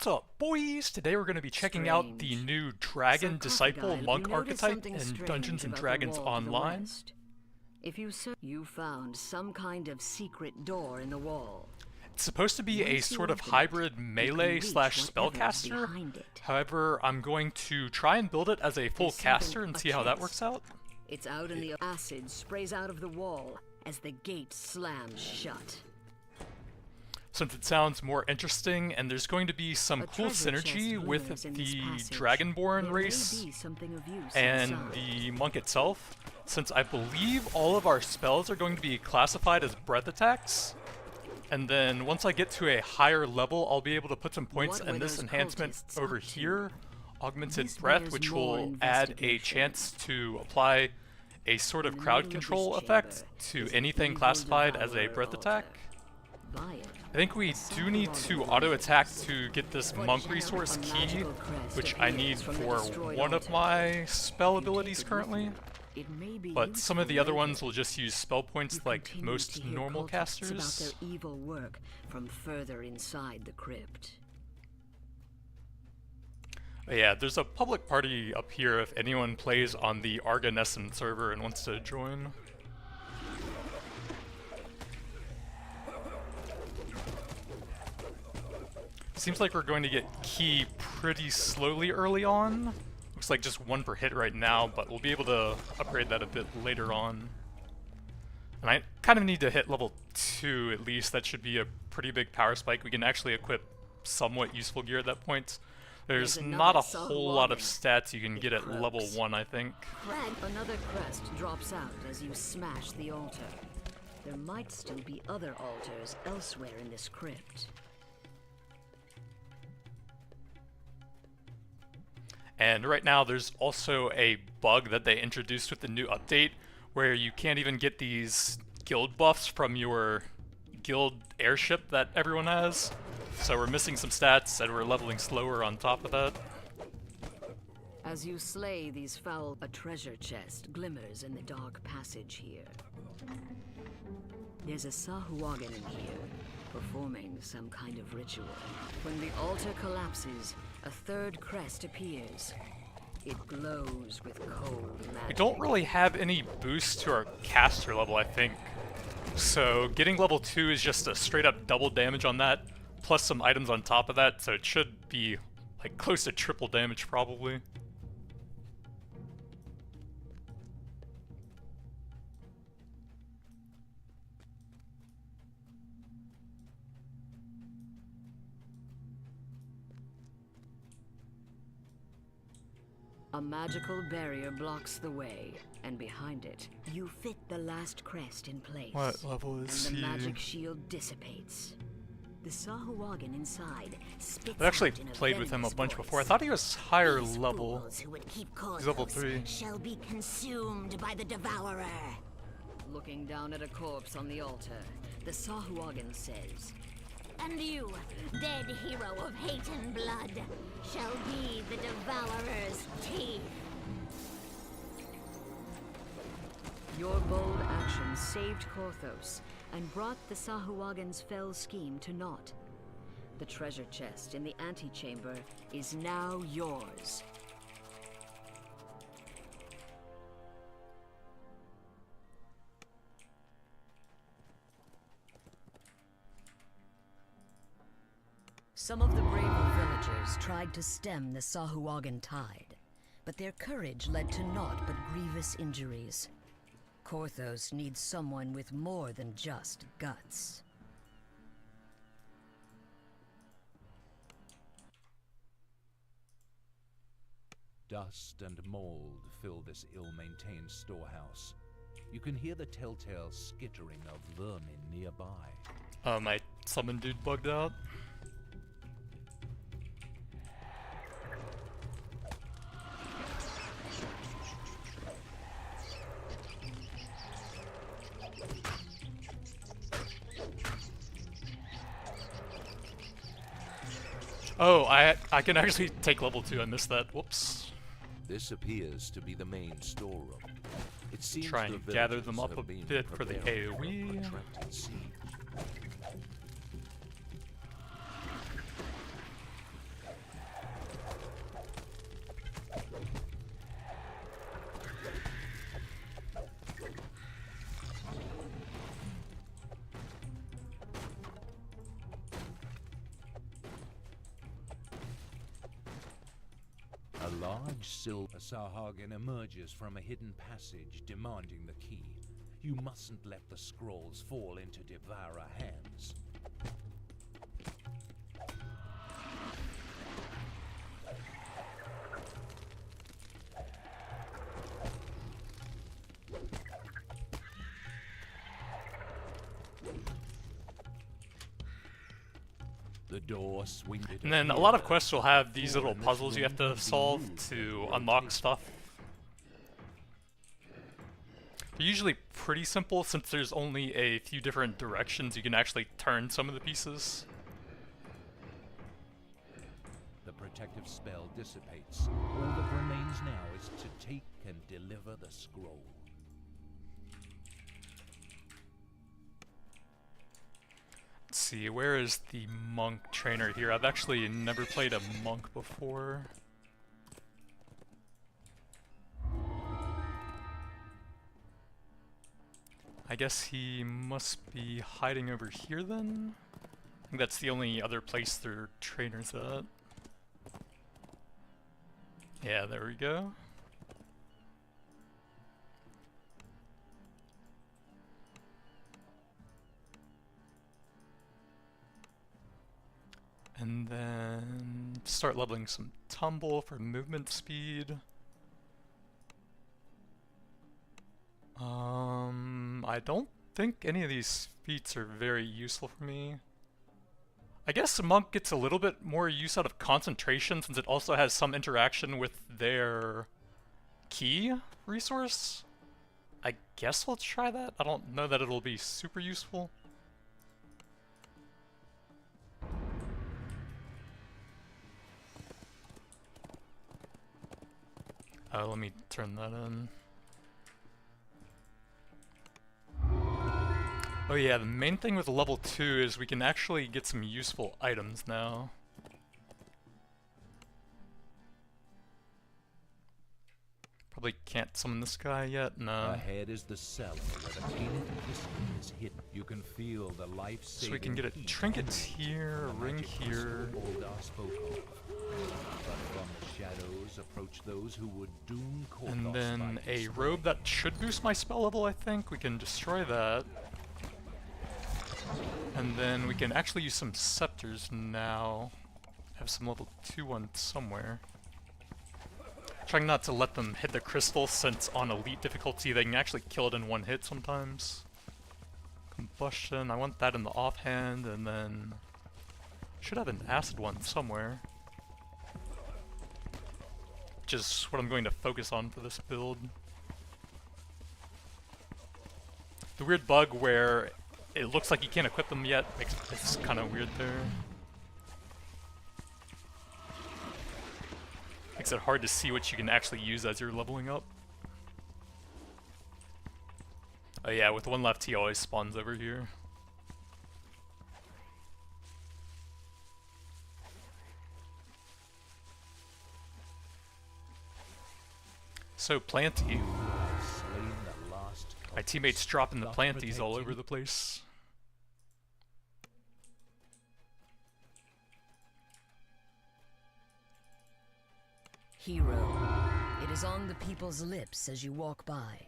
What's up, boys? Today we're going to be checking out the new Dragon Disciple Monk archetype in Dungeons & Dragons Online. You found some kind of secret door in the wall. It's supposed to be a sort of hybrid melee slash spellcaster. However, I'm going to try and build it as a full caster and see how that works out. It's out in the acid sprays out of the wall as the gate slams shut. Since it sounds more interesting, and there's going to be some cool synergy with the Dragonborn race and the monk itself, since I believe all of our spells are going to be classified as breath attacks. And then once I get to a higher level, I'll be able to put some points in this enhancement over here, Augmented Breath, which will add a chance to apply a sort of crowd control effect to anything classified as a breath attack. I think we do need to auto-attack to get this monk resource key, which I need for one of my spell abilities currently. But some of the other ones will just use spell points like most normal casters. About their evil work from further inside the crypt. But yeah, there's a public party up here if anyone plays on the Argonescent server and wants to join. Seems like we're going to get key pretty slowly early on. Looks like just one per hit right now, but we'll be able to upgrade that a bit later on. And I kind of need to hit level 2 at least. That should be a pretty big power spike. We can actually equip somewhat useful gear at that point. There's not a whole lot of stats you can get at level 1, I think. Another crest drops out as you smash the altar. There might still be other altars elsewhere in this crypt. And right now there's also a bug that they introduced with the new update where you can't even get these guild buffs from your guild airship that everyone has. So we're missing some stats and we're leveling slower on top of that. As you slay these foul, a treasure chest glimmers in the dark passage here. There's a Sahuagin in here, performing some kind of ritual. When the altar collapses, a third crest appears. It glows with cold magic. We don't really have any boost to our caster level, I think. So getting level 2 is just a straight up double damage on that, plus some items on top of that, so it should be like close to triple damage probably. A magical barrier blocks the way, and behind it, you fit the last crest in place. What level is and he? The magic shield dissipates. The Sahuagin inside spits I've actually out in a played with him a venomous bunch voice. before. I thought he was higher These level. fools who would keep He's level Korthos 3. shall be consumed by the devourer. Looking down at a corpse on the altar, the Sahuagin says, "And you, dead hero of hate and blood, shall be the devourer's teeth." Your bold action saved Korthos and brought the Sahuagin's fell scheme to naught. The treasure chest in the antechamber is now yours. Some of the braver villagers tried to stem the Sahuagin tide, but their courage led to naught but grievous injuries. Korthos needs someone with more than just guts. Dust and mold fill this ill-maintained storehouse. You can hear the telltale skittering of vermin nearby. My summon dude bugged out. Oh, I can actually take level 2. I missed that. Whoops. This appears to be the main storeroom. It seems Try and gather them up a bit for the AoE. large silver Sahagan emerges from a hidden passage demanding the key. You mustn't let the scrolls fall into devourer hands. The door swings. And then a lot of quests will have these little puzzles you have to solve to unlock stuff. They're usually pretty simple since there's only a few different directions you can actually turn some of the pieces. The protective spell dissipates. All that remains now is to take and deliver the scroll. Let's see, where is the monk trainer here? I've actually never played a monk before. I guess he must be hiding over here then? I think that's the only other place their trainer's at. Yeah, there we go. And then start leveling some tumble for movement speed. I don't think any of these feats are very useful for me. I guess a monk gets a little bit more use out of concentration since it also has some interaction with their key resource. I guess we'll try that. I don't know that it'll be super useful. Let me turn that in. Oh yeah, the main thing with level 2 is we can actually get some useful items now. Probably can't summon this guy yet, no. Ahead is the cellar where the Canth is hidden. You can feel the life-saving So we can get a trinket here, a ring here. But from the shadows approach those who would doom Corthos And then by a his robe that should boost my spell level, I think. We can destroy that. And then we can actually use some scepters now. Have some level 2 ones somewhere. Trying not to let them hit the crystal since on elite difficulty they can actually kill it in one hit sometimes. Combustion, I want that in the offhand, and then should have an acid one somewhere. Which is what I'm going to focus on for this build. The weird bug where it looks like you can't equip them yet makes it's kind of weird there. Makes it hard to see what you can actually use as you're leveling up. Oh yeah, with one left he always spawns over here. So planty. My teammates dropping the planties all over the place. Hero, it is on the people's lips as you walk by.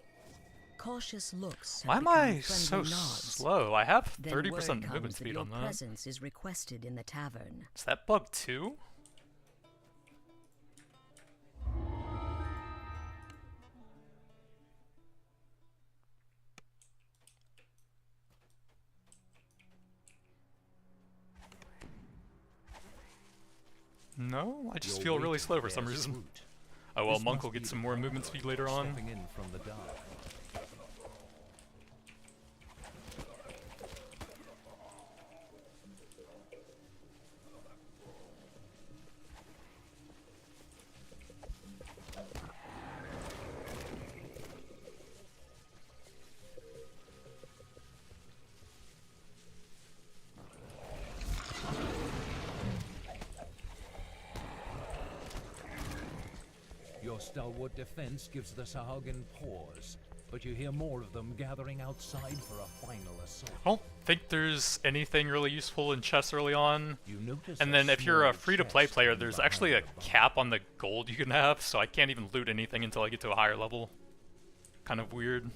Cautious looks have Why am become I friendly so nods. slow? I have Then 30% word movement comes speed that on your that. presence is requested in the tavern. Is that bug too? No, I just feel really slow for some reason. Oh well, Monk will get some more movement speed later on. In from the dark. Your stalwart defense gives the Sahagan pause. but you hear more of them gathering outside for a final assault. I don't think there's anything really useful in chests early on. You notice And then if you're a small free-to-play chest player, hidden there's behind actually a the bar. cap on the gold you can have, so I can't even loot anything until I get to a higher level. Kind of weird.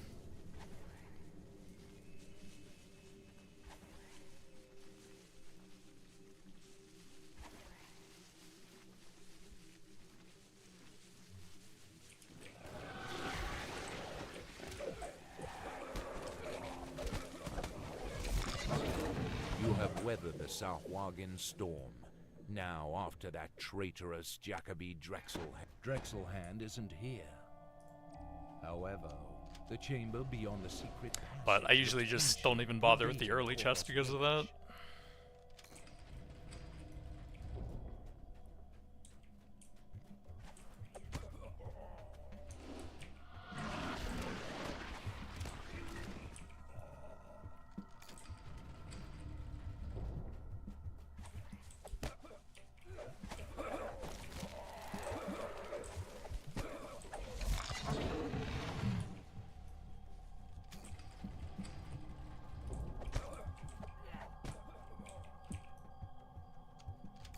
You have weathered the Southwagen storm. Now, after that traitorous Jacoby Drexelhand isn't here. However, the chamber beyond the secret But I passage usually looks just ancient, don't even bother with the dated early chests because of that.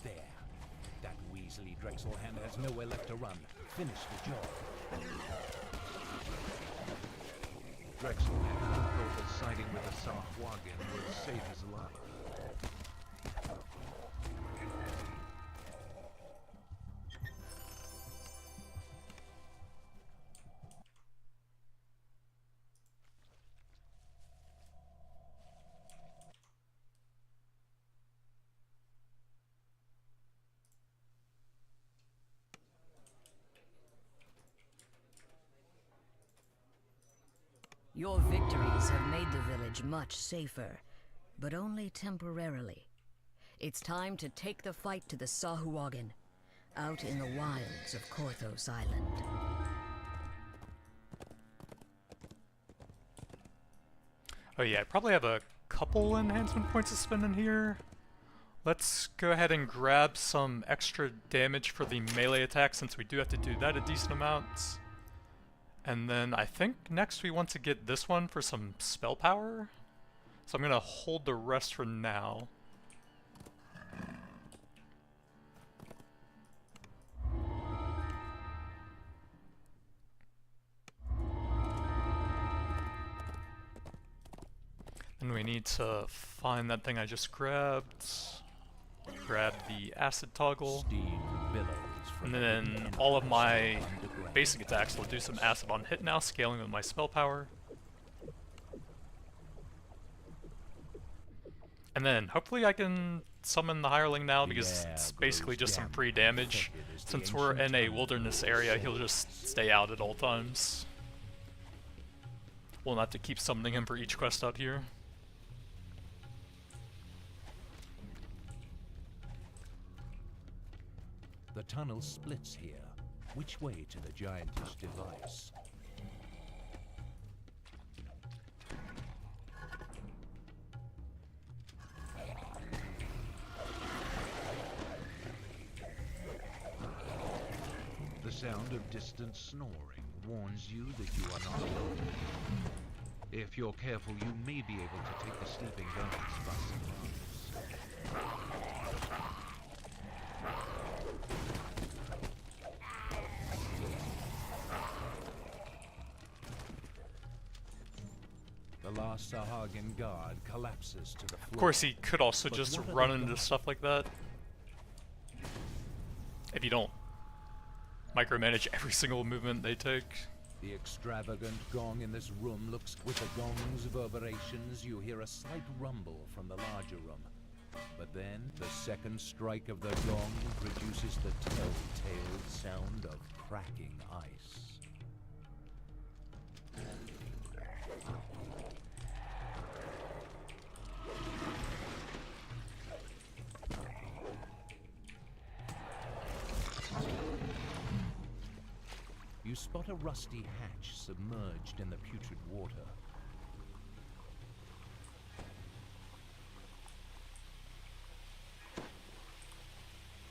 There. That Weasley Drexelhand has nowhere left to run. Finish the job. Drexelhand thought that siding with the Southwagen would save his life. Your victories have made the village much safer, but only temporarily. It's time to take the fight to the Sahuagin, out in the wilds of Korthos Island. Oh yeah, I probably have a couple enhancement points to spend in here. Let's go ahead and grab some extra damage for the melee attack since we do have to do that a decent amount. And then I think next we want to get this one for some spell power. So I'm gonna hold the rest for now. And we need to find that thing I just grabbed. Grab the acid toggle. Steam billows from And then the all of my underground. basic attacks will do some acid on hit now, scaling with my spell power. And then hopefully I can summon the hireling now because it's basically just some free damage. Since we're in a wilderness area, he'll just stay out at all times. We'll not have to keep summoning him for each quest out here. The tunnel splits here. Which way to the giantess device? The sound of distant snoring warns you that you are not alone. If you're careful, you may be able to take the sleeping giants by surprise. The last Sahuagin guard collapses to the floor. Of course, he could also But just what are run the into guards? stuff like that. If you don't micromanage every single movement they take. The extravagant gong in this room looks... With the gong's reverberations, you hear a slight rumble from the larger room. But then, the second strike of the gong produces the telltale sound of cracking ice. You spot a rusty hatch submerged in the putrid water.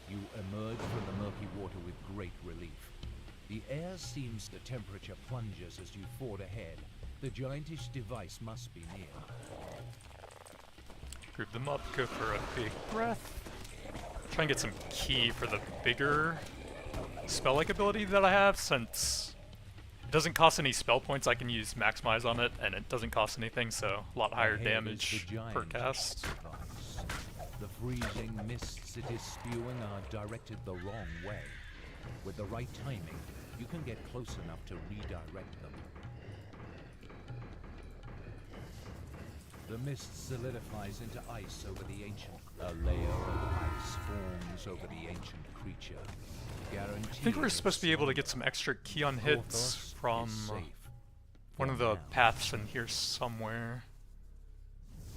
You emerge from the murky water with great relief. The air seems the temperature plunges as you ford ahead. The giantish device must be near. Group them up, go for a big breath. Try and get some ki for the bigger spell-like ability that I have, since it doesn't cost any spell points. I can use maximize on it, and it doesn't cost anything, so a lot higher damage per cast. The freezing mists it is spewing are directed the wrong way. With the right timing, you can get close enough to redirect them. The mist solidifies into ice over the ancient. A layer of ice forms over the ancient creature. I think we're supposed to be able to get some extra ki on hits from one of the paths in here somewhere.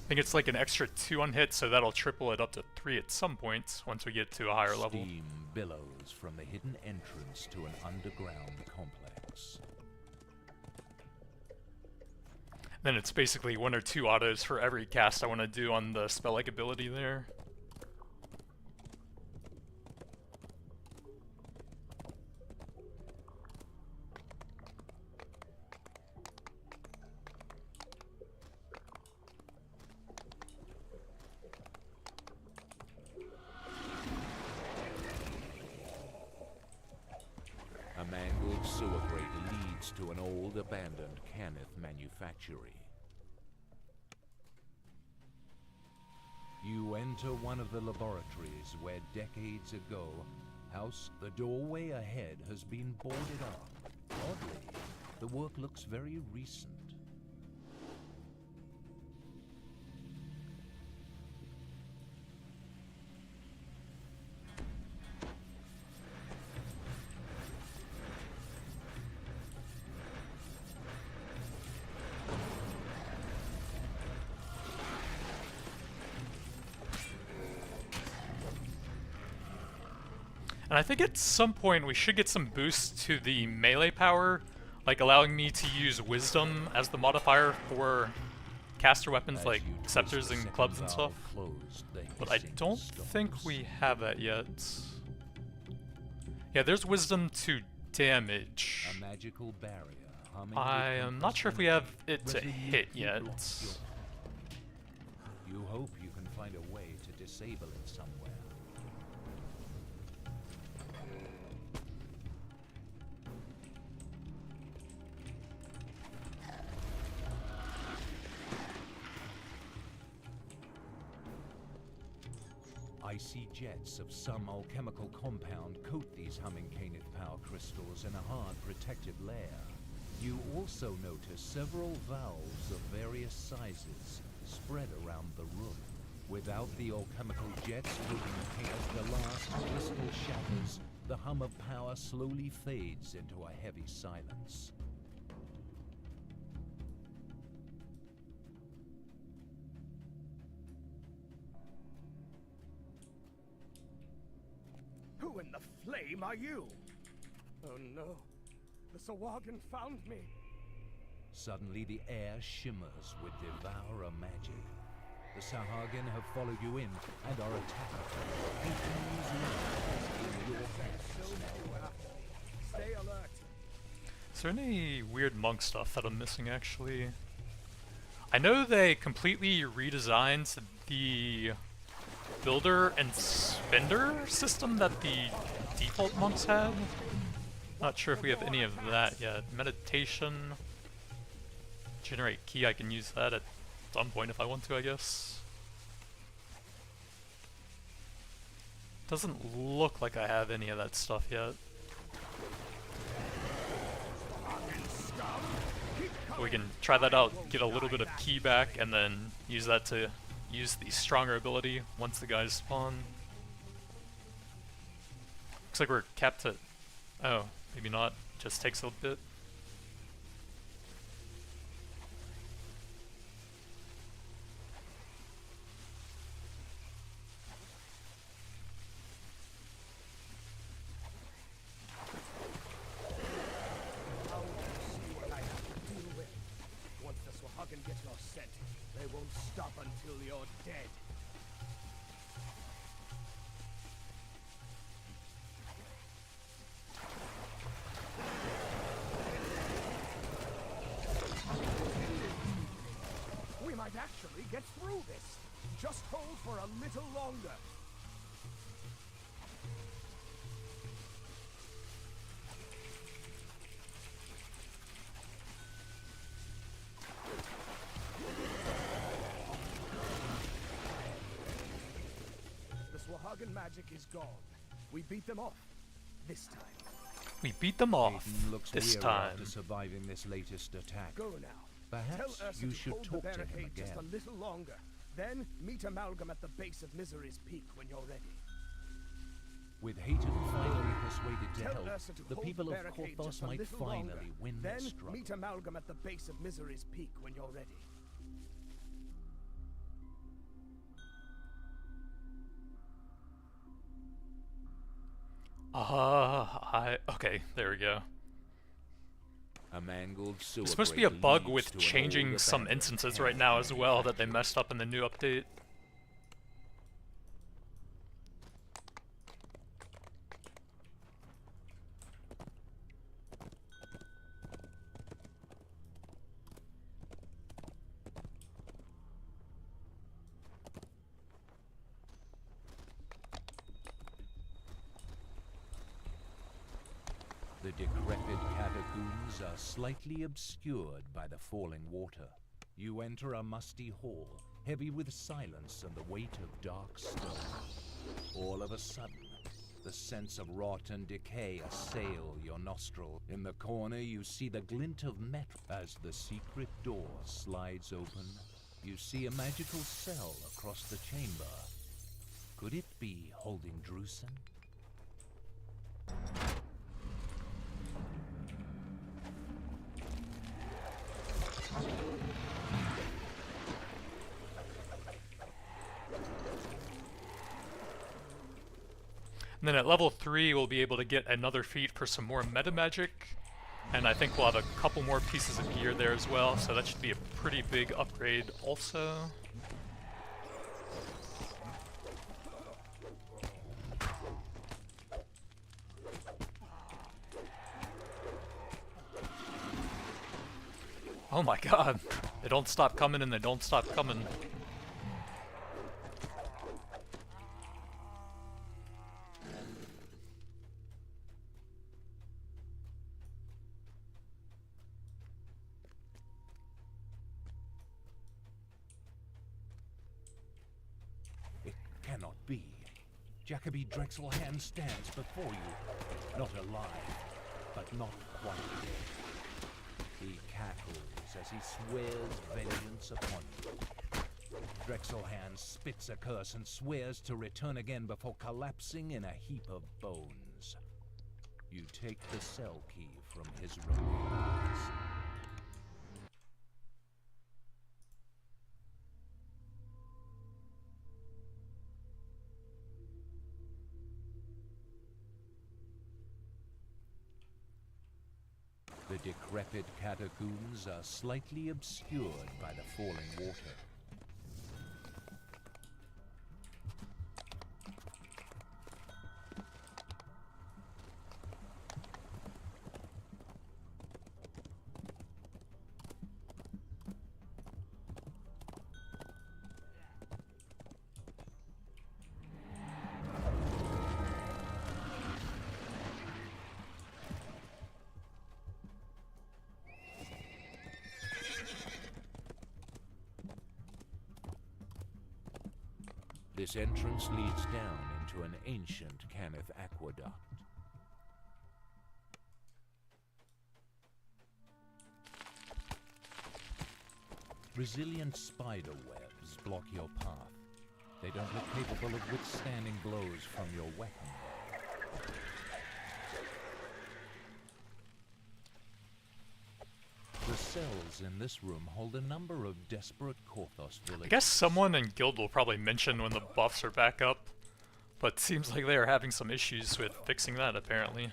I think it's like an extra 2 on hit, so that'll triple it up to 3 at some point once we get to a higher level. Steam billows from the hidden entrance to an underground complex. Then it's basically 1 or 2 autos for every cast I want to do on the spell-like ability there. A mangled sewer grate leads to an old abandoned Canth manufactory. You enter one of the laboratories where decades ago, the doorway ahead has been boarded up. Oddly, the work looks very recent. And I think at some point we should get some boost to the melee power, like allowing me to use wisdom as the modifier for caster weapons like scepters and clubs and stuff. But I don't think we have that yet. Yeah, there's wisdom to damage. A magical barrier. I am not sure if we have it to hit yet. You hope you can find a way to disable it somewhere. Icy jets of some alchemical compound coat these humming Canth power crystals in a hard protective layer. You also notice several valves of various sizes spread around the room. Without the alchemical jets coating Canth, the last crystal shatters. The hum of power slowly fades into a heavy silence. Who in the flame are you? Oh no, the Sahuagin found me. Suddenly the air shimmers with devourer magic. The Sahuagin have followed you in and are attacking. In your hands. Stay alert. Is there any weird monk stuff that I'm missing actually? I know they completely redesigned the builder and spender system that the default monks had. Not sure if we have any of that yet. Meditation, generate ki, I can use that at some point if I want to, I guess. Doesn't look like I have any of that stuff yet. We can try that out, get a little bit of ki back, and then use that to use the stronger ability once the guys spawn. Looks like we're capped at... oh, maybe not. Just takes a bit. Once the Sahuagin get your scent, they won't stop until you're dead. get through this. Just hold for a little longer. The Swahagan magic is gone. We beat them off. This time. We beat them off Reidan looks this weary time. after surviving this latest attack. Go now. Perhaps Tell Ursa you to should hold talk the to him barricade just a again. little longer. Then meet Amalgam at the base of Misery's Peak when you're ready. With Hayton finally persuaded to Tell help, Ursa to the hold people the of barricade Korthos just a might little finally longer. win Then this struggle. meet Amalgam at the base of Misery's Peak when you're ready. Okay, there we go. A mangled sewer There's supposed to be a grate bug leads with to an changing old some abandoned instances camp right now as well in that they messed up in the new update. The decrepit catacombs are slightly obscured by the falling water. You enter a musty hall, heavy with silence and the weight of dark stone. All of a sudden, the sense of rot and decay assail your nostril. In the corner, you see the glint of metal. As the secret door slides open, you see a magical cell across the chamber. Could it be holding Drusen? And then at level 3, we'll be able to get another feat for some more meta magic. And I think we'll have a couple more pieces of gear there as well, so that should be a pretty big upgrade also. Oh my god, they don't stop coming and they don't stop coming. It cannot be. Jacoby Drexelhand stands before you, not alive, but not quite dead. He cackles as he swears vengeance upon you. Drexelhand spits a curse and swears to return again before collapsing in a heap of bones. You take the cell key from his remains. The decrepit catacombs are slightly obscured by the falling water. This entrance leads down into an ancient Canth aqueduct. Resilient spider webs block your path. They don't look capable of withstanding blows from your weapon. The cells in this room hold a number of desperate Korthos villagers. I guess someone in guild will probably mention when the buffs are back up, but seems like they are having some issues with fixing that apparently.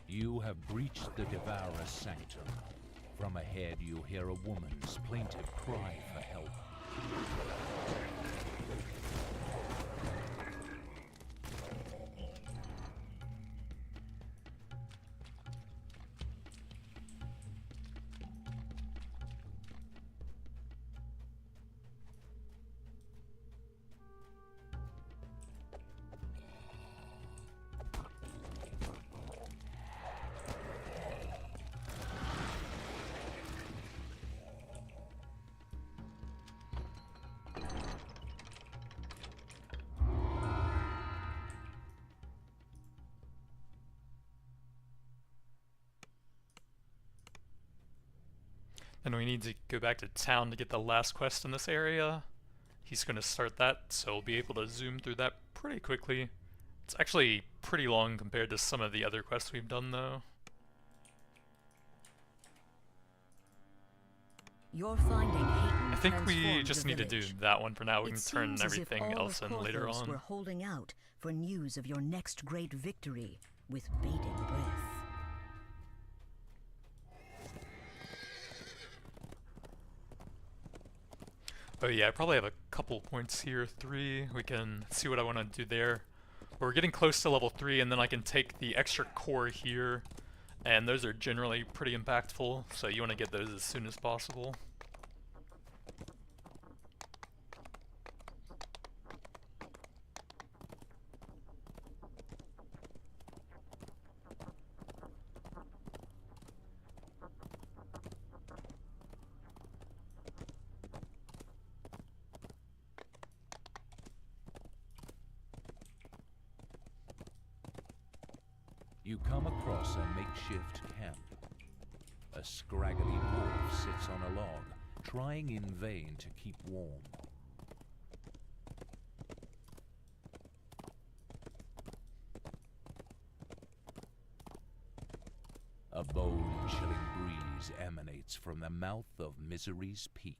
You have breached the Devourer's sanctum. From ahead, you hear a woman's plaintive cry for help. Then we need to go back to town to get the last quest in this area. He's going to start that, so we'll be able to zoom through that pretty quickly. It's actually pretty long compared to some of the other quests we've done, though. You're finding Hayton I think we transformed just the need to do village. that one for now. We It can turn seems as if everything all else the in later Porthos on. were holding out for news of your next great victory with bated breath. Oh yeah, I probably have a couple points here. 3. We can see what I want to do there. But we're getting close to level 3, and then I can take the extra core here. And those are generally pretty impactful, so you want to get those as soon as possible. You come across a makeshift camp. A scraggly dwarf sits on a log, trying in vain to keep warm. A bone-chilling breeze emanates from the mouth of Misery's Peak.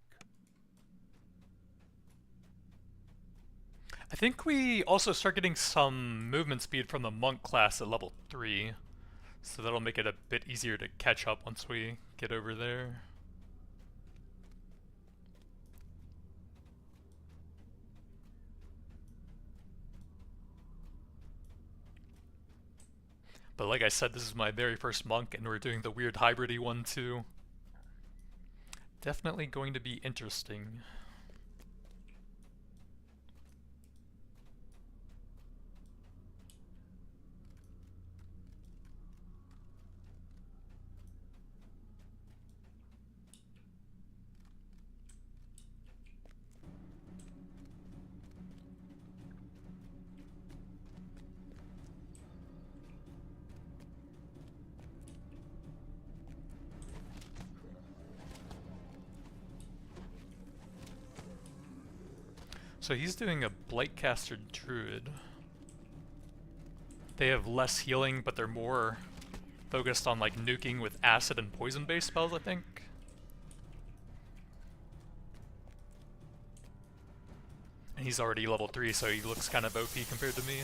I think we also start getting some movement speed from the monk class at level 3, so that'll make it a bit easier to catch up once we get over there. But like I said, this is my very first monk, and we're doing the weird hybridy one too. Definitely going to be interesting. So he's doing a Blightcaster Druid. They have less healing, but they're more focused on like nuking with acid and poison based spells, I think. And he's already level 3, so he looks kind of OP compared to me.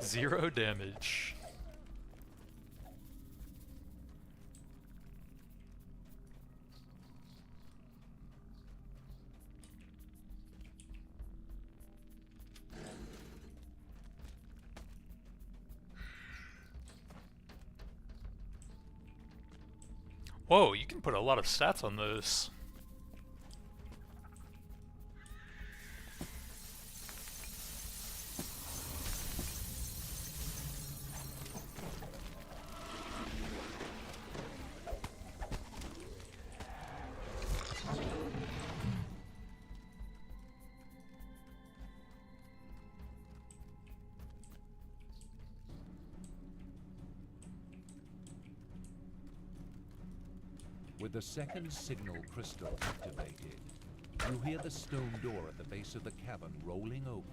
Zero damage. Whoa, you can put a lot of stats on those. With the second signal crystal activated, you hear the stone door at the base of the cavern rolling open.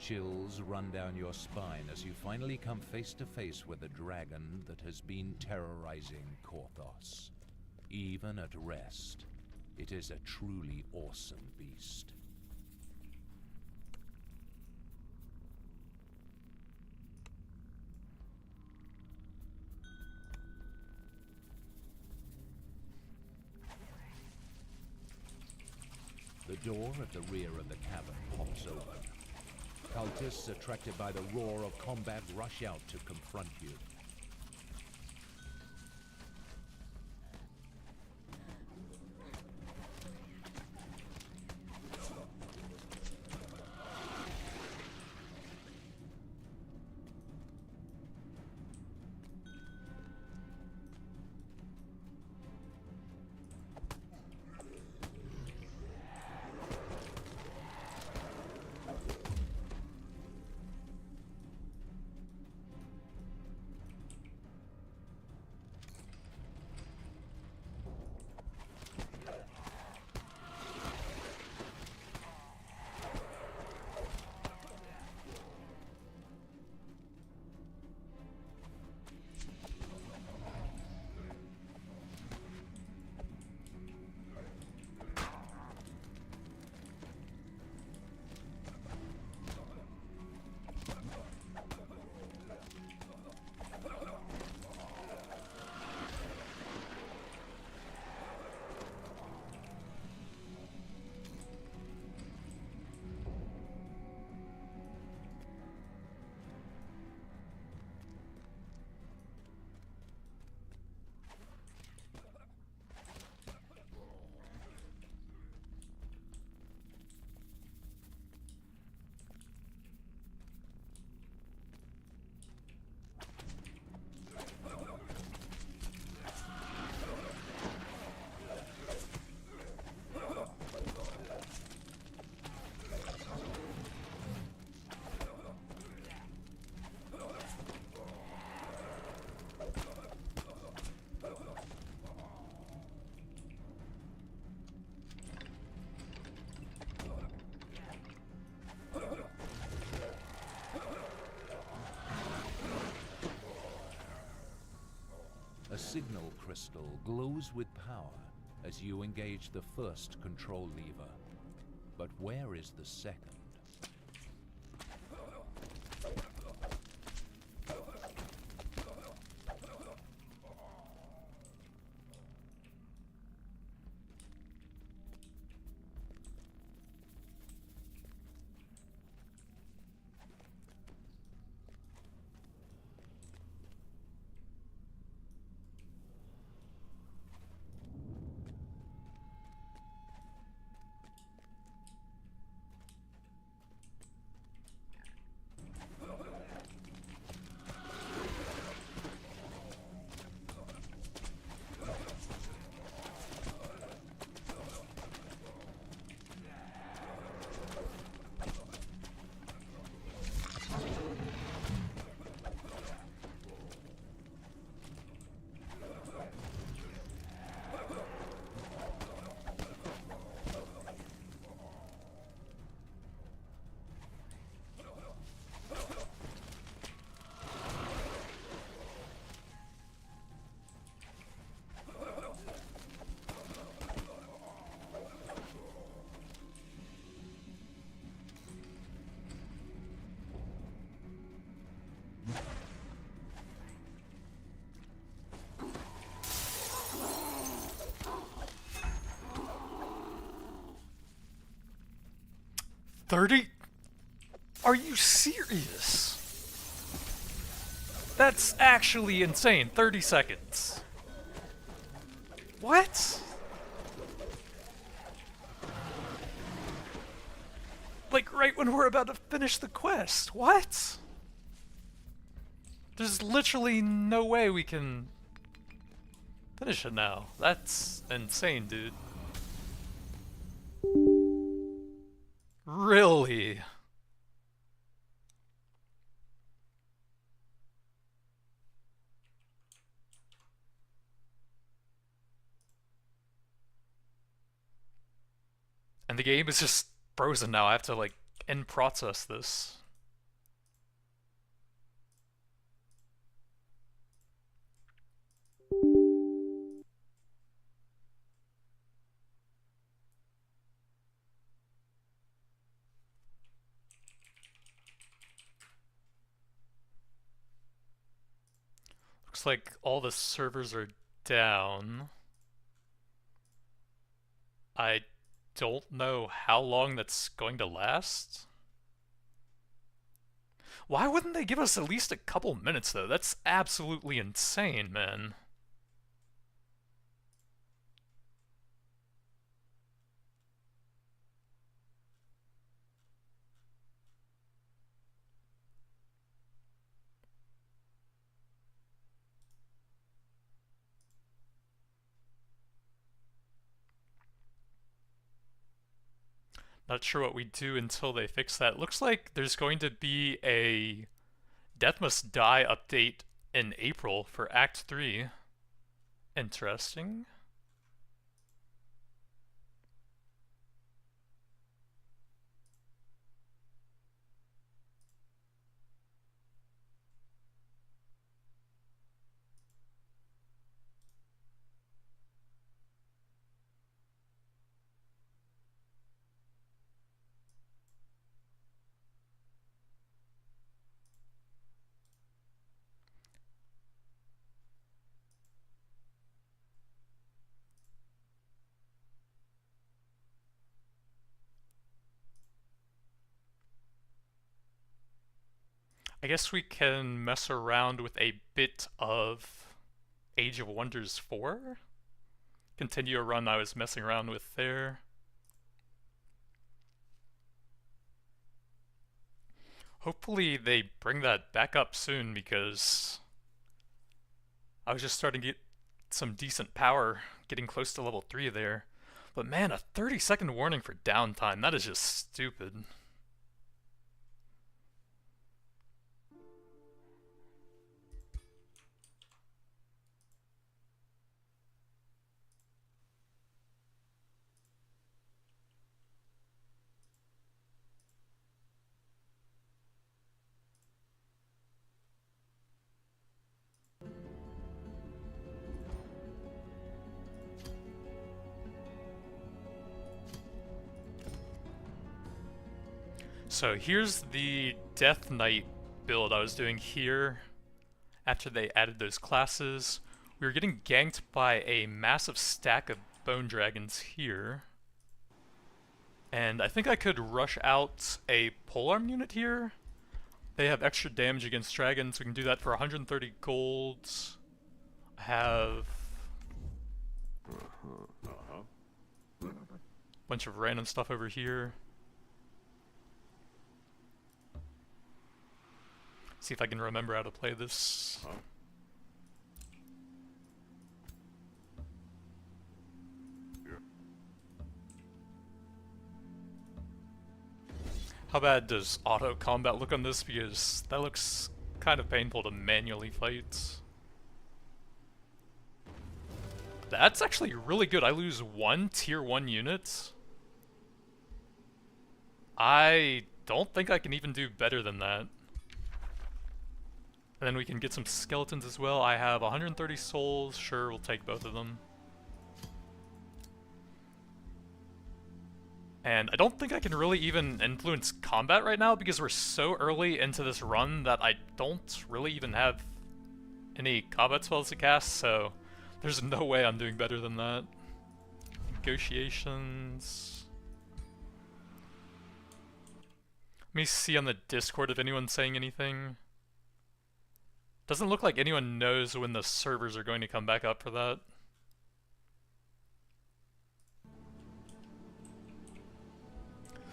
Chills run down your spine as you finally come face to face with the dragon that has been terrorizing Korthos. Even at rest, it is a truly awesome beast. The door at the rear of the cavern pops open. Cultists attracted by the roar of combat rush out to confront you. A signal crystal glows with power as you engage the first control lever. But where is the second? $30? Are you serious? That's actually insane. 30 seconds. What? Like right when we're about to finish the quest. What? There's literally no way we can finish it now. That's insane, dude. Really? And the game is just frozen now. I have to like in-process this. Looks like all the servers are down. I don't know how long that's going to last. Why wouldn't they give us at least a couple minutes, though? That's absolutely insane, man. Not sure what we do until they fix that. Looks like there's going to be a Death Must Die update in April for Act 3. Interesting. I guess we can mess around with a bit of Age of Wonders 4. Continue a run I was messing around with there. Hopefully they bring that back up soon, because I was just starting to get some decent power, getting close to level 3 there. But man, a 30-second warning for downtime, that is just stupid. So here's the Death Knight build I was doing here after they added those classes. We were getting ganked by a massive stack of bone dragons here. And I think I could rush out a polearm unit here. They have extra damage against dragons, so we can do that for 130 gold. I have a bunch of random stuff over here. See if I can remember how to play this. How bad does auto combat look on this? Because that looks kind of painful to manually fight. That's actually really good. I lose 1 tier 1 unit. I don't think I can even do better than that. And then we can get some skeletons as well. I have 130 souls. Sure, we'll take both of them. And I don't think I can really even influence combat right now because we're so early into this run that I don't really even have any combat spells to cast, so there's no way I'm doing better than that. Negotiations. Let me see on the Discord if anyone's saying anything. Doesn't look like anyone knows when the servers are going to come back up for that.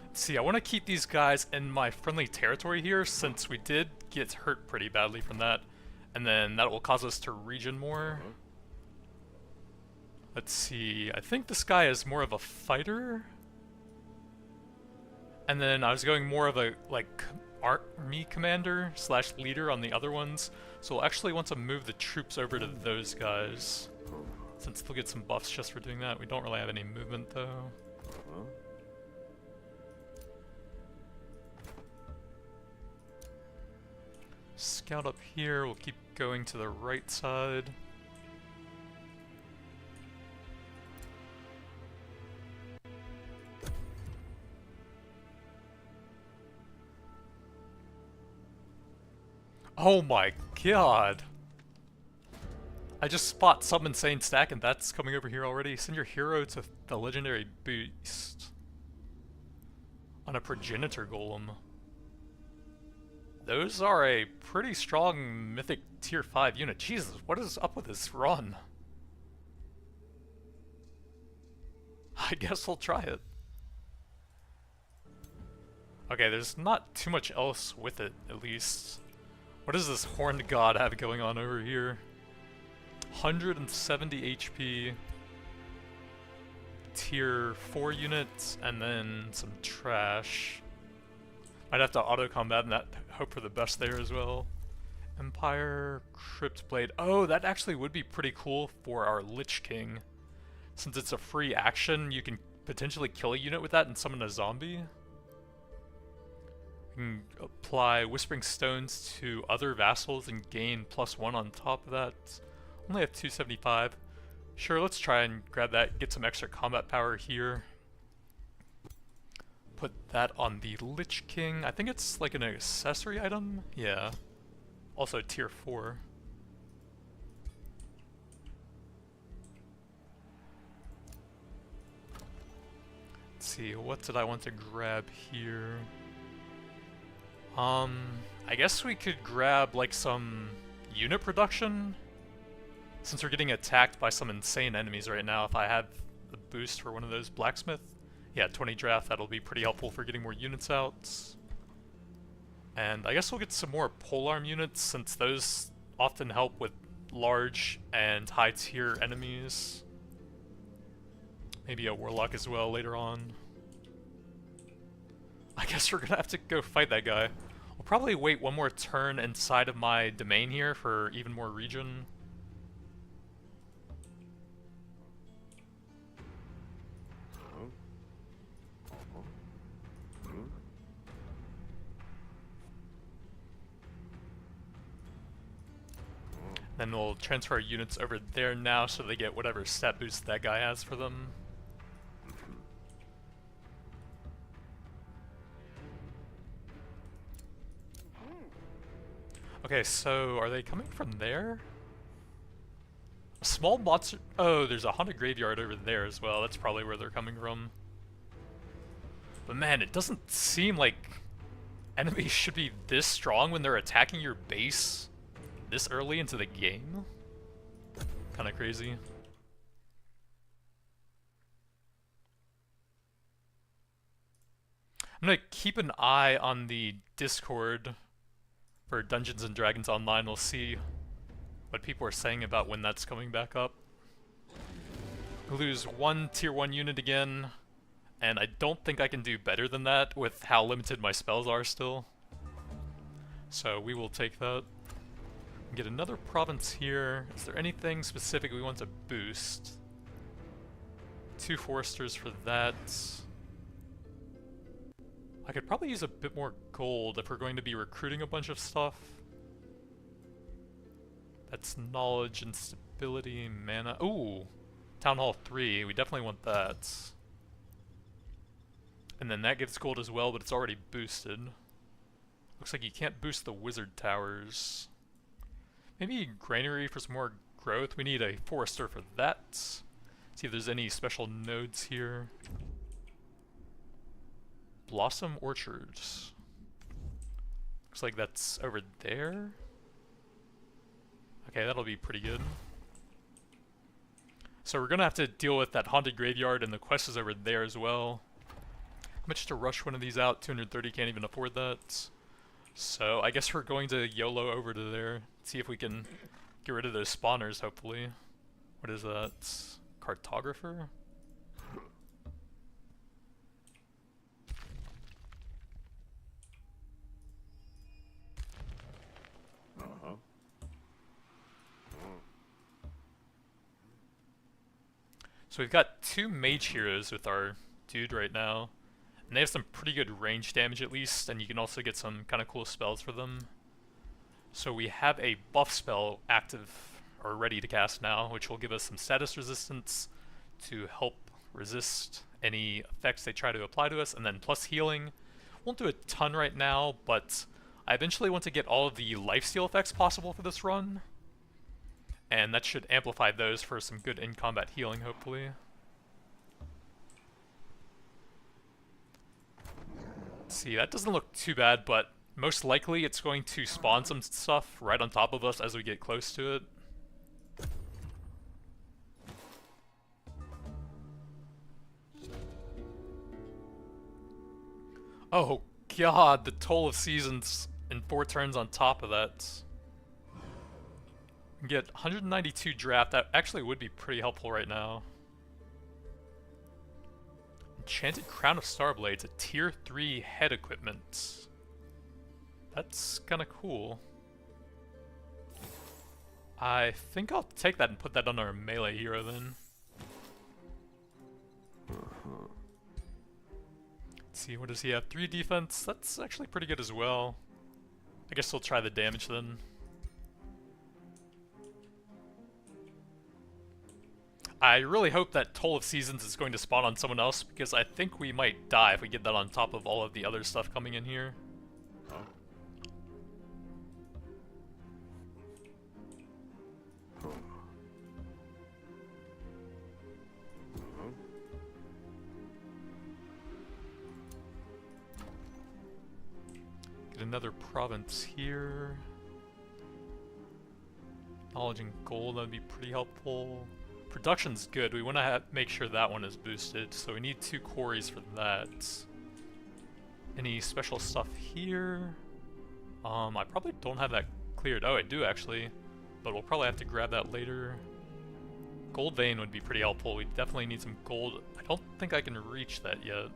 Let's see, I want to keep these guys in my friendly territory here since we did get hurt pretty badly from that. And then that will cause us to regen more. Let's see, I think this guy is more of a fighter. And then I was going more of a, like, army commander slash leader on the other ones. So we'll actually want to move the troops over to those guys, since they'll get some buffs just for doing that. We don't really have any movement though. Scout up here, we'll keep going to the right side. Oh my god! I just spot some insane stack and that's coming over here already. Send your hero to the legendary beast on a progenitor golem. Those are a pretty strong mythic tier 5 unit. Jesus, what is up with this run? I guess we'll try it. Okay, there's not too much else with it, at least. What does this horned god have going on over here? 170 HP, tier 4 units, and then some trash. Might have to auto-combat and that, hope for the best there as well. Empire, Crypt Blade. Oh, that actually would be pretty cool for our Lich King. Since it's a free action, you can potentially kill a unit with that and summon a zombie. You can apply Whispering Stones to other vassals and gain +1 on top of that. Only have 275. Sure, let's try and grab that, get some extra combat power here. Put that on the Lich King. I think it's like an accessory item? Yeah. Also tier 4. Let's see, what did I want to grab here? I guess we could grab like some unit production? Since we're getting attacked by some insane enemies right now, if I have the boost for one of those blacksmith. Yeah, 20 draft, that'll be pretty helpful for getting more units out. And I guess we'll get some more polearm units, since those often help with large and high tier enemies. Maybe a warlock as well later on. I guess we're gonna have to go fight that guy. We'll probably wait one more turn inside of my domain here for even more regen. Then we'll transfer our units over there now so they get whatever stat boost that guy has for them. Okay, so are they coming from there? A small monster. Oh, there's a haunted graveyard over there as well. That's probably where they're coming from. But man, it doesn't seem like enemies should be this strong when they're attacking your base this early into the game. Kind of crazy. I'm gonna keep an eye on the Discord for Dungeons and Dragons Online. We'll see what people are saying about when that's coming back up. We lose one tier 1 unit again, and I don't think I can do better than that with how limited my spells are still. So we will take that. Get another province here. Is there anything specific we want to boost? 2 foresters for that. I could probably use a bit more gold if we're going to be recruiting a bunch of stuff. That's knowledge and stability, mana. Ooh! Town Hall 3, we definitely want that. And then that gives gold as well, but it's already boosted. Looks like you can't boost the wizard towers. Maybe granary for some more growth. We need a forester for that. See if there's any special nodes here. Blossom Orchards. Looks like that's over there. Okay, that'll be pretty good. So we're gonna have to deal with that haunted graveyard, and the quest is over there as well. How much to rush one of these out? 230, can't even afford that. So I guess we're going to YOLO over to there. See if we can get rid of those spawners, hopefully. What is that? Cartographer? So we've got 2 mage heroes with our dude right now. And they have some pretty good range damage at least, and you can also get some kind of cool spells for them. So we have a buff spell active, or ready to cast now, which will give us some status resistance to help resist any effects they try to apply to us, and then plus healing. Won't do a ton right now, but I eventually want to get all of the lifesteal effects possible for this run. and that should amplify those for some good in-combat healing, hopefully. Let's see, that doesn't look too bad, but most likely it's going to spawn some stuff right on top of us as we get close to it. Oh god, the toll of seasons in 4 turns on top of that. We can get 192 draft, that actually would be pretty helpful right now. Enchanted Crown of Starblades, a tier 3 head equipment. That's kinda cool. I think I'll take that and put that on our melee hero then. Let's see, what does he have? 3 defense? That's actually pretty good as well. I guess we'll try the damage then. I really hope that Toll of Seasons is going to spawn on someone else, because I think we might die if we get that on top of all of the other stuff coming in here. Get another province here. Knowledge and gold, that'd be pretty helpful. Production's good. We want to make sure that one is boosted, so we need 2 quarries for that. Any special stuff here? I probably don't have that cleared. Oh, I do actually, but we'll probably have to grab that later. Gold vein would be pretty helpful. We definitely need some gold. I don't think I can reach that yet.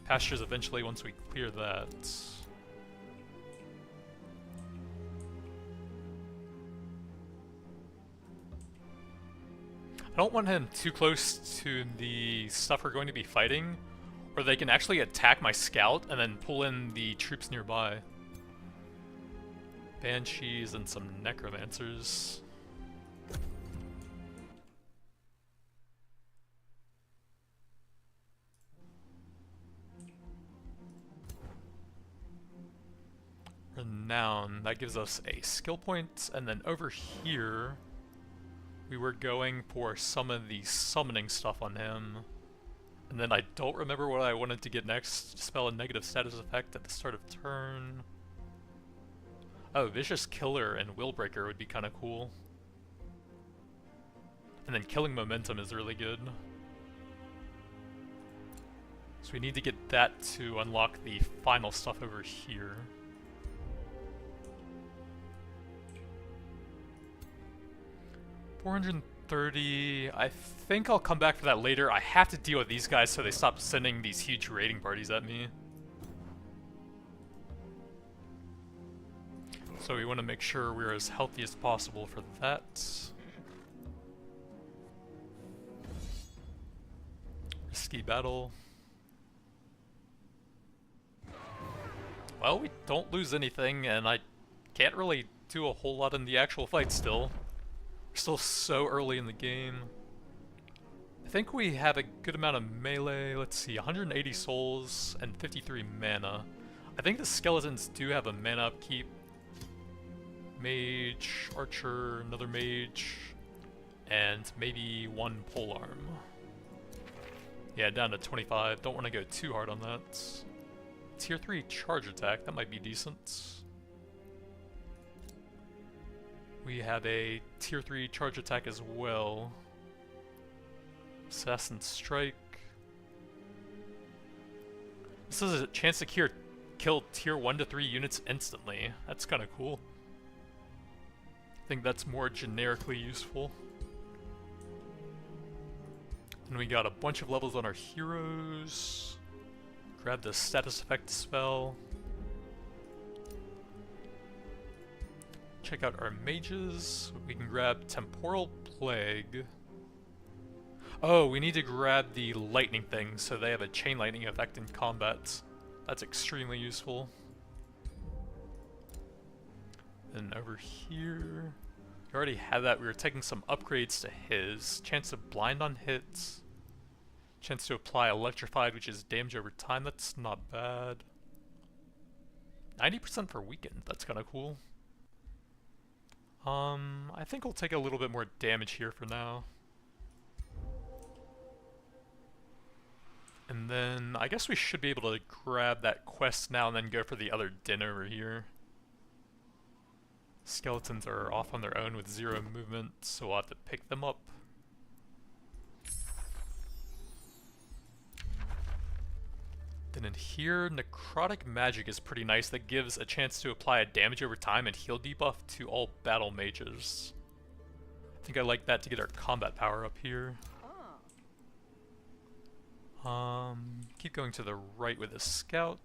Pastures eventually once we clear that. I don't want him too close to the stuff we're going to be fighting, or they can actually attack my scout and then pull in the troops nearby. Banshees and some necromancers. Renown, that gives us a skill point, and then over here we were going for some of the summoning stuff on him. And then I don't remember what I wanted to get next. Spell a negative status effect at the start of turn. Oh, Vicious Killer and Willbreaker would be kind of cool. And then Killing Momentum is really good. So we need to get that to unlock the final stuff over here. $430. I think I'll come back for that later. I have to deal with these guys so they stop sending these huge raiding parties at me. So we want to make sure we're as healthy as possible for that. Risky battle. Well, we don't lose anything, and I can't really do a whole lot in the actual fight still. We're still so early in the game. I think we have a good amount of melee. Let's see, 180 souls and 53 mana. I think the skeletons do have a mana upkeep. Mage, archer, another mage, and maybe 1 polearm. Yeah, down to 25. Don't want to go too hard on that. Tier 3 charge attack, that might be decent. We have a tier 3 charge attack as well. Assassin Strike. This is a chance to kill tier 1 to 3 units instantly. That's kind of cool. I think that's more generically useful. And we got a bunch of levels on our heroes. Grab the status effect spell. Check out our mages. We can grab Temporal Plague. Oh, we need to grab the lightning thing, so they have a chain lightning effect in combat. That's extremely useful. And over here, we already had that. We were taking some upgrades to his. Chance of blind on hits. Chance to apply electrified, which is damage over time. That's not bad. 90% for weakened. That's kind of cool. I think we'll take a little bit more damage here for now. And then I guess we should be able to grab that quest now and then go for the other den over here. Skeletons are off on their own with 0 movement, so we'll have to pick them up. Then in here, necrotic magic is pretty nice. That gives a chance to apply a damage over time and heal debuff to all battle mages. I think I like that to get our combat power up here. Keep going to the right with the scout.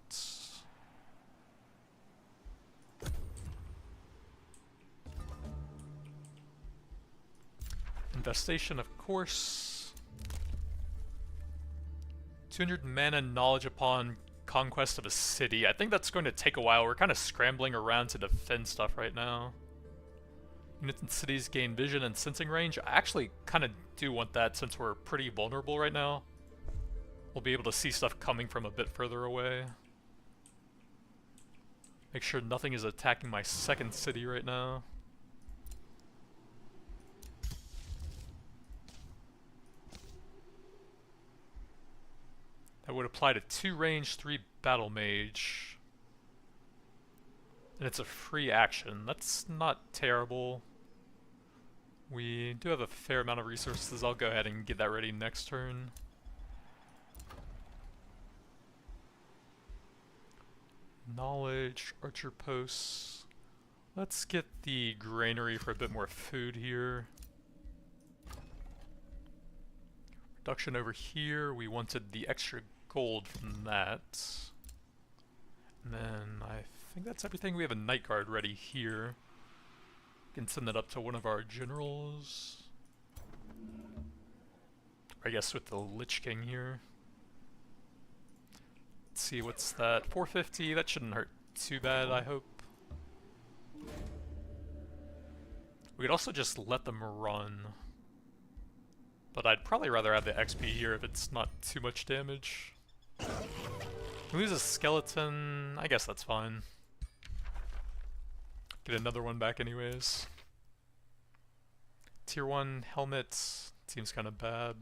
Infestation, of course. 200 mana knowledge upon conquest of a city. I think that's going to take a while. We're kind of scrambling around to defend stuff right now. Units in cities gain vision and sensing range. I actually kind of do want that since we're pretty vulnerable right now. We'll be able to see stuff coming from a bit further away. Make sure nothing is attacking my second city right now. That would apply to 2 range, 3 battle mage. And it's a free action. That's not terrible. We do have a fair amount of resources. I'll go ahead and get that ready next turn. Knowledge, archer posts. Let's get the granary for a bit more food here. Reduction over here. We wanted the extra gold from that. And then I think that's everything. We have a night guard ready here. Can send that up to one of our generals. I guess with the Lich King here. Let's see, what's that? 450, that shouldn't hurt too bad, I hope. We could also just let them run. But I'd probably rather have the XP here if it's not too much damage. We lose a skeleton, I guess that's fine. Get another one back anyways. Tier 1 helmet seems kind of bad.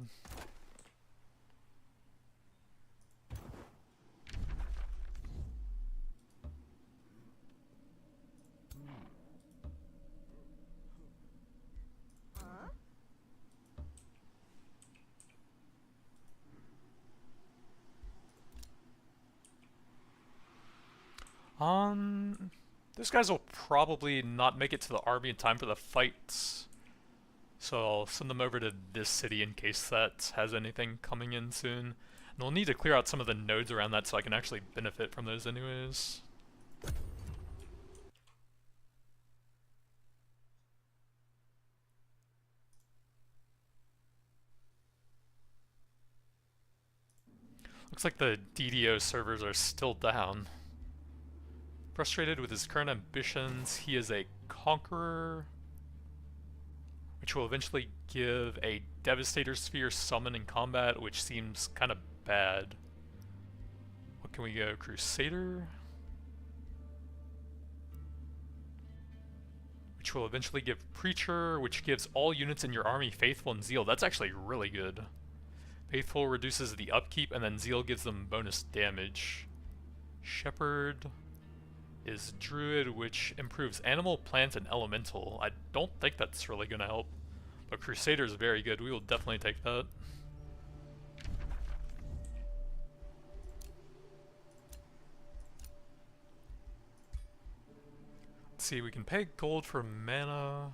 Those guys will probably not make it to the army in time for the fight. So I'll send them over to this city in case that has anything coming in soon. And we'll need to clear out some of the nodes around that so I can actually benefit from those anyways. Looks like the DDO servers are still down. Frustrated with his current ambitions, he is a conqueror, which will eventually give a Devastator Sphere summon in combat, which seems kind of bad. What can we go? Crusader? Which will eventually give Preacher, which gives all units in your army Faithful and Zeal. That's actually really good. Faithful reduces the upkeep, and then Zeal gives them bonus damage. Shepherd is Druid, which improves animal, plant, and elemental. I don't think that's really gonna help, but Crusader is very good. We will definitely take that. Let's see, we can pay gold for mana.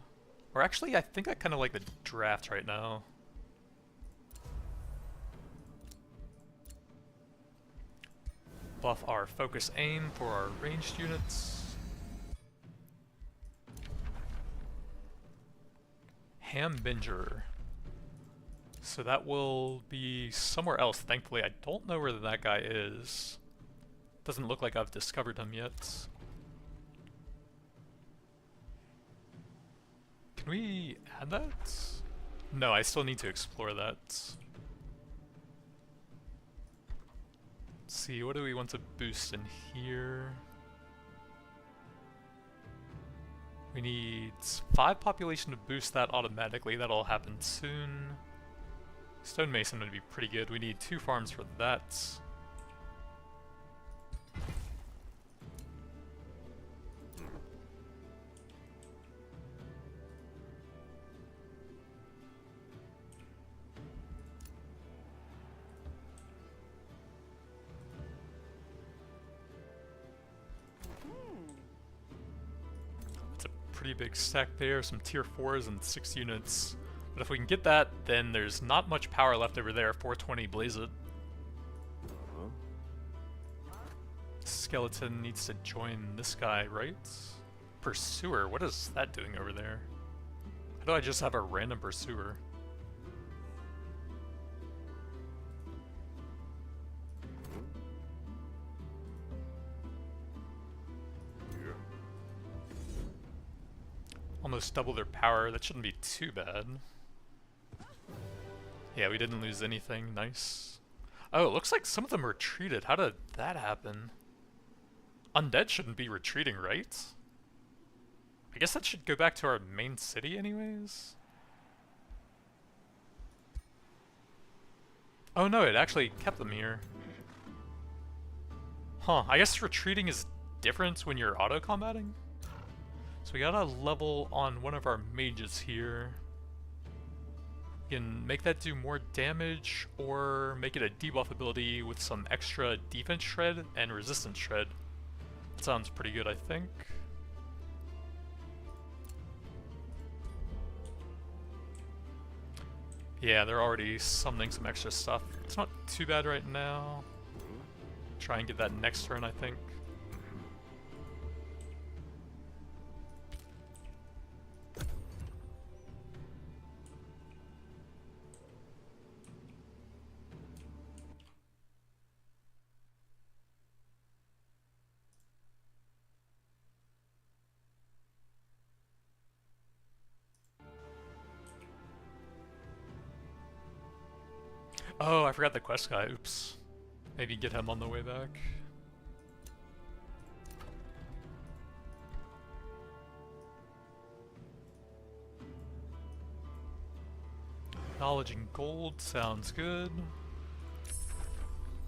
Or actually, I think I kind of like the draft right now. Buff our focus aim for our ranged units. Hambinger. So that will be somewhere else, thankfully. I don't know where that guy is. Doesn't look like I've discovered him yet. Can we add that? No, I still need to explore that. Let's see, what do we want to boost in here? We need 5 population to boost that automatically. That'll happen soon. Stonemason would be pretty good. We need 2 farms for that. Pretty big stack there, some tier 4s and 6 units. But if we can get that, then there's not much power left over there. 420 blaze it. Skeleton needs to join this guy, right? Pursuer, what is that doing over there? How do I just have a random pursuer? Almost double their power, that shouldn't be too bad. Yeah, we didn't lose anything, nice. Oh, it looks like some of them retreated. How did that happen? Undead shouldn't be retreating, right? I guess that should go back to our main city anyways? Oh no, it actually kept them here. Huh, I guess retreating is different when you're auto-combating? So we gotta level on one of our mages here. We can make that do more damage, or make it a debuff ability with some extra defense shred and resistance shred. That sounds pretty good, I think. Yeah, they're already summoning some extra stuff. It's not too bad right now. Try and get that next turn, I think. Oh, I forgot the quest guy. Oops. Maybe get him on the way back. Knowledge and gold sounds good.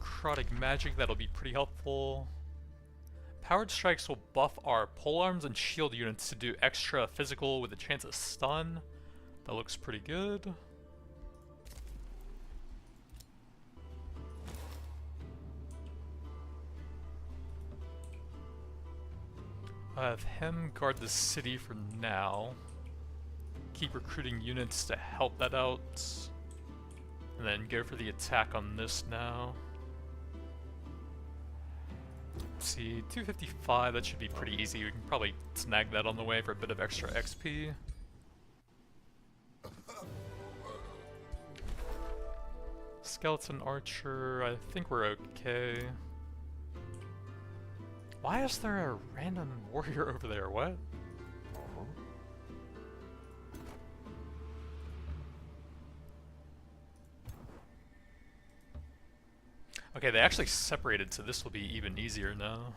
Necrotic magic, that'll be pretty helpful. Powered strikes will buff our polearms and shield units to do extra physical with a chance of stun. That looks pretty good. I have him guard the city for now. Keep recruiting units to help that out. And then go for the attack on this now. Let's see, 255, that should be pretty easy. We can probably snag that on the way for a bit of extra XP. Skeleton archer, I think we're okay. Why is there a random warrior over there? What? Okay, they actually separated, so this will be even easier now.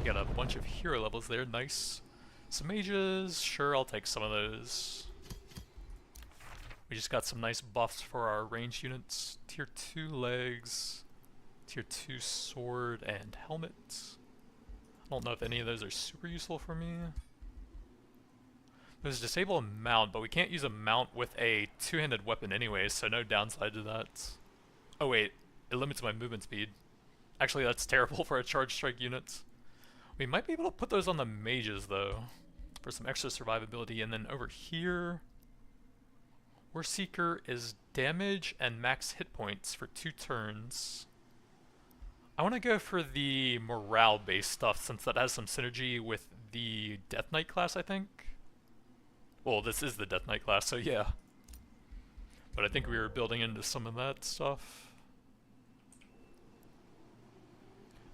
Got a bunch of hero levels there, nice. Some mages, sure, I'll take some of those. We just got some nice buffs for our ranged units. Tier 2 legs. Tier 2 sword and helmet. I don't know if any of those are super useful for me. There's disable a mount, but we can't use a mount with a two-handed weapon anyways, so no downside to that. Oh wait, it limits my movement speed. Actually, that's terrible for a charge strike unit. We might be able to put those on the mages though, for some extra survivability. And then over here, War Seeker is damage and max hit points for 2 turns. I want to go for the morale-based stuff since that has some synergy with the Death Knight class, I think. Well, this is the Death Knight class, so yeah. But I think we were building into some of that stuff.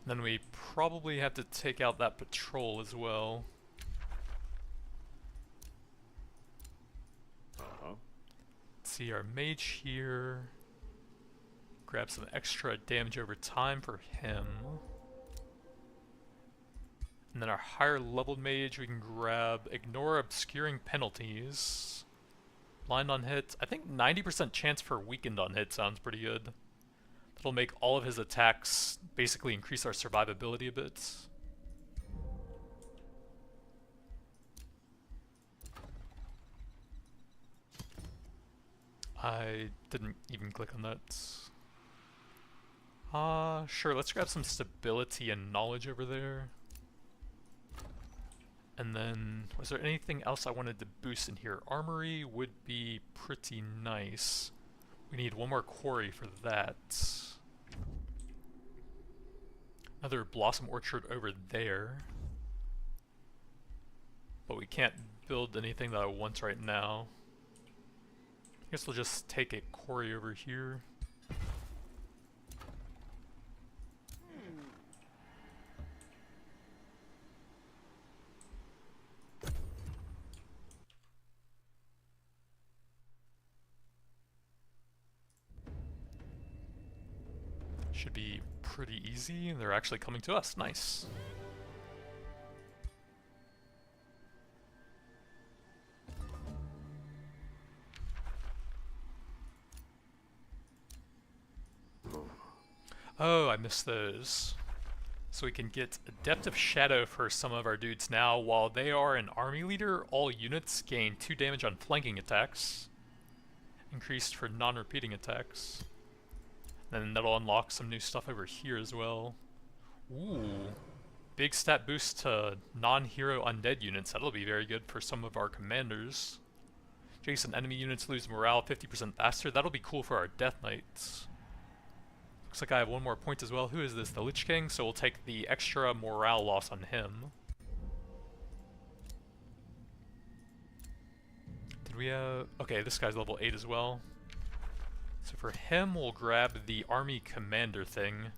Then we probably have to take out that patrol as well. Let's see our mage here. Grab some extra damage over time for him. And then our higher leveled mage, we can grab ignore obscuring penalties. Blind on hit. I think 90% chance for weakened on hit sounds pretty good. That'll make all of his attacks basically increase our survivability a bit. I didn't even click on that. Sure, let's grab some stability and knowledge over there. And then, was there anything else I wanted to boost in here? Armory would be pretty nice. We need one more quarry for that. Another blossom orchard over there. But we can't build anything that I want right now. I guess we'll just take a quarry over here. Should be pretty easy. They're actually coming to us. Nice. Oh, I missed those. So we can get Adept of Shadow for some of our dudes now. While they are an army leader, all units gain 2 damage on flanking attacks. Increased for non-repeating attacks. Then that'll unlock some new stuff over here as well. Ooh. Big stat boost to non-hero undead units. That'll be very good for some of our commanders. Adjacent enemy units lose morale 50% faster. That'll be cool for our Death Knights. Looks like I have one more point as well. Who is this? The Lich King? So we'll take the extra morale loss on him. Did we have... Okay, this guy's level 8 as well. So for him, we'll grab the army commander thing.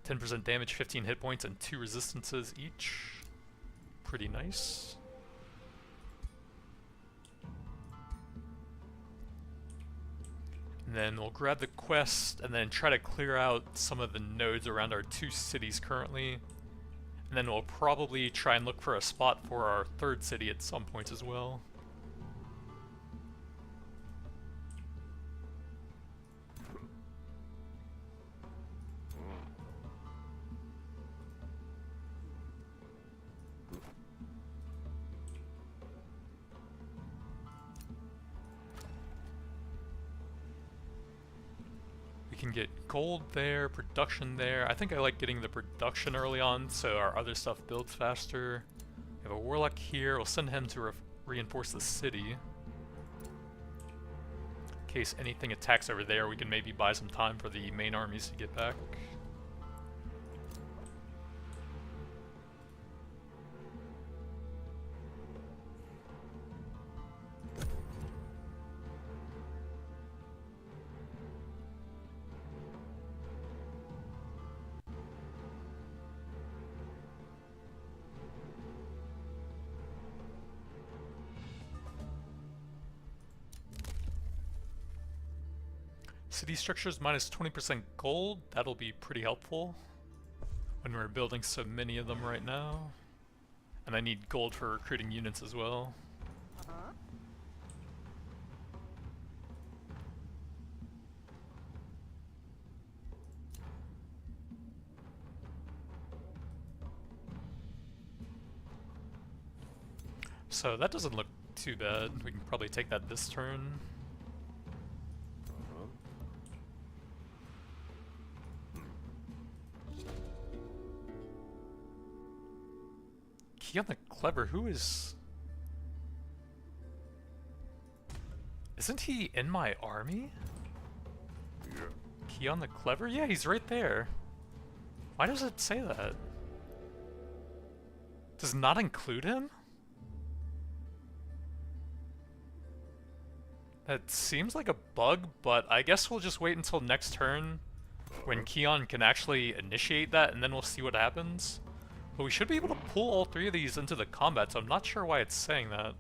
10% damage, 15 hit points, and 2 resistances each. Pretty nice. And then we'll grab the quest and then try to clear out some of the nodes around our 2 cities currently. And then we'll probably try and look for a spot for our 3rd city at some point as well. Can get gold there, production there. I think I like getting the production early on so our other stuff builds faster. We have a warlock here. We'll send him to reinforce the city. In case anything attacks over there, we can maybe buy some time for the main armies to get back. City structures minus 20% gold. That'll be pretty helpful when we're building so many of them right now. And I need gold for recruiting units as well. So that doesn't look too bad. We can probably take that this turn. Keon the Clever, who is... Isn't he in my army? Yeah. Keon the Clever? Yeah, he's right there. Why does it say that? Does not include him? That seems like a bug, but I guess we'll just wait until next turn when Keon can actually initiate that, and then we'll see what happens. But we should be able to pull all 3 of these into the combat, so I'm not sure why it's saying that.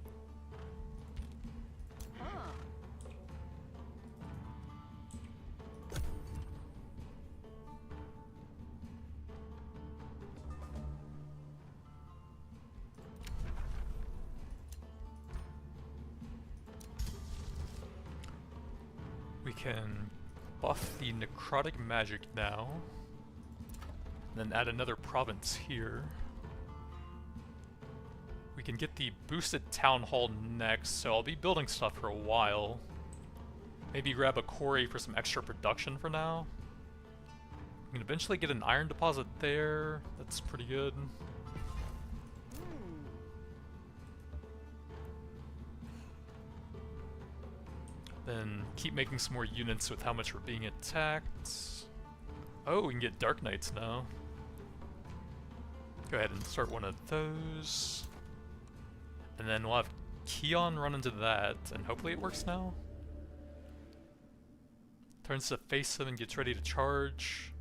We can buff the necrotic magic now, and then add another province here. We can get the boosted town hall next, so I'll be building stuff for a while. Maybe grab a quarry for some extra production for now. We can eventually get an iron deposit there. That's pretty good. Then keep making some more units with how much we're being attacked. Oh, we can get Dark Knights now. Go ahead and start one of those. And then we'll have Keon run into that, and hopefully it works now. Turns to face him and gets ready to charge.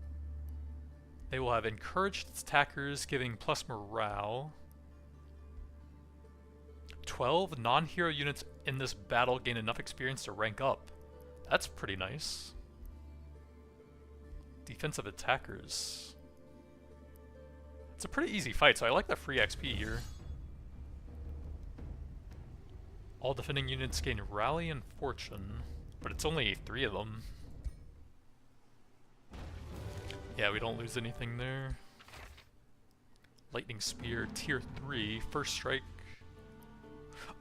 They will have encouraged attackers, giving plus morale. 12 non-hero units in this battle gain enough experience to rank up. That's pretty nice. Defensive attackers. It's a pretty easy fight, so I like the free XP here. All defending units gain rally and fortune, but it's only 3 of them. Yeah, we don't lose anything there. Lightning Spear, tier 3, first strike.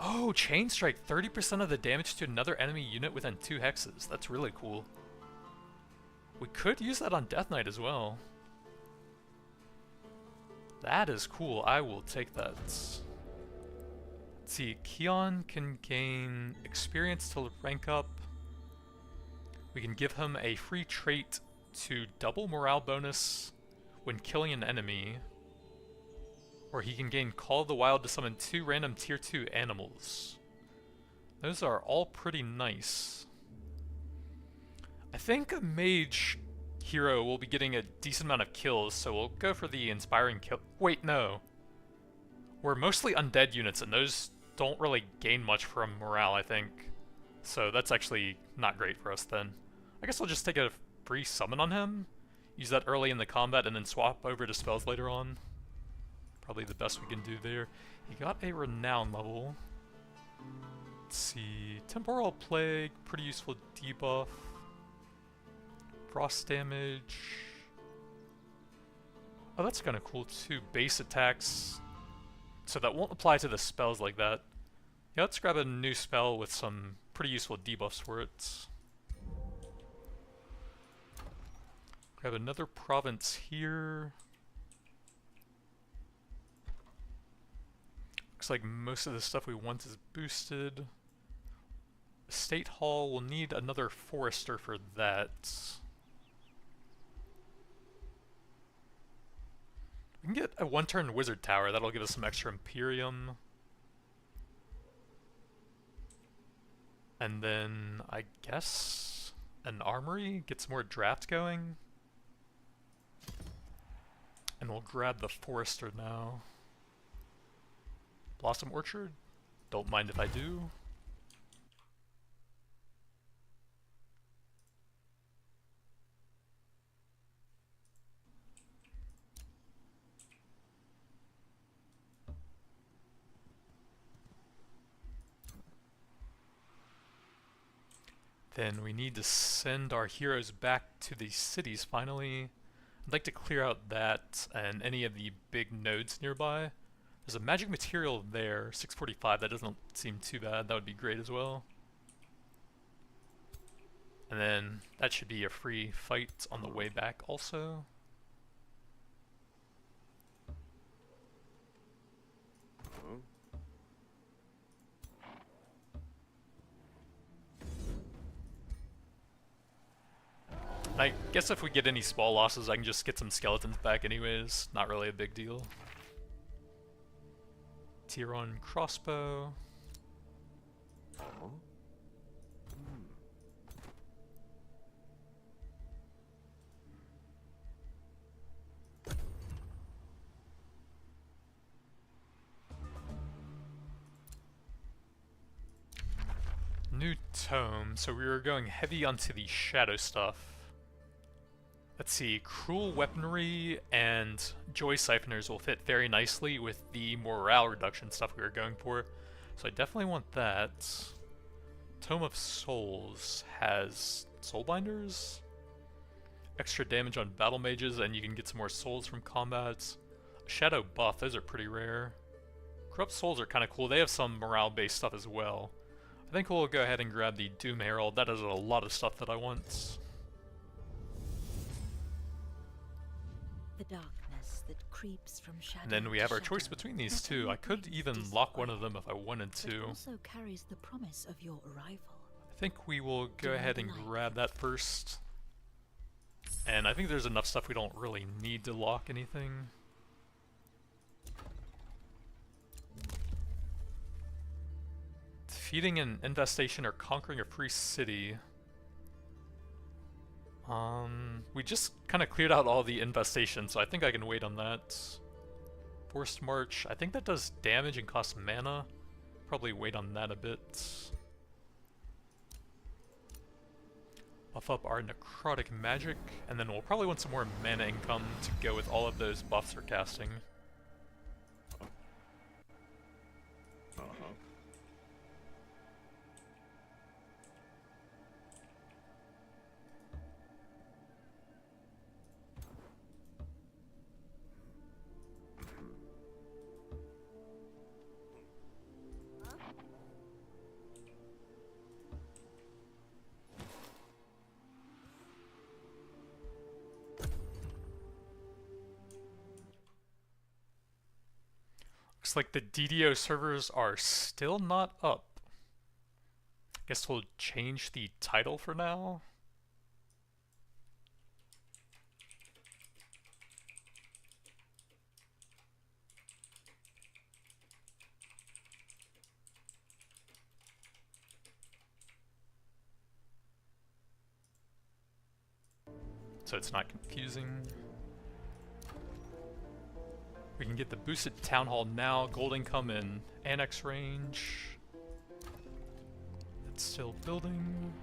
Oh, Chain Strike, 30% of the damage to another enemy unit within 2 hexes. That's really cool. We could use that on Death Knight as well. That is cool, I will take that. Let's see, Keon can gain experience to rank up. We can give him a free trait to double morale bonus when killing an enemy. Or he can gain Call of the Wild to summon 2 random tier 2 animals. Those are all pretty nice. I think a mage hero will be getting a decent amount of kills, so we'll go for the inspiring kill. Wait, no. We're mostly undead units, and those don't really gain much from morale, I think. So that's actually not great for us then. I guess I'll just take a free summon on him, use that early in the combat, and then swap over to spells later on. Probably the best we can do there. He got a renown level. Let's see, temporal plague, pretty useful debuff. Frost damage. Oh, that's kind of cool too. Base attacks. So that won't apply to the spells like that. Yeah, let's grab a new spell with some pretty useful debuffs for it. Grab another province here. Looks like most of the stuff we want is boosted. Estate Hall, will need another forester for that. We can get a 1-turn wizard tower, that'll give us some extra Imperium. And then, I guess, an armory, get some more draft going. And we'll grab the forester now. Blossom Orchard? Don't mind if I do. Then we need to send our heroes back to the cities finally. I'd like to clear out that and any of the big nodes nearby. There's a magic material there, 645, that doesn't seem too bad, that would be great as well. And then that should be a free fight on the way back also. I guess if we get any small losses, I can just get some skeletons back anyways. Not really a big deal. Tier 1 crossbow. New tome, so we were going heavy onto the shadow stuff. Let's see, Cruel Weaponry and Joy Siphoners will fit very nicely with the morale reduction stuff we were going for. So I definitely want that. Tome of Souls has Soulbinders? Extra damage on battle mages, and you can get some more souls from combats. Shadow buff, those are pretty rare. Corrupt souls are kind of cool. They have some morale-based stuff as well. I think we'll go ahead and grab the Doom Herald. That does a lot of stuff that I want. The darkness that creeps from shadow And then we to have our choice shadow between these not two. only I could brings even disquiet, lock one of them if I wanted but to. also carries the promise of your arrival. I think we will go ahead and grab that first. And I think there's enough stuff we don't really need to lock anything. Defeating an infestation or conquering a free city. We just kind of cleared out all the infestations, so I think I can wait on that. Forced March, I think that does damage and costs mana. Probably wait on that a bit. Buff up our necrotic magic, and then we'll probably want some more mana income to go with all of those buffs we're casting. Looks like the DDO servers are still not up. Guess we'll change the title for now. So it's not confusing. We can get the boosted town hall now, gold income in annex range. It's still building.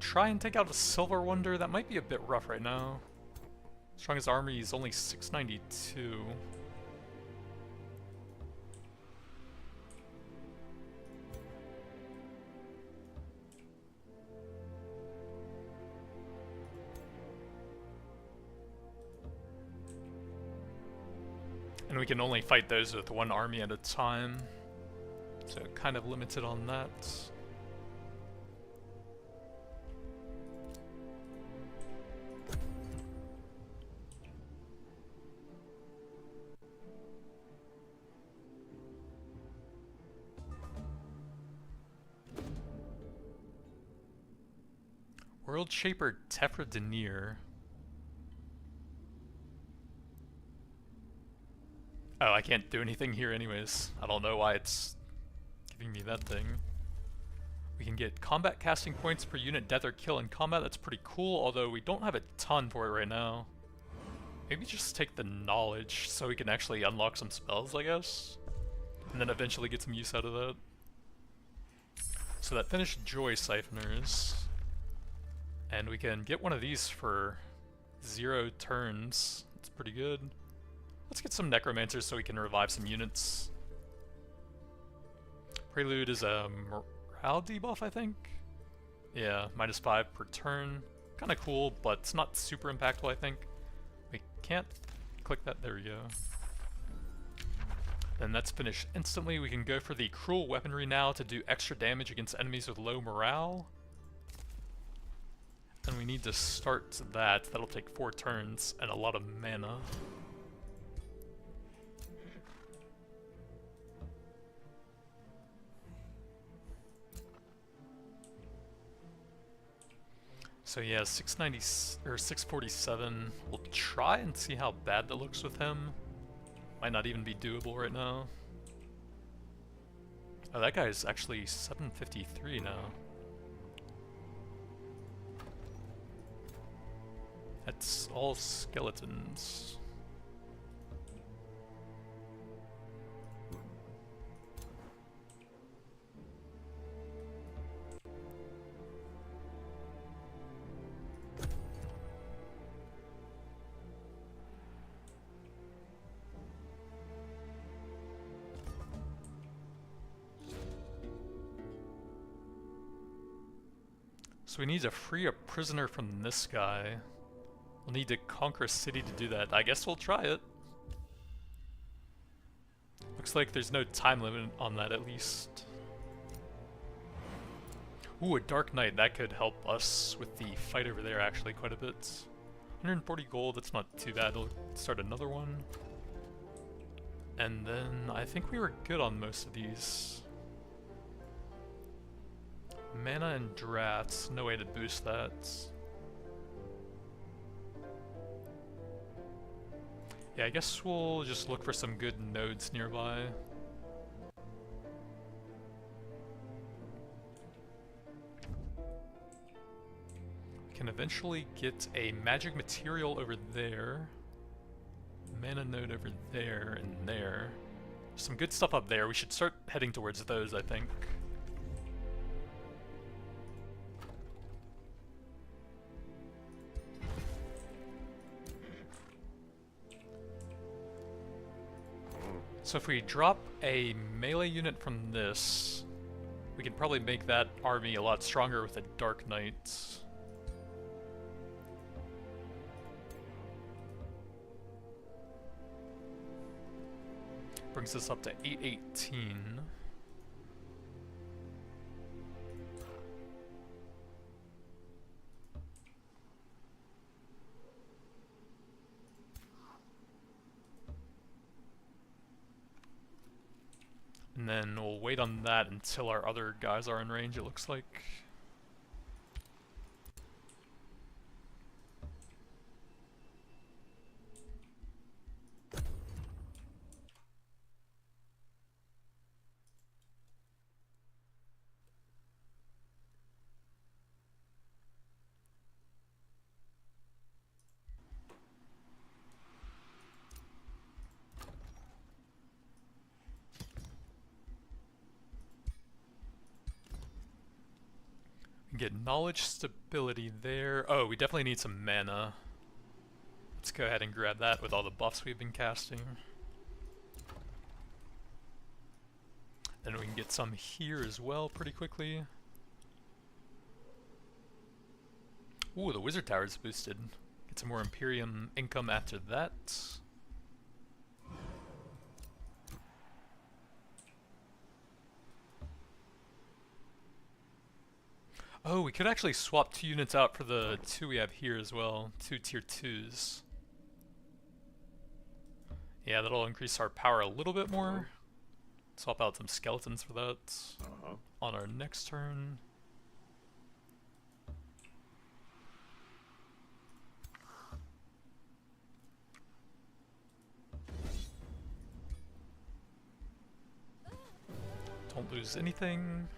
Try and take out a silver wonder, that might be a bit rough right now. Strongest army is only 692. And we can only fight those with one army at a time, so kind of limited on that. World Shaper Tefra Denier. Oh, I can't do anything here anyways. I don't know why it's giving me that thing. We can get combat casting points per unit death or kill in combat. That's pretty cool, although we don't have a ton for it right now. Maybe just take the knowledge so we can actually unlock some spells, I guess. And then eventually get some use out of that. So that finished Joy Siphoners. And we can get one of these for 0 turns. It's pretty good. Let's get some Necromancers so we can revive some units. Prelude is a morale debuff, I think? Yeah, -5 per turn. Kinda cool, but it's not super impactful, I think. We can't click that, there we go. Then that's finished instantly. We can go for the Cruel Weaponry now to do extra damage against enemies with low morale. And we need to start that. That'll take 4 turns and a lot of mana. So yeah, 690 or 647. We'll try and see how bad that looks with him. Might not even be doable right now. Oh, that guy's actually 753 now. That's all skeletons. So we need to free a prisoner from this guy. We'll need to conquer a city to do that. I guess we'll try it. Looks like there's no time limit on that at least. Ooh, a Dark Knight. That could help us with the fight over there actually quite a bit. 140 gold, that's not too bad. We'll start another one. And then I think we were good on most of these. Mana and drafts, no way to boost that. Yeah, I guess we'll just look for some good nodes nearby. We can eventually get a magic material over there. Mana node over there and there. Some good stuff up there. We should start heading towards those, I think. So if we drop a melee unit from this, we can probably make that army a lot stronger with a Dark Knight. Brings us up to 818. And then we'll wait on that until our other guys are in range, it looks like. Get knowledge stability there. Oh, we definitely need some mana. Let's go ahead and grab that with all the buffs we've been casting. Then we can get some here as well pretty quickly. Ooh, the wizard tower is boosted. Get some more Imperium income after that. Oh, we could actually swap 2 units out for the 2 we have here as well. 2 tier 2s. Yeah, that'll increase our power a little bit more. Swap out some skeletons for that on our next turn. Don't lose anything.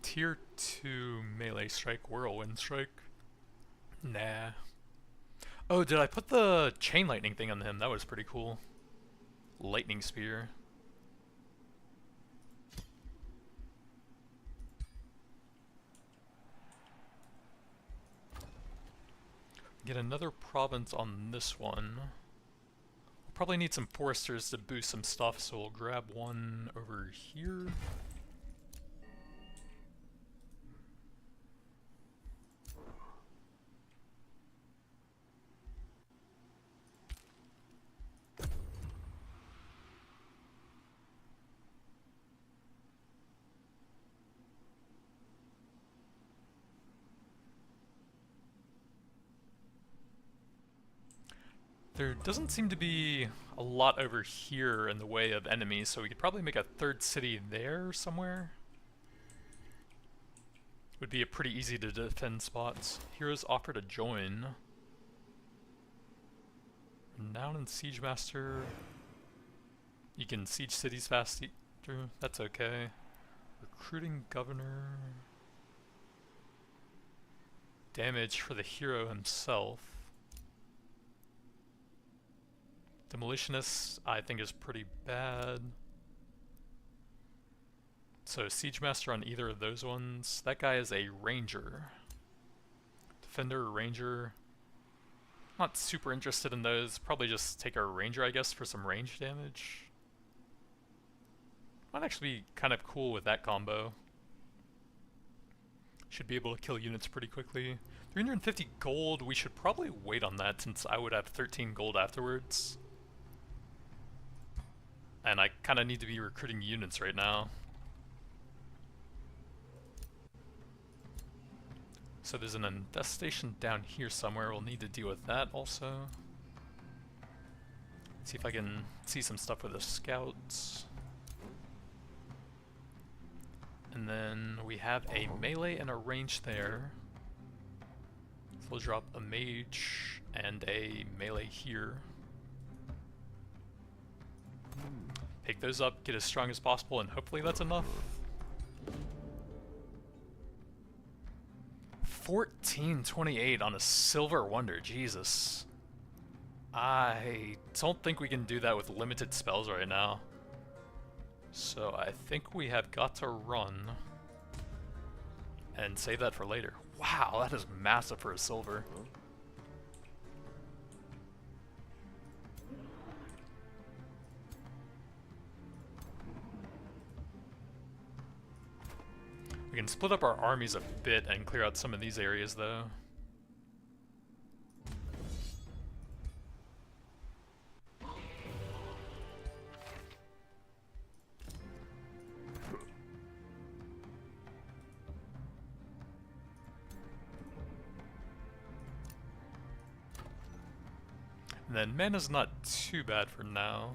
Tier 2 melee strike, whirlwind strike. Nah. Oh, did I put the chain lightning thing on him? That was pretty cool. Lightning spear. Get another province on this one. We'll probably need some foresters to boost some stuff, so we'll grab one over here. There doesn't seem to be a lot over here in the way of enemies, so we could probably make a 3rd city there somewhere. Would be a pretty easy to defend spots. Heroes offer to join. Renown and Siege Master. You can siege cities faster. That's okay. Recruiting Governor. Damage for the hero himself. Demolitionist, I think, is pretty bad. So, Siege Master on either of those ones. That guy is a Ranger. Defender, Ranger. Not super interested in those. Probably just take our Ranger, I guess, for some range damage. Might actually be kind of cool with that combo. Should be able to kill units pretty quickly. 350 gold, we should probably wait on that since I would have 13 gold afterwards. And I kind of need to be recruiting units right now. So there's an infestation down here somewhere, we'll need to deal with that also. See if I can see some stuff with the scouts. And then we have a melee and a range there. So we'll drop a mage and a melee here. Pick those up, get as strong as possible, and hopefully that's enough. 1428 on a silver wonder, Jesus. I don't think we can do that with limited spells right now. So I think we have got to run and save that for later. Wow, that is massive for a silver. We can split up our armies a bit and clear out some of these areas though. And then mana's not too bad for now.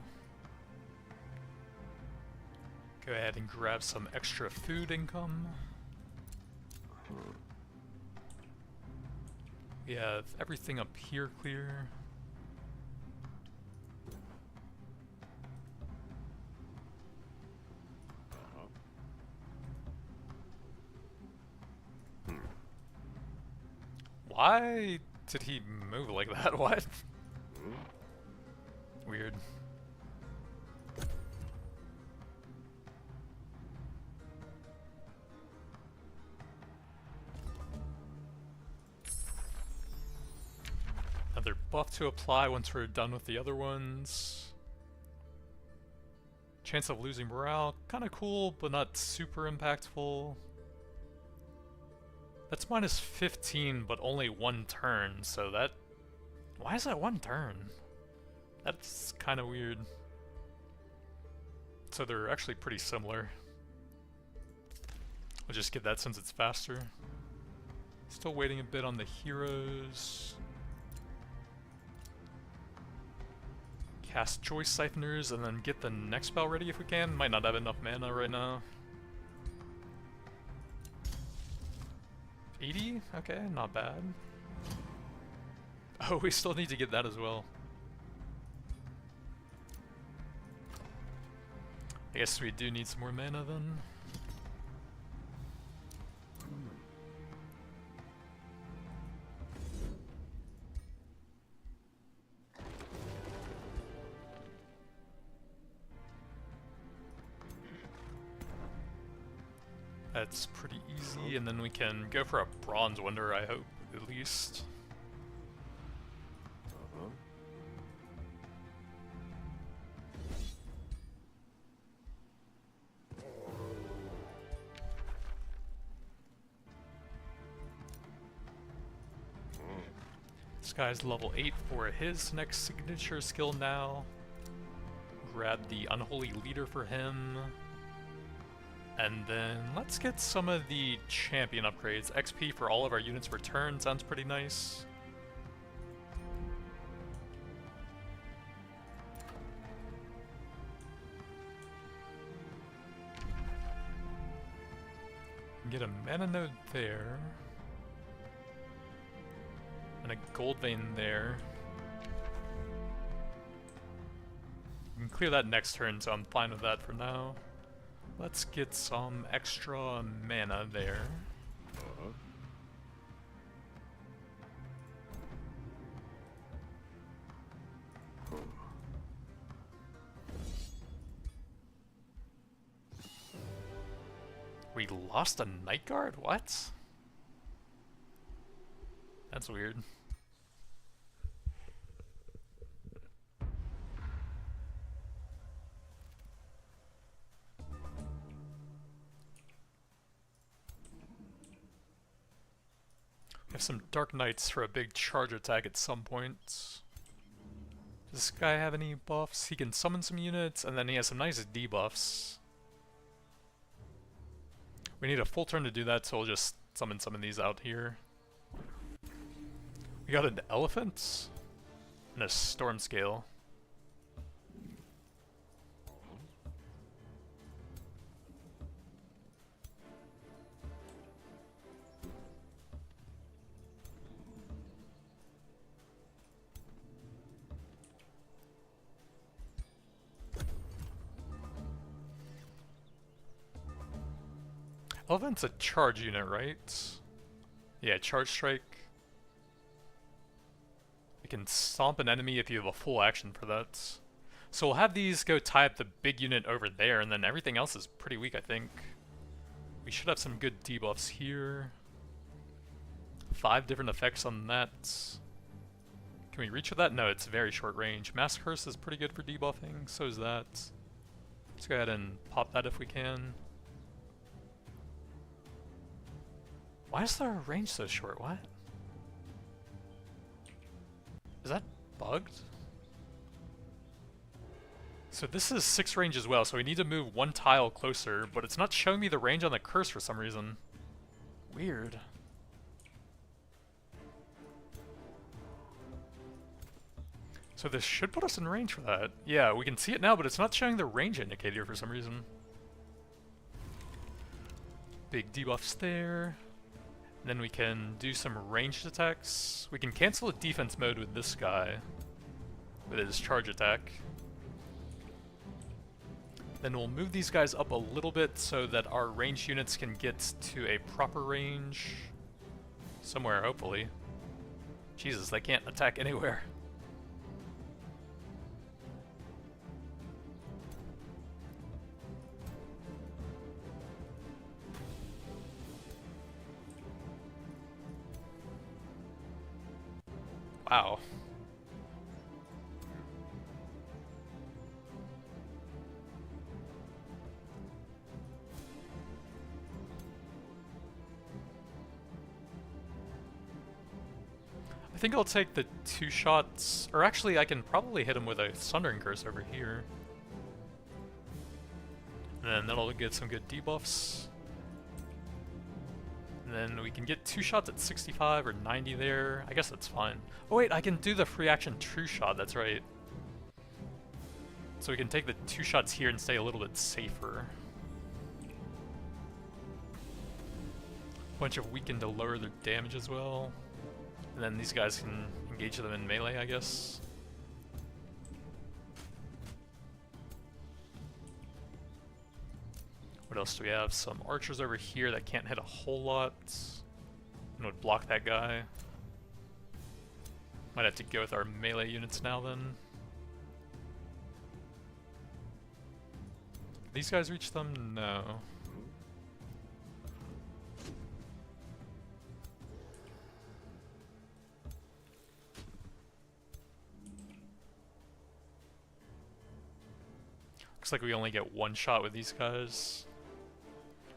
Go ahead and grab some extra food income. We have everything up here clear. Why did he move like that? What? Weird. Another buff to apply once we're done with the other ones. Chance of losing morale, kind of cool, but not super impactful. That's minus 15, but only one turn, so that... Why is that one turn? That's kind of weird. So they're actually pretty similar. I'll just get that since it's faster. Still waiting a bit on the heroes. Cast Choice Siphoners and then get the next spell ready if we can. Might not have enough mana right now. 80? Okay, not bad. Oh, we still need to get that as well. I guess we do need some more mana then. That's pretty easy, and then we can go for a Bronze Wonder, I hope, at least. This guy's level 8 for his next signature skill now. Grab the Unholy Leader for him. And then let's get some of the champion upgrades. XP for all of our units per turn sounds pretty nice. Get a mana node there. And a gold vein there. We can clear that next turn, so I'm fine with that for now. Let's get some extra mana there. We lost a Night Guard? What? That's weird. We have some Dark Knights for a big charge attack at some point. Does this guy have any buffs? He can summon some units, and then he has some nice debuffs. We need a full turn to do that, so we'll just summon some of these out here. We got an elephant and a storm scale. Elephant's a charge unit, right? Yeah, charge strike. You can stomp an enemy if you have a full action for that. So we'll have these go tie up the big unit over there, and then everything else is pretty weak, I think. We should have some good debuffs here. 5 different effects on that. Can we reach with that? No, it's very short range. Mass Curse is pretty good for debuffing, so is that. Let's go ahead and pop that if we can. Why is their range so short? What? Is that bugged? So this is 6 range as well, so we need to move 1 tile closer, but it's not showing me the range on the curse for some reason. Weird. So this should put us in range for that. Yeah, we can see it now, but it's not showing the range indicator for some reason. Big debuffs there. Then we can do some ranged attacks. We can cancel a defense mode with this guy, with his charge attack. Then we'll move these guys up a little bit so that our ranged units can get to a proper range. Somewhere, hopefully. Jesus, they can't attack anywhere. Wow. I think I'll take the 2 shots, or actually I can probably hit him with a Sundering Curse over here. And then that'll get some good debuffs. And then we can get 2 shots at 65 or 90 there. I guess that's fine. Oh wait, I can do the free action true shot, that's right. So we can take the 2 shots here and stay a little bit safer. Bunch of weaken to lower their damage as well. And then these guys can engage them in melee, I guess. What else do we have? Some archers over here that can't hit a whole lot and would block that guy. Might have to go with our melee units now then. These guys reach them? No. Looks like we only get 1 shot with these guys.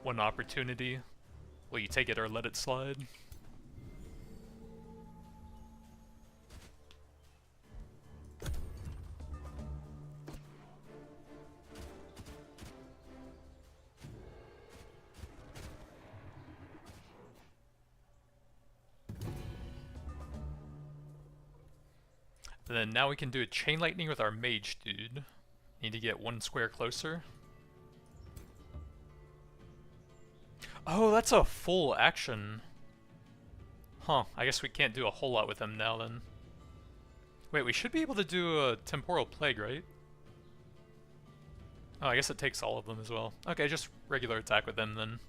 1 opportunity. Will you take it or let it slide? And then now we can do a chain lightning with our mage dude. Need to get 1 square closer. Oh, that's a full action. Huh, I guess we can't do a whole lot with him now then. Wait, we should be able to do a temporal plague, right? Oh, I guess it takes all of them as well. Okay, just regular attack with them then.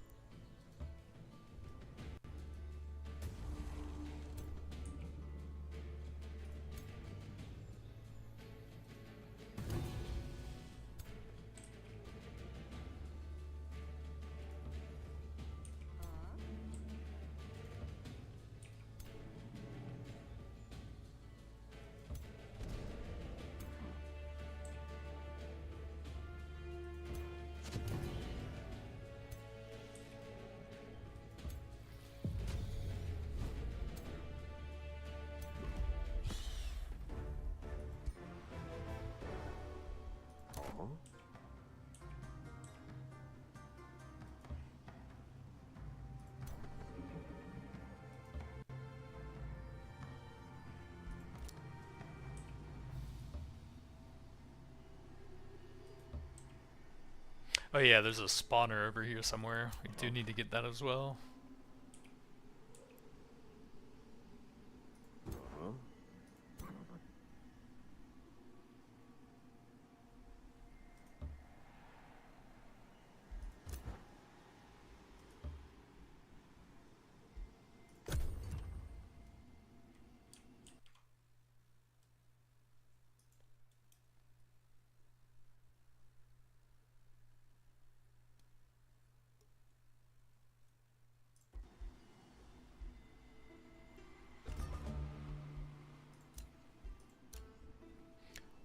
Oh yeah, there's a spawner over here somewhere. We do need to get that as well.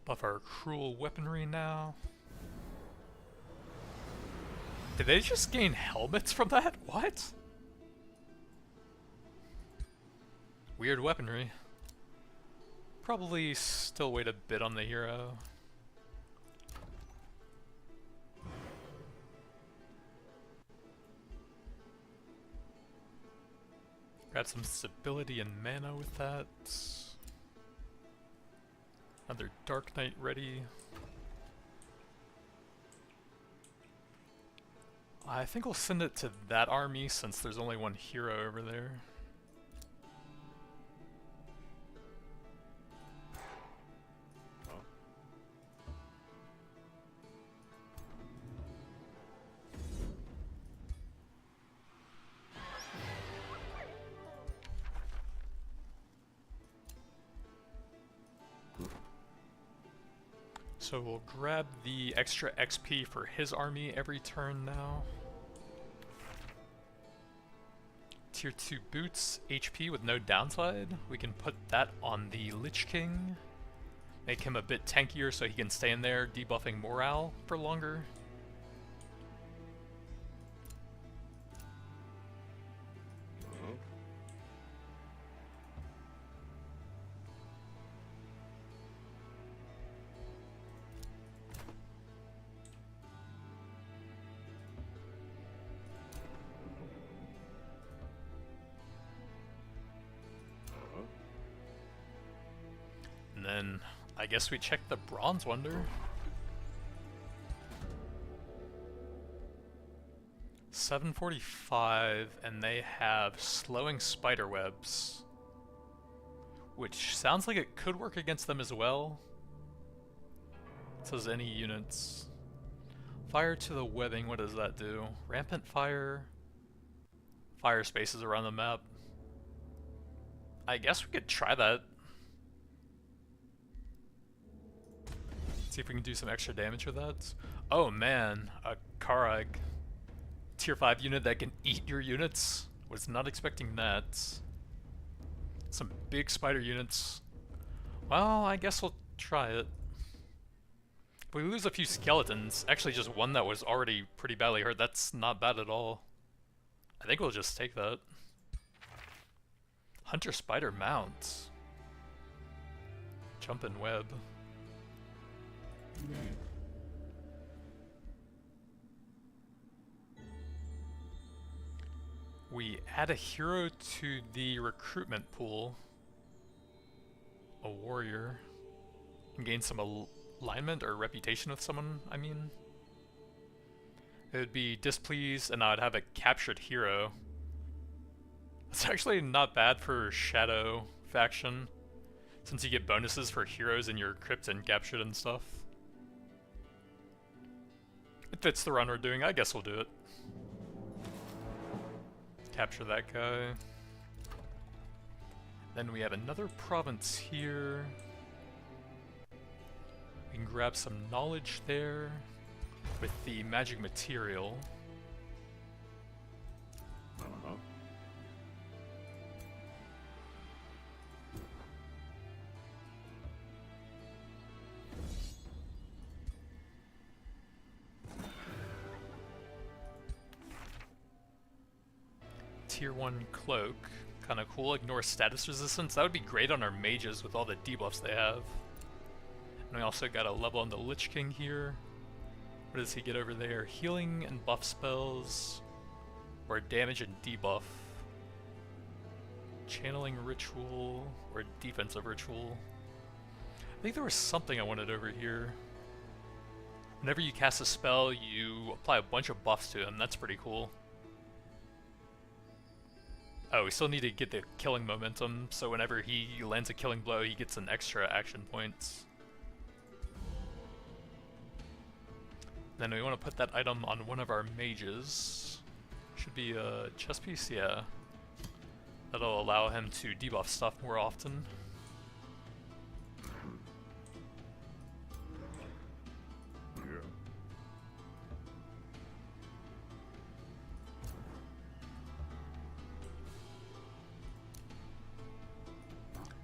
Buff our cruel weaponry now. Did they just gain helmets from that? What? Weird weaponry. Probably still wait a bit on the hero. Grab some stability and mana with that. Another Dark Knight ready. I think we'll send it to that army since there's only one hero over there. So we'll grab the extra XP for his army every turn now. Tier 2 boots, HP with no downside. We can put that on the Lich King. Make him a bit tankier so he can stay in there debuffing morale for longer. And then, I guess we check the Bronze Wonder. $745, and they have slowing spider webs, which sounds like it could work against them as well. It says any units. Fire to the webbing, what does that do? Rampant fire. Fire spaces around the map. I guess we could try that. See if we can do some extra damage with that. Oh man, a Karag. Tier 5 unit that can eat your units. Was not expecting that. Some big spider units. Well, I guess we'll try it. If we lose a few skeletons, actually just one that was already pretty badly hurt, that's not bad at all. I think we'll just take that. Hunter Spider Mount. Jump and web. We add a hero to the recruitment pool. A warrior. And gain some alignment or reputation with someone, I mean. It would be displeased, and I would have a captured hero. It's actually not bad for Shadow faction, since you get bonuses for heroes in your crypt and captured and stuff. It fits the run we're doing, I guess we'll do it. Capture that guy. Then we have another province here. We can grab some knowledge there with the magic material. Tier 1 cloak, kinda cool, ignore status resistance. That would be great on our mages with all the debuffs they have. And we also got a level on the Lich King here. What does he get over there? Healing and buff spells, or damage and debuff. Channeling ritual, or defensive ritual. I think there was something I wanted over here. Whenever you cast a spell, you apply a bunch of buffs to him. That's pretty cool. Oh, we still need to get the killing momentum, so whenever he lands a killing blow, he gets an extra action points. Then we want to put that item on one of our mages. Should be a chest piece, yeah. That'll allow him to debuff stuff more often.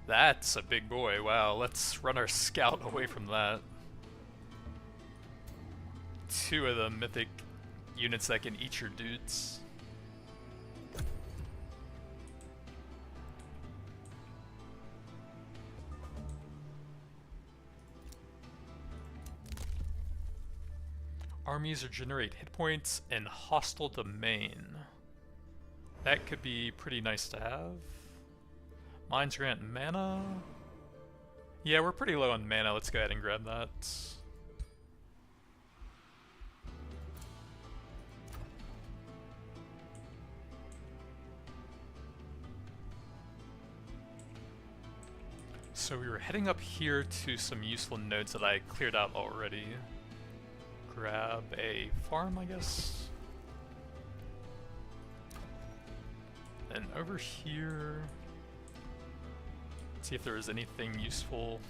That's a big boy. Wow, let's run our scout away from that. 2 of the mythic units that can eat your dudes. Armies regenerate hit points in hostile domain. That could be pretty nice to have. Mines grant mana. Yeah, we're pretty low on mana. Let's go ahead and grab that. So we were heading up here to some useful nodes that I cleared out already. Grab a farm, I guess. And over here, see if there is anything useful.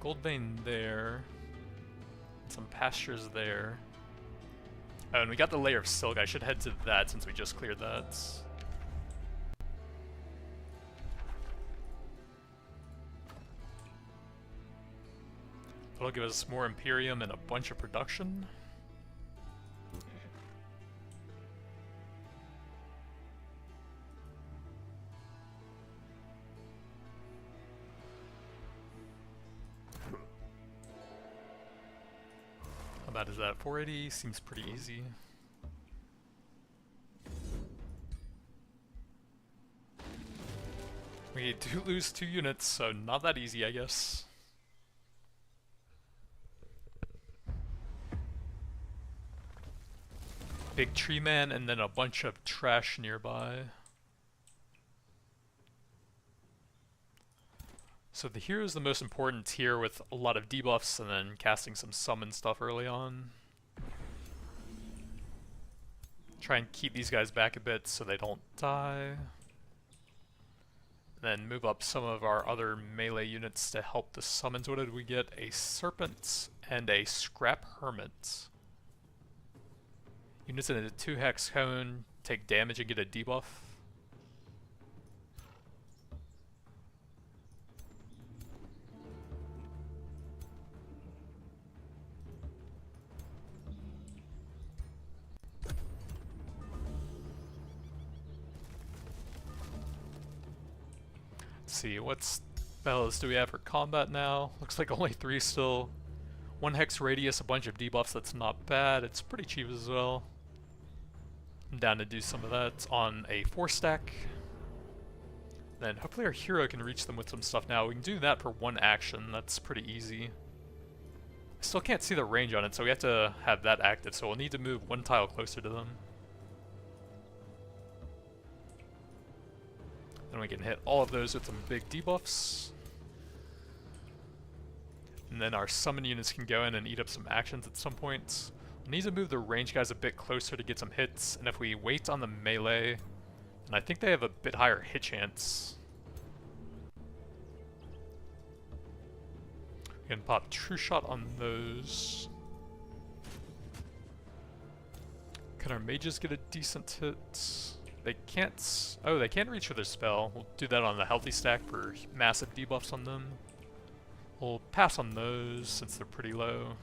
Gold vein there. Some pastures there. Oh, and we got the layer of silk. I should head to that since we just cleared that. That'll give us more Imperium and a bunch of production. How bad is that? 480 seems pretty easy. We do lose 2 units, so not that easy, I guess. Big tree man and then a bunch of trash nearby. So the hero is the most important tier with a lot of debuffs and then casting some summon stuff early on. Try and keep these guys back a bit so they don't die. Then move up some of our other melee units to help the summons. What did we get? A serpent and a scrap hermit. Units in a 2-hex cone take damage and get a debuff. Let's see, what spells do we have for combat now? Looks like only 3 still. 1 hex radius, a bunch of debuffs, that's not bad. It's pretty cheap as well. I'm down to do some of that on a 4-stack. Then hopefully our hero can reach them with some stuff now. We can do that for 1 action, that's pretty easy. I still can't see the range on it, so we have to have that active, so we'll need to move 1 tile closer to them. Then we can hit all of those with some big debuffs. And then our summon units can go in and eat up some actions at some point. We need to move the range guys a bit closer to get some hits, and if we wait on the melee, then I think they have a bit higher hit chance. We can pop True Shot on those. Can our mages get a decent hit? They can't... Oh, they can't reach for their spell. We'll do that on the healthy stack for massive debuffs on them. We'll pass on those since they're pretty low.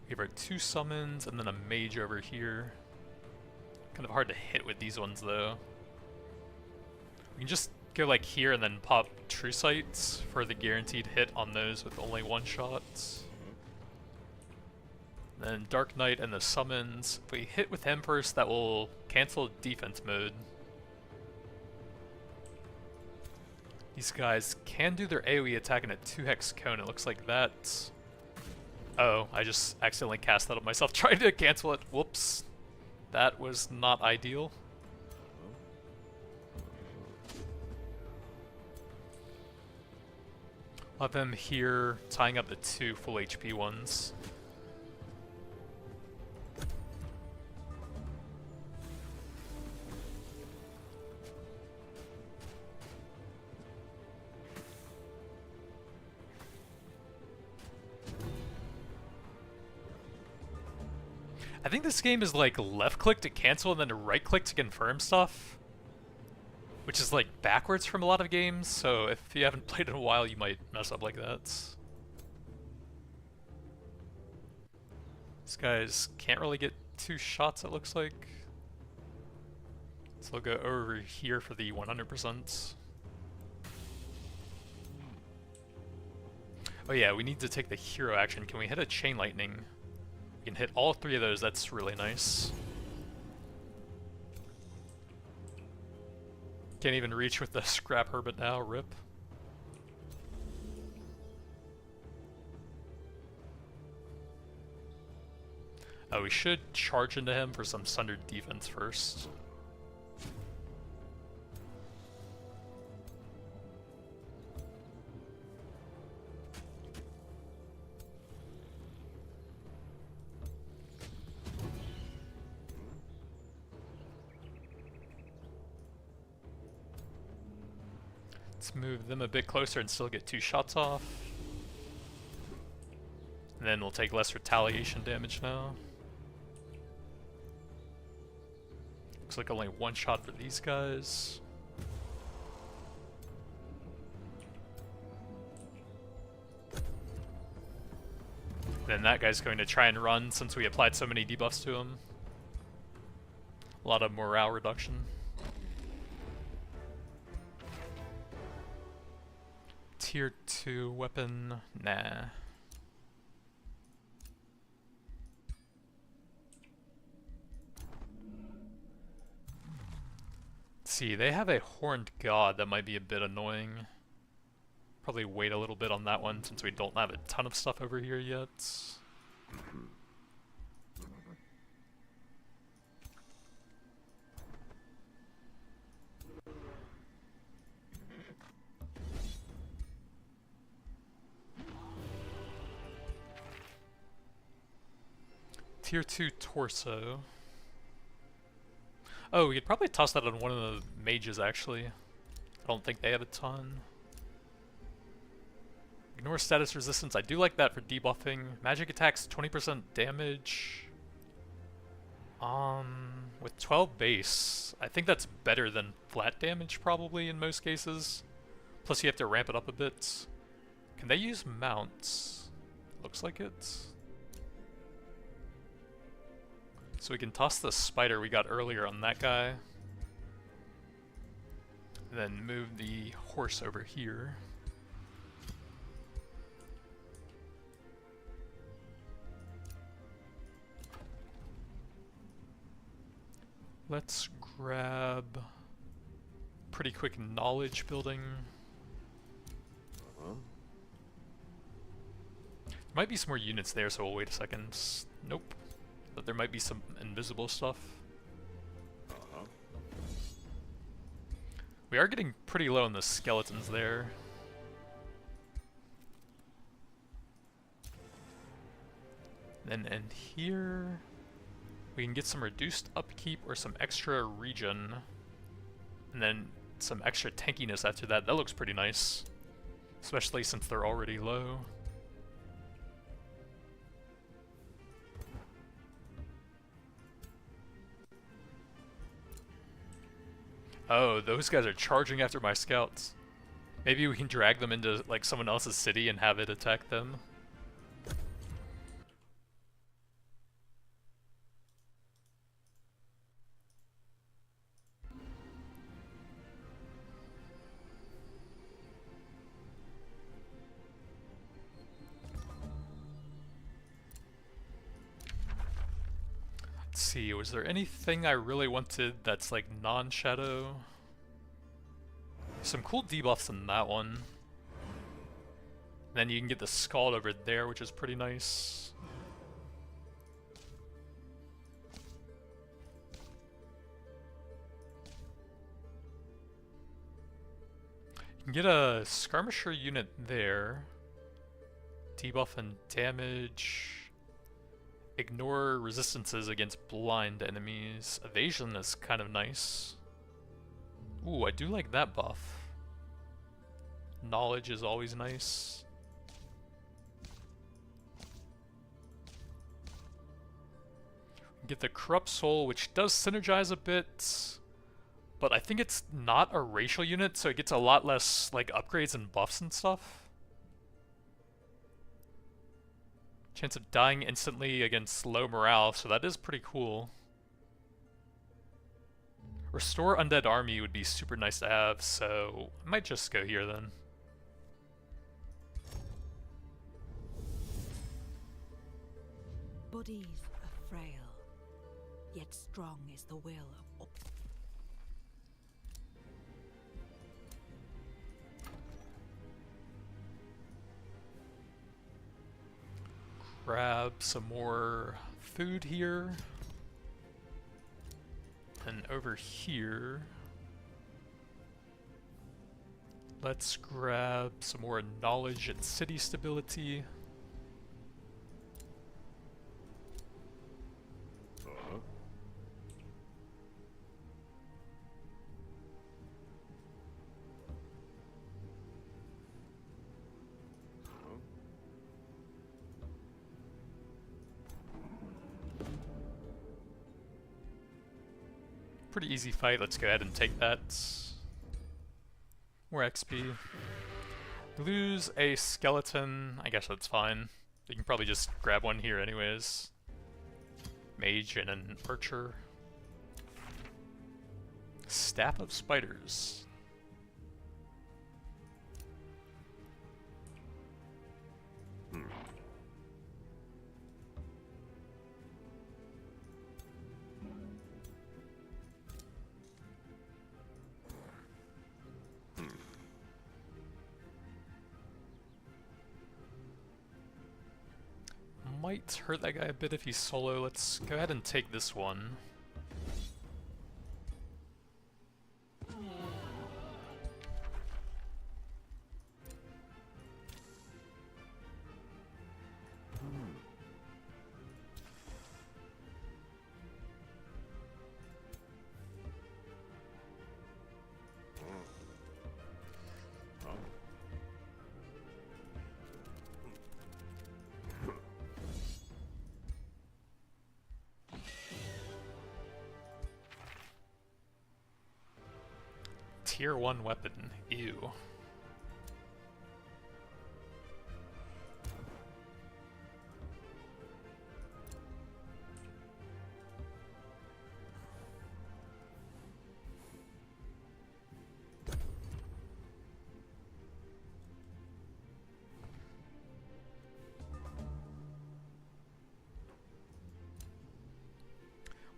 We have our 2 summons and then a mage over here. Kind of hard to hit with these ones though. We can just Go like here and then pop true sights for the guaranteed hit on those with only one shot. Then Dark Knight and the summons. If we hit with him first, that will cancel defense mode. These guys can do their AoE attack in a 2-hex cone. It looks like that. Oh, I just accidentally cast that on myself trying to cancel it. Whoops. That was not ideal. I'll have them here tying up the 2 full HP ones. I think this game is like left click to cancel and then right click to confirm stuff, which is like backwards from a lot of games, so if you haven't played in a while you might mess up like that. These guys can't really get 2 shots, it looks like. So I'll go over here for the 100%. Oh yeah, we need to take the hero action. Can we hit a chain lightning? We can hit all 3 of those, that's really nice. Can't even reach with the scrap hermit now, rip. Oh, we should charge into him for some sundered defense first. Let's move them a bit closer and still get 2 shots off. And then we'll take less retaliation damage now. Looks like only 1 shot for these guys. Then that guy's going to try and run since we applied so many debuffs to him. A lot of morale reduction. Tier 2 weapon, nah. Let's see, they have a horned god that might be a bit annoying. Probably wait a little bit on that one since we don't have a ton of stuff over here yet. Tier 2 torso. Oh, we could probably toss that on one of the mages actually. I don't think they have a ton. Ignore status resistance. I do like that for debuffing. Magic attacks 20% damage. With 12 base, I think that's better than flat damage probably in most cases. Plus you have to ramp it up a bit. Can they use mounts? Looks like it. So we can toss the spider we got earlier on that guy. Then move the horse over here. Let's grab pretty quick knowledge building. There might be some more units there, so we'll wait a second. Nope. But there might be some invisible stuff. We are getting pretty low on the skeletons there. Then end here. We can get some reduced upkeep or some extra regen. And then some extra tankiness after that. That looks pretty nice. Especially since they're already low. Oh, those guys are charging after my scouts. Maybe we can drag them into like someone else's city and have it attack them. see, was there anything I really wanted that's like non-shadow? Some cool debuffs in that one. Then you can get the Scald over there, which is pretty nice. You can get a Skirmisher unit there. Debuff and damage. Ignore resistances against blind enemies. Evasion is kind of nice. Ooh, I do like that buff. Knowledge is always nice. Get the Corrupt Soul, which does synergize a bit, but I think it's not a racial unit, so it gets a lot less like upgrades and buffs and stuff. Chance of dying instantly against low morale, so that is pretty cool. Restore Undead Army would be super nice to have, so I might just go here then. Bodies are frail, yet strong is the will of Grab some more food here. And over here, let's grab some more knowledge and city stability. Pretty easy fight, let's go ahead and take that. More XP. Lose a skeleton, I guess that's fine. You can probably just grab one here anyways. Mage and an archer. Staff of Spiders. Might hurt that guy a bit if he's solo. Let's go ahead and take this one. Tier 1 weapon. Ew.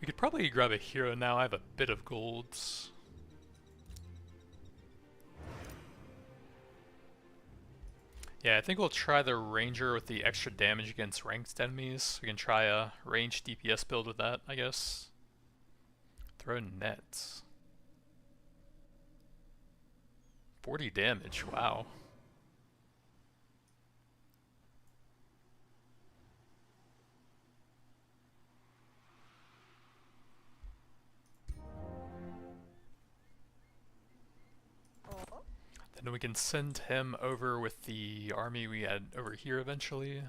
We could probably grab a hero now. I have a bit of golds. Yeah, I think we'll try the ranger with the extra damage against ranked enemies. We can try a ranged DPS build with that, I guess. Throw nets. 40 damage, wow. Then we can send him over with the army we had over here eventually.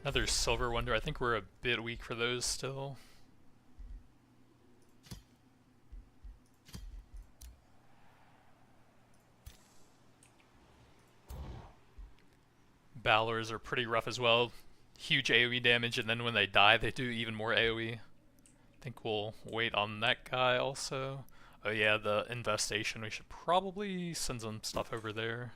Another Silver Wonder. I think we're a bit weak for those still. Balors are pretty rough as well. Huge AoE damage, and then when they die, they do even more AoE. I think we'll wait on that guy also. Oh yeah, the infestation. We should probably send some stuff over there.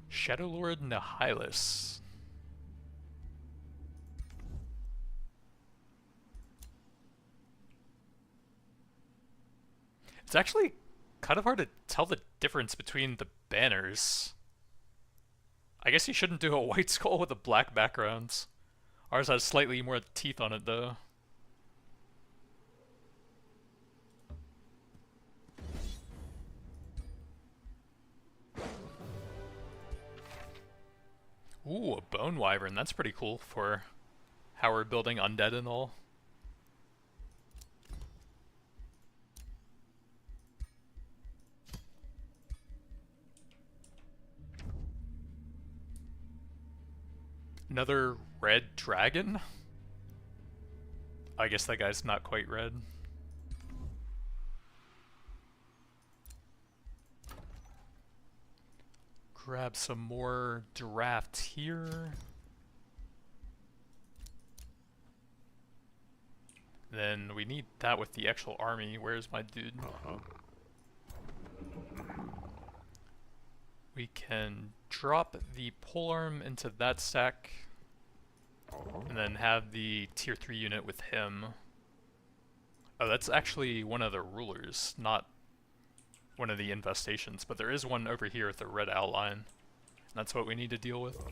Shadow Lord Nihilus. It's actually kind of hard to tell the difference between the banners. I guess you shouldn't do a white skull with a black background. Ours has slightly more teeth on it though. Ooh, a bone wyvern. That's pretty cool for how we're building undead and all. Another red dragon? I guess that guy's not quite red. Grab some more draft here. Then we need that with the actual army. Where's my dude? We can drop the polearm into that stack. And then have the tier 3 unit with him. Oh, that's actually one of the rulers, not one of the infestations, but there is one over here with a red outline. And that's what we need to deal with.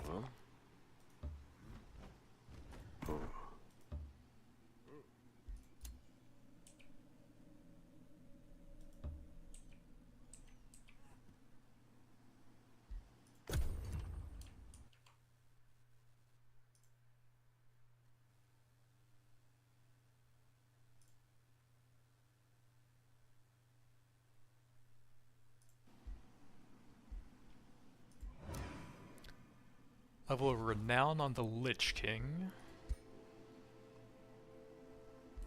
Level of Renown on the Lich King.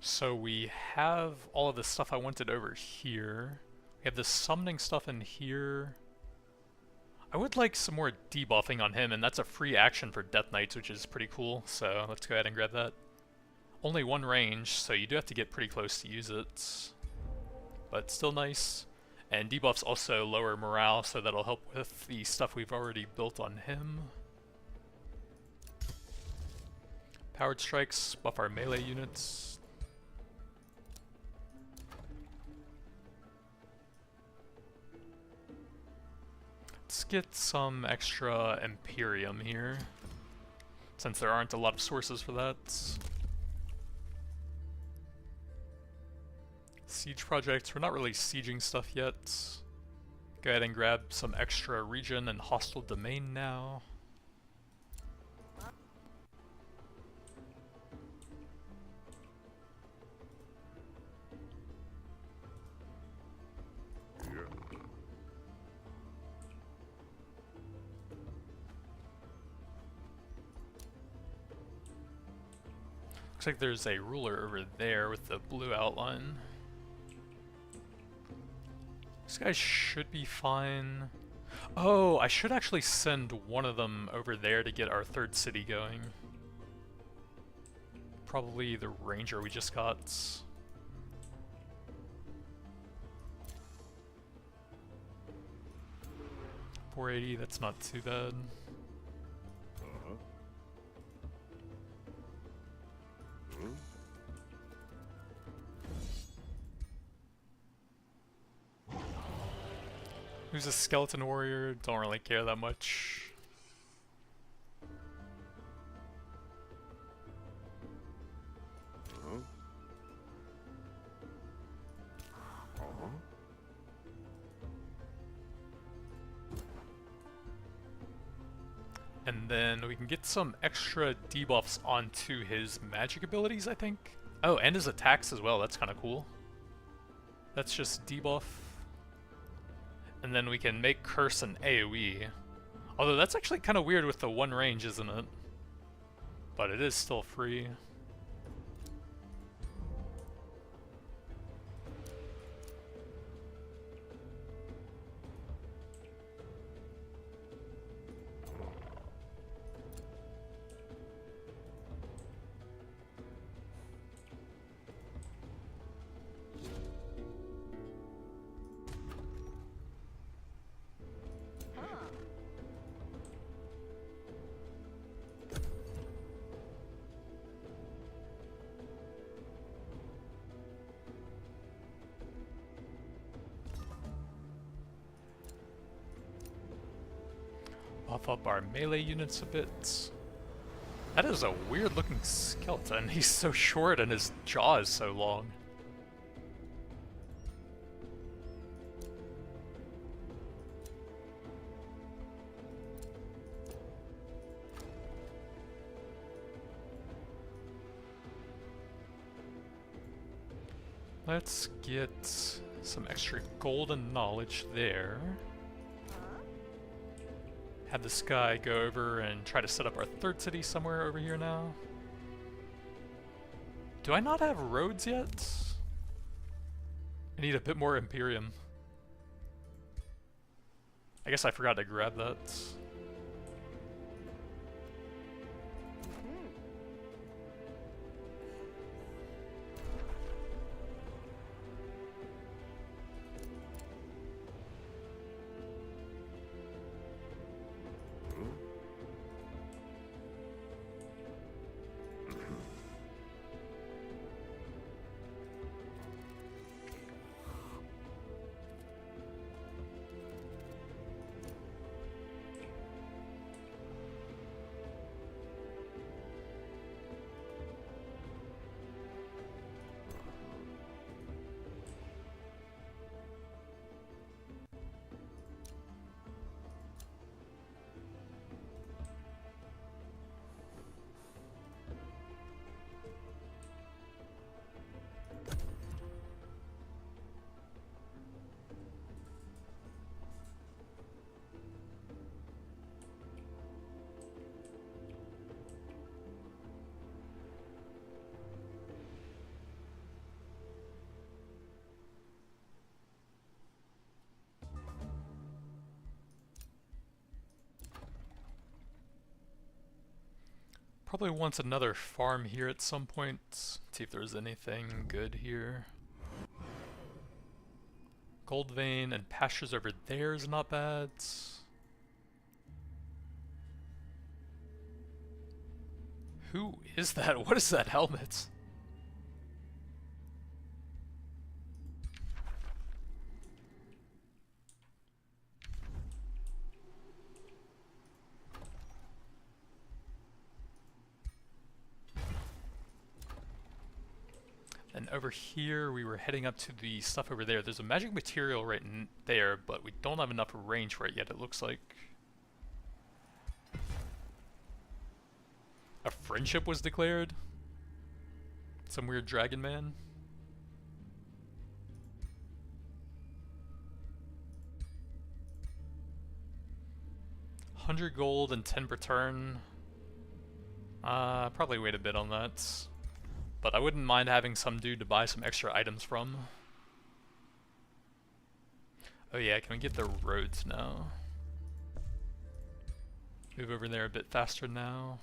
So we have all of the stuff I wanted over here. We have the summoning stuff in here. I would like some more debuffing on him, and that's a free action for Death Knights, which is pretty cool, so let's go ahead and grab that. Only one range, so you do have to get pretty close to use it. But still nice. And debuffs also lower morale, so that'll help with the stuff we've already built on him. Powered strikes, buff our melee units. Let's get some extra Imperium here, since there aren't a lot of sources for that. Siege projects, we're not really sieging stuff yet. Go ahead and grab some extra region and hostile domain now. Looks like there's a ruler over there with the blue outline. This guy should be fine. Oh, I should actually send one of them over there to get our third city going. Probably the ranger we just got. 480, that's not too bad. Who's a skeleton warrior? Don't really care that much. And then we can get some extra debuffs onto his magic abilities, I think. Oh, and his attacks as well, that's kind of cool. That's just debuff. And then we can make Curse an AoE. Although that's actually kind of weird with the one range, isn't it? But it is still free. Buff up our melee units a bit. That is a weird looking skeleton. He's so short and his jaw is so long. Let's get some extra golden knowledge there. Have this guy go over and try to set up our third city somewhere over here now. Do I not have roads yet? I need a bit more Imperium. I guess I forgot to grab that. Probably wants another farm here at some point. See if there's anything good here. Gold vein and pastures over there is not bad. Who is that? What is that helmet? And over here, we were heading up to the stuff over there. There's a magic material right there, but we don't have enough range for it yet, it looks like. A friendship was declared? Some weird dragon man? $100 gold and 10 per turn. Probably wait a bit on that. But I wouldn't mind having some dude to buy some extra items from. Oh yeah, can we get the roads now? Move over there a bit faster now.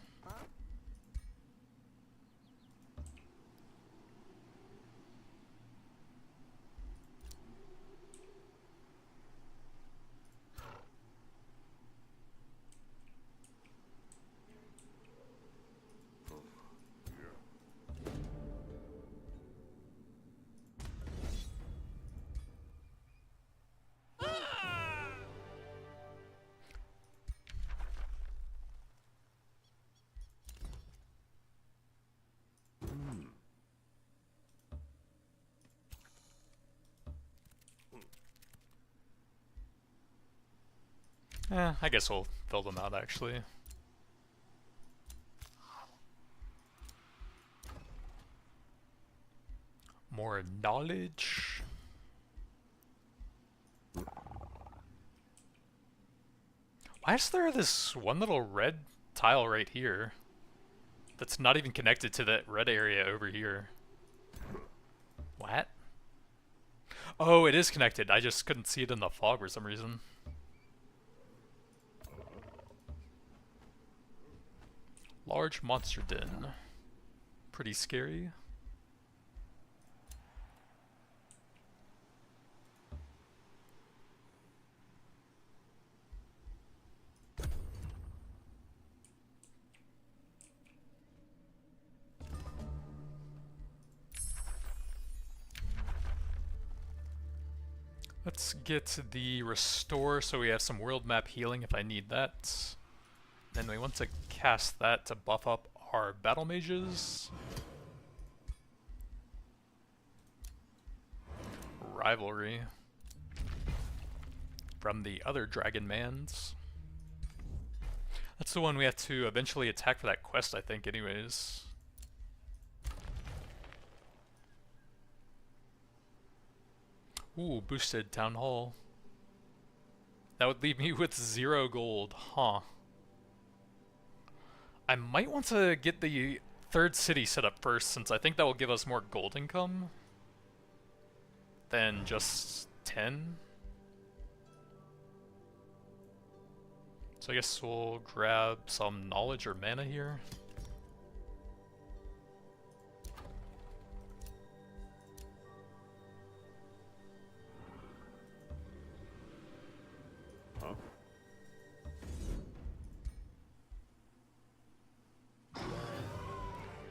I guess we'll fill them out actually. More knowledge. Why is there this one little red tile right here that's not even connected to that red area over here? What? Oh, it is connected. I just couldn't see it in the fog for some reason. Large monster den. Pretty scary. Let's get the restore so we have some world map healing if I need that. Then we want to cast that to buff up our battle mages. Rivalry from the other dragon mans. That's the one we have to eventually attack for that quest, I think, anyways. Ooh, boosted town hall. That would leave me with 0 gold, huh? I might want to get the third city set up first, since I think that will give us more gold income than just 10. So I guess we'll grab some knowledge or mana here.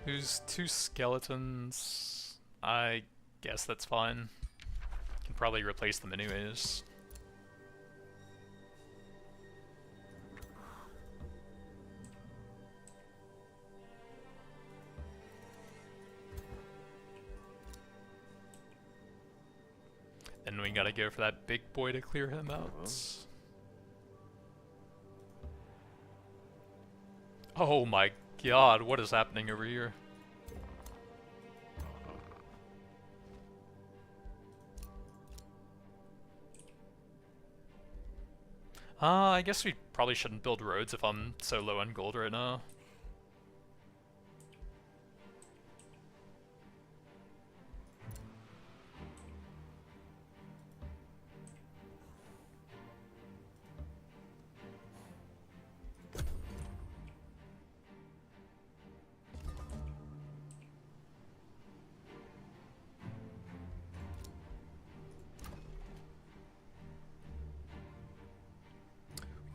Who's 2 skeletons? I guess that's fine. Can probably replace them anyways. Then we gotta go for that big boy to clear him out. Oh my god, what is happening over here? I guess we probably shouldn't build roads if I'm so low on gold right now.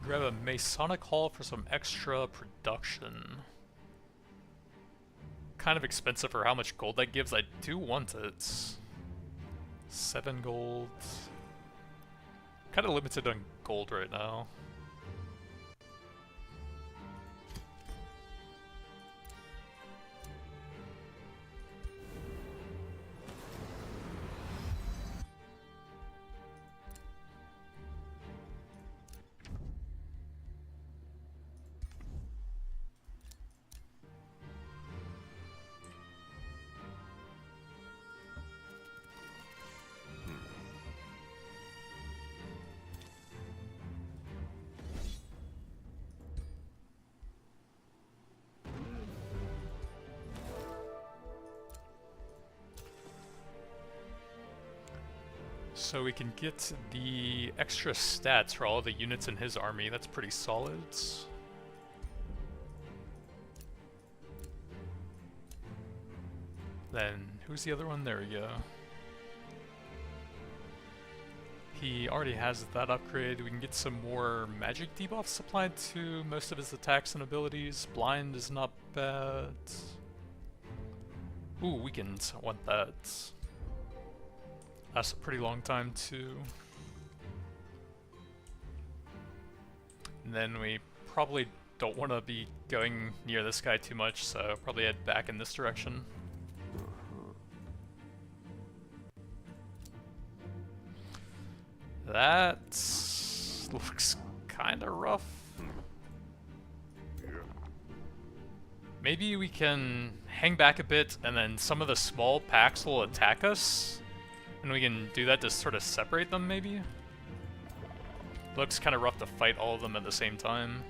Grab a Masonic Hall for some extra production. Kind of expensive for how much gold that gives. I do want it. 7 gold. Kind of limited on gold right now. So we can get the extra stats for all the units in his army. That's pretty solid. Then, who's the other one? There we go. He already has that upgrade. We can get some more magic debuffs applied to most of his attacks and abilities. Blind is not bad. Ooh, weakened. I want that. That's a pretty long time too. And then we probably don't want to be going near this guy too much, so probably head back in this direction. That looks kinda rough. Maybe we can hang back a bit and then some of the small packs will attack us. And we can do that to sort of separate them, maybe? Looks kind of rough to fight all of them at the same time.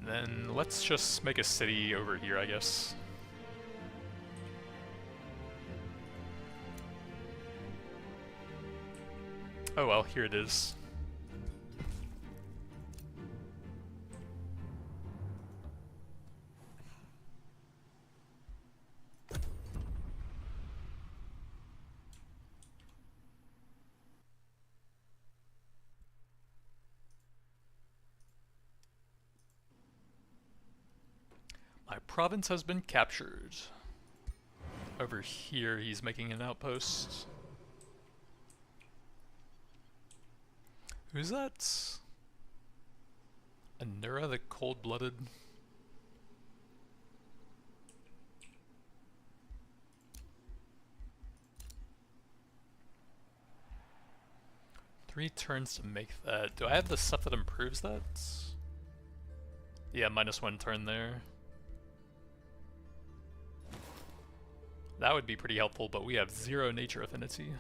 Then let's just make a city over here, I guess. Oh well, here it is. My province has been captured. Over here, he's making an outpost. Who's that? Anura the Cold-Blooded? Three turns to make that. Do I have the stuff that improves that? Yeah, -1 turn there. That would be pretty helpful, but we have 0 nature affinity.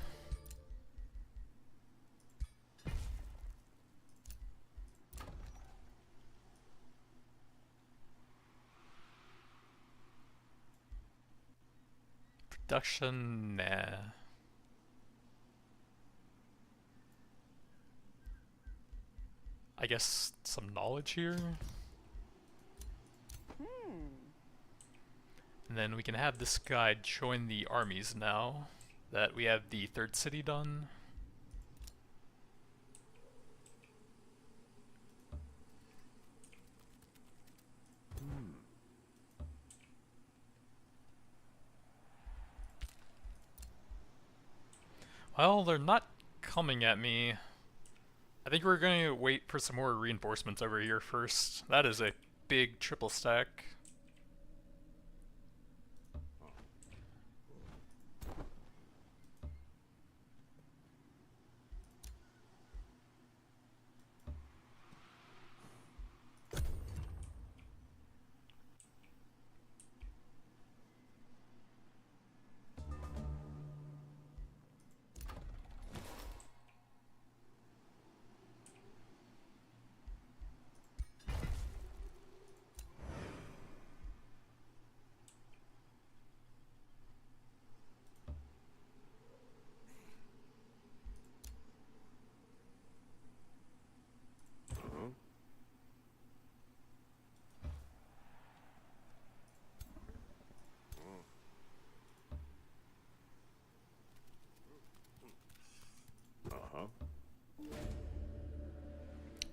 Production, nah. I guess some knowledge here. And then we can have this guy join the armies now that we have the 3rd city done. Well, they're not coming at me. I think we're going to wait for some more reinforcements over here first. That is a big triple stack.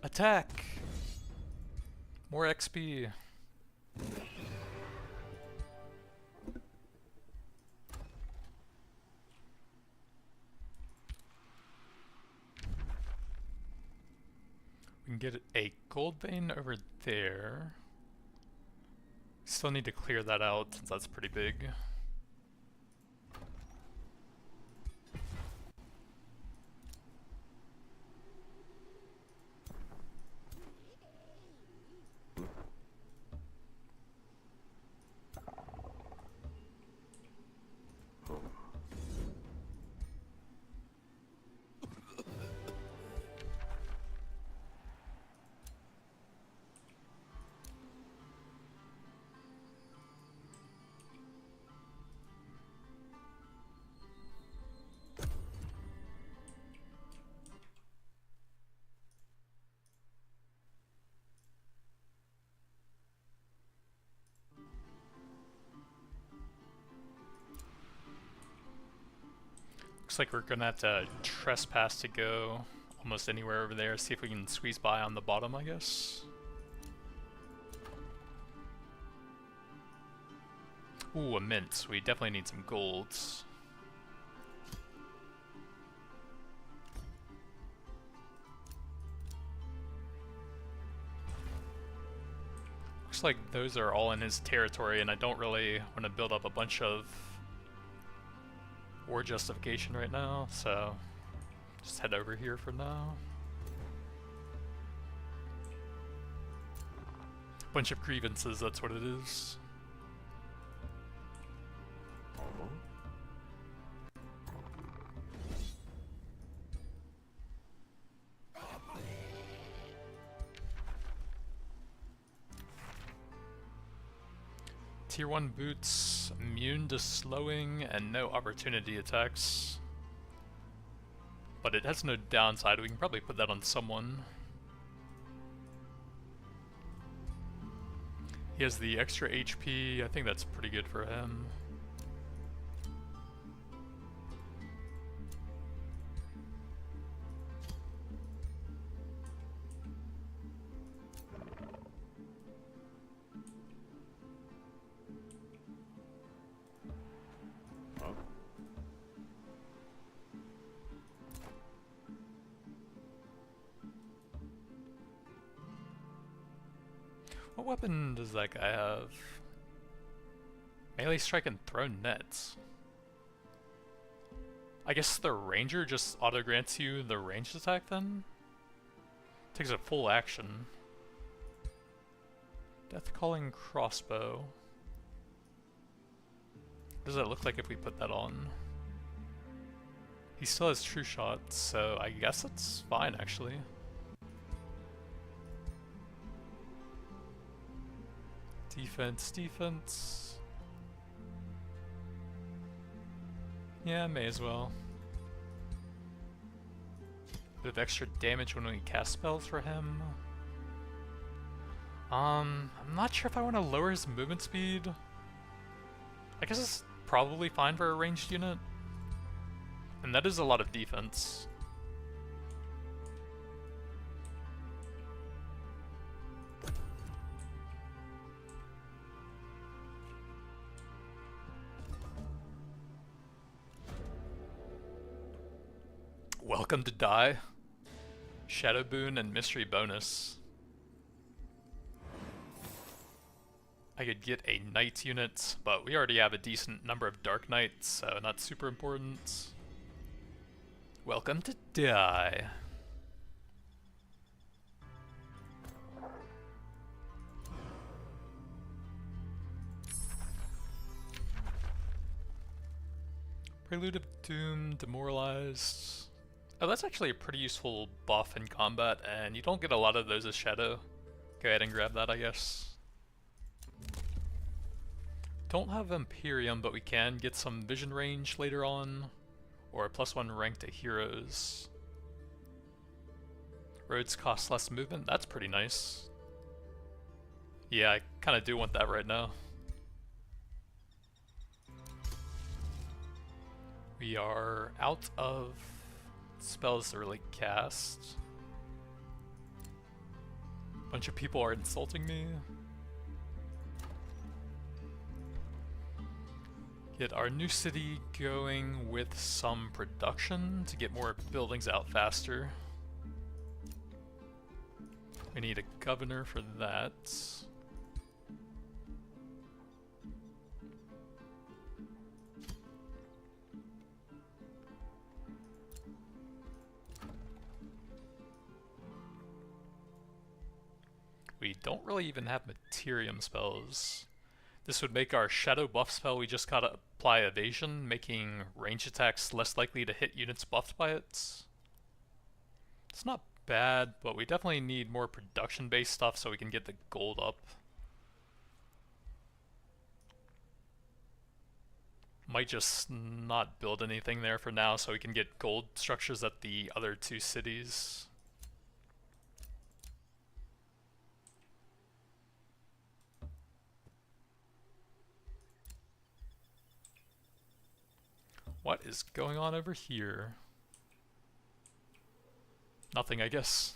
Attack! More XP. We can get a gold vein over there. Still need to clear that out since that's pretty big. Looks like we're gonna have to trespass to go almost anywhere over there. See if we can squeeze by on the bottom, I guess. Ooh, a mint. We definitely need some golds. Looks like those are all in his territory, and I don't really want to build up a bunch of war justification right now, so just head over here for now. Bunch of grievances, that's what it is. Tier 1 boots, immune to slowing and no opportunity attacks. But it has no downside, we can probably put that on someone. He has the extra HP, I think that's pretty good for him. What weapon does that guy have? Melee strike and throw nets. I guess the ranger just auto grants you the ranged attack then? Takes a full action. Death calling crossbow. What does that look like if we put that on? He still has true shot, so I guess it's fine actually. Defense, defense. Yeah, may as well. Bit of extra damage when we cast spells for him. I'm not sure if I want to lower his movement speed. I guess it's probably fine for a ranged unit. And that is a lot of defense. Welcome to Die. Shadow Boon and Mystery Bonus. I could get a Knight unit, but we already have a decent number of Dark Knights, so not super important. Welcome to Die. Prelude of Doom, Demoralized. Oh, that's actually a pretty useful buff in combat, and you don't get a lot of those as Shadow. Go ahead and grab that, I guess. Don't have Imperium, but we can get some vision range later on, or a +1 rank to heroes. Roads cost less movement, that's pretty nice. Yeah, I kind of do want that right now. We are out of spells to really cast. Bunch of people are insulting me. Get our new city going with some production to get more buildings out faster. We need a governor for that. We don't really even have Materium spells. This would make our Shadow buff spell we just gotta apply evasion, making range attacks less likely to hit units buffed by it. It's not bad, but we definitely need more production-based stuff so we can get the gold up. Might just not build anything there for now so we can get gold structures at the other two cities. What is going on over here? Nothing, I guess.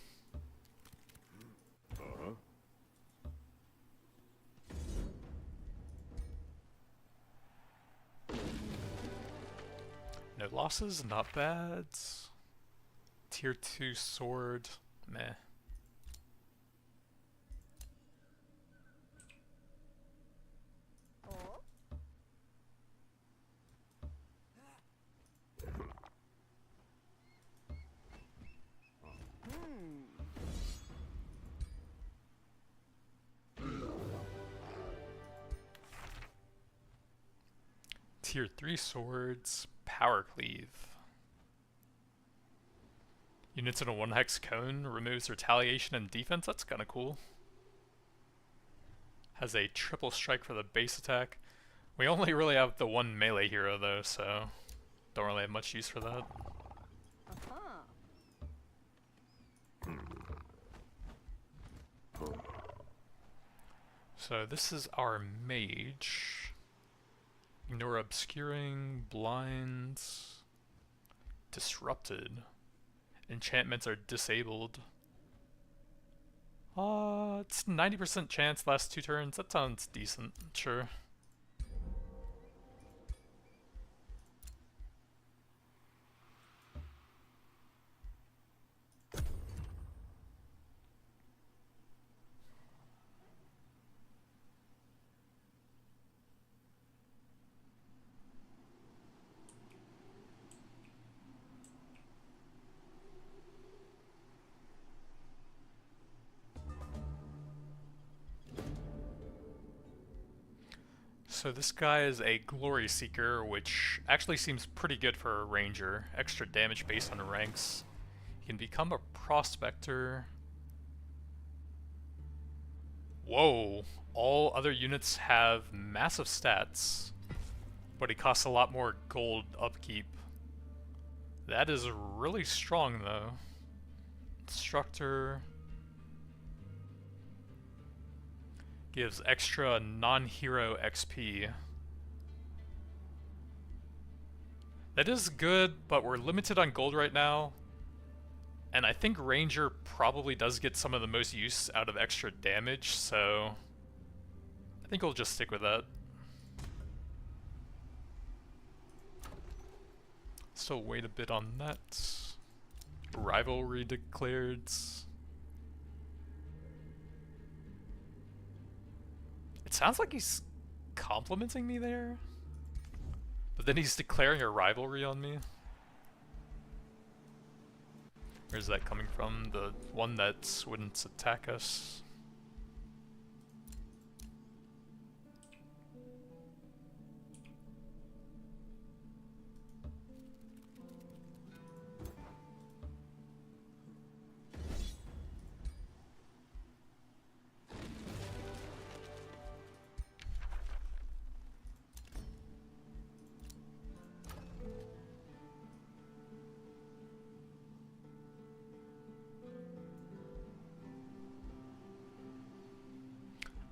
No losses, not bad. Tier 2 sword, meh. Tier 3 swords, power cleave. Units in a 1-hex cone removes retaliation and defense, that's kinda cool. Has a triple strike for the base attack. We only really have the one melee hero though, so don't really have much use for that. So this is our mage. Ignore obscuring, blinds, disrupted. Enchantments are disabled. It's 90% chance last 2 turns. That sounds decent, sure. So this guy is a glory seeker, which actually seems pretty good for a ranger. Extra damage based on ranks. He can become a prospector. Whoa! All other units have massive stats, but he costs a lot more gold upkeep. That is really strong though. Instructor gives extra non-hero XP. That is good, but we're limited on gold right now. And I think Ranger probably does get some of the most use out of extra damage, so I think we'll just stick with that. Still wait a bit on that. Rivalry declared. It sounds like he's complimenting me there, but then he's declaring a rivalry on me. Where's that coming from? The one that wouldn't attack us?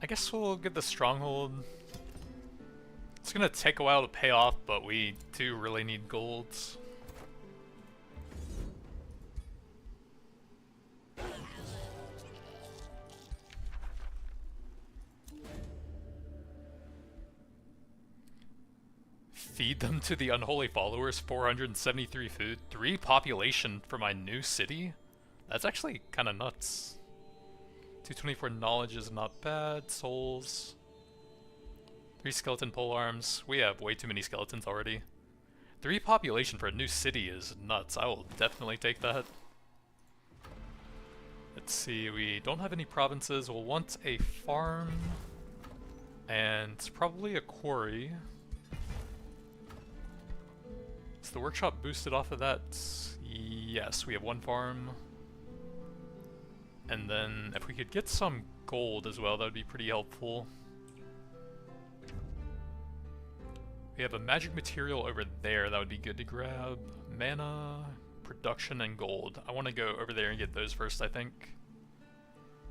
I guess we'll get the stronghold. It's gonna take a while to pay off, but we do really need gold. Feed them to the unholy followers, 473 food, 3 population for my new city? That's actually kinda nuts. 224 knowledge is not bad. Souls. 3 skeleton polearms. We have way too many skeletons already. 3 population for a new city is nuts. I will definitely take that. Let's see, we don't have any provinces. We'll want a farm and probably a quarry. Is the workshop boosted off of that? Yes, we have 1 farm. And then if we could get some gold as well, that would be pretty helpful. We have a magic material over there that would be good to grab. Mana, production, and gold. I want to go over there and get those first, I think.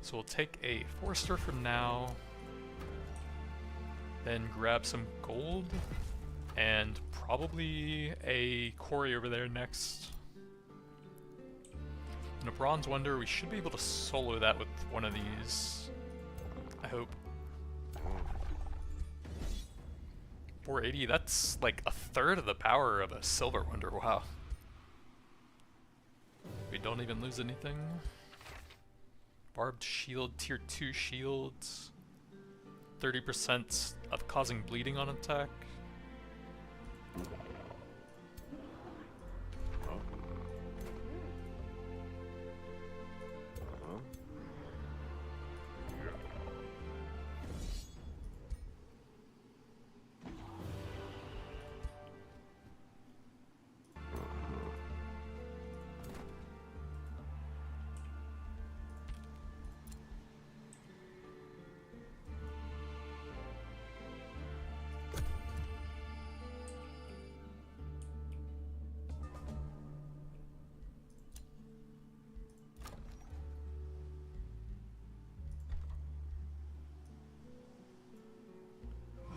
So we'll take a forester for now. Then grab some gold. And probably a quarry over there next. And a bronze wonder, we should be able to solo that with one of these. I hope. 480, that's like a third of the power of a silver wonder, wow. We don't even lose anything. Barbed shield, tier 2 shields. 30% of causing bleeding on attack.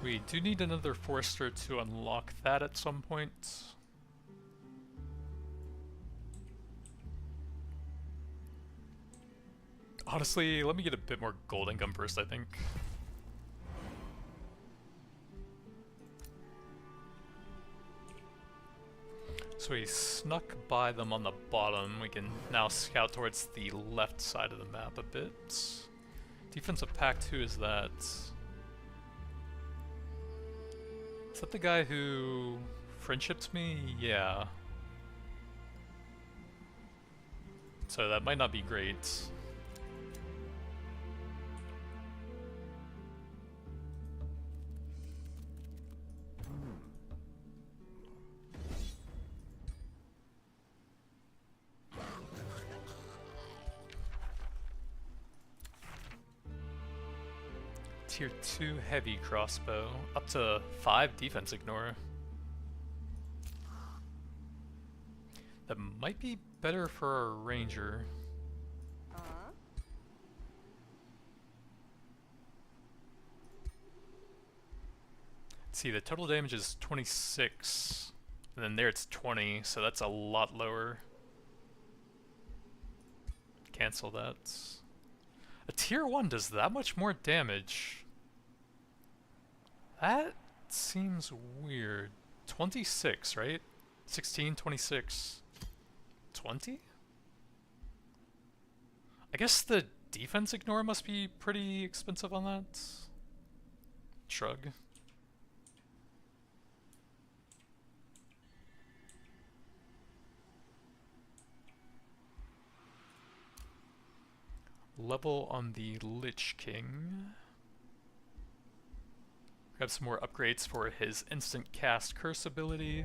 We do need another forester to unlock that at some point. Honestly, let me get a bit more gold income first, I think. So we snuck by them on the bottom. We can now scout towards the left side of the map a bit. Defensive pact, who is that? Is that the guy who friendships me? Yeah. So that might not be great. tier 2 heavy crossbow, up to 5 defense ignore. That might be better for a ranger. Let's see, the total damage is 26, and then there it's 20, so that's a lot lower. Cancel that. A tier 1 does that much more damage. That seems weird. 26, right? 16, 26, 20? I guess the defense ignore must be pretty expensive on that. Shrug. Level on the Lich King. Grab some more upgrades for his instant cast curse ability.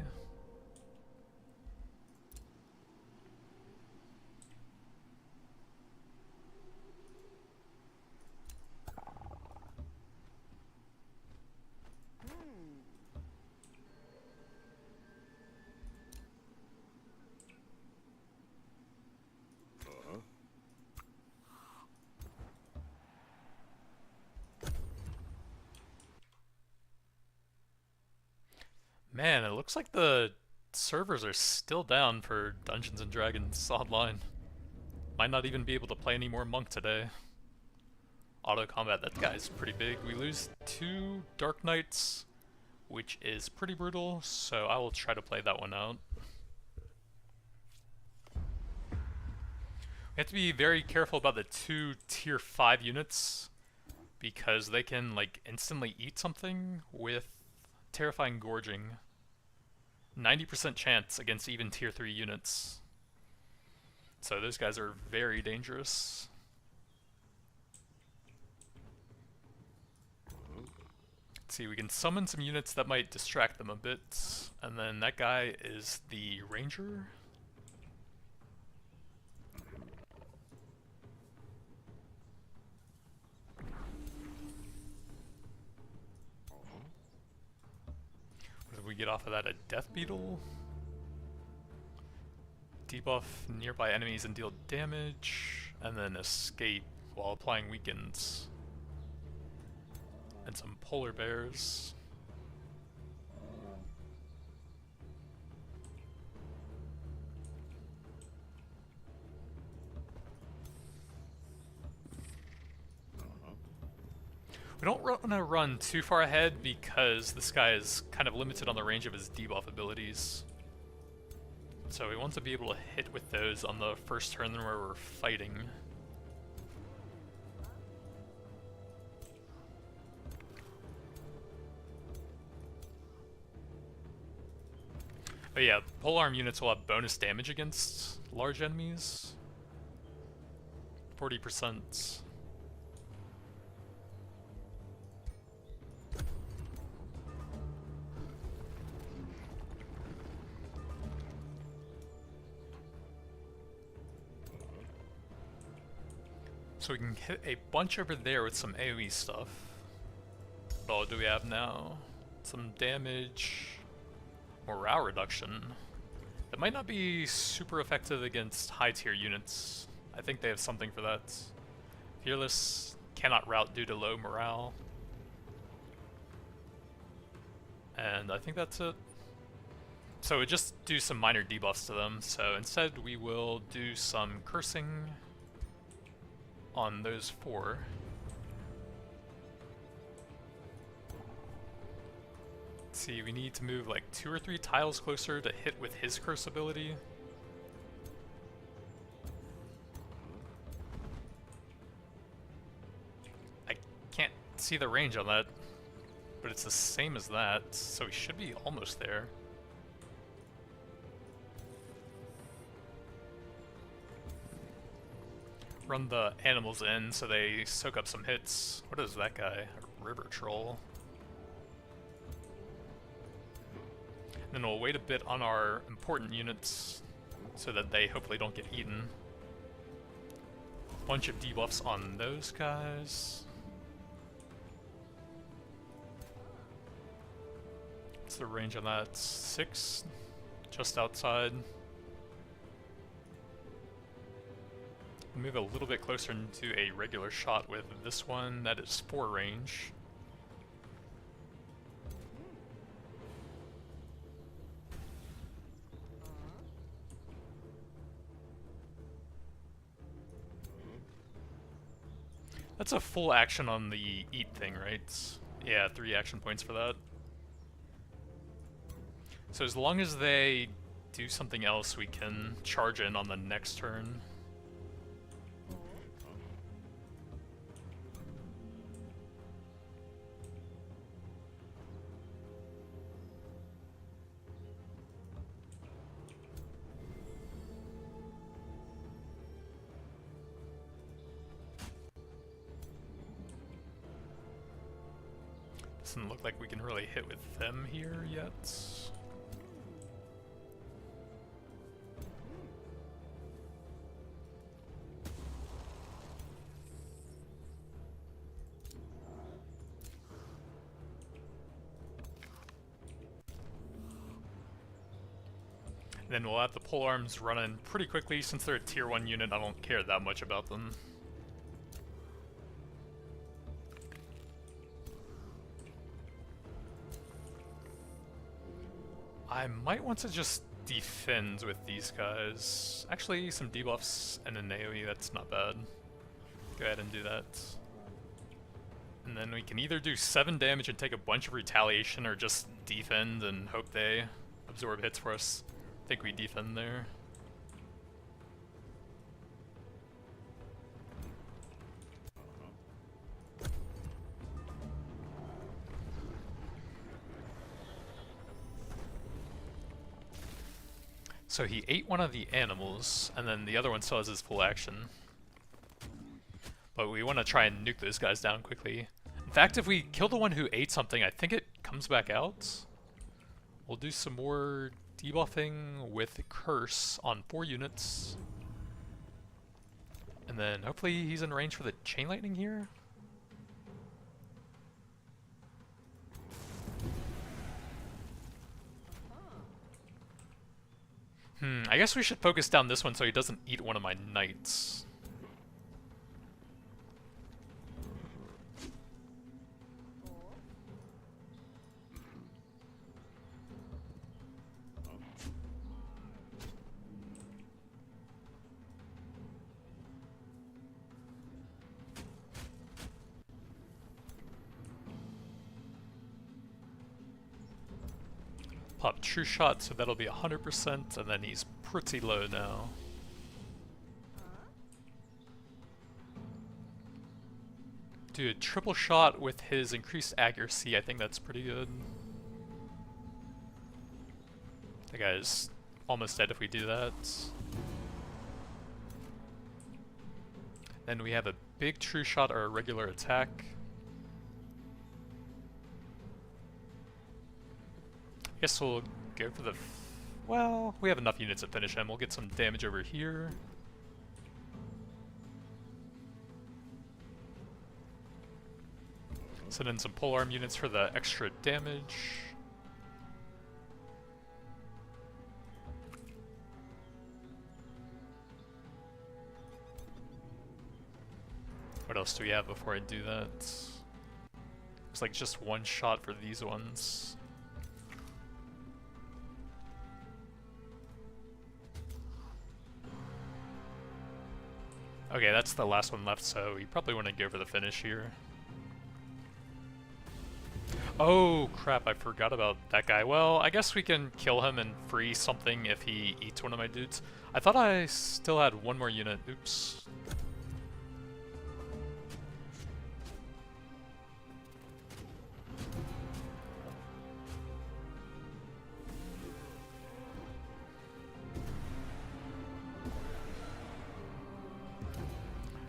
Man, it looks like the servers are still down for Dungeons and Dragons Online. Might not even be able to play any more Monk today. Auto combat, that guy's pretty big. We lose 2 Dark Knights, which is pretty brutal, so I will try to play that one out. We have to be very careful about the 2 tier 5 units, because they can like instantly eat something with Terrifying Gorging. 90% chance against even tier 3 units. So those guys are very dangerous. Let's see, we can summon some units that might distract them a bit. And then that guy is the ranger. We get off of that a death beetle. Debuff nearby enemies and deal damage, and then escape while applying weakens. And some polar bears. We don't want to run too far ahead because this guy is kind of limited on the range of his debuff abilities. So we want to be able to hit with those on the first turn where we're fighting. But yeah, polearm units will have bonus damage against large enemies. 40%. So we can hit a bunch over there with some AoE stuff. What all do we have now? Some damage, morale reduction. That might not be super effective against high tier units. I think they have something for that. Fearless cannot rout due to low morale. And I think that's it. So we just do some minor debuffs to them. So instead we will do some cursing on those 4. Let's see, we need to move like 2 or 3 tiles closer to hit with his curse ability. I can't see the range on that, but it's the same as that, so we should be almost there. Run the animals in so they soak up some hits. What is that guy? A river troll. And then we'll wait a bit on our important units so that they hopefully don't get eaten. Bunch of debuffs on those guys. the range on that? 6? Just outside. Move a little bit closer into a regular shot with this one. That is 4 range. That's a full action on the eat thing, right? Yeah, 3 action points for that. So as long as they do something else, we can charge in on the next turn. Doesn't look like we can really hit with them here yet. Then we'll have the polearms run in pretty quickly. Since they're a tier 1 unit, I don't care that much about them. I might want to just defend with these guys. Actually, some debuffs and an AoE, that's not bad. Go ahead and do that. And then we can either do 7 damage and take a bunch of retaliation, or just defend and hope they absorb hits for us. I think we defend there. So he ate one of the animals, and then the other one still has his full action. But we want to try and nuke those guys down quickly. In fact, if we kill the one who ate something, I think it comes back out. We'll do some more debuffing with Curse on 4 units. And then hopefully he's in range for the Chain Lightning here. I guess we should focus down this one so he doesn't eat one of my knights. Pop True Shot, so that'll be 100%, and then he's pretty low now. Do a triple shot with his increased accuracy, I think that's pretty good. The guy's almost dead if we do that. Then we have a big True Shot or a regular attack. Guess we'll go for the... well, we have enough units to finish him. We'll get some damage over here. Send in some polearm units for the extra damage. What else do we have before I do that? Looks like just 1 shot for these ones. Okay, that's the last one left, so we probably want to go for the finish here. Oh crap, I forgot about that guy. Well, I guess we can kill him and free something if he eats one of my dudes. I thought I still had 1 more unit. Oops.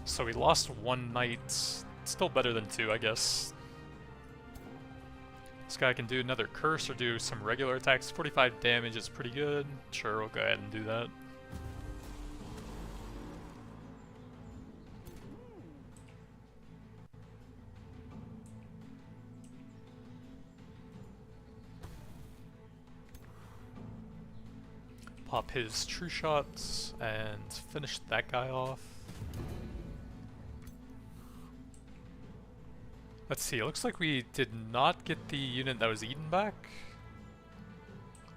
So we lost 1 knight, still better than 2, I guess. This guy can do another curse or do some regular attacks. 45 damage is pretty good. Sure, we'll go ahead and do that. Pop his true shots and finish that guy off. Let's see, it looks like we did not get the unit that was eaten back.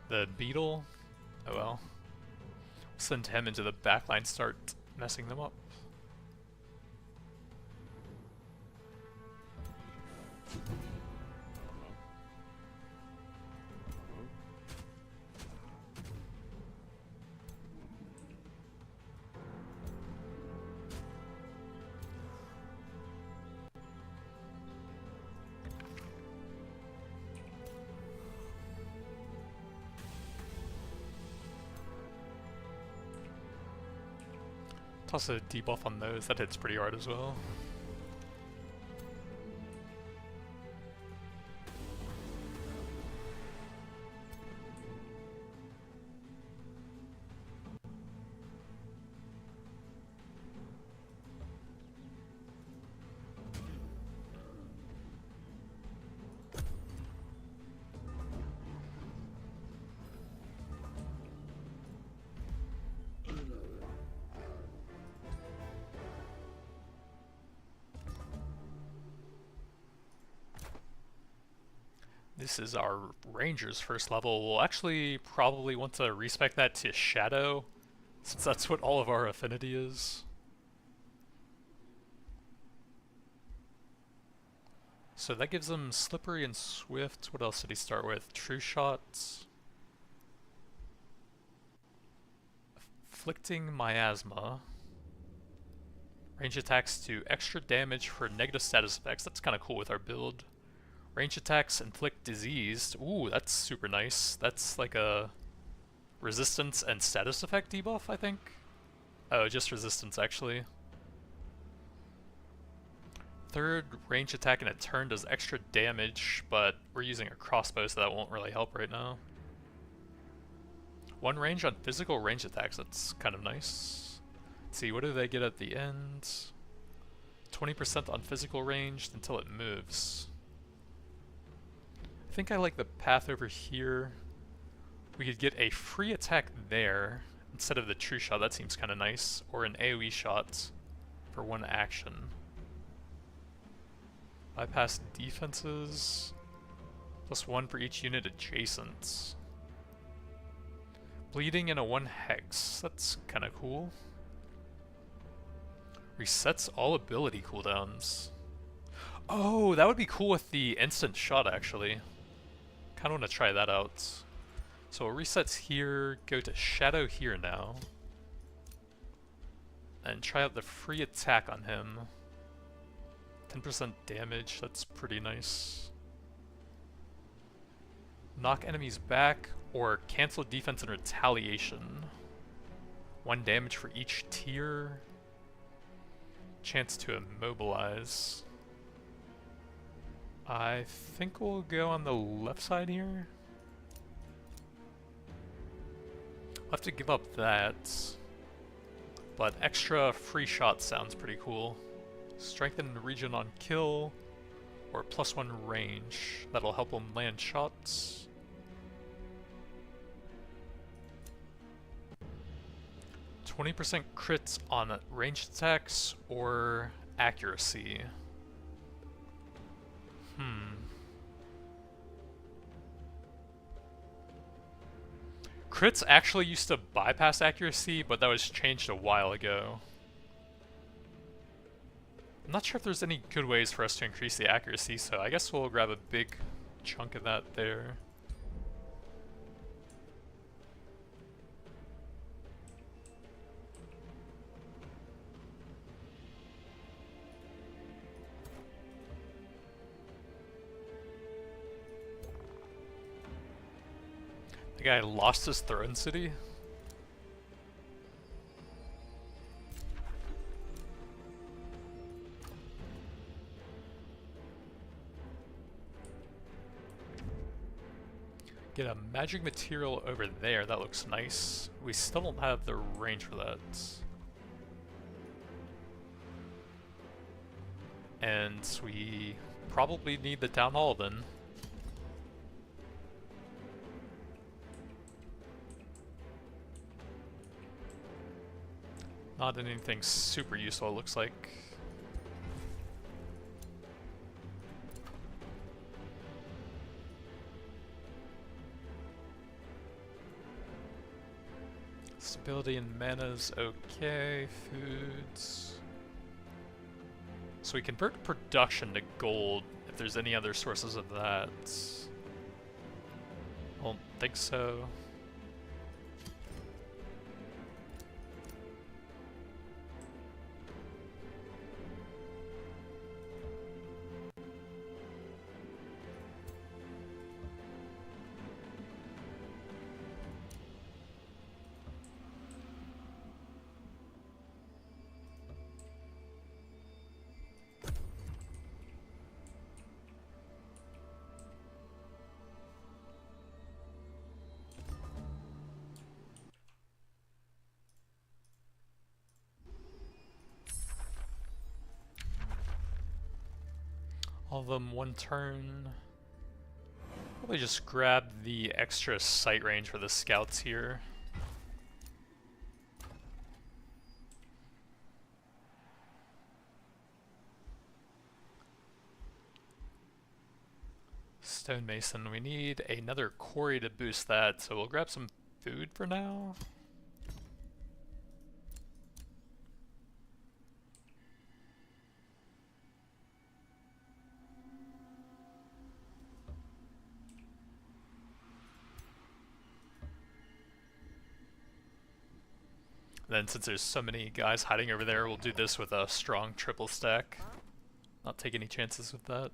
The beetle. Oh well. Send him into the backline, start messing them up. Toss a debuff on those, that hits pretty hard as well. This is our ranger's first level. We'll actually probably want to respec that to shadow, since that's what all of our affinity is. So that gives him slippery and swift. What else did he start with? True shots. Afflicting miasma. Range attacks do extra damage for negative status effects. That's kind of cool with our build. Range attacks inflict disease. Ooh, that's super nice. That's like a resistance and status effect debuff, I think. Oh, just resistance actually. Third range attack in a turn does extra damage, but we're using a crossbow, so that won't really help right now. One range on physical range attacks, that's kind of nice. Let's see, what do they get at the end? 20% on physical range until it moves. I think I like the path over here. We could get a free attack there instead of the true shot, that seems kind of nice, or an AoE shot for one action. Bypass defenses, +1 for each unit adjacent. Bleeding in a 1 hex, that's kind of cool. Resets all ability cooldowns. Oh, that would be cool with the instant shot actually. Kind of want to try that out. So it resets here, go to shadow here now. And try out the free attack on him. 10% damage, that's pretty nice. Knock enemies back, or cancel defense and retaliation. 1 damage for each tier. Chance to immobilize. I think we'll go on the left side here. I'll have to give up that. But extra free shot sounds pretty cool. Strengthen the region on kill, or +1 range. That'll help him land shots. %20 crits on ranged attacks or accuracy. Crits actually used to bypass accuracy, but that was changed a while ago. I'm not sure if there's any good ways for us to increase the accuracy, so I guess we'll grab a big chunk of that there. The guy lost his throne city? Get a magic material over there, that looks nice. We still don't have the range for that. And we probably need the town hall then. Not anything super useful, it looks like. Stability and mana's okay. Foods. So we convert production to gold if there's any other sources of that. I don't think so. All of them one turn. Probably just grab the extra sight range for the scouts here. Stonemason, we need another quarry to boost that, so we'll grab some food for now. Then since there's so many guys hiding over there, we'll do this with a strong triple stack. Not take any chances with that.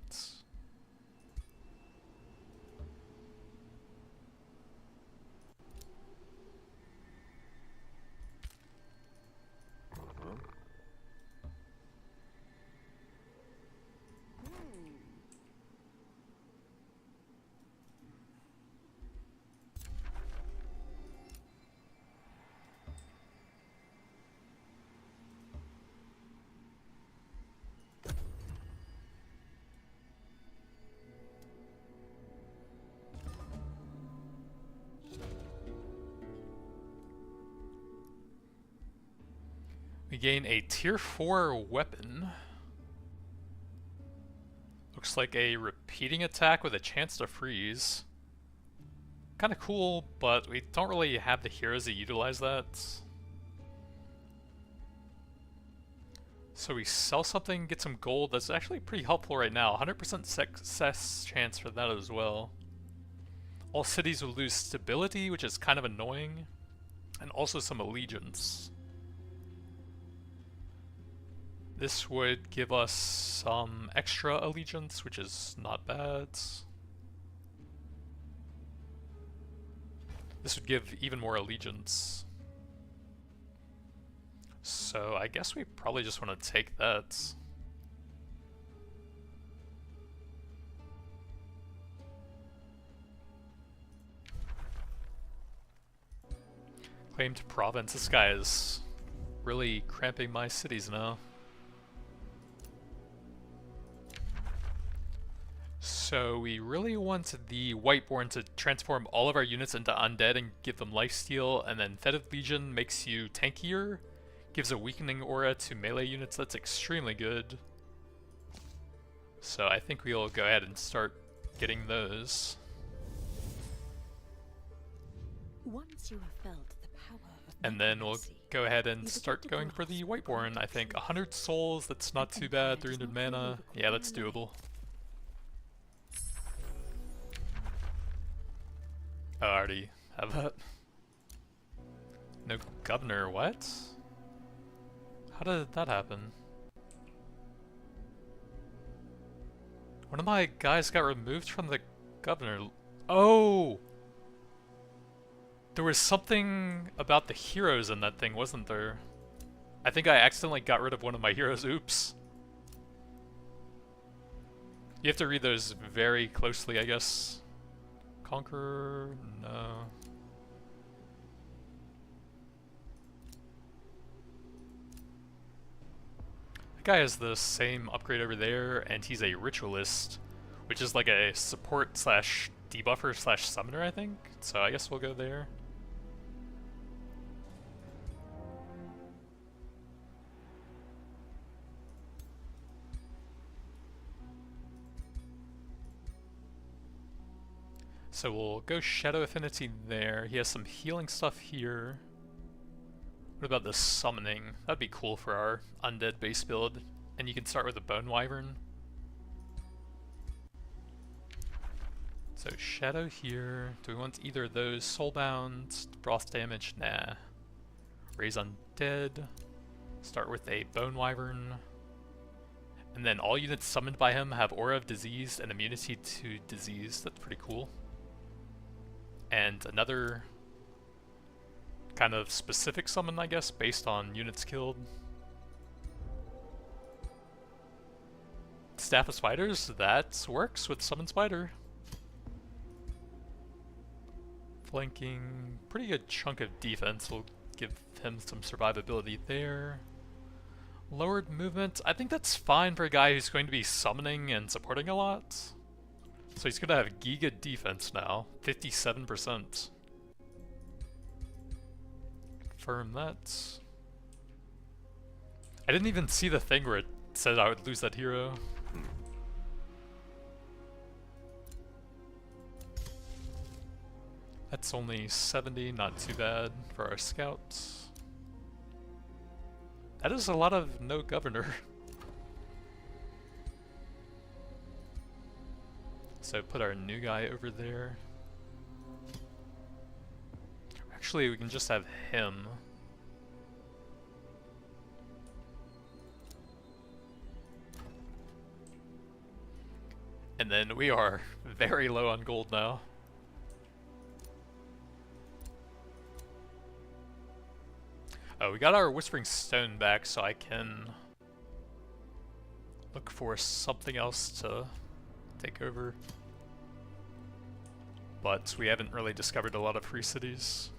We gain a tier 4 weapon. Looks like a repeating attack with a chance to freeze. Kinda cool, but we don't really have the heroes that utilize that. So we sell something, get some gold. That's actually pretty helpful right now. 100% success chance for that as well. All cities will lose stability, which is kind of annoying. And also some allegiance. This would give us some extra allegiance, which is not bad. This would give even more allegiance. So I guess we probably just want to take that. Claimed province. This guy is really cramping my cities now. So we really want the Whiteborn to transform all of our units into undead and give them lifesteal, and then Fetid Legion makes you tankier, gives a weakening aura to melee units. That's extremely good. So I think we'll go ahead and start getting those. Once you have felt the power of And then we'll necromancy, go ahead and you start begin to going for the grasp Whiteborn. I think 100 souls, that's not too bad, 300 mana. Yeah, that's doable. Oh, I already have that. No governor, what? How did that happen? One of my guys got removed from the governor. Oh! There was something about the heroes in that thing, wasn't there? I think I accidentally got rid of one of my heroes. Oops. You have to read those very closely, I guess. Conqueror? No. That guy has the same upgrade over there, and he's a ritualist, which is like a support slash debuffer slash summoner, I think. So I guess we'll go there. So we'll go Shadow Affinity there. He has some healing stuff here. What about the summoning? That'd be cool for our undead base build. And you can start with a Bone Wyvern. So Shadow here. Do we want either of those? Soulbound, frost damage? Nah. Raise Undead. Start with a Bone Wyvern. And then all units summoned by him have Aura of Disease and immunity to disease. That's pretty cool. And another kind of specific summon, I guess, based on units killed. Staff of Spiders, that works with Summon Spider. Flanking, pretty good chunk of defense will give him some survivability there. Lowered movement, I think that's fine for a guy who's going to be summoning and supporting a lot. So he's gonna have Giga defense now, 57%. Confirm that. I didn't even see the thing where it said I would lose that hero. That's only 70, not too bad for our scouts. That is a lot of no governor. So put our new guy over there. Actually, we can just have him. And then we are very low on gold now. Oh, we got our Whispering Stone back, so I can look for something else to take over. But we haven't really discovered a lot of free cities.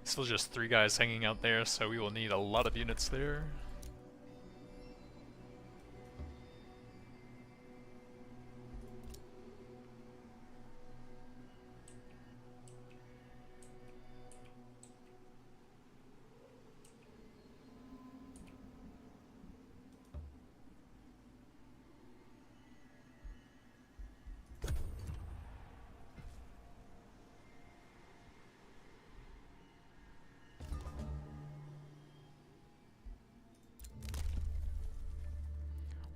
Still just 3 guys hanging out there, so we will need a lot of units there.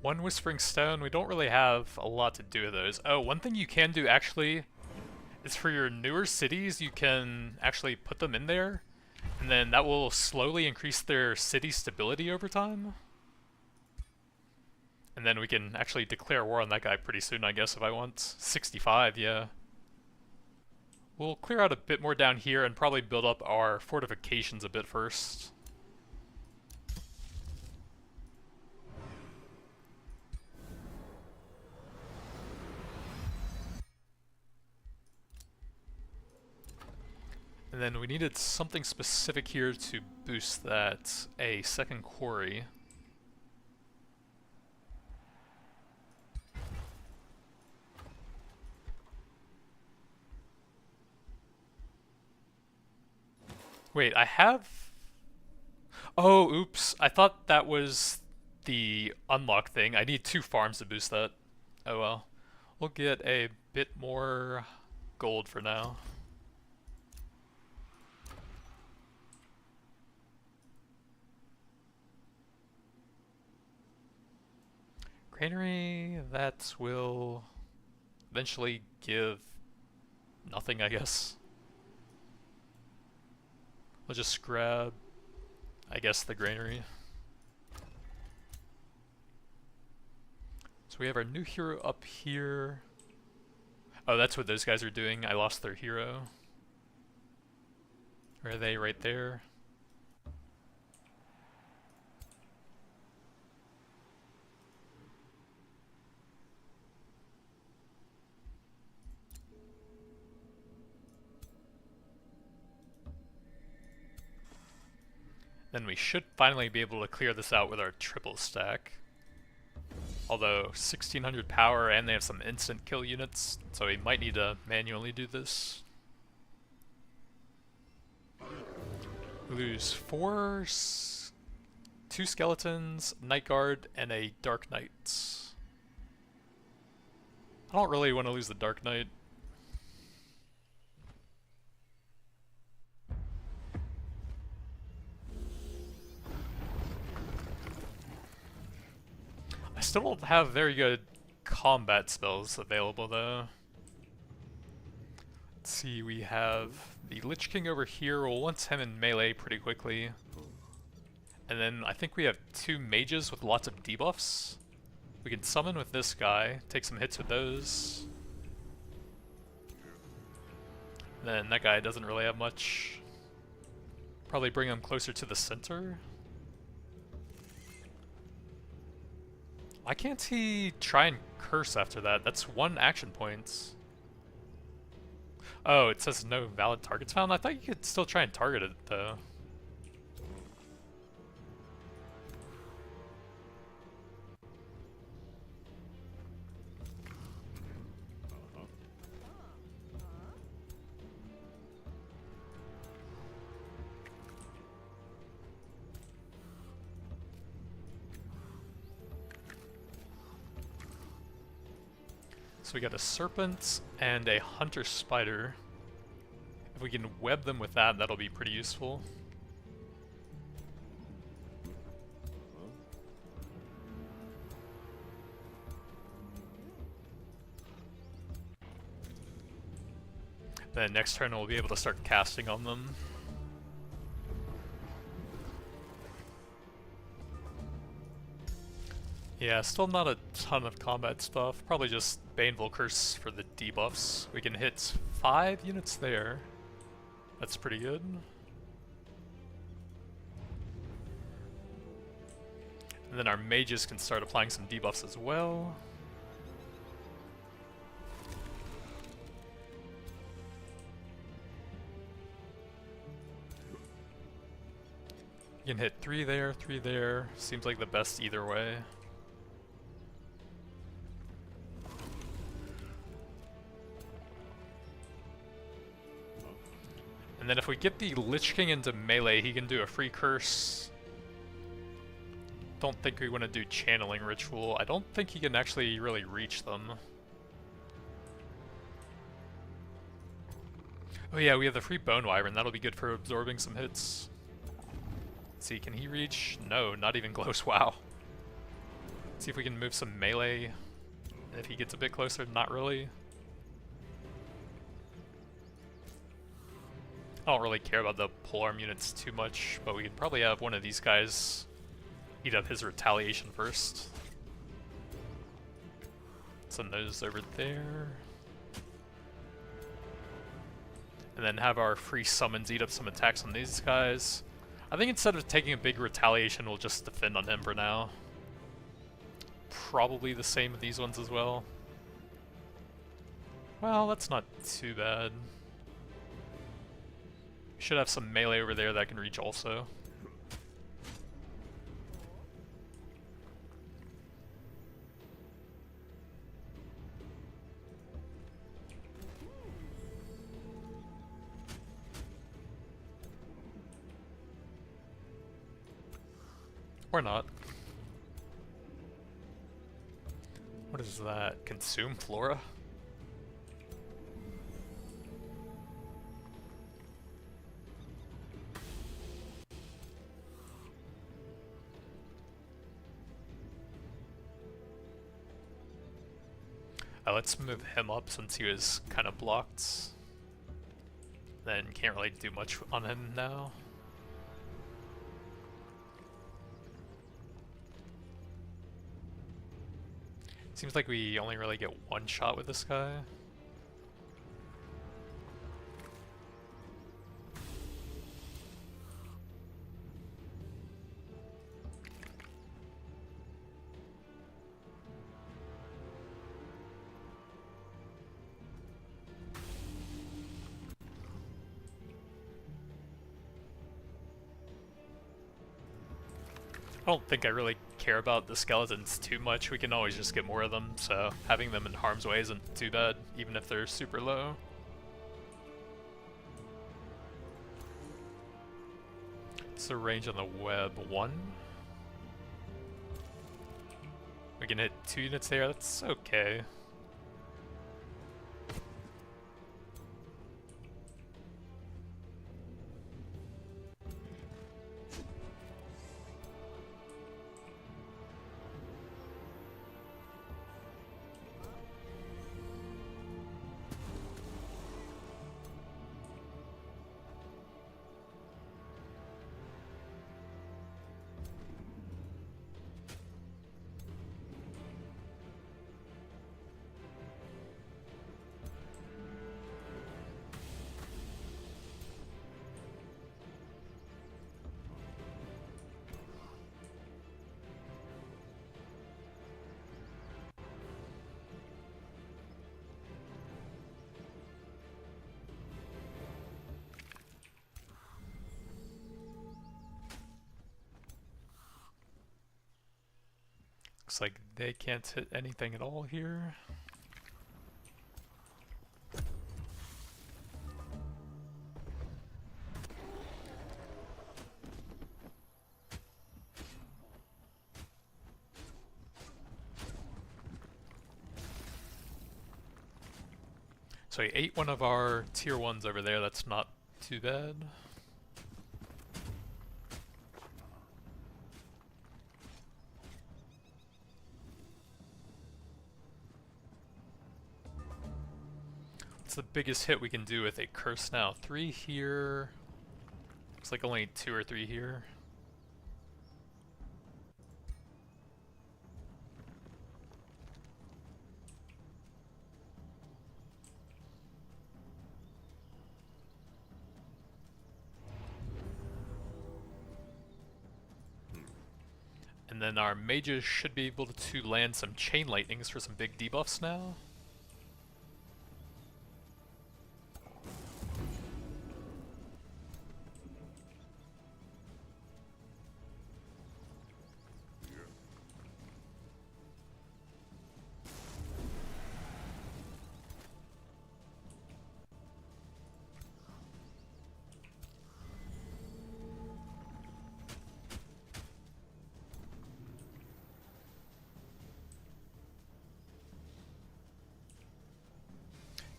One Whispering Stone, we don't really have a lot to do with those. Oh, one thing you can do actually is for your newer cities, you can actually put them in there, and then that will slowly increase their city stability over time. And then we can actually declare war on that guy pretty soon, I guess, if I want. 65, yeah. We'll clear out a bit more down here and probably build up our fortifications a bit first. And then we needed something specific here to boost that. A second quarry. Wait, I have... Oh, oops. I thought that was the unlock thing. I need 2 farms to boost that. Oh well. We'll get a bit more gold for now. Granary, that will eventually give nothing, I guess. We'll just grab, I guess, the granary. So we have our new hero up here. Oh, that's what those guys are doing. I lost their hero. Where are they? Right there. Then we should finally be able to clear this out with our triple stack. Although 1600 power and they have some instant kill units, so we might need to manually do this. We lose 2 skeletons, Night Guard, and a Dark Knight. I don't really want to lose the Dark Knight. I still don't have very good combat spells available though. Let's see, we have the Lich King over here. We'll want him in melee pretty quickly. And then I think we have 2 mages with lots of debuffs. We can summon with this guy, take some hits with those. And then that guy doesn't really have much. Probably bring him closer to the center. Why can't he try and curse after that? That's 1 action point. Oh, it says no valid targets found? I thought you could still try and target it though. So we got a serpent and a hunter spider. If we can web them with that, that'll be pretty useful. Then next turn we'll be able to start casting on them. Yeah, still not a ton of combat stuff. Probably just Baneville Curse for the debuffs. We can hit 5 units there. That's pretty good. And then our mages can start applying some debuffs as well. You can hit 3 there, 3 there. Seems like the best either way. And then if we get the Lich King into melee, he can do a free curse. Don't think we want to do channeling ritual. I don't think he can actually really reach them. Oh yeah, we have the free Bone Wyvern. That'll be good for absorbing some hits. Let's see, can he reach? No, not even close. Wow. Let's see if we can move some melee. If he gets a bit closer, not really. I don't really care about the polearm units too much, but we could probably have one of these guys eat up his retaliation first. Send those over there. And then have our free summons eat up some attacks on these guys. I think instead of taking a big retaliation, we'll just defend on him for now. Probably the same with these ones as well. Well, that's not too bad. Should have some melee over there that I can reach also. Or not. What is that? Consume flora? Let's move him up since he was kind of blocked. Then can't really do much on him now. Seems like we only really get 1 shot with this guy. I don't think I really care about the skeletons too much. We can always just get more of them, so having them in harm's way isn't too bad, even if they're super low. What's the range on the web? 1? We can hit 2 units there, that's okay. Looks like they can't hit anything at all here. So he ate one of our tier 1s over there, that's not too bad. What's the biggest hit we can do with a curse now? 3 here. Looks like only 2 or 3 here. And then our mages should be able to land some chain lightnings for some big debuffs now.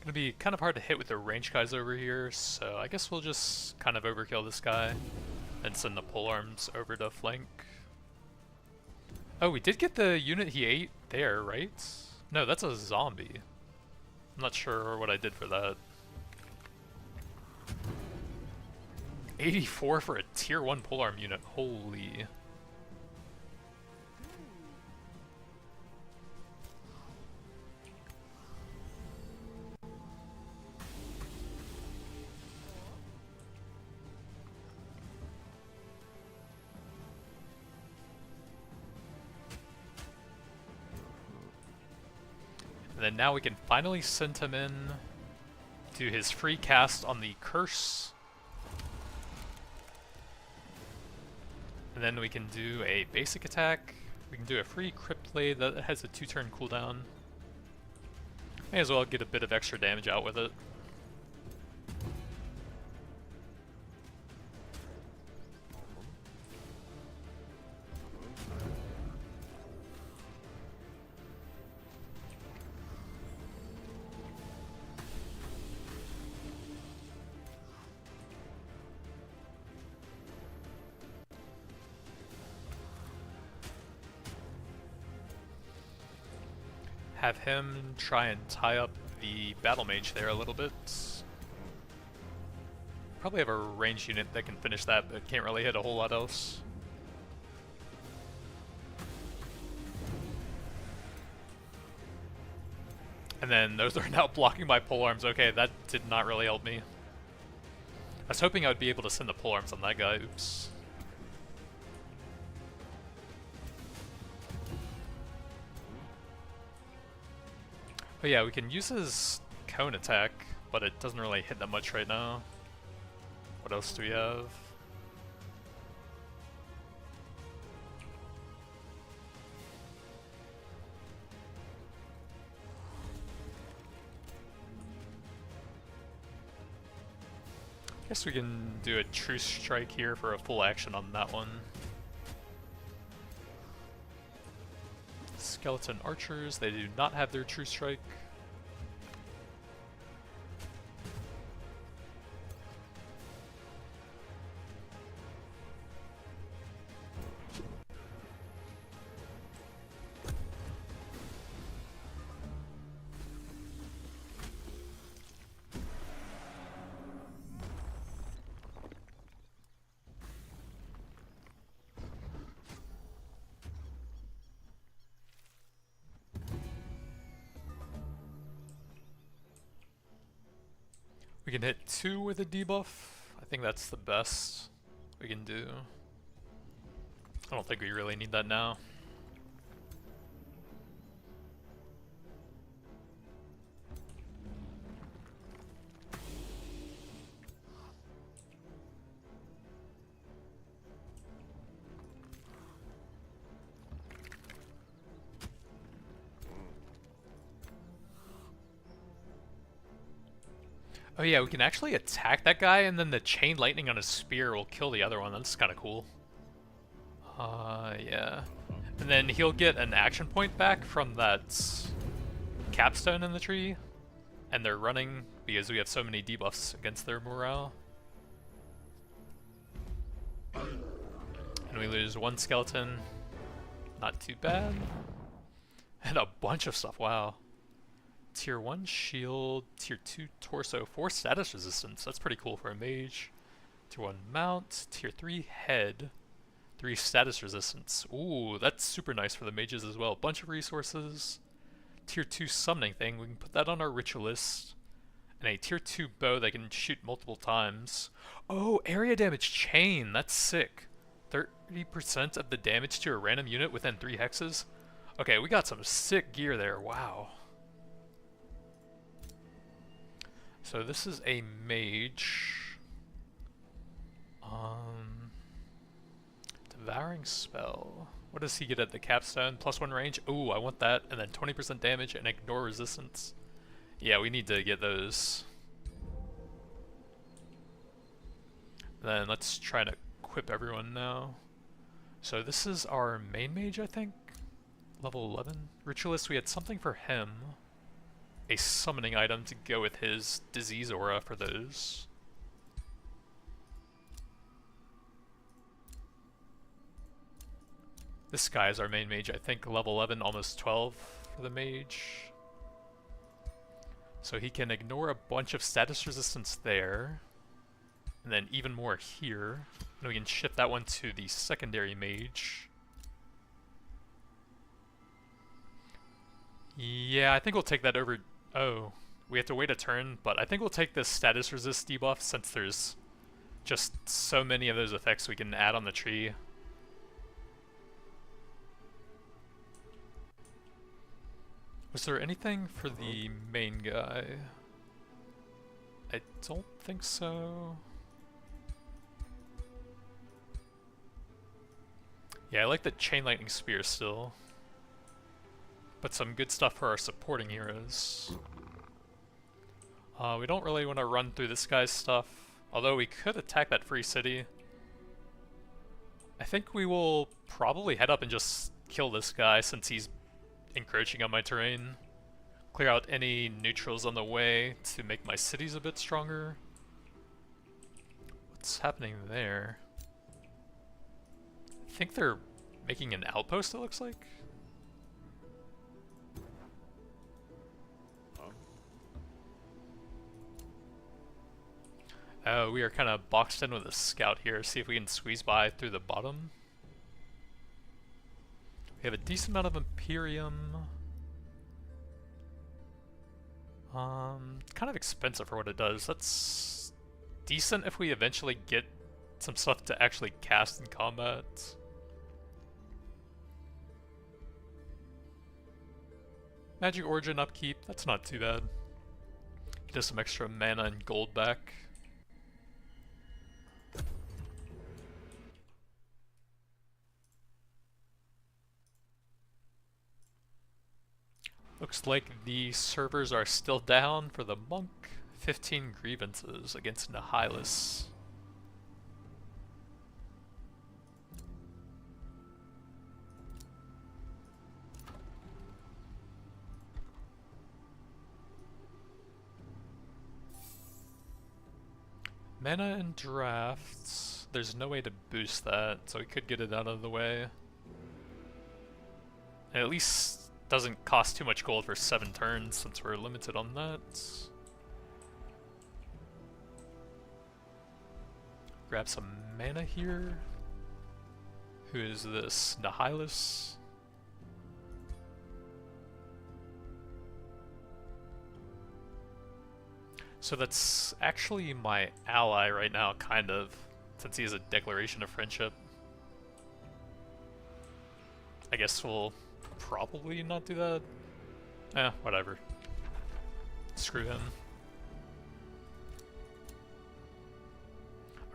Gonna be kind of hard to hit with the range guys over here, so I guess we'll just kind of overkill this guy and send the polearms over to flank. Oh, we did get the unit he ate there, right? No, that's a zombie. I'm not sure what I did for that. 84 for a tier 1 polearm unit, holy. And then now we can finally send him in to his free cast on the curse. And then we can do a basic attack. We can do a free crypt blade that has a 2-turn cooldown. May as well get a bit of extra damage out with it. Have him try and tie up the battle mage there a little bit. Probably have a ranged unit that can finish that, but can't really hit a whole lot else. And then those are now blocking my polearms. Okay, that did not really help me. I was hoping I would be able to send the polearms on that guy. Oops. But yeah, we can use his cone attack, but it doesn't really hit that much right now. What else do we have? Guess we can do a true strike here for a full action on that one. Skeleton archers, they do not have their true strike. We can hit 2 with a debuff. I think that's the best we can do. I don't think we really need that now. Oh yeah, we can actually attack that guy and then the chain lightning on his spear will kill the other one. That's kind of cool. Yeah. And then he'll get an action point back from that capstone in the tree. And they're running because we have so many debuffs against their morale. And we lose 1 skeleton. Not too bad. And a bunch of stuff, wow. Tier 1 shield, Tier 2 torso, 4 status resistance. That's pretty cool for a mage. Tier 1 mount, Tier 3 head, 3 status resistance. Ooh, that's super nice for the mages as well. Bunch of resources. Tier 2 summoning thing, we can put that on our ritualist. And a Tier 2 bow that can shoot multiple times. Oh, area damage chain, that's sick. 30% of the damage to a random unit within 3 hexes. Okay, we got some sick gear there, wow. So this is a mage. Devouring spell. What does he get at the capstone? +1 range. Ooh, I want that. And then 20% damage and ignore resistance. Yeah, we need to get those. And then let's try to equip everyone now. So this is our main mage, I think. Level 11. Ritualist, we had something for him. A summoning item to go with his disease aura for those. This guy is our main mage, I think level 11, almost 12 for the mage. So he can ignore a bunch of status resistance there. And then even more here. And we can shift that one to the secondary mage. Yeah, I think we'll take that over. Oh, we have to wait a turn, but I think we'll take this status resist debuff since there's just so many of those effects we can add on the tree. Was there anything for the main guy? I don't think so. Yeah, I like the chain lightning spear still. But some good stuff for our supporting heroes. We don't really want to run through this guy's stuff, although we could attack that free city. I think we will probably head up and just kill this guy since he's encroaching on my terrain. Clear out any neutrals on the way to make my cities a bit stronger. What's happening there? I think they're making an outpost, it looks like. We are kind of boxed in with a scout here. See if we can squeeze by through the bottom. We have a decent amount of Imperium. It's kind of expensive for what it does. That's decent if we eventually get some stuff to actually cast in combat. Magic Origin upkeep, that's not too bad. Get us some extra mana and gold back. Looks like the servers are still down for the monk. 15 grievances against Nihilus. Mana and drafts. There's no way to boost that, so we could get it out of the way. And at least doesn't cost too much gold for 7 turns since we're limited on that. Grab some mana here. Who is this? Nihilus? So that's actually my ally right now, kind of, since he has a declaration of friendship. I guess we'll probably not do that. Whatever. Screw him.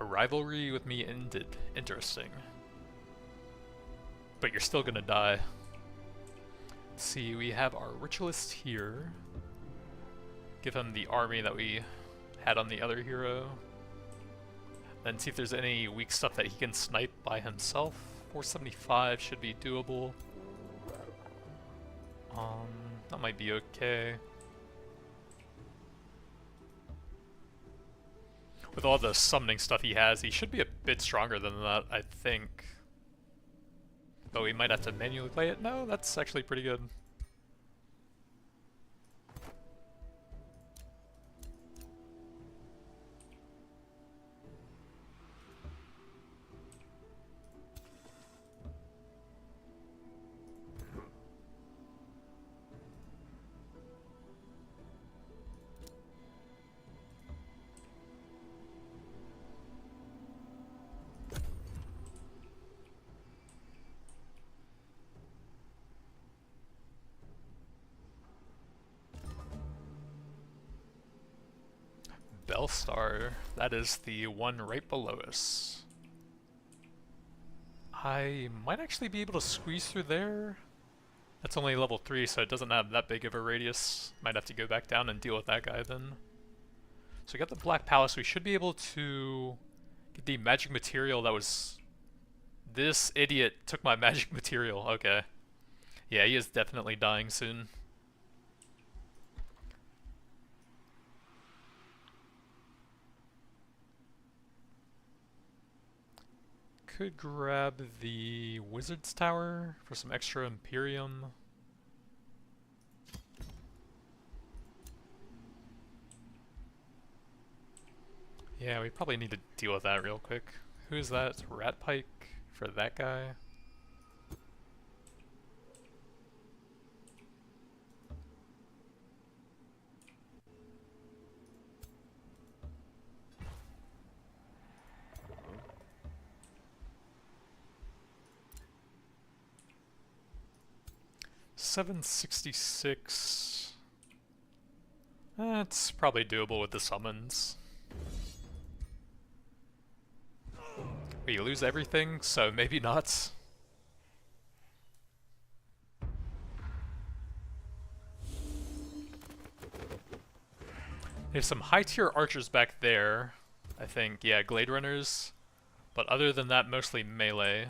A rivalry with me ended. Interesting. But you're still gonna die. Let's see, we have our ritualist here. Give him the army that we had on the other hero. Then see if there's any weak stuff that he can snipe by himself. 475 should be doable. That might be okay. With all the summoning stuff he has, he should be a bit stronger than that, I think. But we might have to manually play it. No, that's actually pretty good. Bellstar, that is the one right below us. I might actually be able to squeeze through there. That's only level 3, so it doesn't have that big of a radius. Might have to go back down and deal with that guy then. So we got the Black Palace. We should be able to get the magic material that was... This idiot took my magic material. Okay. Yeah, he is definitely dying soon. Could grab the Wizard's Tower for some extra Imperium. Yeah, we probably need to deal with that real quick. Who is that? It's Rat Pike for that guy. $766. That's probably doable with the summons. We lose everything, so maybe not. There's some high tier archers back there, I think. Yeah, Glade Runners. But other than that, mostly melee.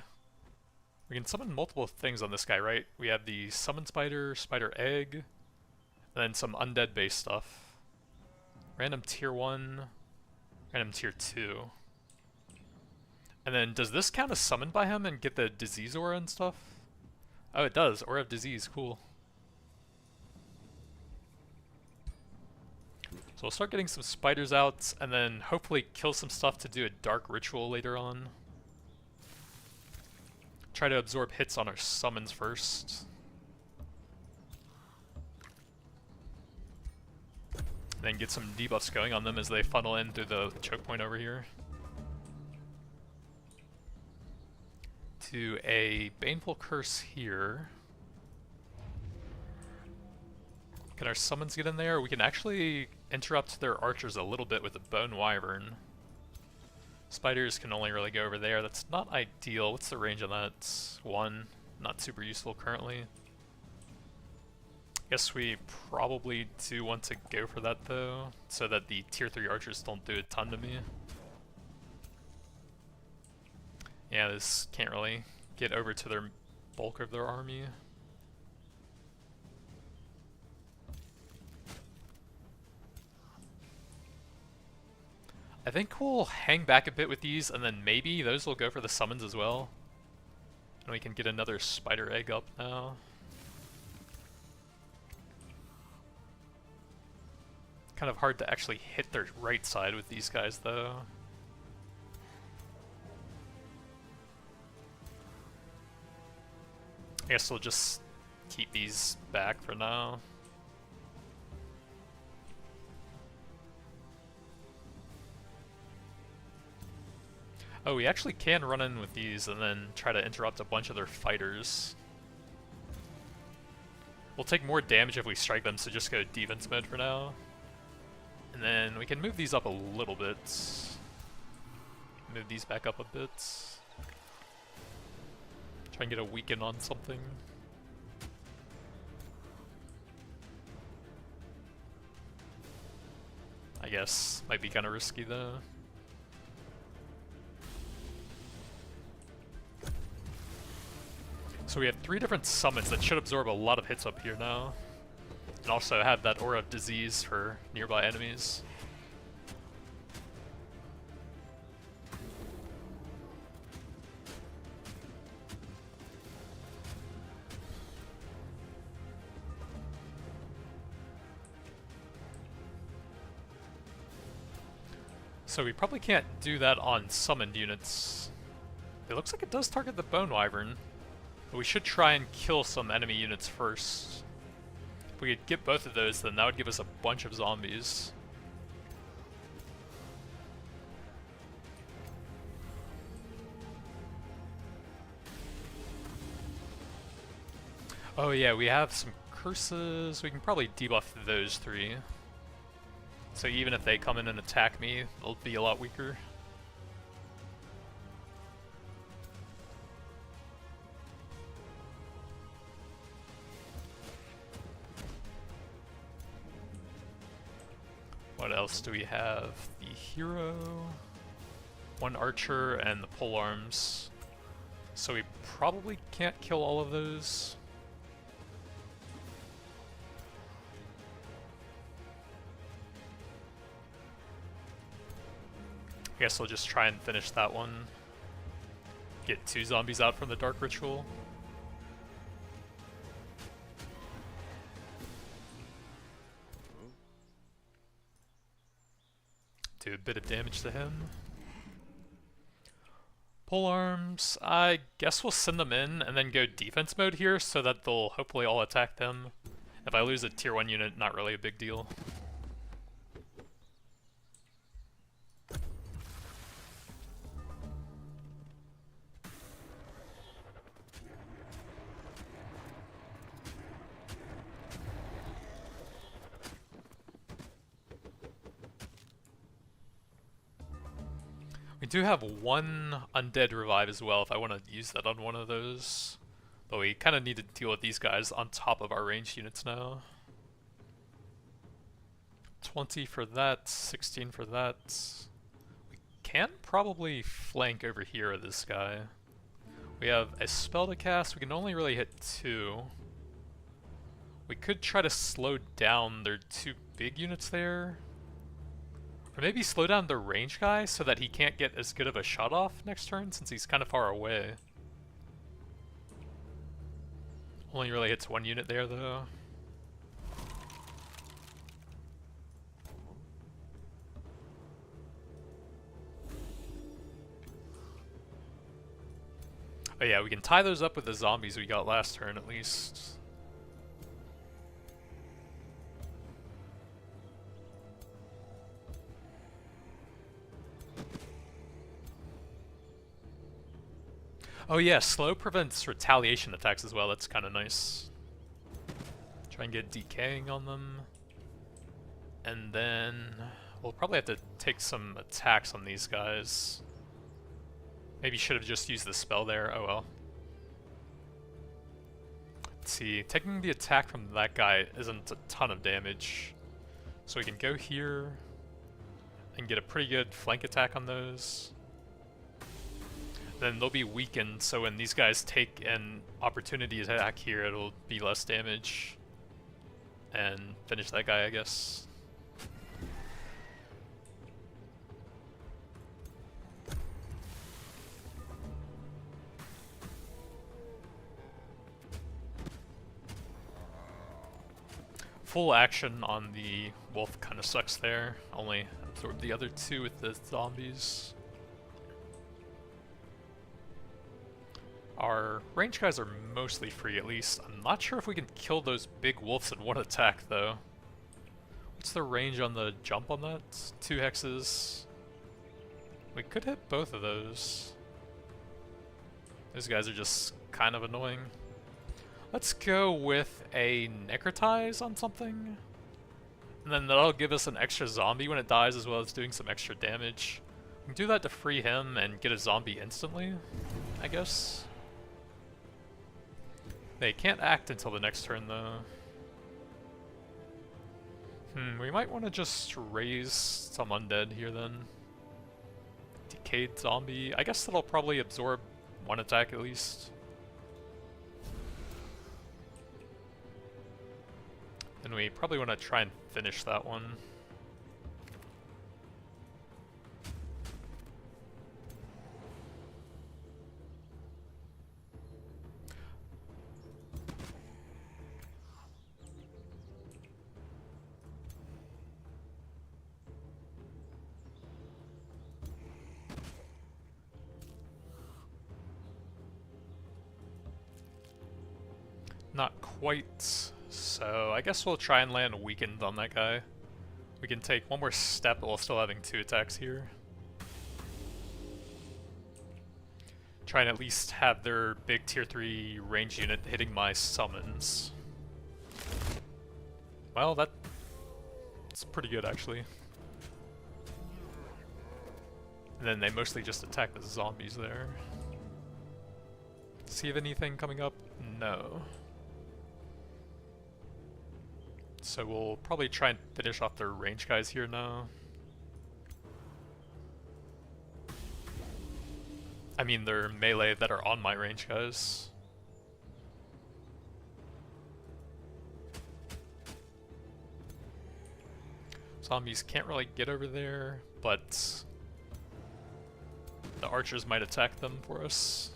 We can summon multiple things on this guy, right? We have the Summon Spider, Spider Egg, and then some undead based stuff. Random tier 1, random tier 2. And then does this count as summoned by him and get the disease aura and stuff? Oh, it does. Aura of disease, cool. So we'll start getting some spiders out and then hopefully kill some stuff to do a dark ritual later on. Try to absorb hits on our summons first. And then get some debuffs going on them as they funnel in through the choke point over here. To a Baneful Curse here. Can our summons get in there? We can actually interrupt their archers a little bit with the Bone Wyvern. Spiders can only really go over there. That's not ideal. What's the range on that? 1. Not super useful currently. Guess we probably do want to go for that though, so that the tier 3 archers don't do a ton to me. Yeah, this can't really get over to their bulk of their army. I think we'll hang back a bit with these, and then maybe those will go for the summons as well. And we can get another spider egg up now. Kind of hard to actually hit their right side with these guys though. I guess we'll just keep these back for now. Oh, we actually can run in with these and then try to interrupt a bunch of their fighters. We'll take more damage if we strike them, so just go defense mode for now. And then we can move these up a little bit. Move these back up a bit. Try and get a weaken on something. I guess might be kind of risky though. So we have 3 different summons that should absorb a lot of hits up here now. And also have that aura of disease for nearby enemies. So we probably can't do that on summoned units. It looks like it does target the Bone Wyvern, but we should try and kill some enemy units first. If we could get both of those, then that would give us a bunch of zombies. Oh yeah, we have some curses. We can probably debuff those 3. So even if they come in and attack me, they'll be a lot weaker. What else do we have? The hero, 1 archer, and the polearms. So we probably can't kill all of those. I guess we'll just try and finish that one. Get 2 zombies out from the Dark Ritual. Do a bit of damage to him. Polearms, I guess we'll send them in and then go defense mode here so that they'll hopefully all attack them. If I lose a tier 1 unit, not really a big deal. We do have 1 undead revive as well if I want to use that on one of those. But we kind of need to deal with these guys on top of our ranged units now. 20 for that, 16 for that. We can probably flank over here with this guy. We have a spell to cast, we can only really hit 2. We could try to slow down their 2 big units there. Or maybe slow down the range guy so that he can't get as good of a shot off next turn since he's kind of far away. Only really hits 1 unit there though. Oh yeah, we can tie those up with the zombies we got last turn at least. Oh yeah, slow prevents retaliation attacks as well, that's kind of nice. Try and get decaying on them. And then we'll probably have to take some attacks on these guys. Maybe should have just used the spell there, oh well. Let's see, taking the attack from that guy isn't a ton of damage. So we can go here and get a pretty good flank attack on those. Then they'll be weakened, so when these guys take an opportunity attack here, it'll be less damage. And finish that guy, I guess. Full action on the wolf kind of sucks there. Only absorb the other two with the zombies. Our range guys are mostly free, at least. I'm not sure if we can kill those big wolves in one attack, though. What's the range on the jump on that? 2 hexes. We could hit both of those. Those guys are just kind of annoying. Let's go with a necrotize on something. And then that'll give us an extra zombie when it dies, as well as doing some extra damage. We can do that to free him and get a zombie instantly, I guess. They can't act until the next turn, though. We might want to just raise some undead here, then. Decayed zombie. I guess that'll probably absorb 1 attack at least. And we probably want to try and finish that one. Not quite. So I guess we'll try and land weakened on that guy. We can take one more step while still having 2 attacks here. Try and at least have their big tier 3 range unit hitting my summons. Well, that's pretty good actually. And then they mostly just attack the zombies there. See if anything coming up? No. So we'll probably try and finish off their range guys here now. I mean their melee that are on my range guys. Zombies can't really get over there, but the archers might attack them for us.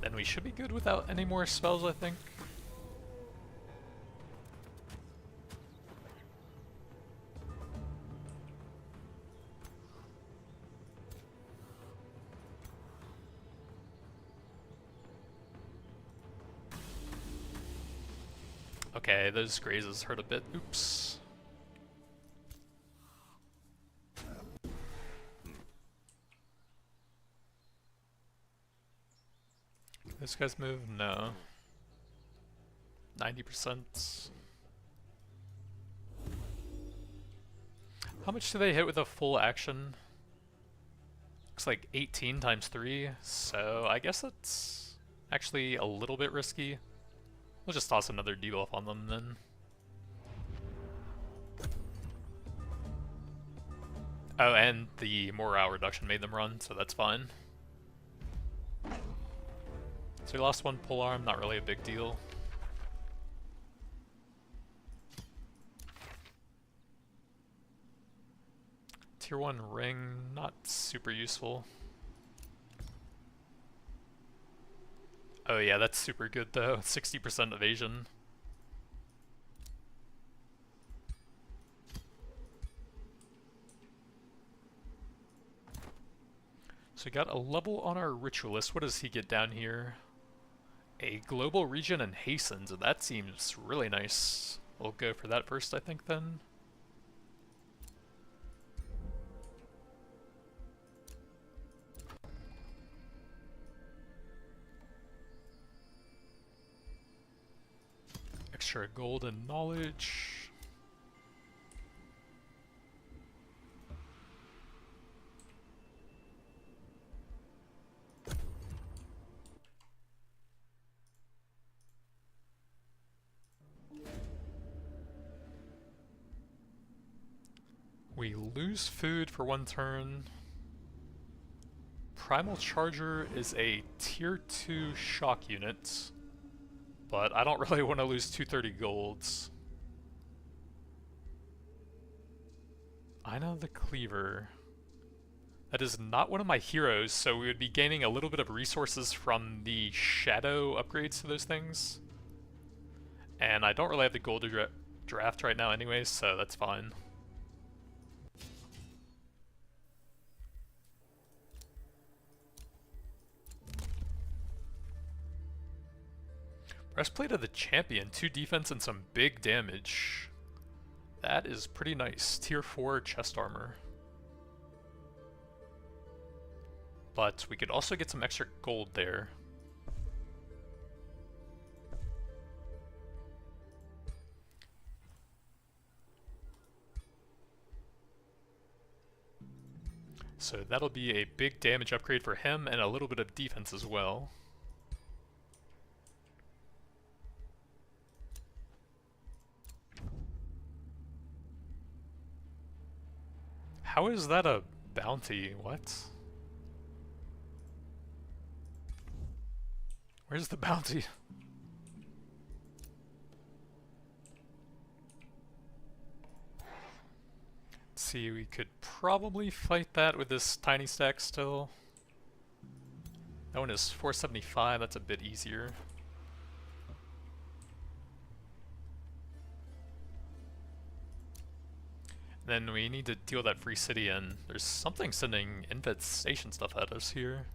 Then we should be good without any more spells, I think. Okay, those grazes hurt a bit. Oops. This guy's move? No. 90%. How much do they hit with a full action? Looks like 18 times 3, so I guess that's actually a little bit risky. We'll just toss another debuff on them then. Oh, and the morale reduction made them run, so that's fine. So we lost 1 polearm, not really a big deal. Tier 1 ring, not super useful. Oh yeah, that's super good though, 60% evasion. So we got a level on our ritualist. What does he get down here? A global region and hastens, and that seems really nice. We'll go for that first, I think, then. Extra gold and knowledge. we lose food for 1 turn. Primal Charger is a tier 2 shock unit, but I don't really want to lose 230 golds. I know the Cleaver. That is not one of my heroes, so we would be gaining a little bit of resources from the shadow upgrades to those things. And I don't really have the gold to draft right now anyway, so that's fine. Breastplate of the Champion, 2 defense and some big damage. That is pretty nice. Tier 4 chest armor. But we could also get some extra gold there. So that'll be a big damage upgrade for him and a little bit of defense as well. How is that a bounty? What? Where's the bounty? Let's see, we could probably fight that with this tiny stack still. That one is 475, that's a bit easier. Then we need to deal that free city in. There's something sending infestation stuff at us here.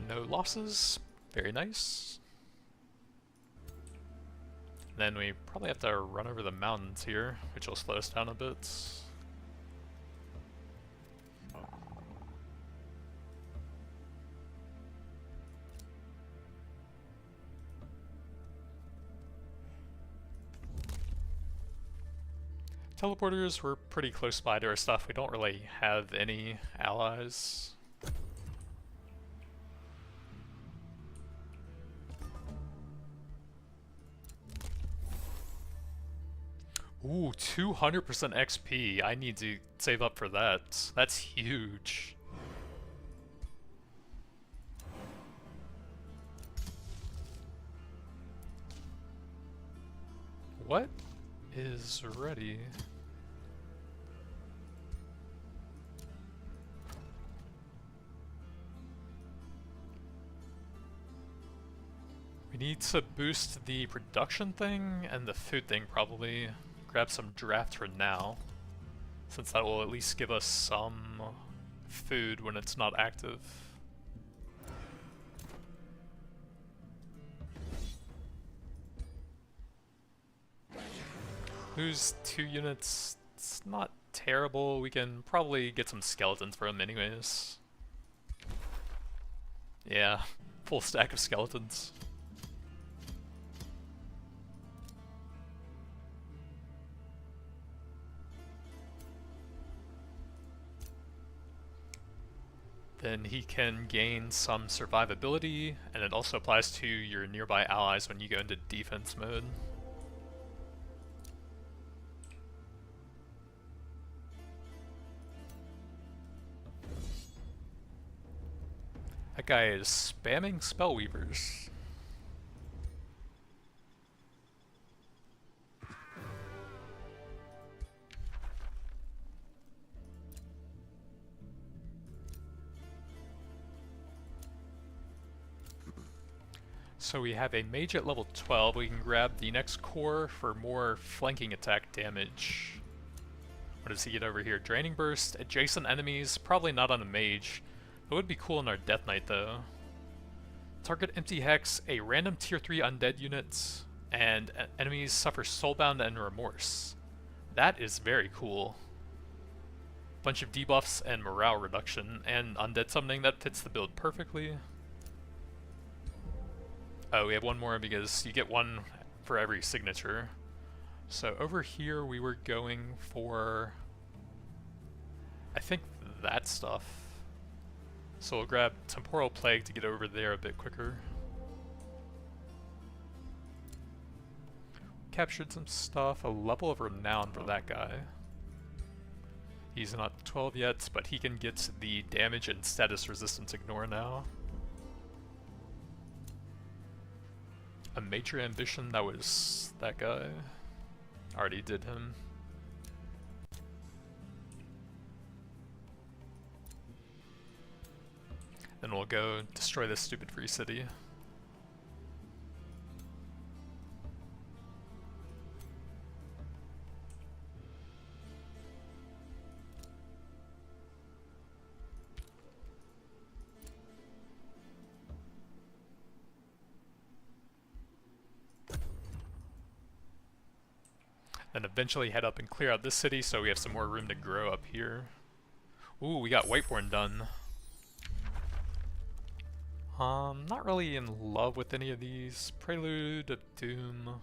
No losses. Very nice. Then we probably have to run over the mountains here, which will slow us down a bit. Teleporters were pretty close by to our stuff. We don't really have any allies. Ooh, 200% XP. I need to save up for that. That's huge. What is ready? We need to boost the production thing and the food thing probably. Grab some draft for now, since that will at least give us some food when it's not active. Lose 2 units, it's not terrible. We can probably get some skeletons for them anyways. Yeah, full stack of skeletons. Then he can gain some survivability, and it also applies to your nearby allies when you go into defense mode. That guy is spamming spellweavers. So we have a mage at level 12. We can grab the next core for more flanking attack damage. What does he get over here? Draining Burst, adjacent enemies, probably not on a mage. That would be cool in our Death Knight though. Target Empty Hex, a random tier 3 undead unit, and enemies suffer Soulbound and Remorse. That is very cool. Bunch of debuffs and morale reduction, and undead summoning. That fits the build perfectly. Oh, we have one more because you get one for every signature. So over here we were going for I think that stuff. So we'll grab Temporal Plague to get over there a bit quicker. Captured some stuff, a level of renown for that guy. He's not 12 yet, but he can get the damage and status resistance ignore now. A major ambition, that was that guy. Already did him. Then we'll go destroy this stupid free city. Then eventually head up and clear out this city so we have some more room to grow up here. Ooh, we got Whiteborn done. Not really in love with any of these. Prelude of Doom.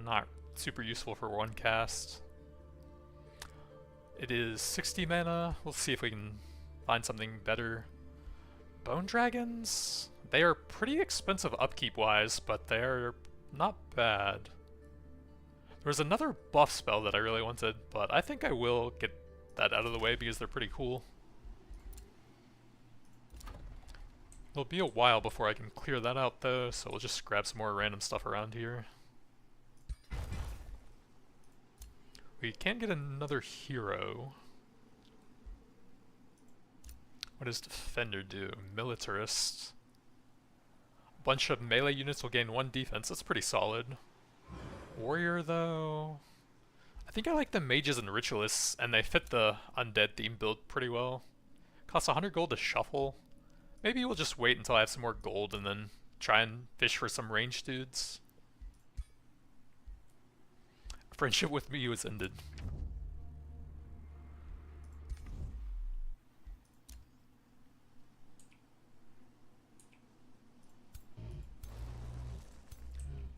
Not super useful for one cast. It is 60 mana. We'll see if we can find something better. Bone Dragons? They are pretty expensive upkeep-wise, but they're not bad. There was another buff spell that I really wanted, but I think I will get that out of the way because they're pretty cool. It'll be a while before I can clear that out though, so we'll just grab some more random stuff around here. We can get another hero. What does Defender do? Militarist. A bunch of melee units will gain 1 defense, that's pretty solid. Warrior though... I think I like the mages and ritualists, and they fit the undead theme build pretty well. Costs 100 gold to shuffle. Maybe we'll just wait until I have some more gold and then try and fish for some ranged dudes. Friendship with me was ended.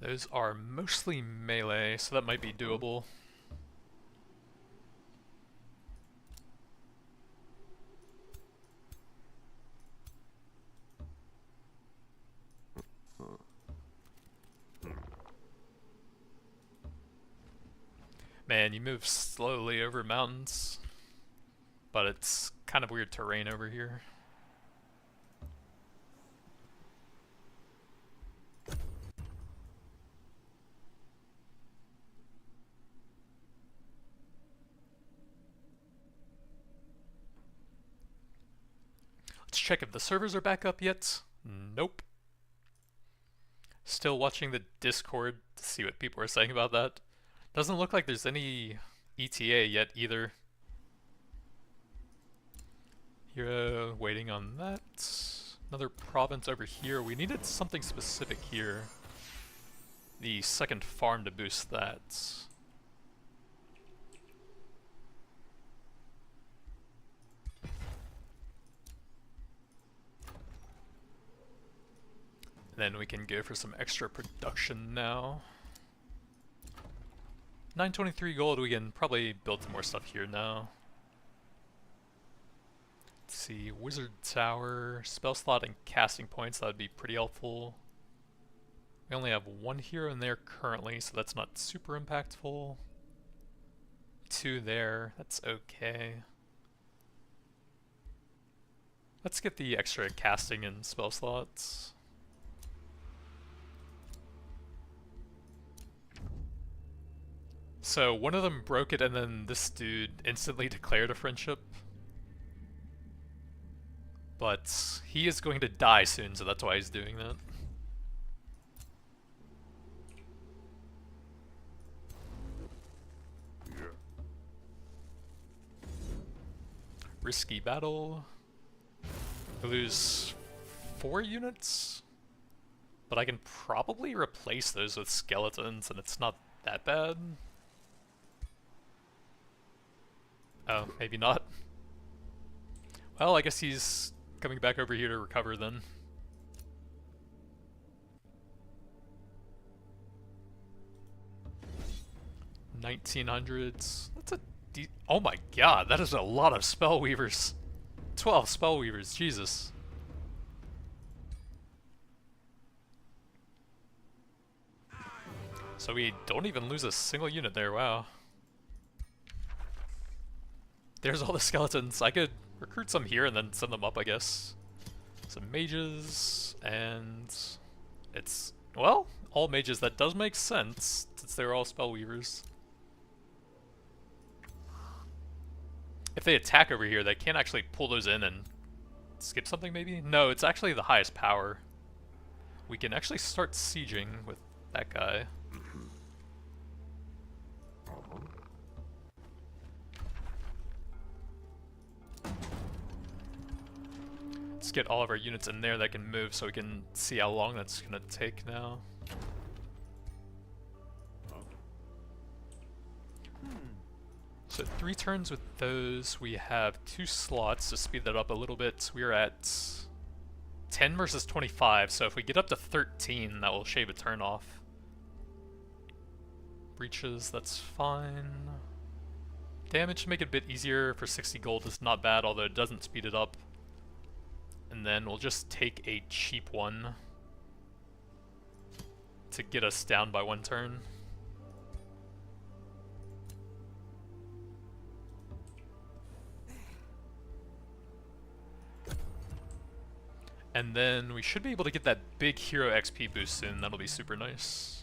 Those are mostly melee, so that might be doable. Man, you move slowly over mountains, but it's kind of weird terrain over here. Let's check if the servers are back up yet. Nope. Still watching the Discord to see what people are saying about that. Doesn't look like there's any ETA yet either. Hero waiting on that. Another province over here. We needed something specific here. The second farm to boost that. Then we can go for some extra production now. 923 gold, we can probably build some more stuff here now. Let's see, Wizard Tower, spell slot and casting points, that would be pretty helpful. We only have 1 hero in there currently, so that's not super impactful. 2 there, that's okay. Let's get the extra casting and spell slots. So one of them broke it and then this dude instantly declared a friendship. But he is going to die soon, so that's why he's doing that. Risky battle. We lose 4 units, but I can probably replace those with skeletons and it's not that bad. Oh, maybe not. Well, I guess he's coming back over here to recover then. $1900s. That's a Oh my god, that is a lot of spell weavers. 12 spell weavers, Jesus. So we don't even lose a single unit there, wow. There's all the skeletons. I could recruit some here and then send them up, I guess. Some mages, and it's, well, all mages. That does make sense, since they're all spell weavers. If they attack over here, they can't actually pull those in and skip something, maybe? No, it's actually the highest power. We can actually start sieging with that guy. Let's get all of our units in there that can move so we can see how long that's gonna take now. So 3 turns with those. We have 2 slots to speed that up a little bit. We're at 10 versus 25, so if we get up to 13, that will shave a turn off. Breaches, that's fine. Damage to make it a bit easier for 60 gold is not bad, although it doesn't speed it up. And then we'll just take a cheap one to get us down by 1 turn. And then we should be able to get that big hero XP boost soon. That'll be super nice.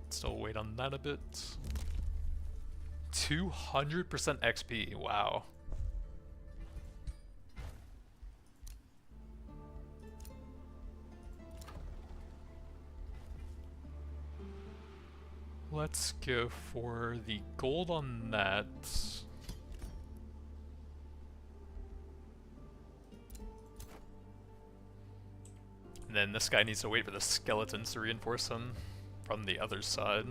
Still wait on that a bit. 200% XP, wow. Let's go for the gold on that. And then this guy needs to wait for the skeletons to reinforce him from the other side.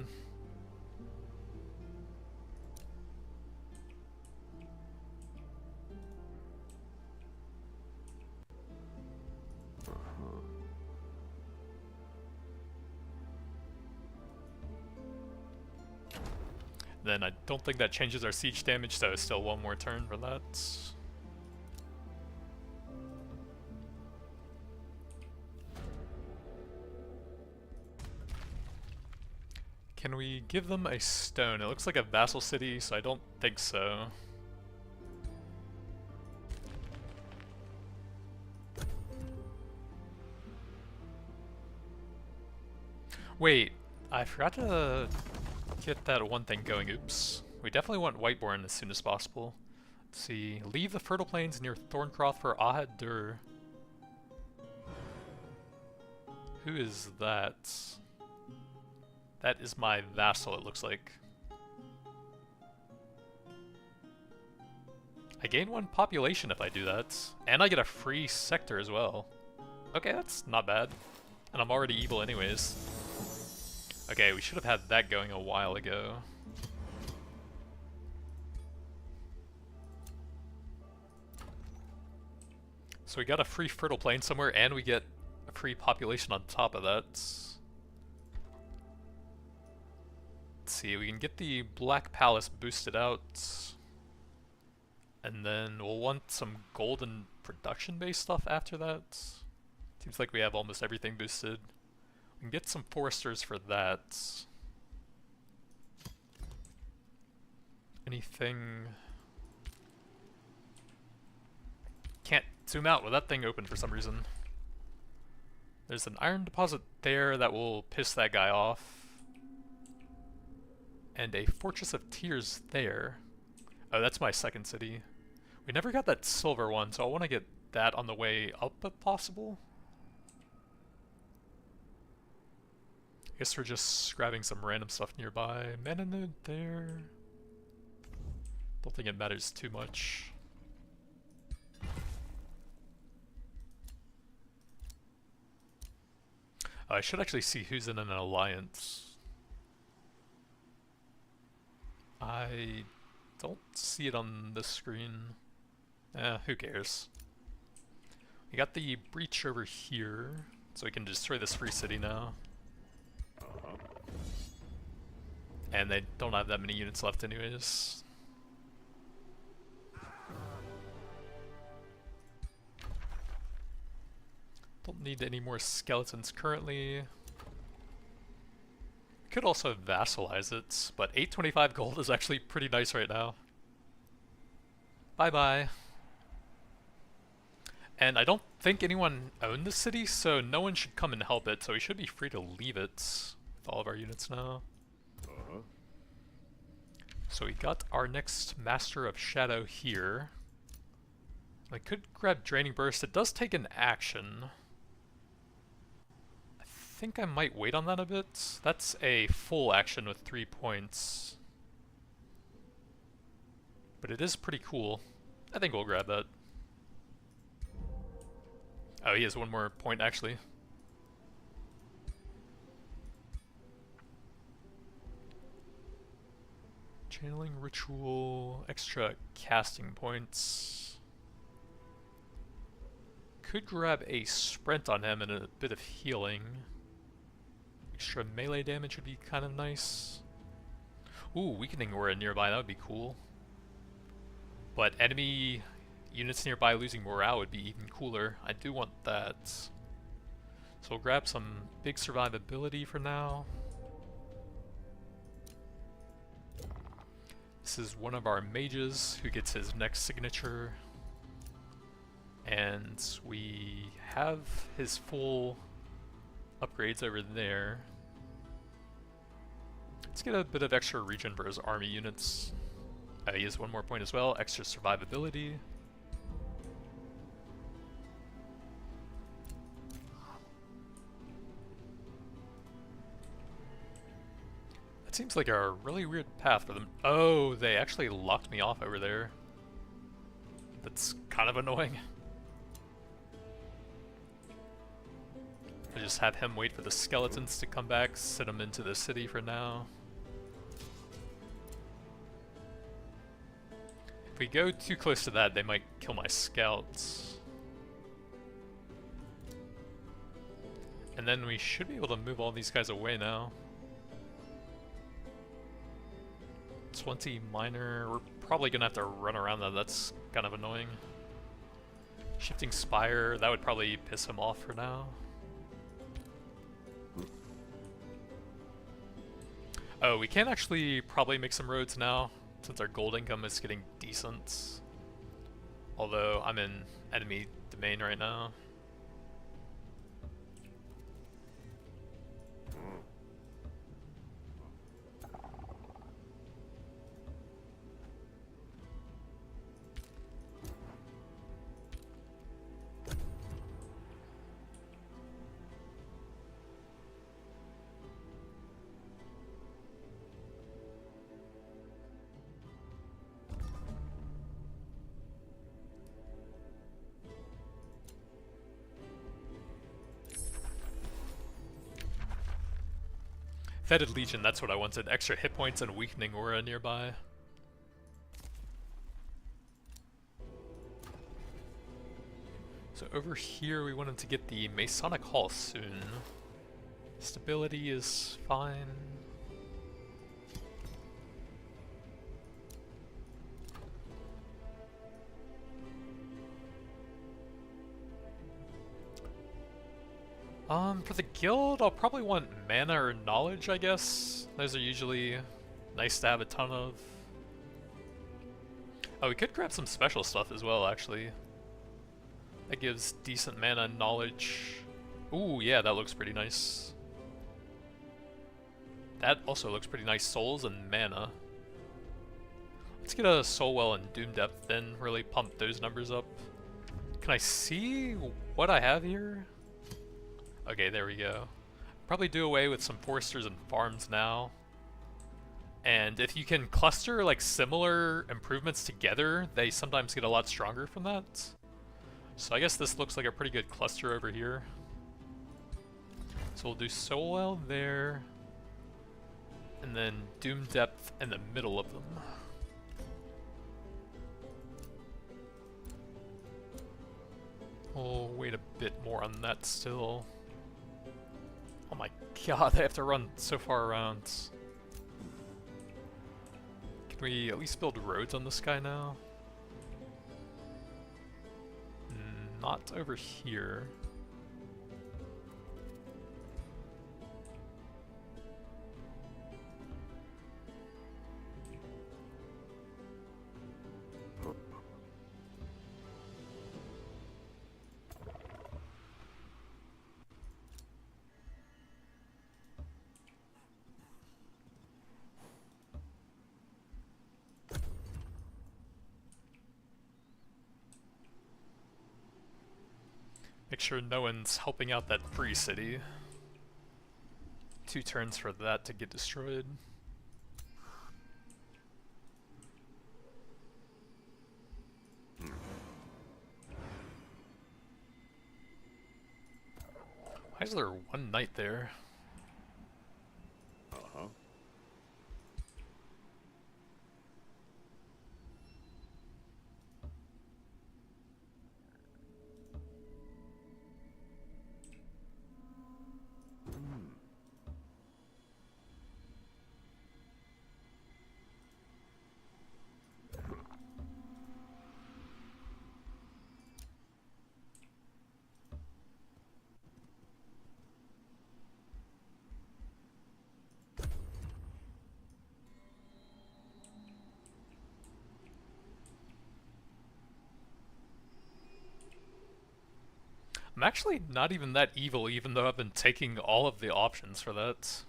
Then I don't think that changes our siege damage, so it's still 1 more turn for that. Can we give them a stone? It looks like a vassal city, so I don't think so. Wait, I forgot to get that one thing going. Oops. We definitely want Whiteborn as soon as possible. Let's see. Leave the fertile plains near Thorncroft for Ahadur. Who is that? That is my vassal, it looks like. I gain 1 population if I do that. And I get a free sector as well. Okay, that's not bad. And I'm already evil anyways. Okay, we should have had that going a while ago. So we got a free fertile plain somewhere, and we get a free population on top of that. Let's see, we can get the Black Palace boosted out. And then we'll want some golden production-based stuff after that. Seems like we have almost everything boosted. We can get some foresters for that. Anything... Can't zoom out with that thing open for some reason. There's an iron deposit there that will piss that guy off. And a Fortress of Tears there. Oh, that's my second city. We never got that silver one, so I want to get that on the way up if possible. I guess we're just grabbing some random stuff nearby. Mana node there. Don't think it matters too much. I should actually see who's in an alliance. I don't see it on this screen. Who cares? We got the breach over here, so we can destroy this free city now. And they don't have that many units left anyways. Don't need any more skeletons currently. Could also vassalize it, but 825 gold is actually pretty nice right now. Bye bye. And I don't think anyone owned the city, so no one should come and help it, so we should be free to leave it with all of our units now. So we got our next Master of Shadow here. I could grab Draining Burst. It does take an action. I think I might wait on that a bit. That's a full action with 3 points. But it is pretty cool. I think we'll grab that. Oh, he has one more point actually. Channeling Ritual, extra casting points. Could grab a sprint on him and a bit of healing. Extra melee damage would be kind of nice. Ooh, weakening aura nearby, that would be cool. But enemy units nearby losing morale would be even cooler. I do want that. So we'll grab some big survivability for now. This is one of our mages who gets his next signature. And we have his full upgrades over there. Let's get a bit of extra regen for his army units. He has one more point as well, extra survivability. That seems like a really weird path for them. Oh, they actually locked me off over there. That's kind of annoying. I just have him wait for the skeletons to come back, send them into the city for now. If we go too close to that, they might kill my scouts. And then we should be able to move all these guys away now. 20 minor, we're probably gonna have to run around that, that's kind of annoying. Shifting Spire, that would probably piss him off for now. Oh, we can actually probably make some roads now, since our gold income is getting decent. Although I'm in enemy domain right now. Fetid Legion, that's what I wanted. Extra hit points and weakening aura nearby. So over here we wanted to get the Masonic Hall soon. Stability is fine. For the guild, I'll probably want mana or knowledge, I guess. Those are usually nice to have a ton of. Oh, we could grab some special stuff as well, actually. That gives decent mana and knowledge. Ooh, yeah, that looks pretty nice. That also looks pretty nice, souls and mana. Let's get a soul well and doom depth, then really pump those numbers up. Can I see what I have here? Okay, there we go. Probably do away with some foresters and farms now. And if you can cluster like similar improvements together, they sometimes get a lot stronger from that. So I guess this looks like a pretty good cluster over here. So we'll do Soulwell there. And then Doom Depth in the middle of them. We'll wait a bit more on that still. Oh my god, they have to run so far around. Can we at least build roads on this guy now? Not over here. Make sure no one's helping out that free city. 2 turns for that to get destroyed. Why is there 1 knight there? Uh-huh. I'm actually not even that evil, even though I've been taking all of the options for that.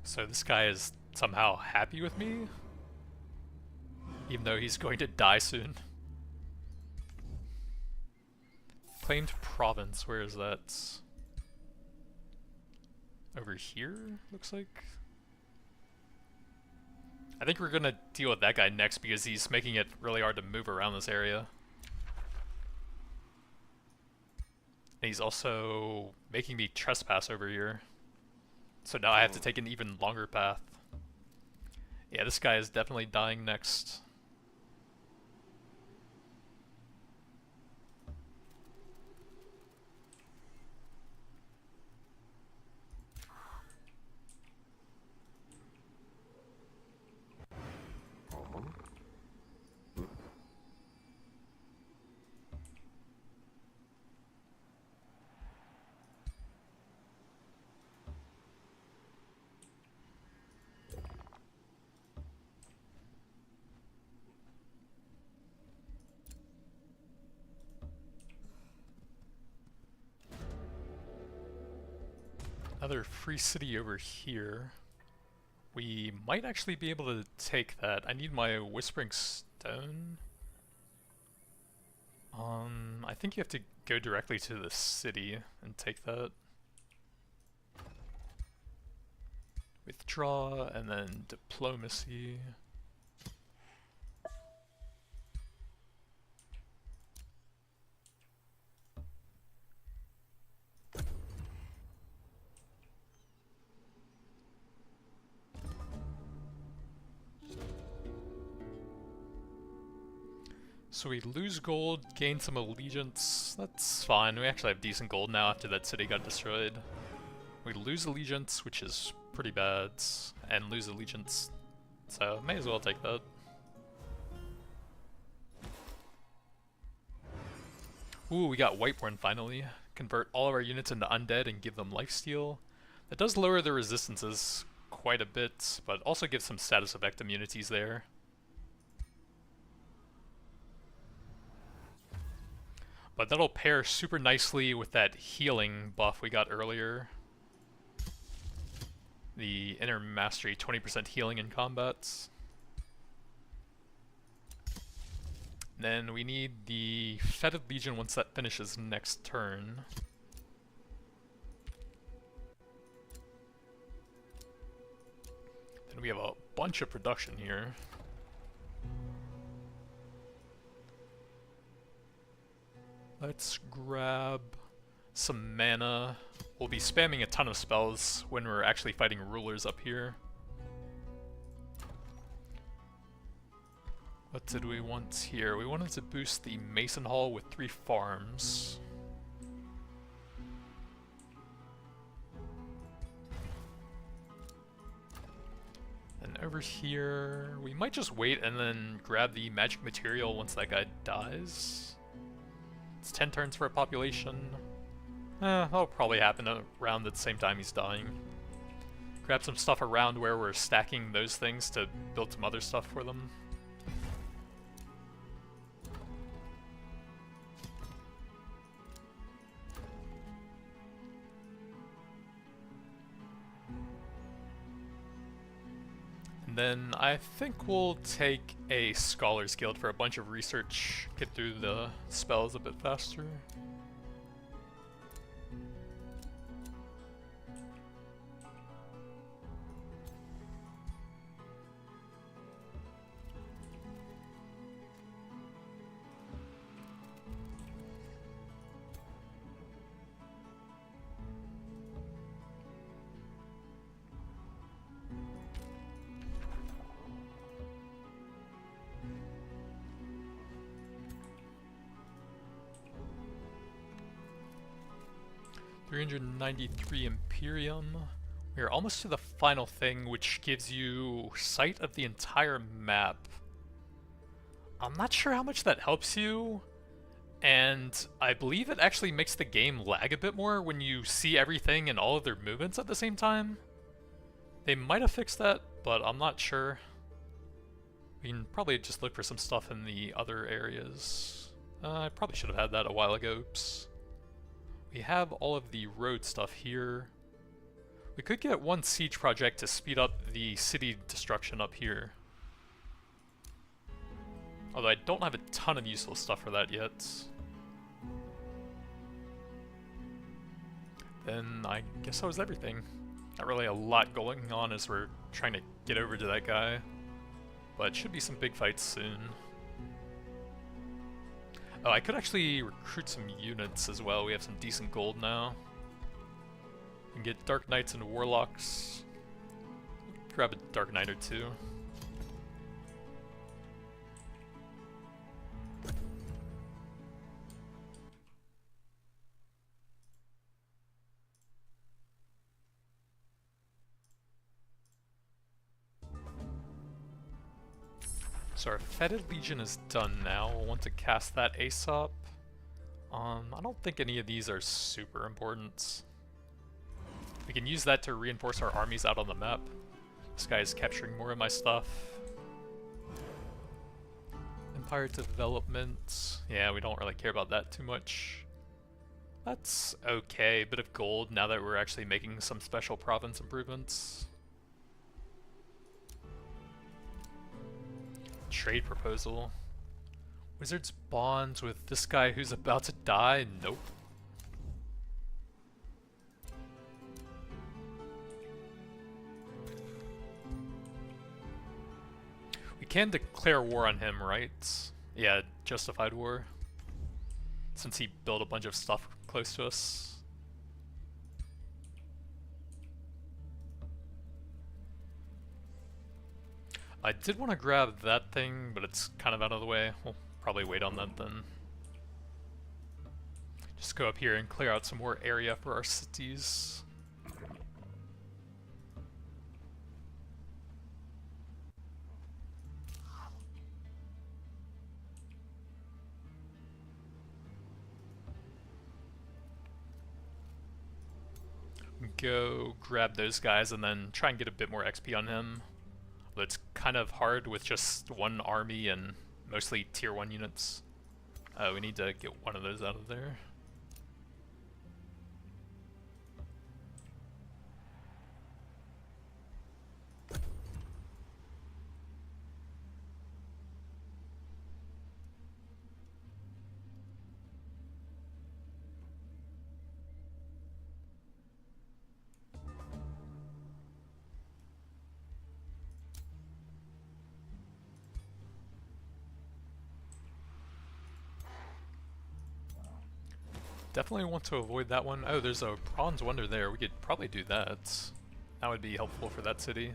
So this guy is somehow happy with me? Even though he's going to die soon. Claimed province, where is that? Over here, looks like? I think we're gonna deal with that guy next because he's making it really hard to move around this area. And he's also making me trespass over here. So now I have to take an even longer path. Yeah, this guy is definitely dying next. Another free city over here. We might actually be able to take that. I need my Whispering Stone. I think you have to go directly to the city and take that. Withdraw, and then diplomacy. So we lose gold, gain some allegiance. That's fine. We actually have decent gold now after that city got destroyed. We lose allegiance, which is pretty bad, and lose allegiance. So may as well take that. Ooh, we got Whiteborn finally. Convert all of our units into undead and give them lifesteal. That does lower their resistances quite a bit, but also gives some status effect immunities there. But that'll pair super nicely with that healing buff we got earlier. The Inner Mastery, 20% healing in combats. Then we need the Fetid Legion once that finishes next turn. Then we have a bunch of production here. Let's grab some mana. We'll be spamming a ton of spells when we're actually fighting rulers up here. What did we want here? We wanted to boost the Mason Hall with 3 farms. And over here, we might just wait and then grab the magic material once that guy dies. It's 10 turns for a population. That'll probably happen around at the same time he's dying. Grab some stuff around where we're stacking those things to build some other stuff for them. And then I think we'll take a Scholar's Guild for a bunch of research, get through the spells a bit faster. $393 Imperium. We are almost to the final thing, which gives you sight of the entire map. I'm not sure how much that helps you, and I believe it actually makes the game lag a bit more when you see everything and all of their movements at the same time. They might have fixed that, but I'm not sure. We can probably just look for some stuff in the other areas. I probably should have had that a while ago. Oops. We have all of the road stuff here. We could get one siege project to speed up the city destruction up here. Although I don't have a ton of useful stuff for that yet. Then I guess that was everything. Not really a lot going on as we're trying to get over to that guy. But should be some big fights soon. Oh, I could actually recruit some units as well. We have some decent gold now. We can get Dark Knights and Warlocks. Grab a Dark Knight or two. So our Fetid Legion is done now. We'll want to cast that ASAP. I don't think any of these are super important. We can use that to reinforce our armies out on the map. This guy is capturing more of my stuff. Empire development. Yeah, we don't really care about that too much. That's okay. Bit of gold now that we're actually making some special province improvements. Trade proposal. Wizard's bonds with this guy who's about to die? Nope. We can declare war on him, right? Yeah, justified war. Since he built a bunch of stuff close to us. I did want to grab that thing, but it's kind of out of the way. We'll probably wait on that then. Just go up here and clear out some more area for our cities. Go grab those guys and then try and get a bit more XP on him. But it's kind of hard with just one army and mostly tier 1 units. We need to get one of those out of there. Definitely want to avoid that one. Oh, there's a Bronze Wonder there. We could probably do that. That would be helpful for that city.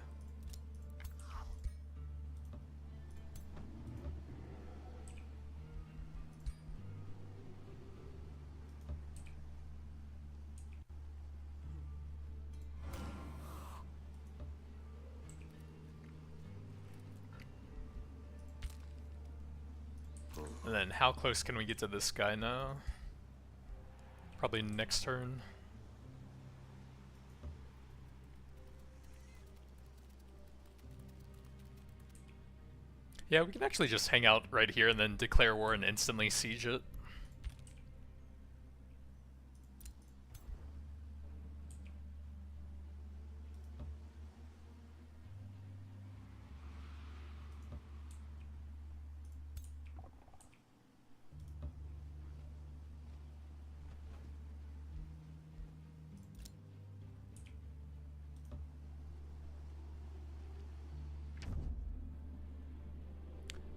And then how close can we get to this guy now? Probably next turn. Yeah, we can actually just hang out right here and then declare war and instantly siege it.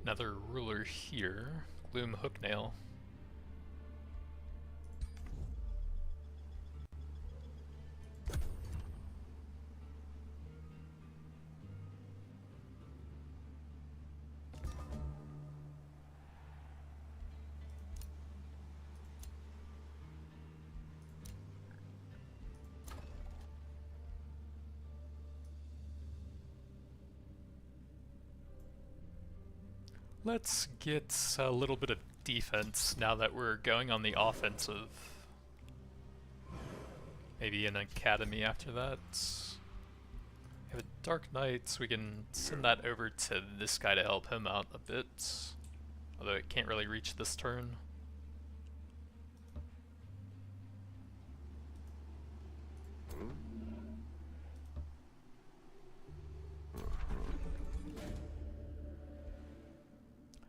Another ruler here. Gloom Hooknail. Let's get a little bit of defense now that we're going on the offensive. Maybe an academy after that. We have a Dark Knight, so we can send that over to this guy to help him out a bit. Although it can't really reach this turn.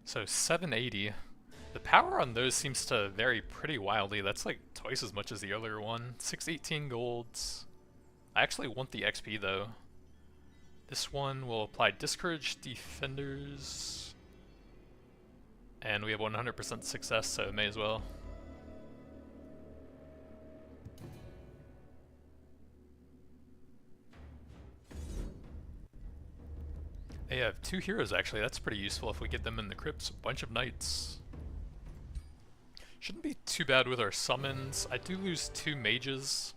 So 780. The power on those seems to vary pretty wildly. That's like twice as much as the earlier one. 618 golds. I actually want the XP though. This one will apply Discourage Defenders. And we have 100% success, so may as well. They have 2 heroes actually, that's pretty useful if we get them in the crypts. A bunch of knights. Shouldn't be too bad with our summons. I do lose 2 mages.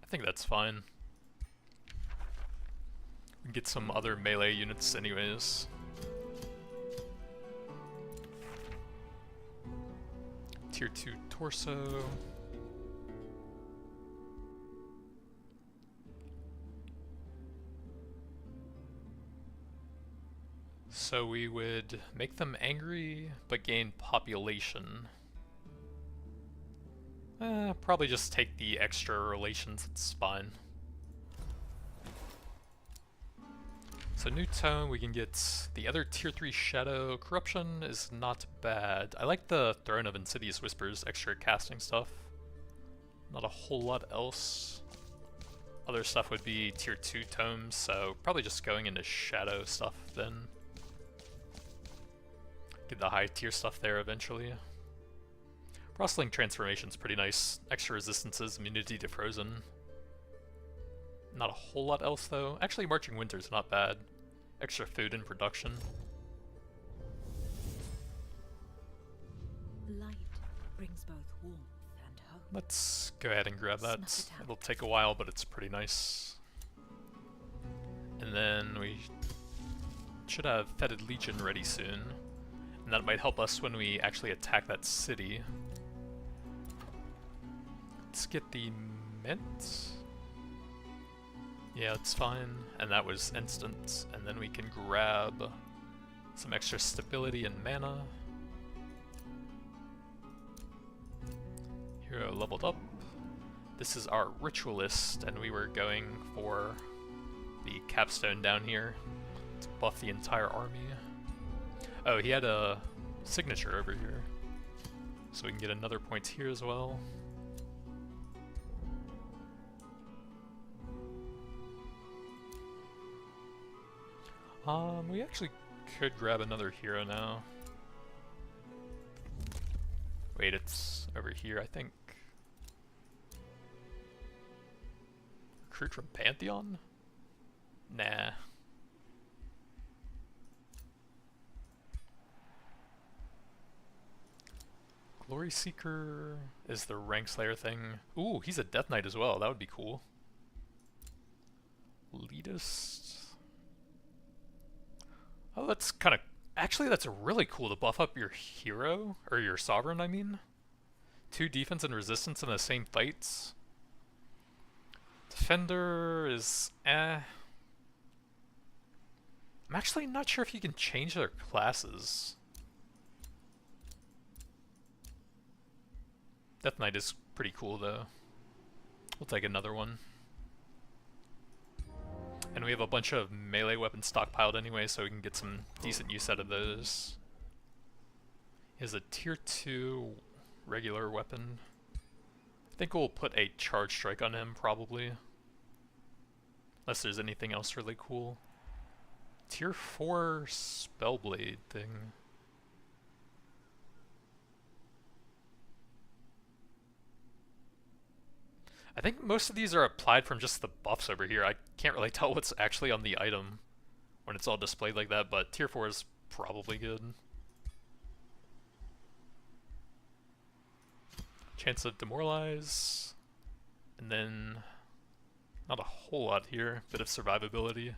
I think that's fine. We can get some other melee units anyways. Tier 2 torso. So we would make them angry, but gain population. Probably just take the extra relations, it's fine. So new tone, we can get the other tier 3 shadow. Corruption is not bad. I like the Throne of Insidious Whispers, extra casting stuff. Not a whole lot else. Other stuff would be tier 2 tomes, so probably just going into shadow stuff then. Get the high tier stuff there eventually. Rustling Transformation's pretty nice. Extra resistances, immunity to frozen. Not a whole lot else though. Actually, Marching Winter's not bad. Extra food and production. Light brings both warmth and hope. Let's go ahead and grab that. It'll take a while, but it's pretty nice. And then we should have Fetid Legion ready soon. And that might help us when we actually attack that city. Let's get the mint. Yeah, it's fine. And that was instant. And then we can grab some extra stability and mana. Hero leveled up. This is our ritualist, and we were going for the capstone down here to buff the entire army. Oh, he had a signature over here. So we can get another point here as well. We actually could grab another hero now. Wait, it's over here, I think. Recruit from Pantheon? Nah. Glory Seeker is the rank slayer thing. Ooh, he's a Death Knight as well. That would be cool. Elitist. Oh, that's kind of Actually, that's really cool to buff up your hero, or your sovereign, I mean. 2 defense and resistance in the same fights. Defender is eh. I'm actually not sure if you can change their classes. Death Knight is pretty cool though. We'll take another one. And we have a bunch of melee weapons stockpiled anyway, so we can get some decent use out of those. He has a tier 2 regular weapon. I think we'll put a charge strike on him, probably. Unless there's anything else really cool. Tier 4 spellblade thing. I think most of these are applied from just the buffs over here. I can't really tell what's actually on the item when it's all displayed like that, but tier 4 is probably good. Chance of demoralize, and then not a whole lot here, bit of survivability.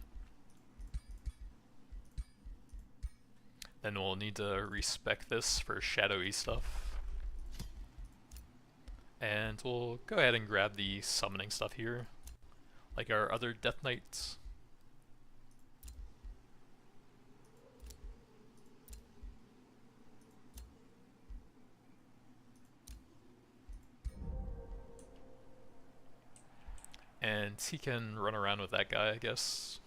Then we'll need to respec this for shadowy stuff. And we'll go ahead and grab the summoning stuff here, like our other Death Knights. And he can run around with that guy, I guess.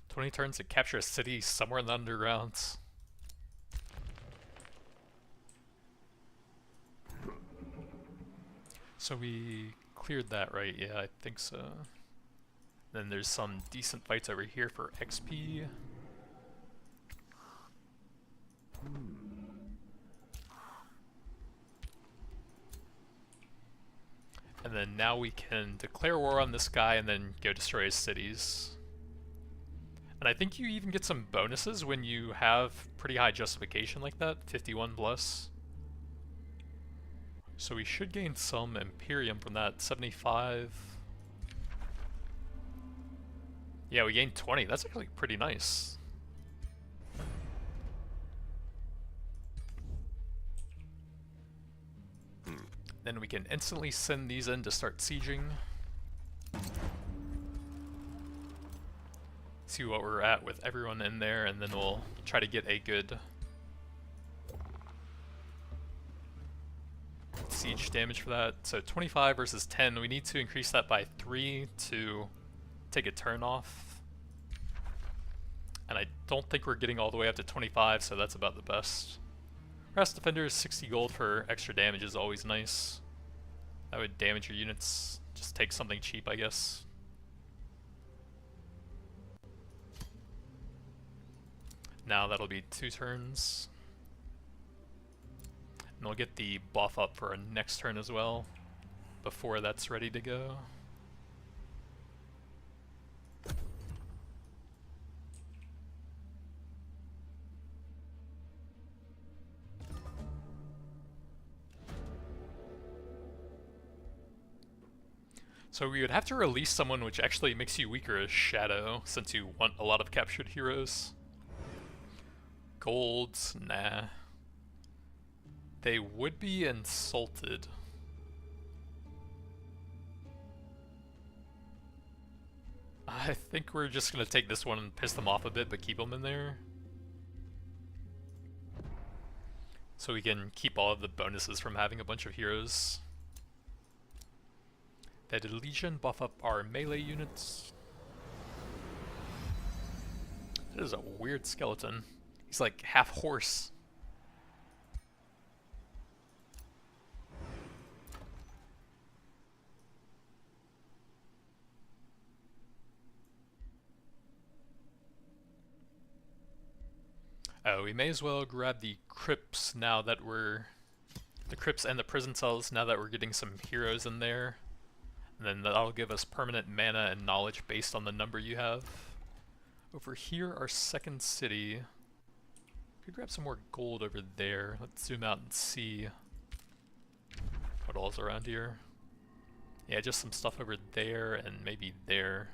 "20 turns to capture a city somewhere in the undergrounds." So we cleared that, right? Yeah, I think so. Then there's some decent fights over here for XP. And then now we can declare war on this guy and then go destroy his cities. And I think you even get some bonuses when you have pretty high justification like that, 51 plus. So we should gain some Imperium from that, 75. Yeah, we gained 20, that's actually pretty nice. Then we can instantly send these in to start sieging. See what we're at with everyone in there, and then we'll try to get a good siege damage for that. So 25 versus 10, we need to increase that by 3 to take a turn off. And I don't think we're getting all the way up to 25, so that's about the best. Brass Defenders, 60 gold for extra damage is always nice. That would damage your units. Just take something cheap, I guess. Now that'll be 2 turns. And we'll get the buff up for our next turn as well, before that's ready to go. So we would have to release someone which actually makes you weaker as Shadow, since you want a lot of captured heroes. Golds, nah. They would be insulted. I think we're just gonna take this one and piss them off a bit, but keep them in there. So we can keep all of the bonuses from having a bunch of heroes. That Legion buff up our melee units. That is a weird skeleton. He's like half horse. Oh, we may as well grab the crypts now that we're... the crypts and the prison cells now that we're getting some heroes in there. And then that'll give us permanent mana and knowledge based on the number you have. Over here, our second city. Could grab some more gold over there. Let's zoom out and see. What all's around here? Yeah, just some stuff over there and maybe there.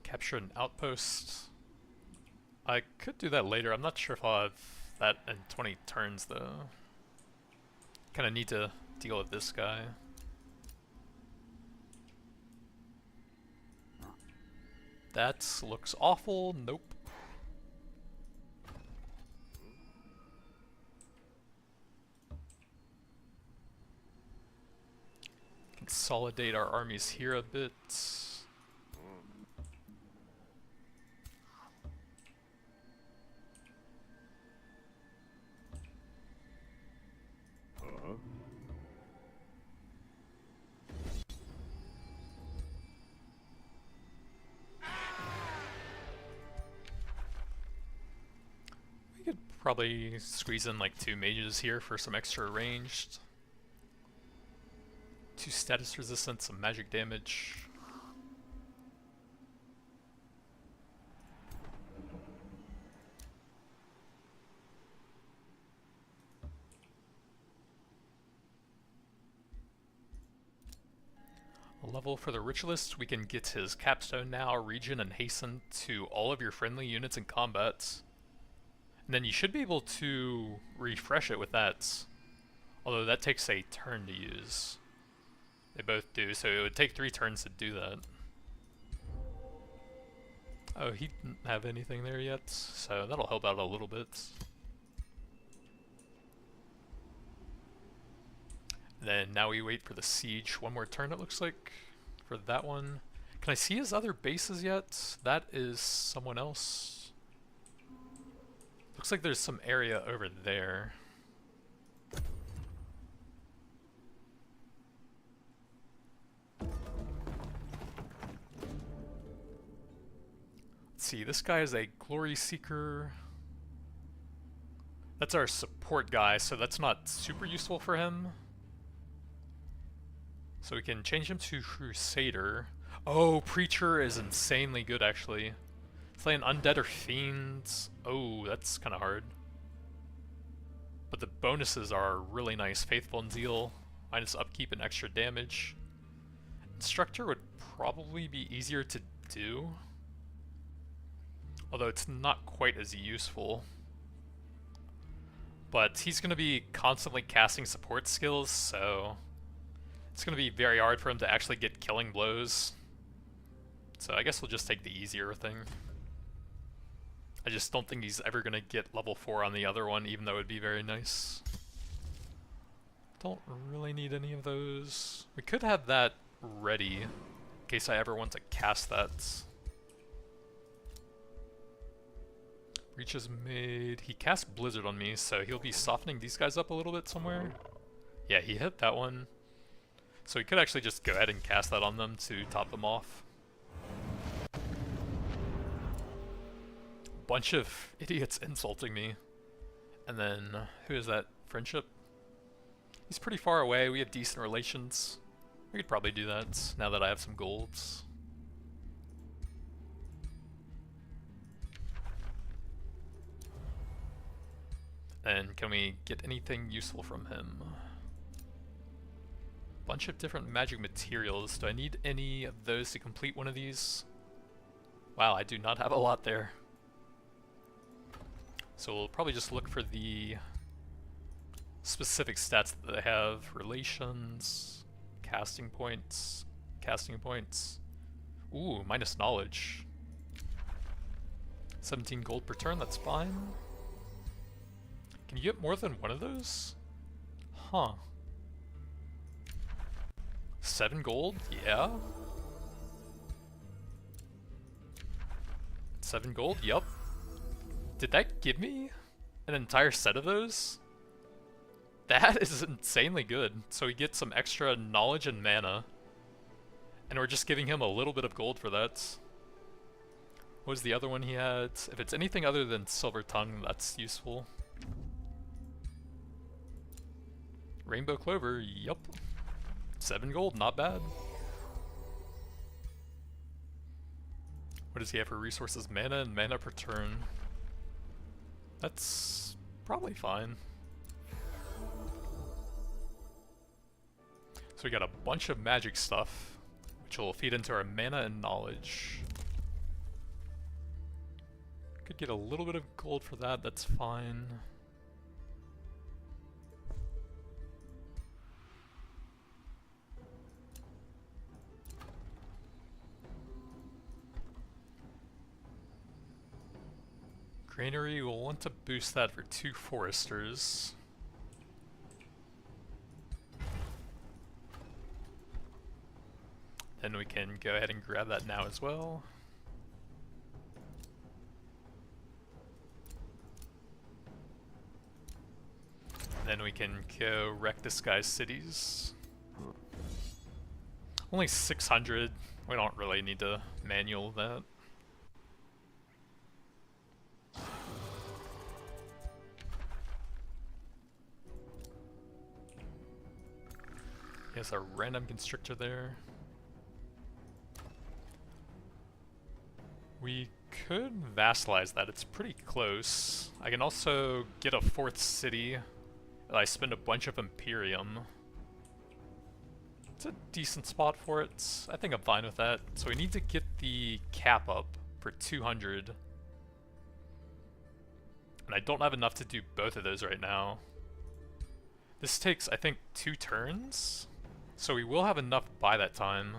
Capture an outpost. I could do that later. I'm not sure if I'll have that in 20 turns though. Kinda need to deal with this guy. That looks awful. Nope. Consolidate our armies here a bit. Probably squeeze in like 2 mages here for some extra ranged. 2 status resistance, some magic damage. A level for the ritualist, we can get his capstone now, regen and hasten to all of your friendly units in combat. And then you should be able to refresh it with that, although that takes a turn to use. They both do, so it would take 3 turns to do that. Oh, he didn't have anything there yet, so that'll help out a little bit. Then now we wait for the siege. 1 more turn it looks like for that one. Can I see his other bases yet? That is someone else. Looks like there's some area over there. Let's see, this guy is a glory seeker. That's our support guy, so that's not super useful for him. So we can change him to crusader. Oh, preacher is insanely good actually. Playing undead or fiends. Oh, that's kind of hard. But the bonuses are really nice. Faithful and zeal, minus upkeep and extra damage. Instructor would probably be easier to do, although it's not quite as useful. But he's going to be constantly casting support skills, so it's going to be very hard for him to actually get killing blows. So I guess we'll just take the easier thing. I just don't think he's ever going to get level 4 on the other one, even though it would be very nice. Don't really need any of those. We could have that ready, in case I ever want to cast that. Breach is made. He cast Blizzard on me, so he'll be softening these guys up a little bit somewhere. Yeah, he hit that one. So he could actually just go ahead and cast that on them to top them off. Bunch of idiots insulting me. And then, who is that? Friendship? He's pretty far away, we have decent relations. We could probably do that, now that I have some golds. And can we get anything useful from him? Bunch of different magic materials. Do I need any of those to complete one of these? Wow, I do not have a lot there. So we'll probably just look for the specific stats that they have. Relations, casting points, casting points. Ooh, minus knowledge. 17 gold per turn, that's fine. Can you get more than one of those? Huh. 7 gold? Yeah. 7 gold? Yup. Did that give me an entire set of those? That is insanely good. So he gets some extra knowledge and mana. And we're just giving him a little bit of gold for that. What was the other one he had? If it's anything other than Silver Tongue, that's useful. Rainbow Clover, yup. 7 gold, not bad. What does he have for resources? Mana and mana per turn. That's probably fine. So we got a bunch of magic stuff, which will feed into our mana and knowledge. Could get a little bit of gold for that, that's fine. Granary, we'll want to boost that for 2 foresters. Then we can go ahead and grab that now as well. Then we can go wreck this guy's cities. Only 600. We don't really need to manual that. He has a random constrictor there. We could vassalize that, it's pretty close. I can also get a 4th city that I spend a bunch of Imperium. It's a decent spot for it. I think I'm fine with that. So we need to get the cap up for 200. And I don't have enough to do both of those right now. This takes, I think, 2 turns. So we will have enough by that time.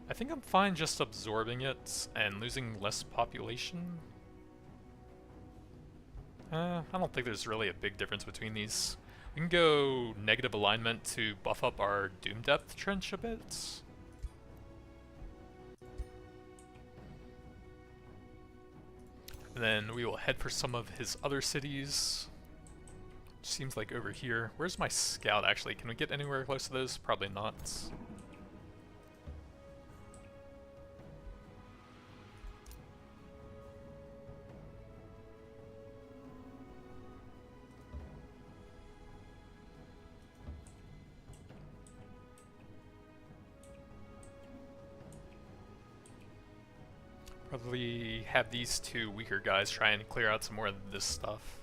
I think I'm fine just absorbing it and losing less population. I don't think there's really a big difference between these. We can go negative alignment to buff up our Doom Depth Trench a bit. And then we will head for some of his other cities. Seems like over here. Where's my scout actually? Can we get anywhere close to those? Probably not. Probably have these 2 weaker guys try and clear out some more of this stuff.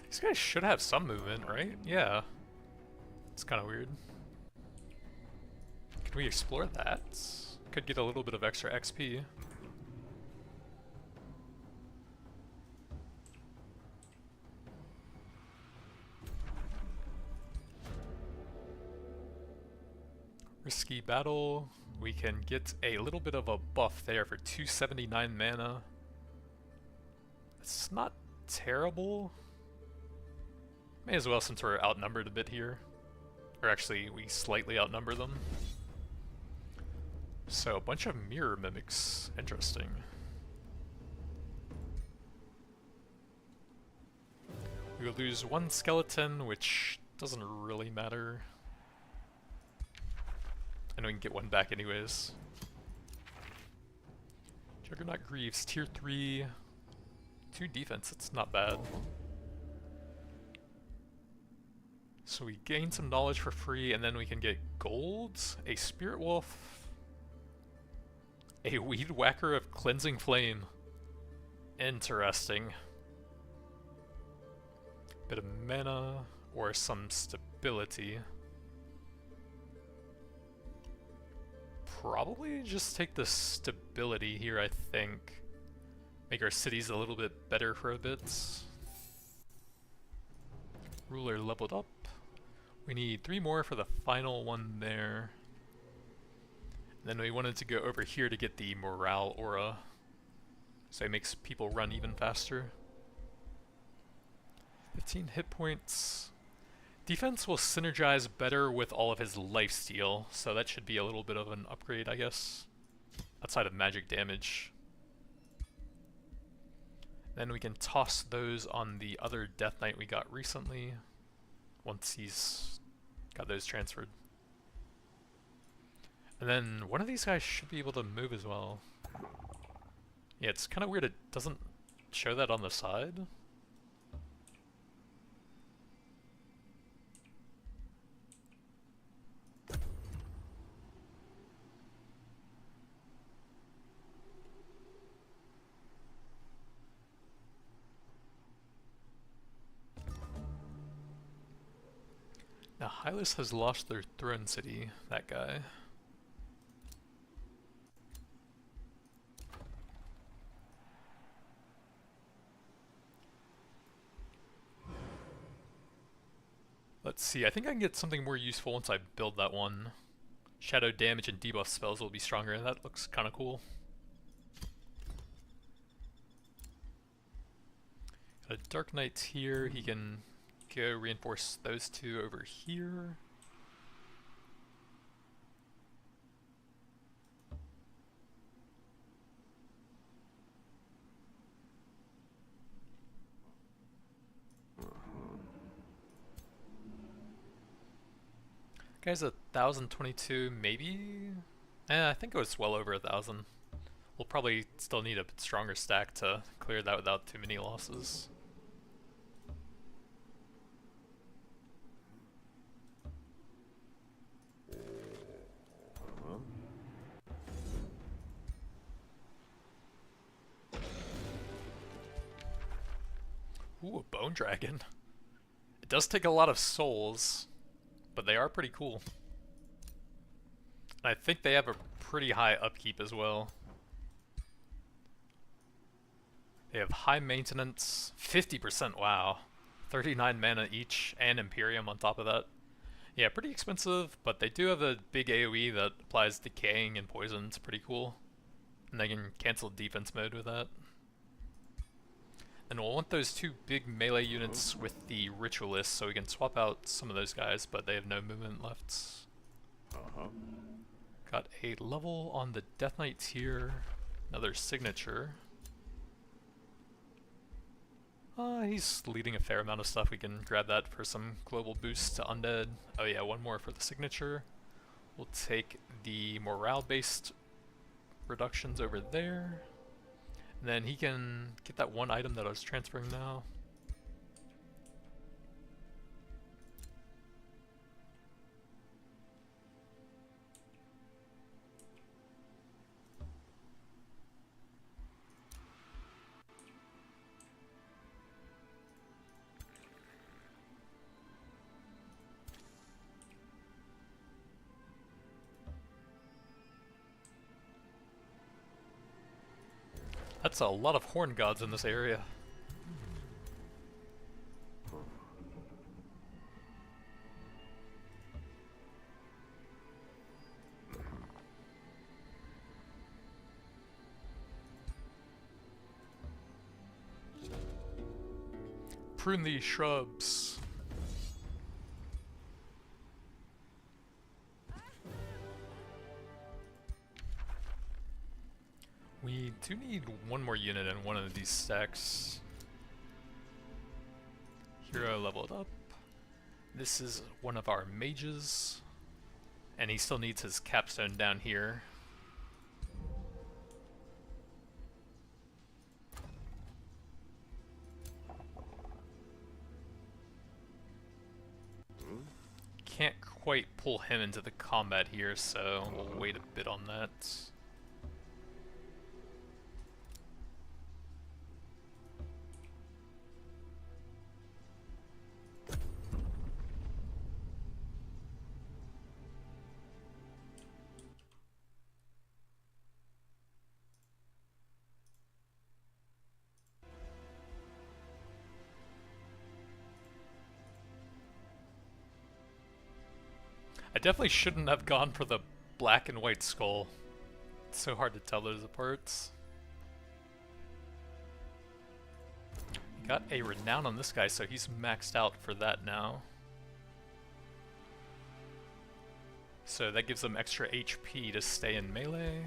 These guys should have some movement, right? Yeah. It's kind of weird. Can we explore that? Could get a little bit of extra XP. Risky battle. We can get a little bit of a buff there for 279 mana. It's not terrible. May as well since we're outnumbered a bit here. Or actually, we slightly outnumber them. So, a bunch of mirror mimics. Interesting. We will lose 1 skeleton, which doesn't really matter. And we can get 1 back anyways. Juggernaut Greaves, tier 3. 2 defense, it's not bad. So we gain some knowledge for free, and then we can get gold, a spirit wolf, a weed whacker of cleansing flame. Interesting. Bit of mana or some stability. Probably just take the stability here, I think. Make our cities a little bit better for a bit. Ruler leveled up. We need 3 more for the final one there. And then we wanted to go over here to get the morale aura. So it makes people run even faster. 15 hit points. Defense will synergize better with all of his lifesteal, so that should be a little bit of an upgrade, I guess. Outside of magic damage. Then we can toss those on the other Death Knight we got recently. Once he's Got those transferred. And then one of these guys should be able to move as well. Yeah, it's kind of weird it doesn't show that on the side. Now Hylas has lost their throne city, that guy. Let's see, I think I can get something more useful once I build that one. Shadow damage and debuff spells will be stronger, and that looks kind of cool. Got a Dark Knight here, he can go reinforce those two over here. Guy's 1,022, maybe? I think it was well over 1,000. We'll probably still need a stronger stack to clear that without too many losses. Ooh, a bone dragon. It does take a lot of souls, but they are pretty cool. And I think they have a pretty high upkeep as well. They have high maintenance, 50%, wow. 39 mana each, and Imperium on top of that. Yeah, pretty expensive, but they do have a big AoE that applies decaying and poison. It's pretty cool. And they can cancel defense mode with that. And we'll want those two big melee units with the ritualists so we can swap out some of those guys, but they have no movement left. Got a level on the Death Knights here. Another signature. He's leading a fair amount of stuff. We can grab that for some global boost to undead. Oh yeah, one more for the signature. We'll take the morale-based reductions over there. And then he can get that one item that I was transferring now. That's a lot of horn gods in this area. Prune these shrubs. We do need one more unit in one of these stacks. Hero leveled up. This is one of our mages. And he still needs his capstone down here. Can't quite pull him into the combat here, so we'll wait a bit on that. I definitely shouldn't have gone for the black and white skull. It's so hard to tell those apart. Got a renown on this guy, so he's maxed out for that now. So that gives him extra HP to stay in melee.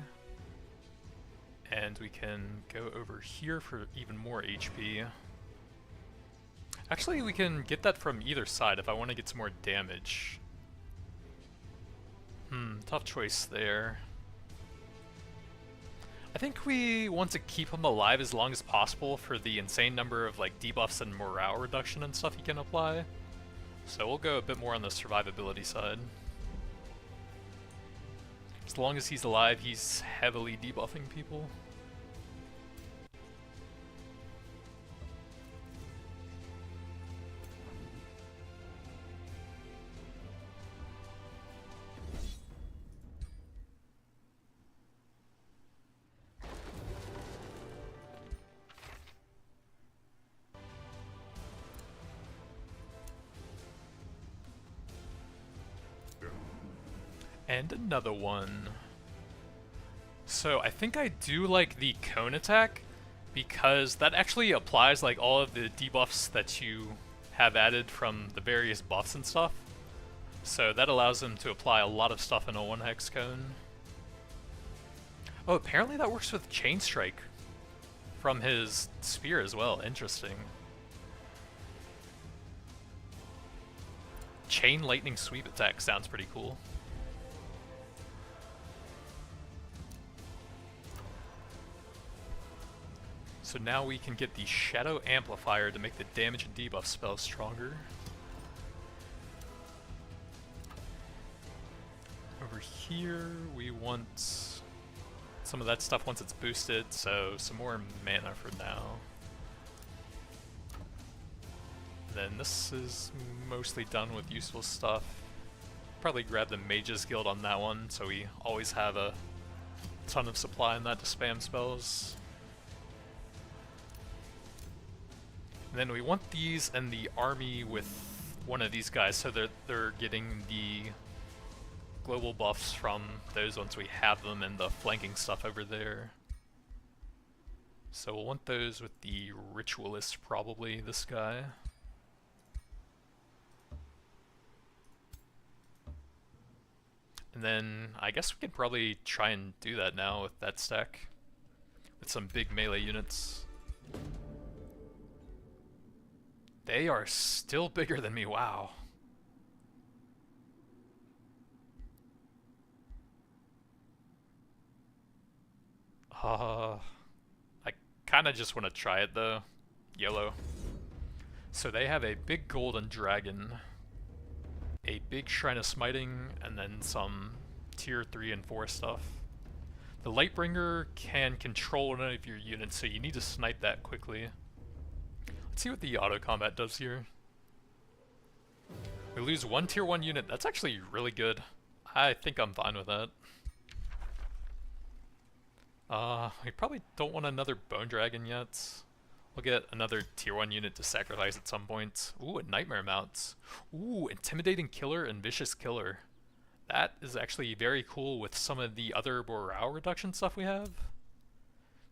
And we can go over here for even more HP. Actually, we can get that from either side if I want to get some more damage. Tough choice there. I think we want to keep him alive as long as possible for the insane number of like debuffs and morale reduction and stuff he can apply. So we'll go a bit more on the survivability side. As long as he's alive, he's heavily debuffing people. And another one. So I think I do like the cone attack because that actually applies like all of the debuffs that you have added from the various buffs and stuff. So that allows them to apply a lot of stuff in a 1 hex cone. Oh, apparently that works with chain strike from his spear as well. Interesting. Chain lightning sweep attack sounds pretty cool. So now we can get the Shadow Amplifier to make the damage and debuff spells stronger. Over here we want some of that stuff once it's boosted, so some more mana for now. Then this is mostly done with useful stuff. Probably grab the Mage's Guild on that one, so we always have a ton of supply in that to spam spells. And then we want these and the army with one of these guys, so they're getting the global buffs from those once we have them, and the flanking stuff over there. So we'll want those with the ritualist, probably this guy. And then I guess we could probably try and do that now with that stack, with some big melee units. They are still bigger than me, wow. I kinda just want to try it though. YOLO. So they have a big golden dragon, a big shrine of smiting, and then some tier 3 and 4 stuff. The Lightbringer can control one of your units, so you need to snipe that quickly. Let's see what the auto combat does here. We lose 1 tier 1 unit. That's actually really good. I think I'm fine with that. We probably don't want another Bone Dragon yet. We'll get another tier 1 unit to sacrifice at some point. Ooh, a Nightmare Mount. Ooh, Intimidating Killer and Vicious Killer. That is actually very cool with some of the other morale reduction stuff we have.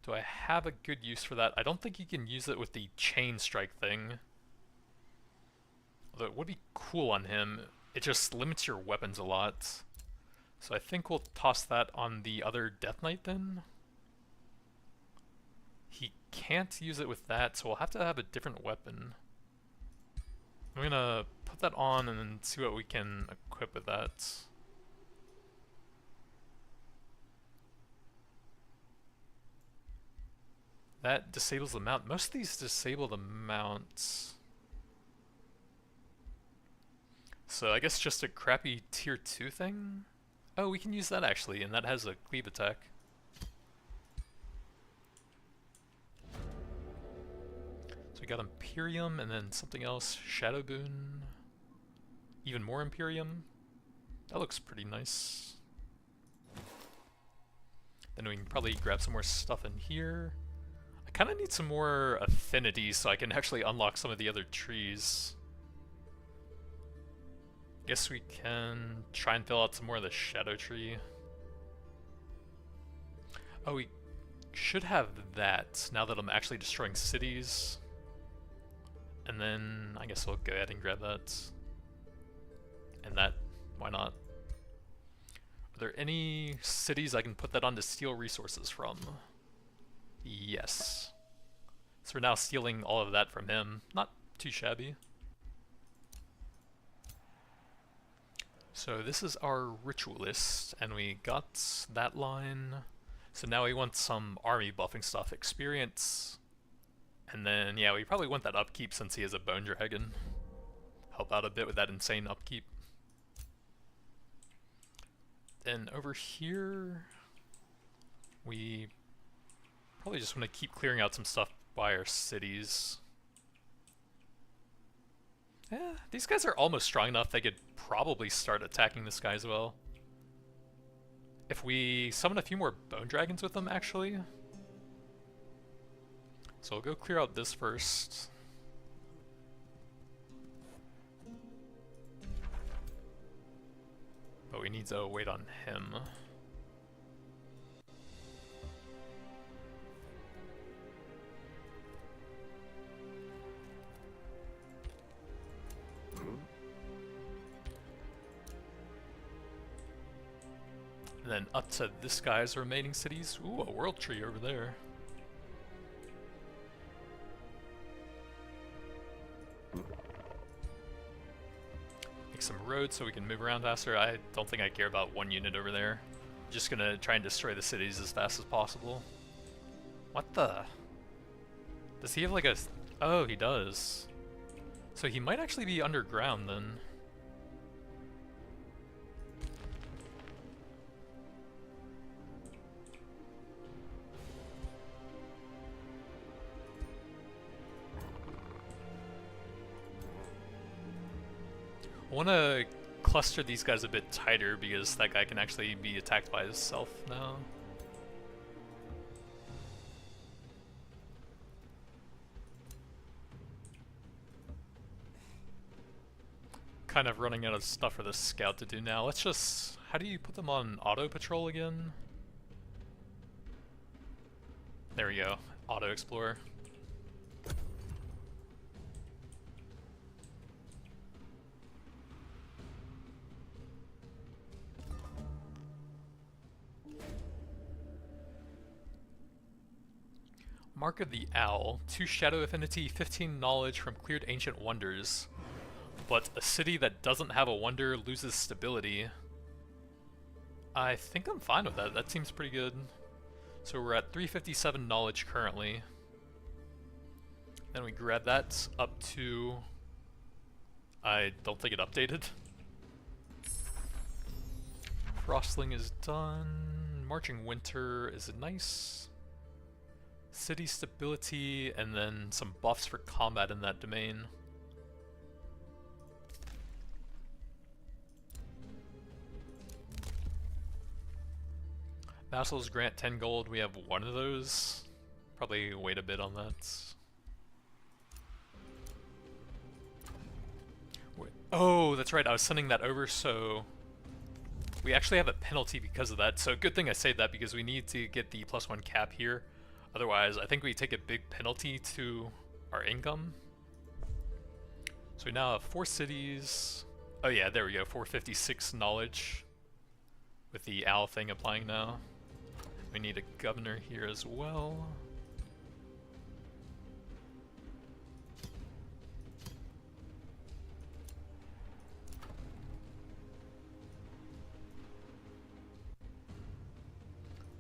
Do I have a good use for that? I don't think you can use it with the chain strike thing. Although it would be cool on him. It just limits your weapons a lot. So I think we'll toss that on the other Death Knight then. He can't use it with that, so we'll have to have a different weapon. I'm gonna put that on and then see what we can equip with that. That disables the mount. Most of these disable the mounts. So I guess just a crappy tier 2 thing? Oh, we can use that actually, and that has a cleave attack. So we got Imperium and then something else. Shadow Boon. Even more Imperium. That looks pretty nice. Then we can probably grab some more stuff in here. I kind of need some more affinity so I can actually unlock some of the other trees. Guess we can try and fill out some more of the shadow tree. Oh, we should have that now that I'm actually destroying cities. And then I guess I'll go ahead and grab that. And that, why not? Are there any cities I can put that on to steal resources from? Yes. So we're now stealing all of that from him. Not too shabby. So this is our ritualist, and we got that line. So now we want some army buffing stuff, experience, and then yeah, we probably want that upkeep since he has a bone dragon. Help out a bit with that insane upkeep. Then over here, we probably just want to keep clearing out some stuff by our cities. Yeah, these guys are almost strong enough they could probably start attacking this guy as well. If we summon a few more bone dragons with them, actually. So we'll go clear out this first. But we need to wait on him. And then up to this guy's remaining cities. Ooh, a world tree over there. Make some roads so we can move around faster. I don't think I care about one unit over there. Just gonna try and destroy the cities as fast as possible. What the? Does he have like a... Oh, he does. So he might actually be underground then. I want to cluster these guys a bit tighter because that guy can actually be attacked by himself now. Kind of running out of stuff for the scout to do now. Let's just... How do you put them on auto patrol again? There we go. Auto explorer. Mark of the Owl, 2 Shadow Affinity, 15 Knowledge from Cleared Ancient Wonders. But a city that doesn't have a wonder loses stability. I think I'm fine with that, that seems pretty good. So we're at 357 Knowledge currently. Then we grab that up to... I don't think it updated. Frostling is done. Marching Winter is nice. City stability, and then some buffs for combat in that domain. Vassals grant 10 gold, we have one of those. Probably wait a bit on that. Wait. Oh, that's right, I was sending that over, so... We actually have a penalty because of that, so good thing I saved that because we need to get the +1 cap here. Otherwise, I think we take a big penalty to our income. So we now have 4 cities. Oh yeah, there we go, 456 knowledge. With the owl thing applying now. We need a governor here as well.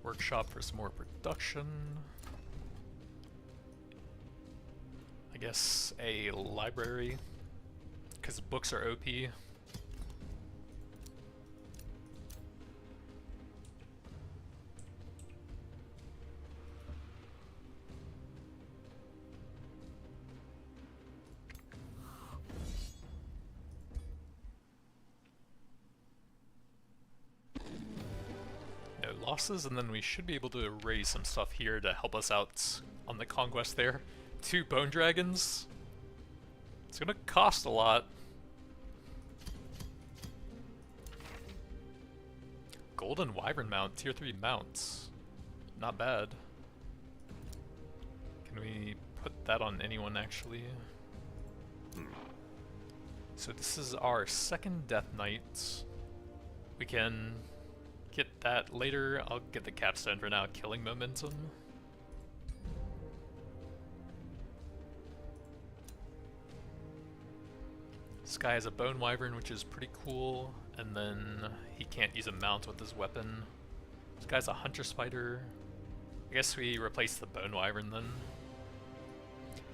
Workshop for some more production. I guess a library, because books are OP. No losses, and then we should be able to raise some stuff here to help us out on the conquest there. 2 bone dragons. It's gonna cost a lot. Golden Wyvern mount, tier 3 mounts. Not bad. Can we put that on anyone actually? So this is our 2nd Death Knight. We can get that later. I'll get the capstone for now, killing momentum. This guy has a bone wyvern, which is pretty cool, and then he can't use a mount with his weapon. This guy's a hunter spider. I guess we replace the bone wyvern then.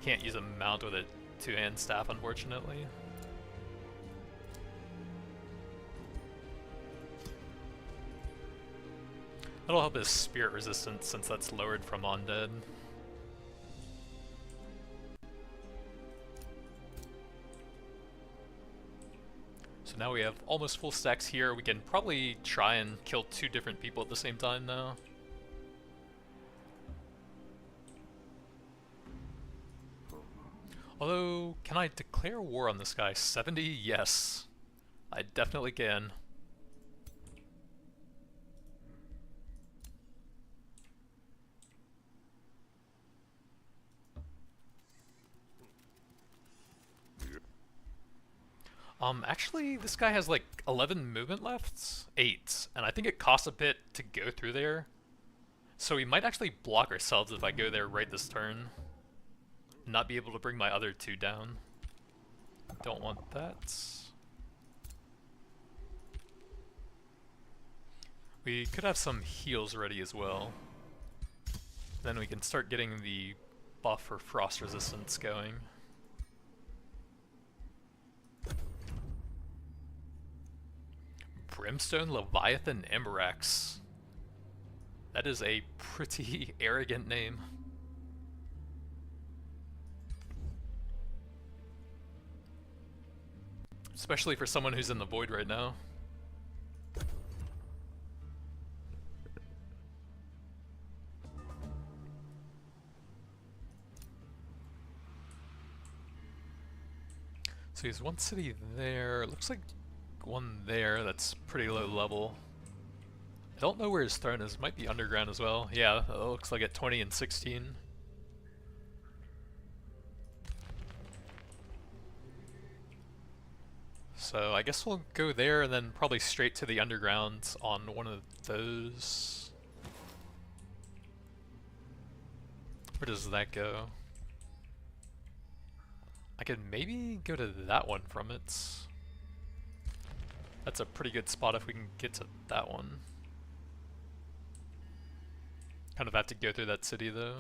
Can't use a mount with a two-hand staff, unfortunately. That'll help his spirit resistance since that's lowered from undead. So now we have almost full stacks here. We can probably try and kill 2 different people at the same time now. Although, can I declare war on this guy? 70? Yes. I definitely can. Actually, this guy has like 11 movement left? 8. And I think it costs a bit to go through there. So we might actually block ourselves if I go there right this turn. Not be able to bring my other 2 down. Don't want that. We could have some heals ready as well. Then we can start getting the buff for frost resistance going. Brimstone Leviathan Emberax. That is a pretty arrogant name. Especially for someone who's in the void right now. So he's one city there. Looks like one there that's pretty low level. I don't know where his throne is. Might be underground as well. Yeah, it looks like at 20 and 16. So I guess we'll go there and then probably straight to the underground on one of those. Where does that go? I could maybe go to that one from it. That's a pretty good spot if we can get to that one. Kind of have to go through that city though.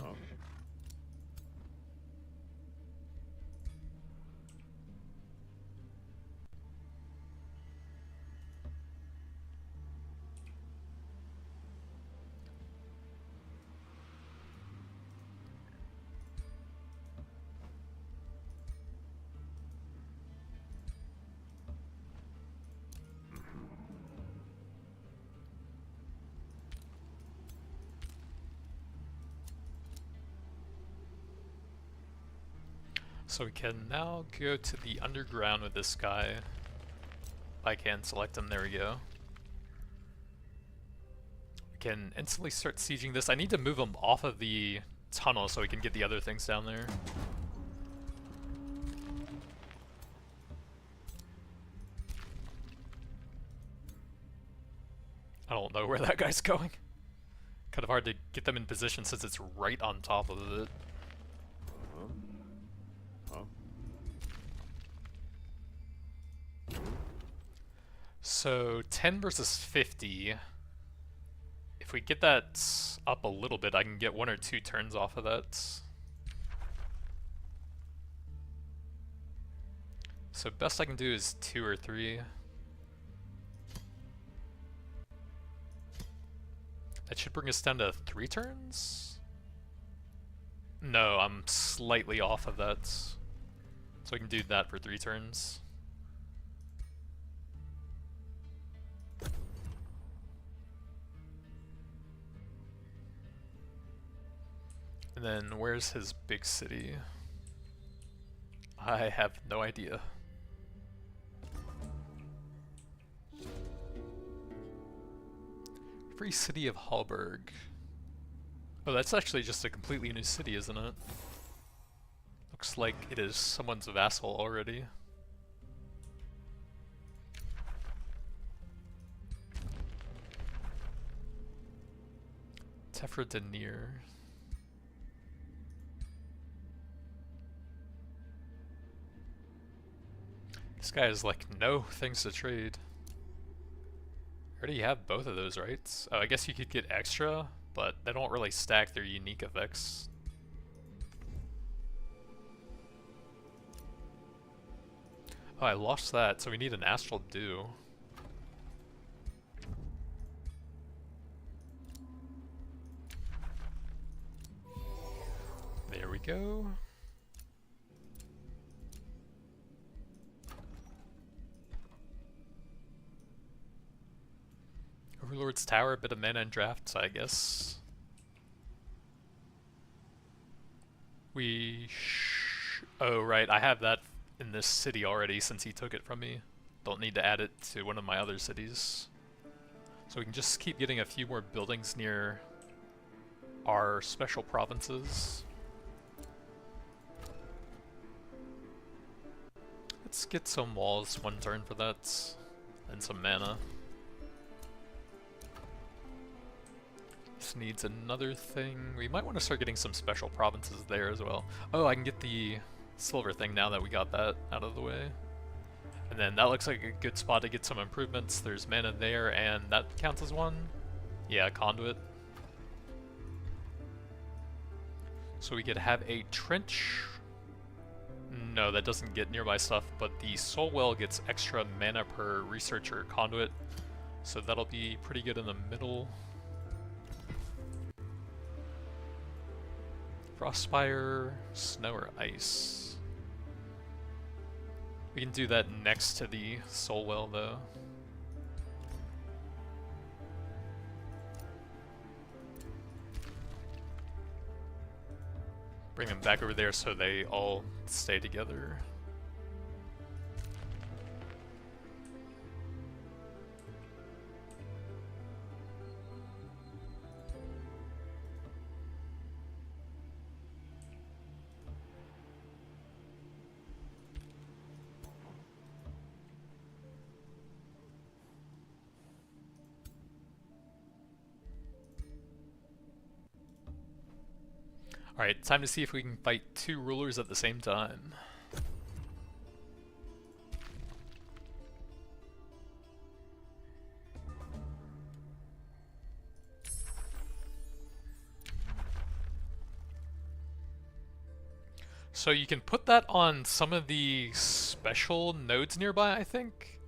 So we can now go to the underground with this guy. I can select him, there we go. We can instantly start sieging this. I need to move him off of the tunnel so we can get the other things down there. I don't know where that guy's going. Kind of hard to get them in position since it's right on top of it. So 10 versus 50. If we get that up a little bit, I can get 1 or 2 turns off of that. So best I can do is 2 or 3. That should bring us down to 3 turns? No, I'm slightly off of that. So I can do that for 3 turns. And then where's his big city? I have no idea. Free city of Hallberg. Oh, that's actually just a completely new city, isn't it? Looks like it is someone's vassal already. Tefra Denier. This guy has like no things to trade. already have both of those, right? Oh, I guess you could get extra, but they don't really stack their unique effects. Oh, I lost that, so we need an astral dew. There we go. Overlord's Tower, a bit of mana and drafts, I guess. Oh, right, I have that in this city already since he took it from me. Don't need to add it to one of my other cities. So we can just keep getting a few more buildings near our special provinces. Let's get some walls one turn for that, and some mana. This needs another thing. We might want to start getting some special provinces there as well. Oh, I can get the silver thing now that we got that out of the way. And then that looks like a good spot to get some improvements. There's mana there, and that counts as one. Yeah, conduit. So we could have a trench. No, that doesn't get nearby stuff, but the soul well gets extra mana per researcher conduit. So that'll be pretty good in the middle. Frostspire, snow or ice. We can do that next to the soul well though. Bring them back over there so they all stay together. Alright, time to see if we can fight two rulers at the same time. So you can put that on some of the special nodes nearby, I think.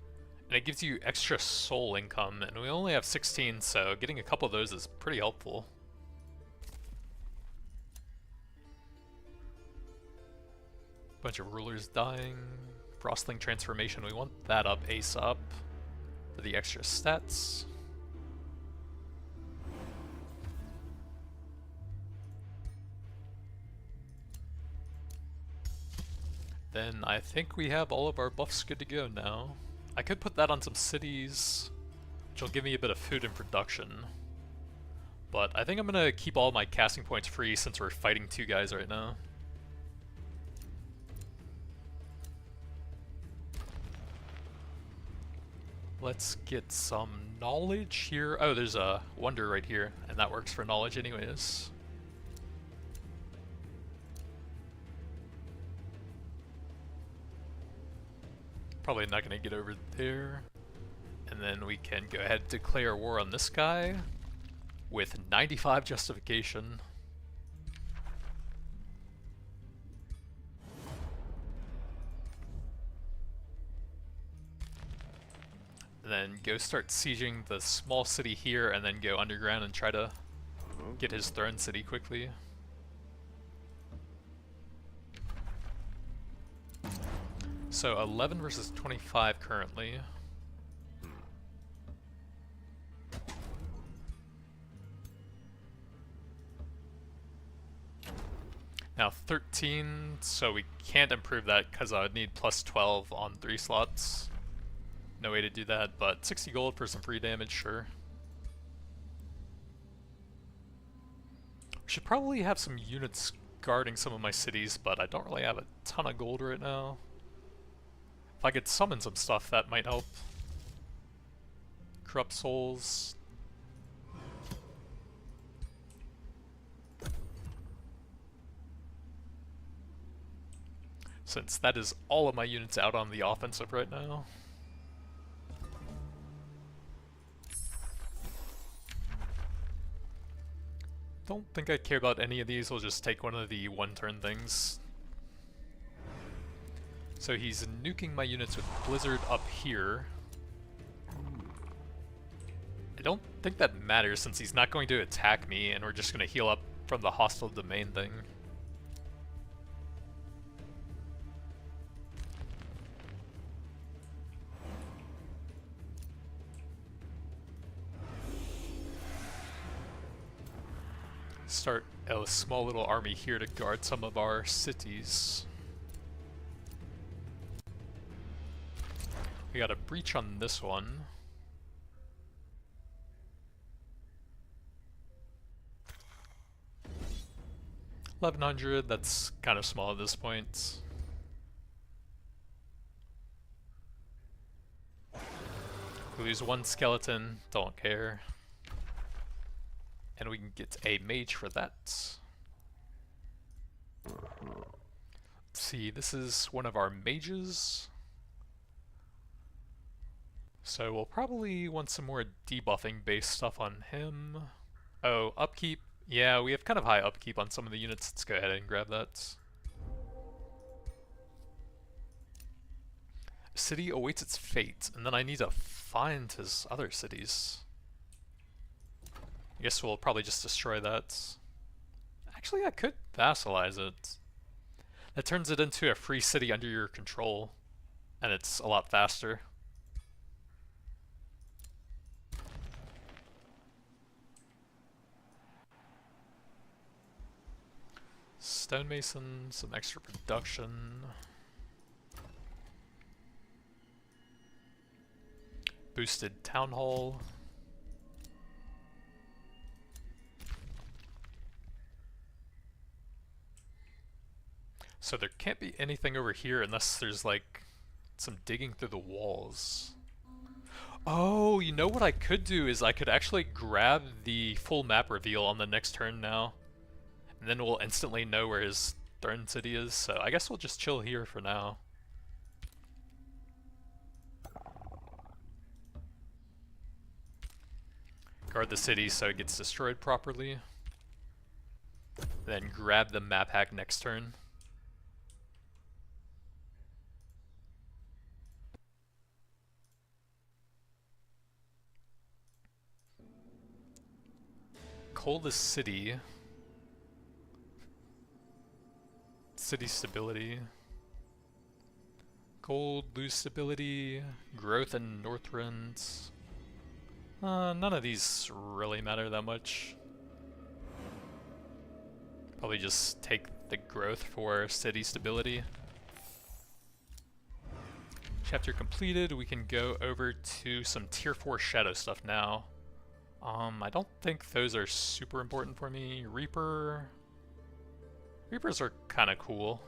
And it gives you extra soul income, and we only have 16, so getting a couple of those is pretty helpful. Bunch of rulers dying. Frostling transformation, we want that up ASAP for the extra stats. Then I think we have all of our buffs good to go now. I could put that on some cities, which will give me a bit of food and production. But I think I'm gonna keep all my casting points free since we're fighting two guys right now. Let's get some knowledge here. Oh, there's a wonder right here, and that works for knowledge anyways. Probably not gonna get over there. And then we can go ahead and declare war on this guy with 95 justification. Then go start sieging the small city here, and then go underground and try to get his throne city quickly. So 11 versus 25 currently. Now 13, so we can't improve that because I would need plus 12 on 3 slots. No way to do that, but 60 gold for some free damage, sure. Should probably have some units guarding some of my cities, but I don't really have a ton of gold right now. If I could summon some stuff, that might help. Corrupt souls. Since that is all of my units out on the offensive right now. don't think I care about any of these. We'll just take one of the one-turn things. So he's nuking my units with Blizzard up here. I don't think that matters since he's not going to attack me and we're just going to heal up from the hostile domain thing. Start a small little army here to guard some of our cities. We got a breach on this one. $1,100, that's kind of small at this point. We lose one skeleton, don't care. And we can get a mage for that. Let's see, this is one of our mages. So we'll probably want some more debuffing based stuff on him. Oh, upkeep. Yeah, we have kind of high upkeep on some of the units. Let's go ahead and grab that. City awaits its fate, and then I need to find his other cities. I guess we'll probably just destroy that. Actually, I could vassalize it. That turns it into a free city under your control, and it's a lot faster. Stonemason, some extra production. Boosted town hall. So there can't be anything over here unless there's like some digging through the walls. Oh, you know what I could do is I could actually grab the full map reveal on the next turn now. And then we'll instantly know where his threatened city is, so I guess we'll just chill here for now. Guard the city so it gets destroyed properly. Then grab the map hack next turn. Coldest city. City stability. Gold, lose stability. Growth in Northrend. None of these really matter that much. Probably just take the growth for city stability. Chapter completed. We can go over to some tier 4 shadow stuff now. I don't think those are super important for me. Reapers are kind of cool.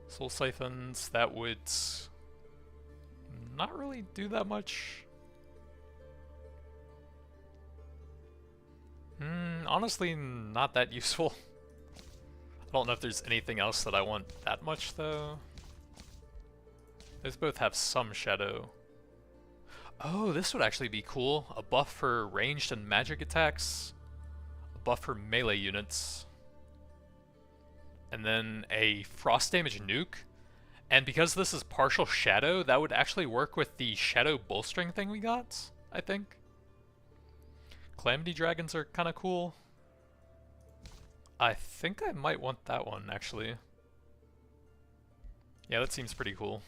Soul siphons, that would not really do that much. Honestly, not that useful. I don't know if there's anything else that I want that much though. Those both have some shadow. Oh, this would actually be cool. A buff for ranged and magic attacks. A buff for melee units. And then a frost damage nuke. And because this is partial shadow, that would actually work with the shadow bolstering thing we got, I think. Calamity dragons are kind of cool. I think I might want that one, actually. Yeah, that seems pretty cool.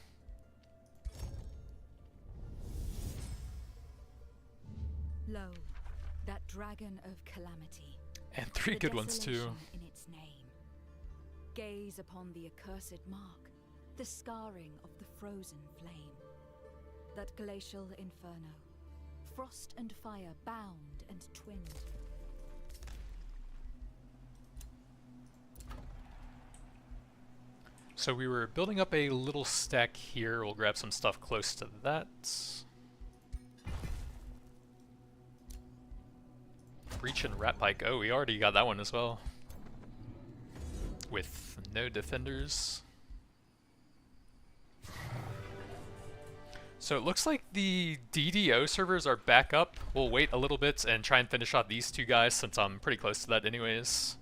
Lo, that dragon of calamity. And 3 good ones too. Desolation in its name. Gaze upon the accursed mark, the scarring of the frozen flame. That glacial inferno, frost and fire bound and twinned. So we were building up a little stack here. We'll grab some stuff close to that. Breach and Rat Pike. Oh, we already got that one as well. With no defenders. So it looks like the DDO servers are back up. We'll wait a little bit and try and finish off these two guys since I'm pretty close to that anyways.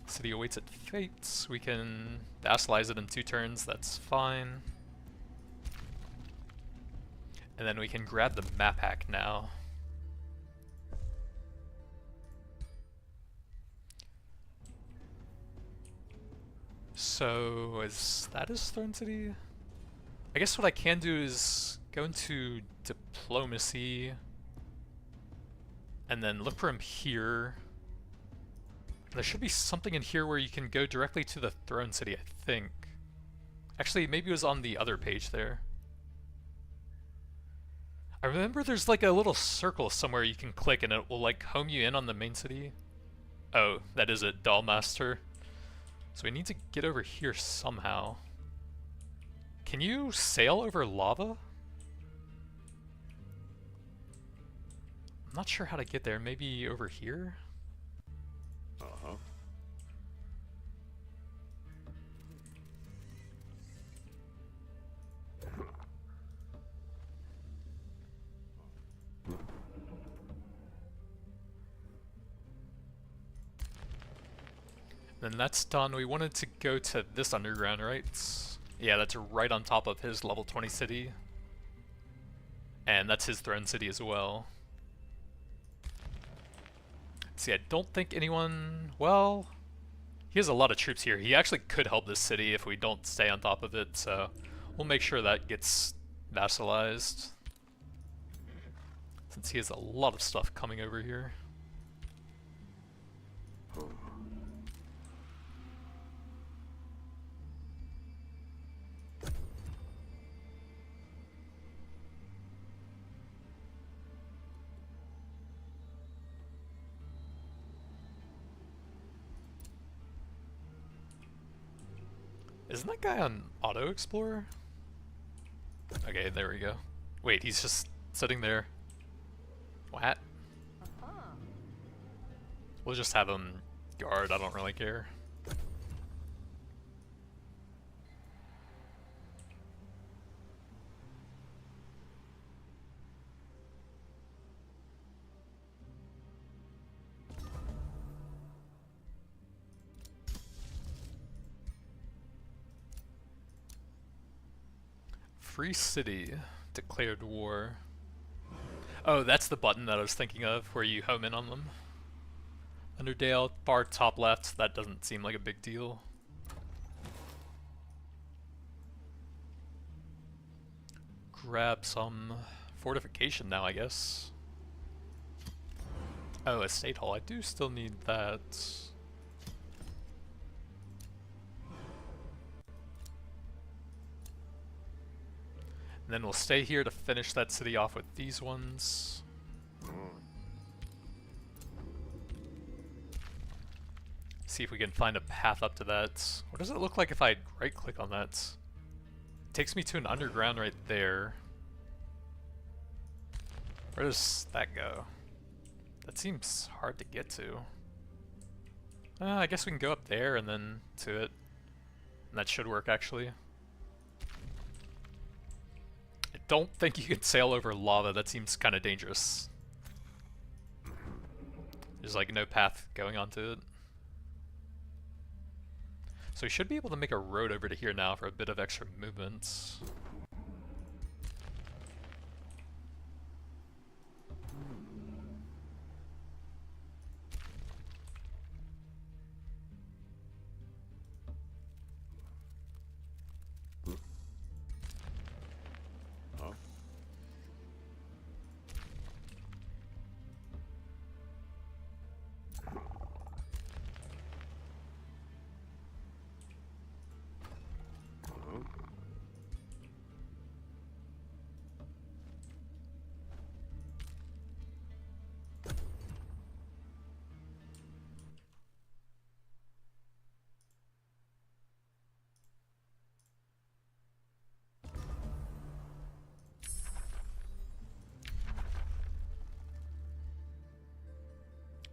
City awaits its fate. We can vassalize it in 2 turns, that's fine. And then we can grab the map hack now. So, is that his Throne City? I guess what I can do is go into diplomacy and then look for him here. There should be something in here where you can go directly to the Throne City, I think. Actually, maybe it was on the other page there. I remember there's like a little circle somewhere you can click and it will like home you in on the main city. Oh, that is it, Dollmaster. So we need to get over here somehow. Can you sail over lava? I'm not sure how to get there. Maybe over here? Uh-huh. Then that's done. We wanted to go to this underground, right? Yeah, that's right on top of his level 20 city. And that's his Throne City as well. See, I don't think anyone... Well, he has a lot of troops here. He actually could help this city if we don't stay on top of it, so we'll make sure that gets vassalized. Since he has a lot of stuff coming over here. Isn't that guy on Auto Explorer? Okay, there we go. Wait, he's just sitting there. What? We'll just have him guard, I don't really care. Free City. Declared war. Oh, that's the button that I was thinking of, where you home in on them. Underdale, far top left, that doesn't seem like a big deal. Grab some fortification now, I guess. Oh, Estate Hall, I do still need that. And then we'll stay here to finish that city off with these ones. See if we can find a path up to that. What does it look like if I right click on that? It takes me to an underground right there. Where does that go? That seems hard to get to. I guess we can go up there and then to it. And that should work actually. I don't think you can sail over lava, that seems kind of dangerous. There's like no path going onto it. So we should be able to make a road over to here now for a bit of extra movement.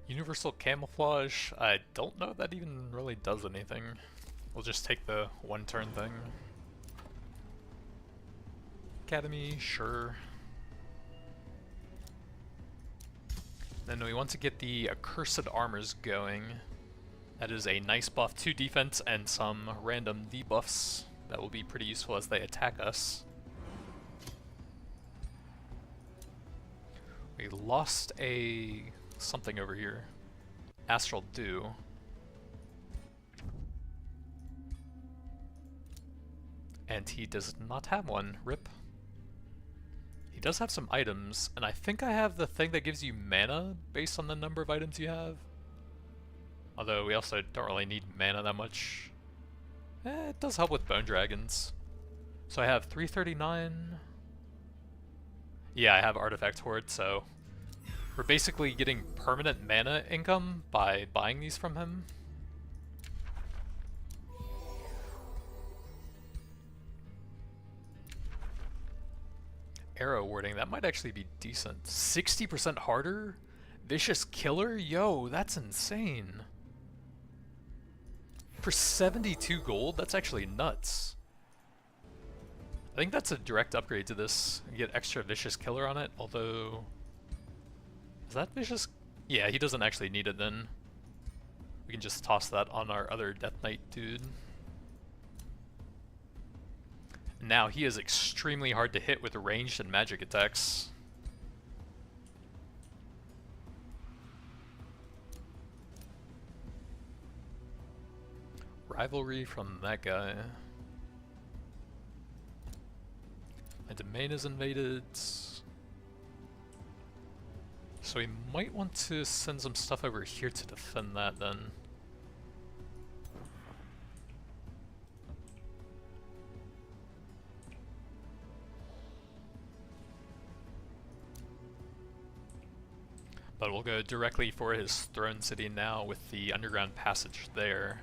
Universal camouflage, I don't know if that even really does anything. We'll just take the one turn thing. Academy, sure. Then we want to get the accursed armors going. That is a nice buff to defense and some random debuffs that will be pretty useful as they attack us. We lost a something over here. Astral Dew. And he does not have one. Rip. He does have some items, and I think I have the thing that gives you mana based on the number of items you have. Although we also don't really need mana that much. It does help with bone dragons. So I have 339. Yeah, I have Artifact Horde, so we're basically getting permanent mana income by buying these from him. Arrow warding, that might actually be decent. 60% harder? Vicious Killer? Yo, that's insane. For 72 gold, that's actually nuts. I think that's a direct upgrade to this. You get extra Vicious Killer on it, although... Is that Vicious? Yeah, he doesn't actually need it then. We can just toss that on our other Death Knight dude. Now he is extremely hard to hit with ranged and magic attacks. Rivalry from that guy. My domain is invaded. So we might want to send some stuff over here to defend that then. But we'll go directly for his throne city now with the underground passage there.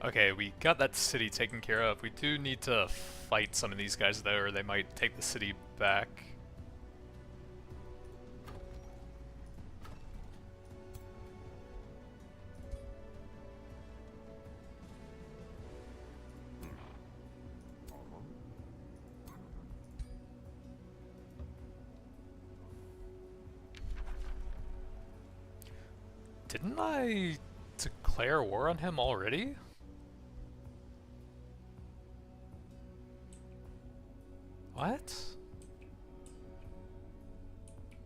Okay, we got that city taken care of. We do need to fight some of these guys though, or they might take the city back. Didn't I declare war on him already? What?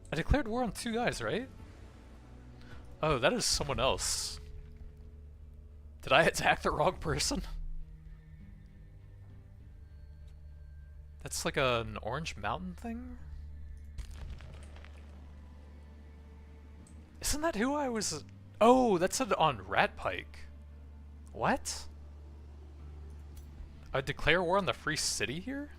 I declared war on 2 guys, right? Oh, that is someone else. Did I attack the wrong person? That's like an orange mountain thing? Isn't that who I was... Oh, that said on Ratpike. What? I declare war on the free city here?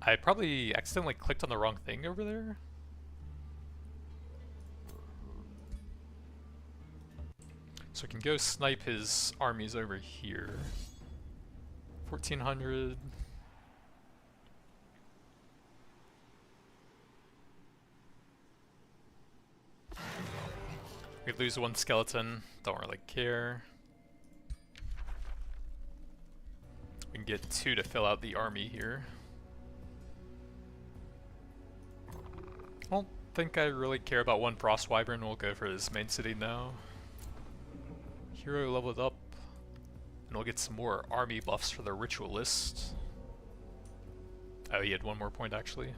I probably accidentally clicked on the wrong thing over there. So we can go snipe his armies over here. 1400. We lose 1 skeleton, don't really care. We can get 2 to fill out the army here. I don't think I really care about 1 Frost Wyvern. We'll go for his main city now. Hero leveled up. And we'll get some more army buffs for the ritualist. Oh, he had 1 more point actually.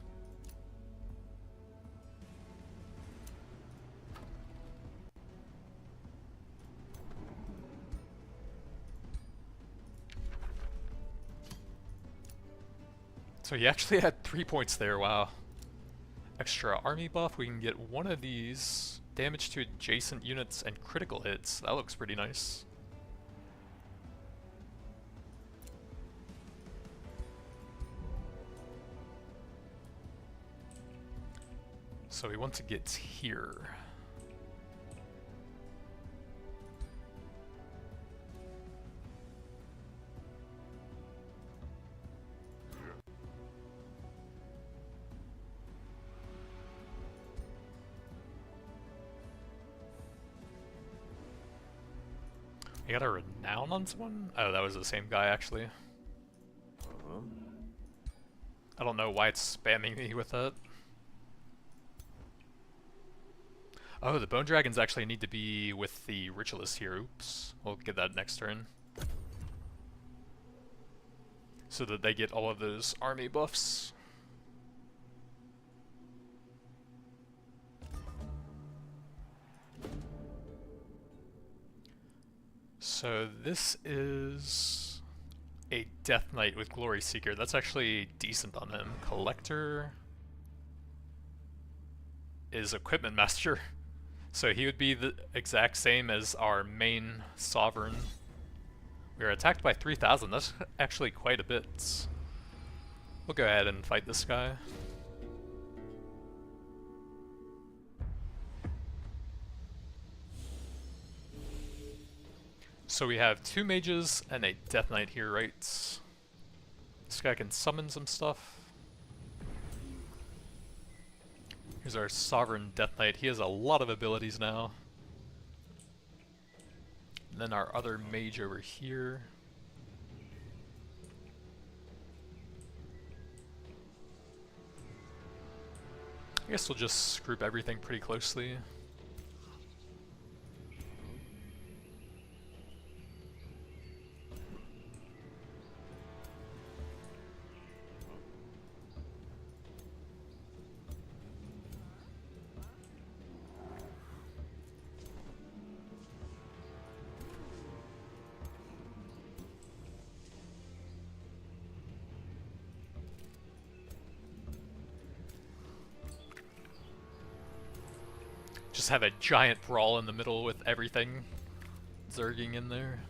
So he actually had 3 points there, wow. Extra army buff, we can get 1 of these. Damage to adjacent units and critical hits. That looks pretty nice. So we want to get here. I got a renown on someone? Oh, that was the same guy actually. Uh-huh. I don't know why it's spamming me with that. Oh, the bone dragons actually need to be with the ritualist here. Oops. We'll get that next turn. So that they get all of those army buffs. So this is a Death Knight with Glory Seeker. That's actually decent on him. Collector is Equipment Master. So he would be the exact same as our main Sovereign. We are attacked by 3,000. That's actually quite a bit. We'll go ahead and fight this guy. So we have 2 mages and a Death Knight here, right? This guy can summon some stuff. Here's our Sovereign Death Knight. He has a lot of abilities now. And then our other mage over here. I guess we'll just group everything pretty closely. Just have a giant brawl in the middle with everything zerging in there.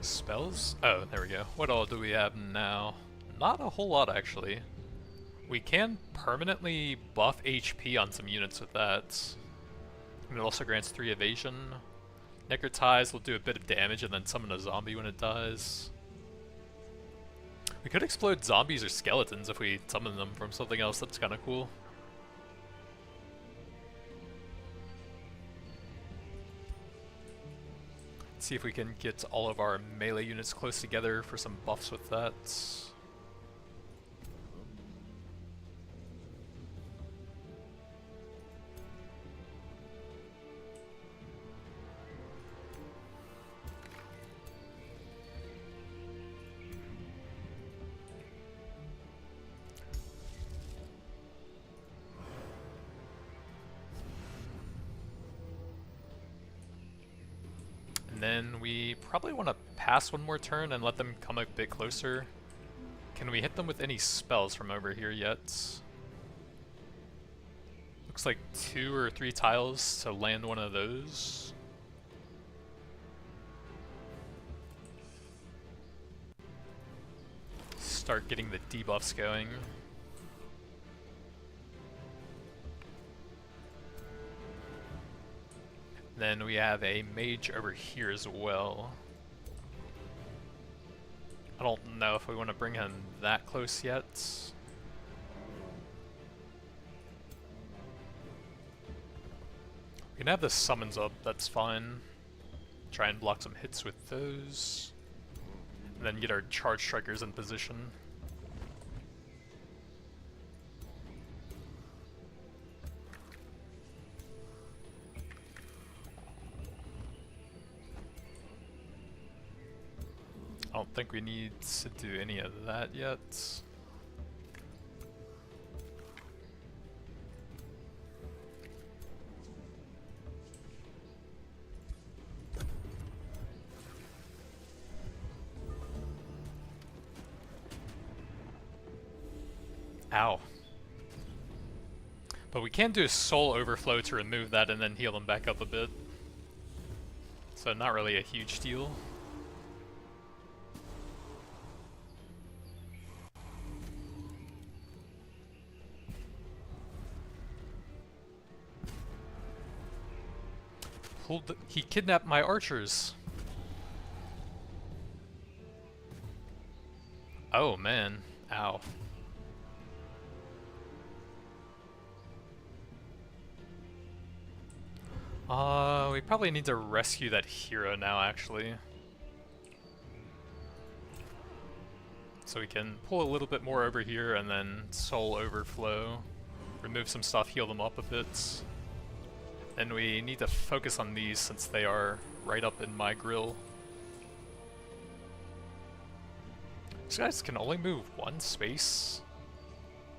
Spells? Oh, there we go. What all do we have now? Not a whole lot, actually. We can permanently buff HP on some units with that. And it also grants 3 evasion. Necrotize will do a bit of damage and then summon a zombie when it dies. We could explode zombies or skeletons if we summon them from something else. That's kind of cool. See if we can get all of our melee units close together for some buffs with that. And then we probably want to pass one more turn and let them come a bit closer. Can we hit them with any spells from over here yet? Looks like 2 or 3 tiles to land one of those. Start getting the debuffs going. Then we have a mage over here as well. I don't know if we want to bring him that close yet. We can have the summons up, that's fine. Try and block some hits with those. And then get our charge strikers in position. I don't think we need to do any of that yet. Ow. But we can do a soul overflow to remove that and then heal them back up a bit. So not really a huge deal. He kidnapped my archers. Oh man, ow. We probably need to rescue that hero now, actually. So we can pull a little bit more over here and then soul overflow. Remove some stuff, heal them up a bit. And we need to focus on these since they are right up in my grill. These guys can only move one space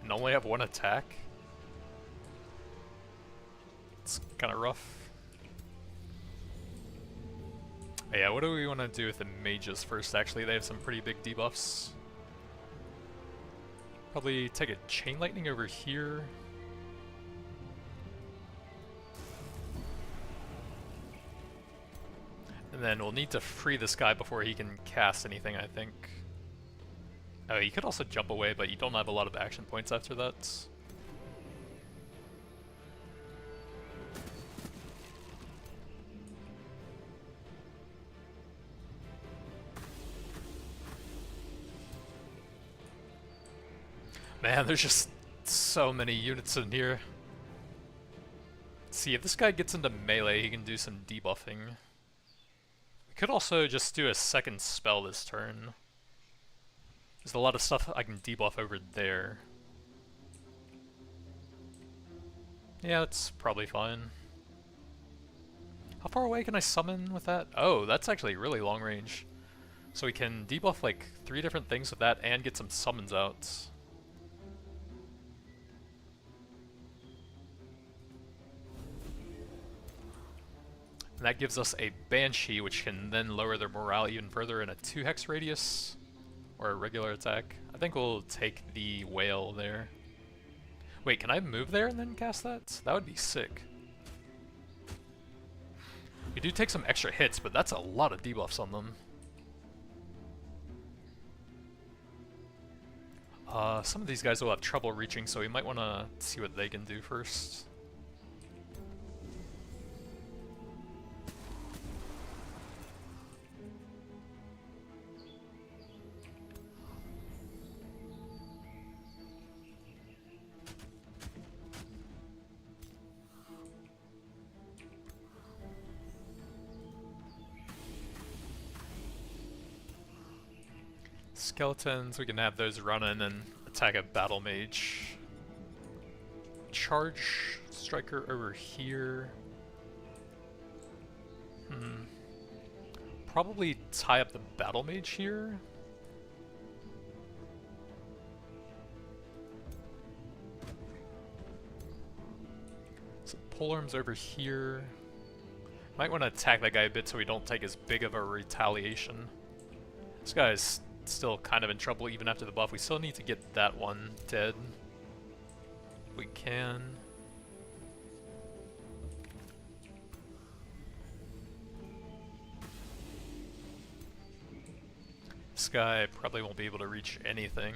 and only have one attack. It's kind of rough. Oh yeah, what do we want to do with the mages first? Actually, they have some pretty big debuffs. Probably take a chain lightning over here. And then we'll need to free this guy before he can cast anything, I think. Oh, you could also jump away, but you don't have a lot of action points after that. Man, there's just so many units in here. Let's see, if this guy gets into melee, he can do some debuffing. We could also just do a second spell this turn. There's a lot of stuff I can debuff over there. Yeah, that's probably fine. How far away can I summon with that? Oh, that's actually really long range. So we can debuff like 3 different things with that and get some summons out. And that gives us a Banshee, which can then lower their morale even further in a 2 hex radius, or a regular attack. I think we'll take the Whale there. Wait, can I move there and then cast that? That would be sick. We do take some extra hits, but that's a lot of debuffs on them. Some of these guys will have trouble reaching, so we might want to see what they can do first. Skeletons, we can have those run in and attack a battle mage. Charge striker over here. Probably tie up the battle mage here. Some polearms over here. Might want to attack that guy a bit so we don't take as big of a retaliation. This guy's still kind of in trouble even after the buff. We still need to get that one dead. We can. This guy probably won't be able to reach anything.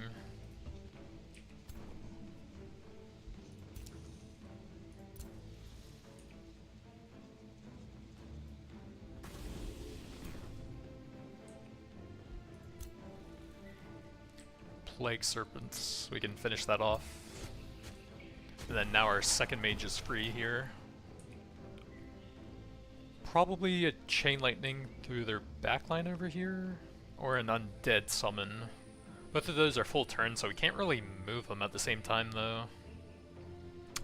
Plague Serpents, we can finish that off. And then now our second mage is free here. Probably a Chain Lightning through their backline over here, or an Undead Summon. Both of those are full turns, so we can't really move them at the same time though.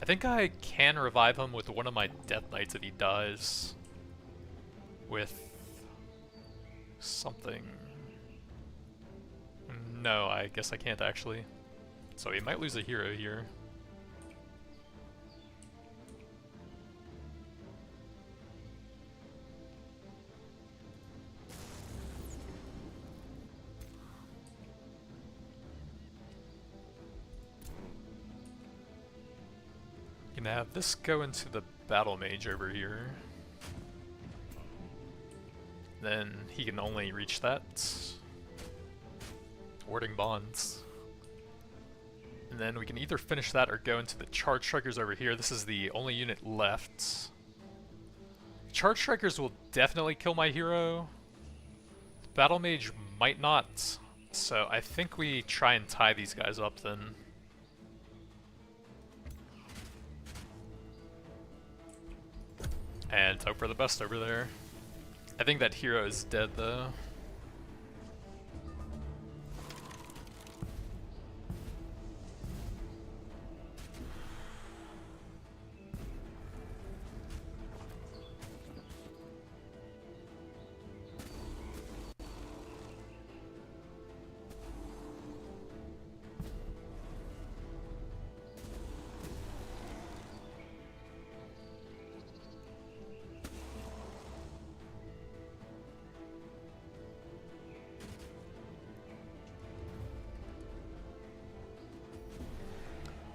I think I can revive him with one of my Death Knights if he dies. With something. No, I guess I can't actually. So we might lose a hero here. Gonna have this go into the battle mage over here. Then he can only reach that. Warding bonds. And then we can either finish that or go into the charge strikers over here. This is the only unit left. Charge strikers will definitely kill my hero. Battle mage might not. So I think we try and tie these guys up then. And hope for the best over there. I think that hero is dead though.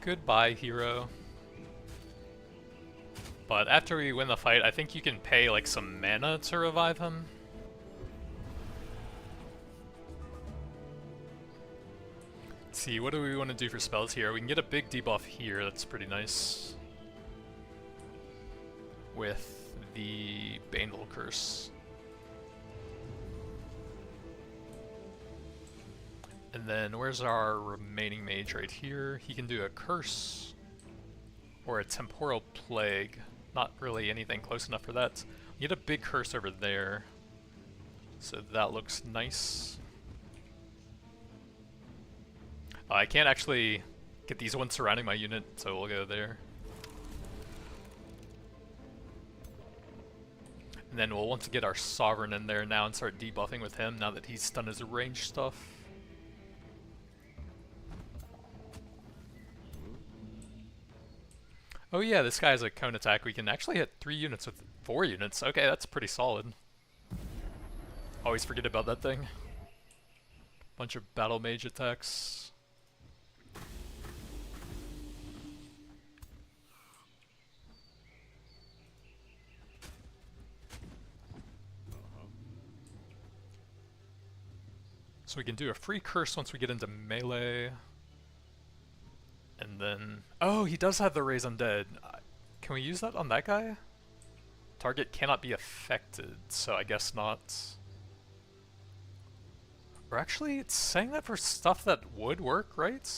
Goodbye, hero. But after we win the fight, I think you can pay like some mana to revive him. Let's see, what do we want to do for spells here? We can get a big debuff here, that's pretty nice. With the Baneful Curse. And then where's our remaining mage right here? He can do a curse or a temporal plague. Not really anything close enough for that. We get a big curse over there. So that looks nice. I can't actually get these ones surrounding my unit, so we'll go there. And then we'll want to get our Sovereign in there now and start debuffing with him now that he's done his range stuff. Oh yeah, this guy has a cone attack. We can actually hit 3 units with 4 units. Okay, that's pretty solid. Always forget about that thing. Bunch of battle mage attacks. So we can do a free curse once we get into melee. And then... Oh, he does have the Raise Undead. Can we use that on that guy? Target cannot be affected, so I guess not. Or actually, it's saying that for stuff that would work, right?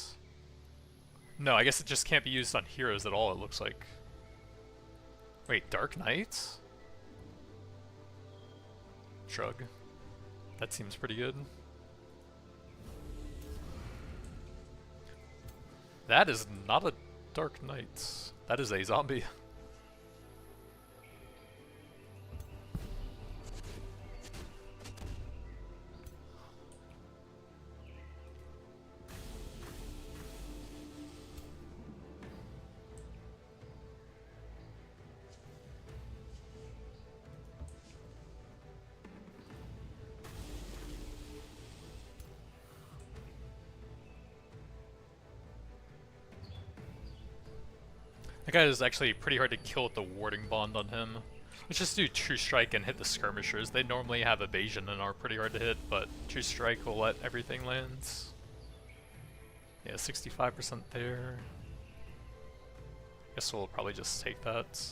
No, I guess it just can't be used on heroes at all, it looks like. Wait, Dark Knight? Shrug. That seems pretty good. That is not a Dark Knight. That is a zombie. That guy is actually pretty hard to kill with the warding bond on him. Let's just do True Strike and hit the skirmishers. They normally have evasion and are pretty hard to hit, but True Strike will let everything land. Yeah, 65% there. Guess we'll probably just take that.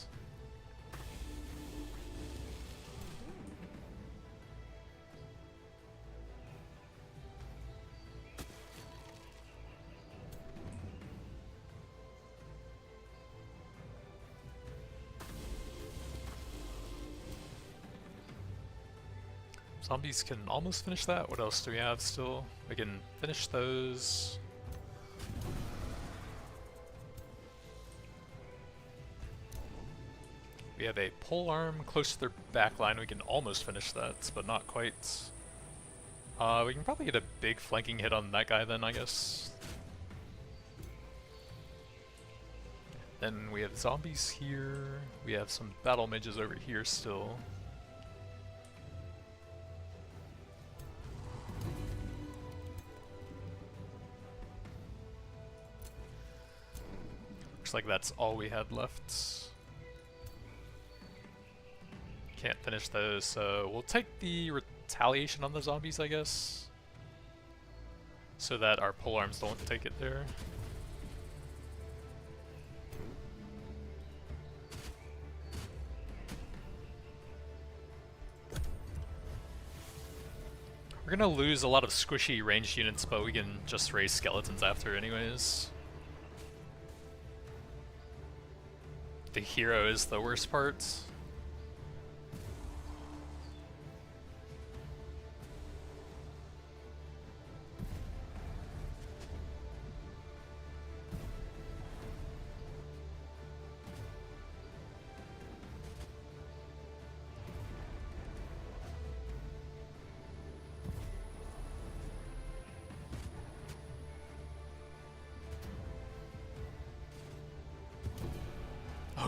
Zombies can almost finish that. What else do we have still? We can finish those. We have a pole arm close to their back line. We can almost finish that, but not quite. We can probably get a big flanking hit on that guy then, I guess. Then we have zombies here. We have some battle mages over here still. Looks Looks like that's all we had left. Can't finish those, so we'll take the retaliation on the zombies, I guess. So that our polearms don't take it there. We're gonna lose a lot of squishy ranged units, but we can just raise skeletons after anyways. The hero is the worst part.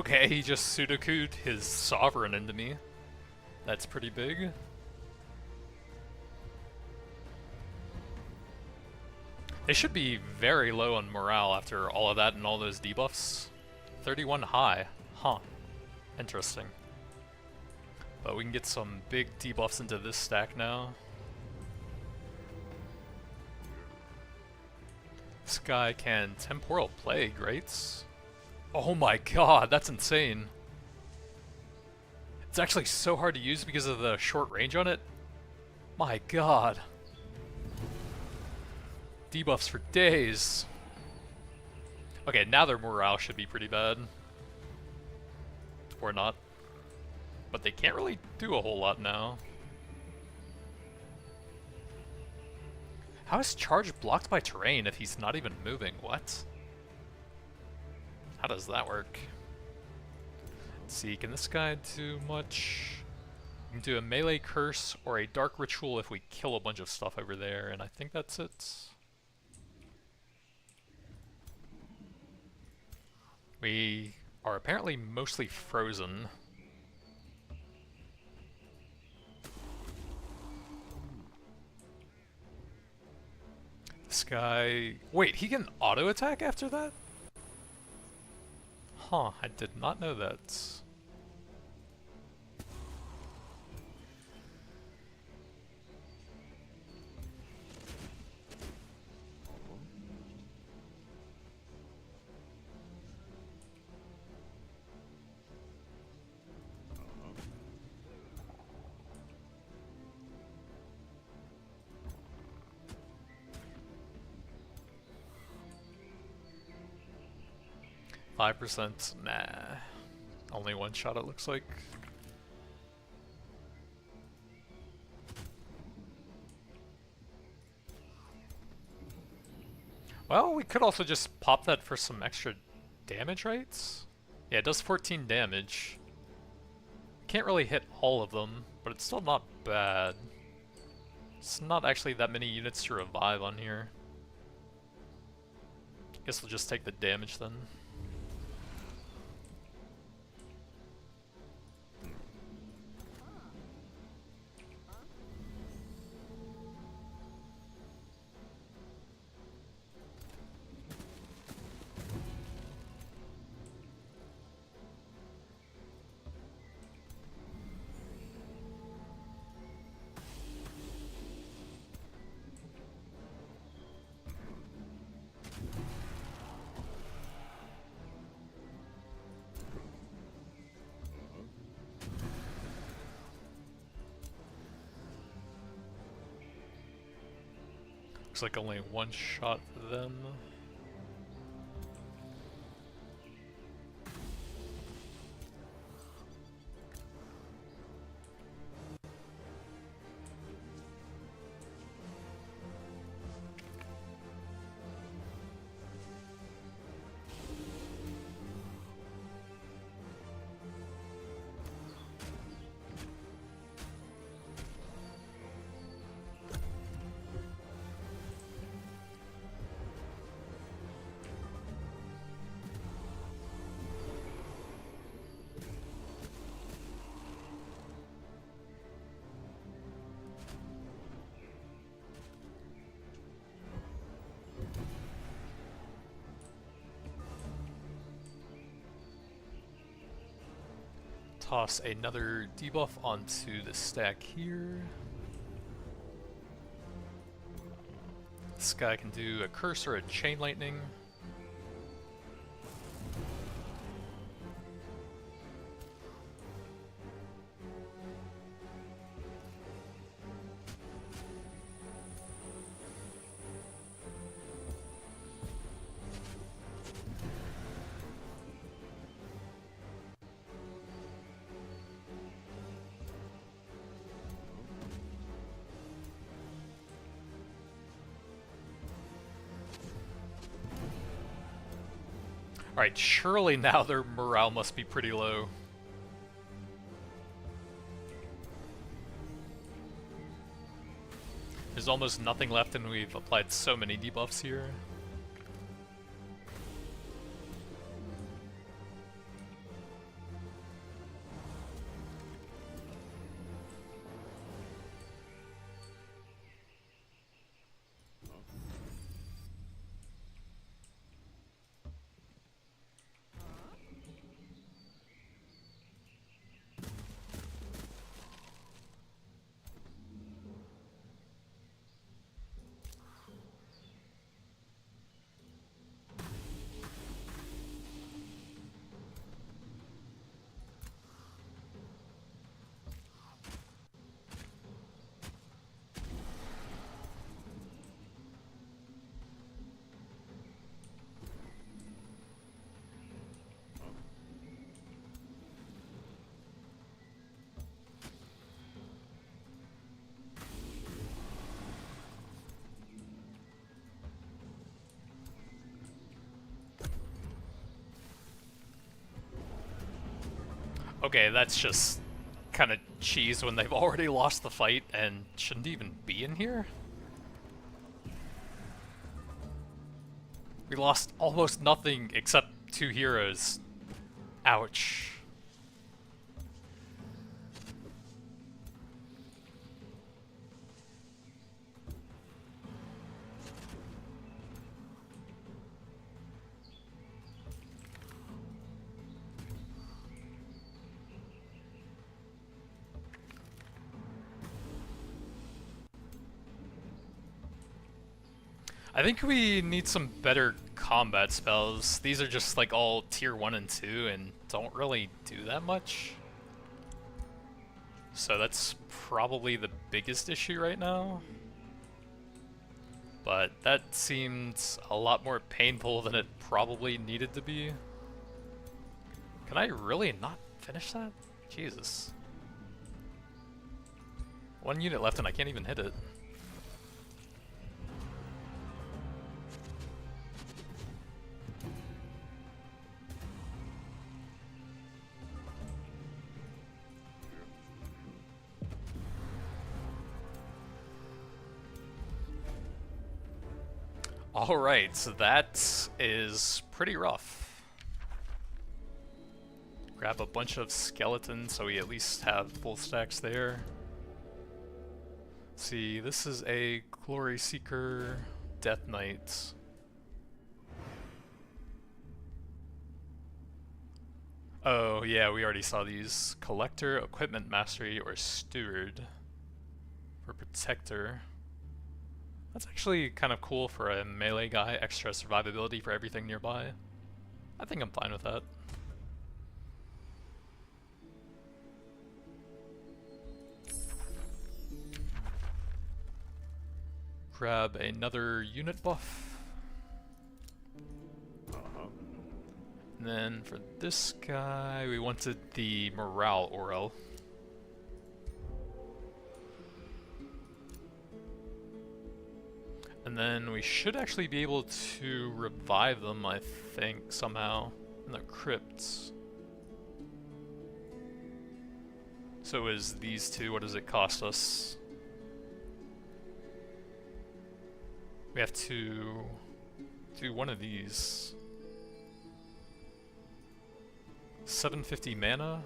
Okay, he just Sudoku'd his sovereign into me. That's pretty big. They should be very low on morale after all of that and all those debuffs. 31 high. Huh. Interesting. But we can get some big debuffs into this stack now. This guy can temporal plague, right? Oh my god, that's insane. It's actually so hard to use because of the short range on it. My god. Debuffs for days. Okay, now their morale should be pretty bad. Or not. But they can't really do a whole lot now. How is charge blocked by terrain if he's not even moving? What? How does that work? Let's see, can this guy do much? We can do a melee curse or a dark ritual if we kill a bunch of stuff over there, and I think that's it. We are apparently mostly frozen. This guy... Wait, he can auto-attack after that? Huh, I did not know that. 5%? Nah. Only one shot it looks like. Well, we could also just pop that for some extra damage, right? Yeah, it does 14 damage. Can't really hit all of them, but it's still not bad. It's not actually that many units to revive on here. Guess we'll just take the damage then. Looks like only one shot for them. toss another debuff onto the stack here. This guy can do a curse or a chain lightning. Alright, surely now their morale must be pretty low. There's almost nothing left and we've applied so many debuffs here. Okay, that's just kind of cheese when they've already lost the fight and shouldn't even be in here. We lost almost nothing except 2 heroes. Ouch. I think we need some better combat spells. These are just like all tier 1 and 2 and don't really do that much. So that's probably the biggest issue right now. But that seemed a lot more painful than it probably needed to be. Can I really not finish that? Jesus. 1 unit left and I can't even hit it. Alright, so that is pretty rough. Grab a bunch of skeletons so we at least have full stacks there. Let's see, this is a Glory Seeker Death Knight. Oh yeah, we already saw these. Collector, Equipment Mastery, or Steward for Protector. That's actually kind of cool for a melee guy, extra survivability for everything nearby. I think I'm fine with that. Grab another unit buff. And then for this guy, we wanted the morale Aurel. And then we should actually be able to revive them, I think, somehow, in the crypts. So is these two, what does it cost us? We have to do one of these. 750 mana?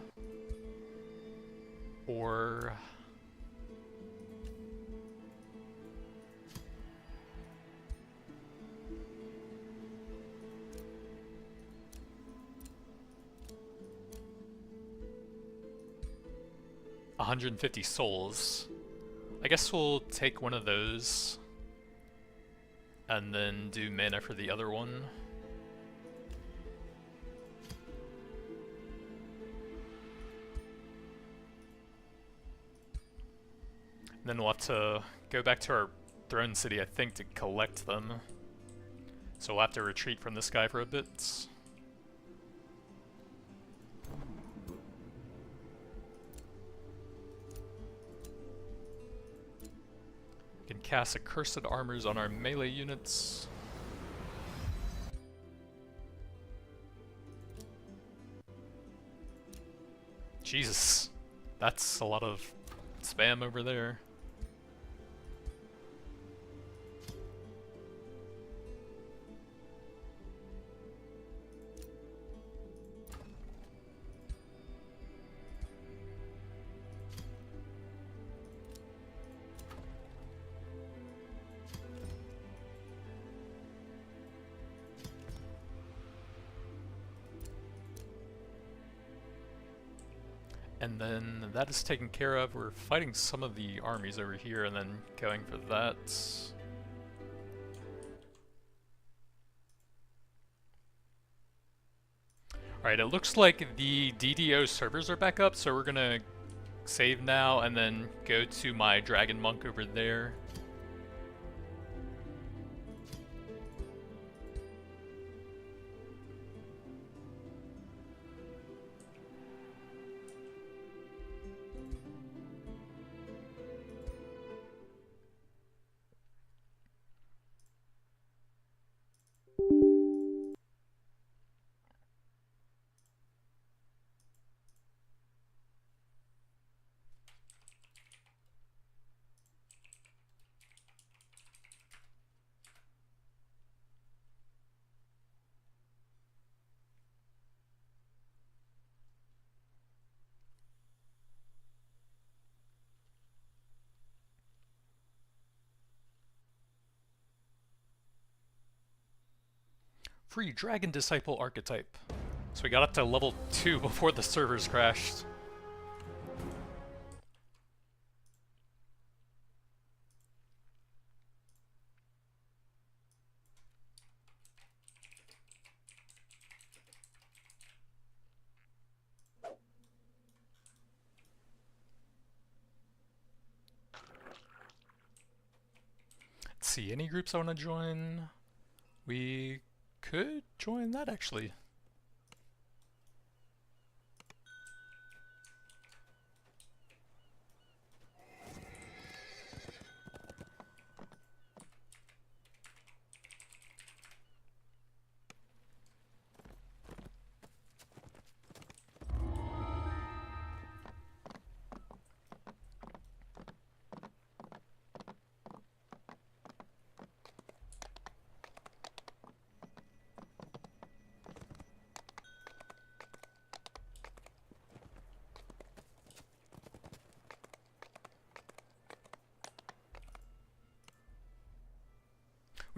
Or... 150 souls. I guess we'll take one of those and then do mana for the other one. Then we'll have to go back to our throne city, I think, to collect them. So we'll have to retreat from this guy for a bit. We can cast Accursed Armors on our melee units. Jesus, that's a lot of spam over there. And then that is taken care of. We're fighting some of the armies over here and then going for that. Alright, it looks like the DDO servers are back up, so we're gonna save now and then go to my dragon monk over there. Free Dragon Disciple archetype. So we got up to level 2 before the servers crashed. Let's see, any groups I want to join? We could join that actually.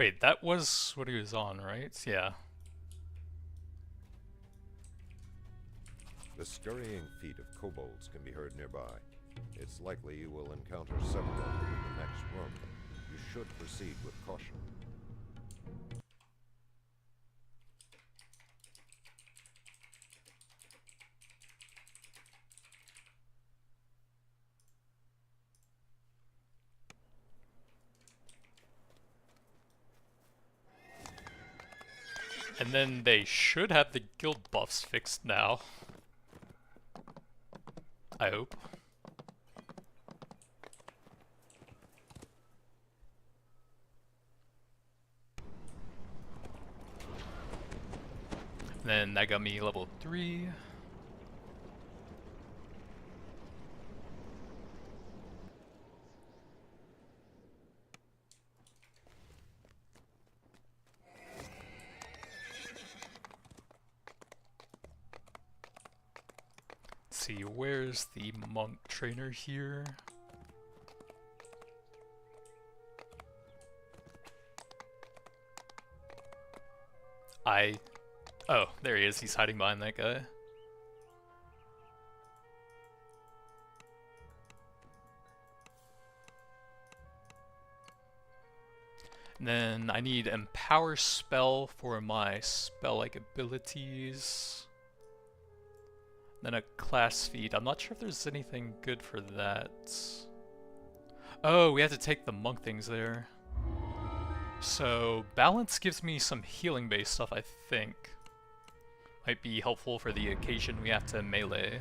Wait, that was what he was on, right? Yeah. The scurrying feet of kobolds can be heard nearby. It's likely you will encounter several of them in the next room. You should proceed with caution. And then they should have the guild buffs fixed now. I hope. Then that got me level 3. See, where's the monk trainer here? Oh, there he is. He's hiding behind that guy. And then I need Empower Spell for my spell-like abilities. Then a class feat. I'm not sure if there's anything good for that. Oh, we have to take the monk things there. So, balance gives me some healing-based stuff, I think. Might be helpful for the occasion we have to melee.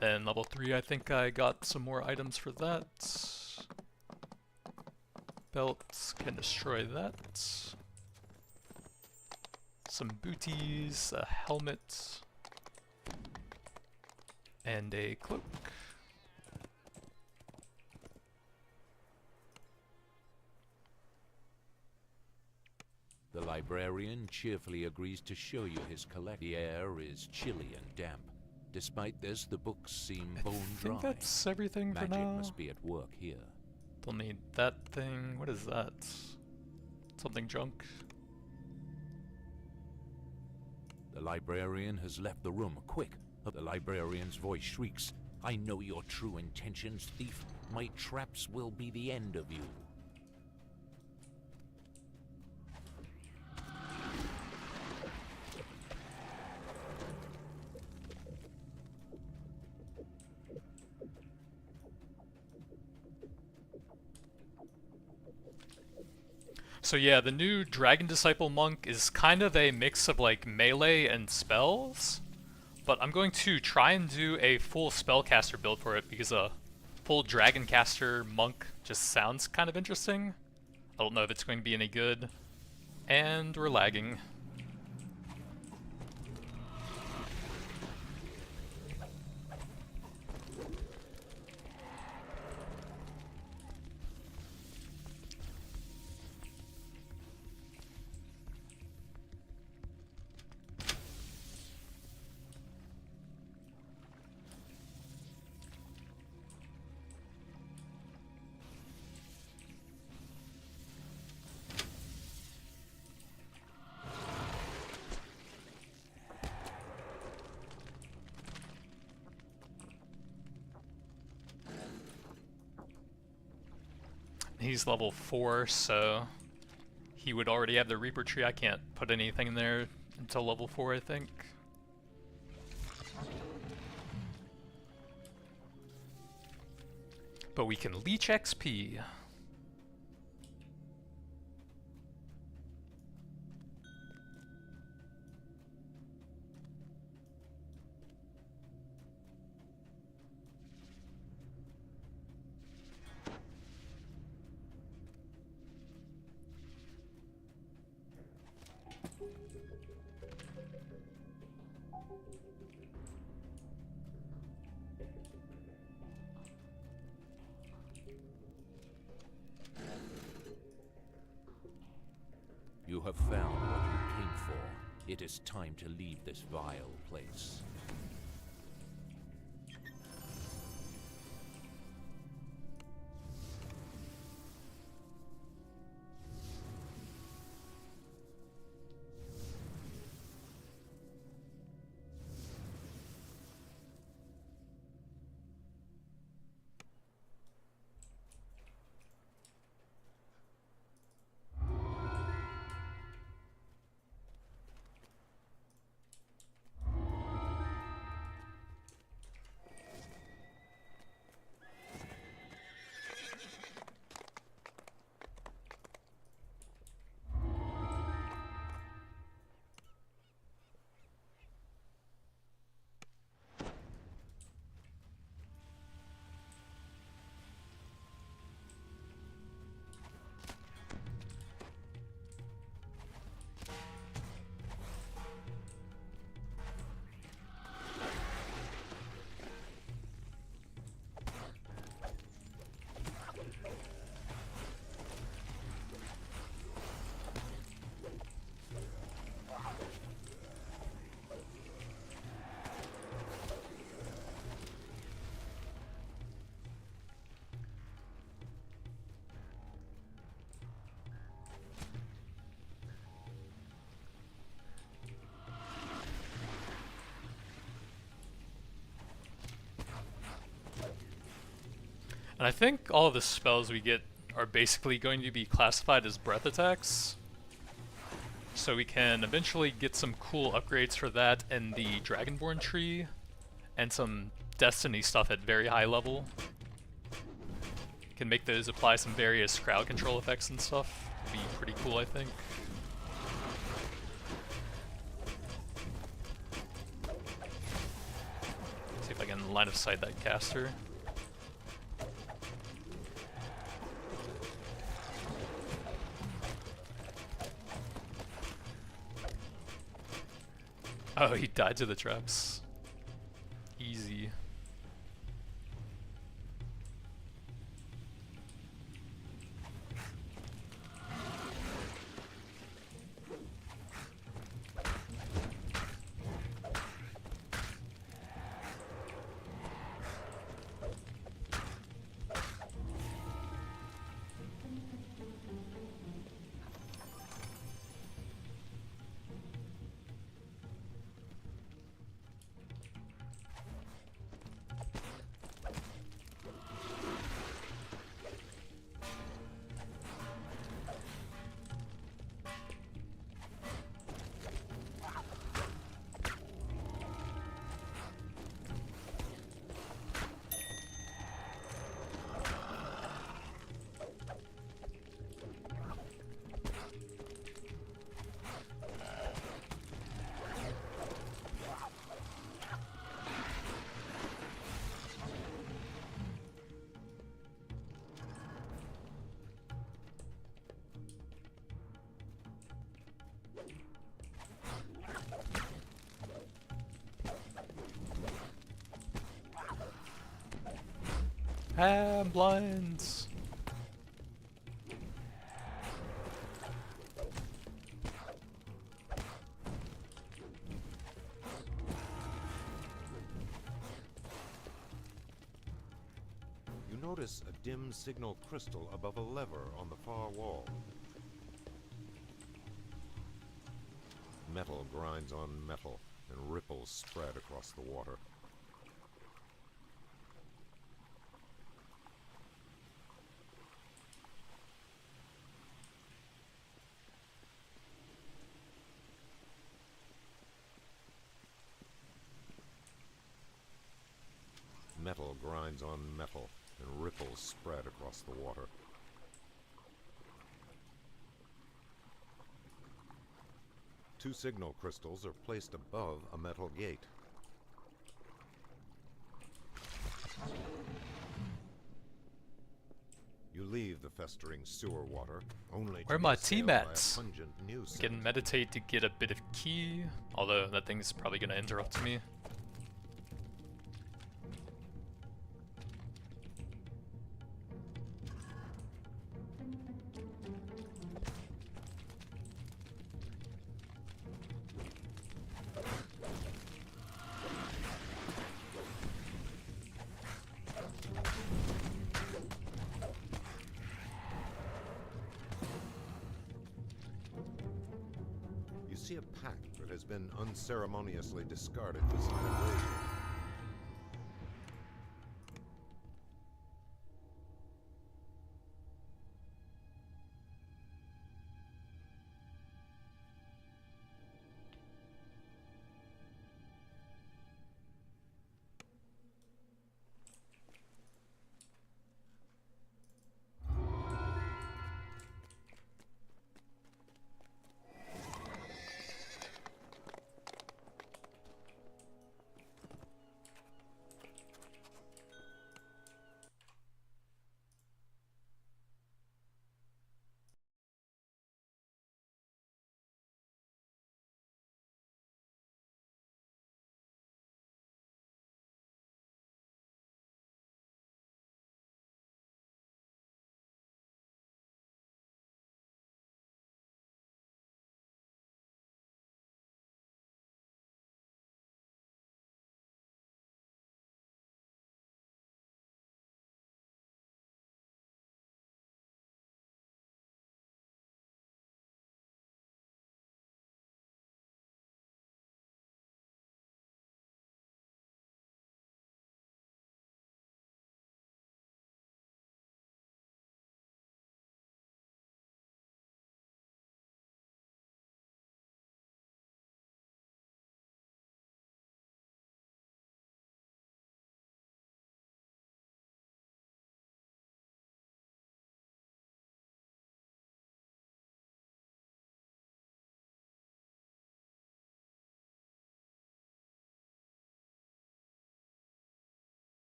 Then level 3, I think I got some more items for that. Belts can destroy that. Some booties, a helmet, and a cloak. The librarian cheerfully agrees to show you his collection. The air is chilly and damp. Despite this, the books seem bone dry. I think that's everything for Magic now. must be at work here. Don't need that thing. What is that? Something junk? The librarian has left the room. Quick! The librarian's voice shrieks. I know your true intentions, thief. My traps will be the end of you. So yeah, the new Dragon Disciple Monk is kind of a mix of like melee and spells, but I'm going to try and do a full spellcaster build for it because a full Dragon Caster Monk just sounds kind of interesting. I don't know if it's going to be any good, and we're lagging. He's level 4, so he would already have the Reaper tree. I can't put anything in there until level 4, I think. But we can leech XP. You have found what you came for. It is time to leave this vile place. And I think all of the spells we get are basically going to be classified as breath attacks. So we can eventually get some cool upgrades for that in the Dragonborn tree, and some Destiny stuff at very high level. Can make those apply some various crowd control effects and stuff. Be pretty cool, I think. See if I can line of sight that caster. Oh, he died to the traps. Easy. Ah, blinds. You notice a dim signal crystal above a lever on the far wall. Metal grinds on metal, and ripples spread across the water. Metal grinds on metal, and ripples spread across the water. Two signal crystals are placed above a metal gate. You leave the festering sewer water, only Where to my be assailed team by at? a pungent new scent. Can meditate to get a bit of key, although that thing's probably gonna interrupt me. You see a pack that has been unceremoniously discarded beside a brazier.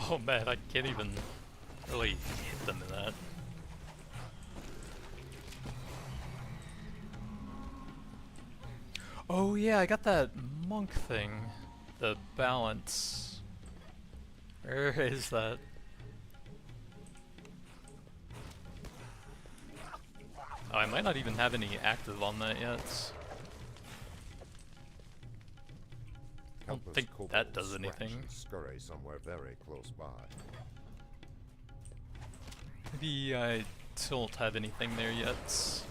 Oh man, I can't even really hit them in that. Oh yeah, I got that monk thing. The balance. Where is that? Oh, I might not even have any active on that yet. I don't think that does anything. Scurry somewhere very close by. Maybe I don't have anything there yet.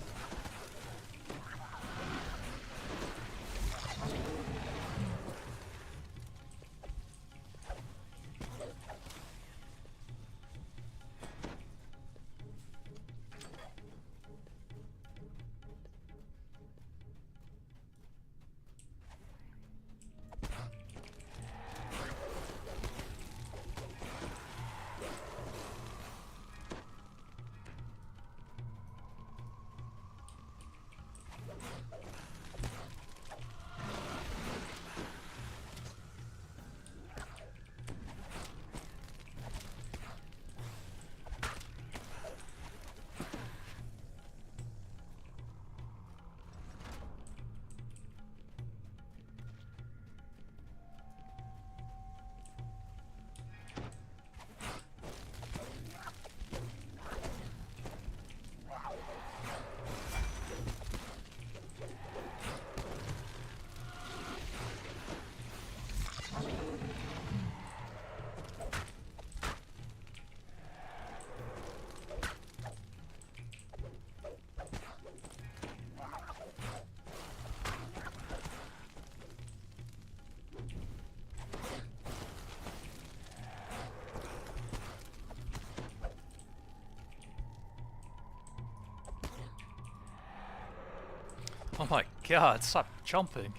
Oh my god, stop jumping.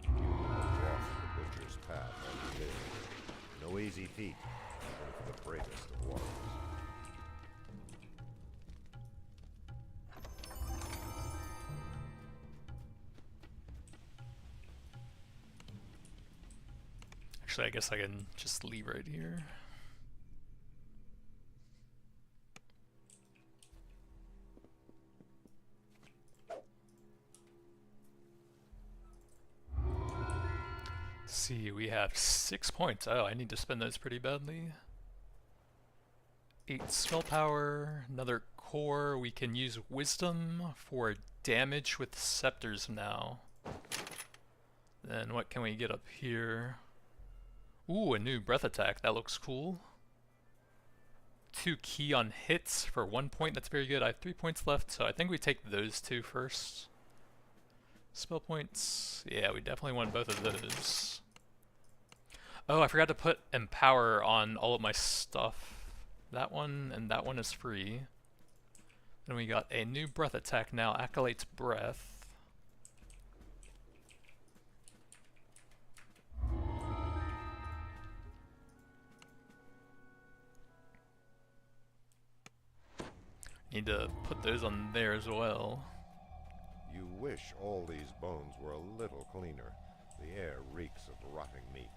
You walk the butcher's path every day. No easy feat, even for the bravest of warriors. Actually, I guess I can just leave right here. See, we have 6 points. Oh, I need to spend those pretty badly. 8 spell power, another core. We can use wisdom for damage with scepters now. Then what can we get up here? Ooh, a new breath attack. That looks cool. 2 key on hits for 1 point. That's very good. I have 3 points left, so I think we take those 2 first. Spell points. Yeah, we definitely want both of those. Oh, I forgot to put empower on all of my stuff. That one and that one is free. Then we got a new breath attack now. Acolyte's Breath. Need to put those on there as well. You wish all these bones were a little cleaner. The air reeks of rotting meat.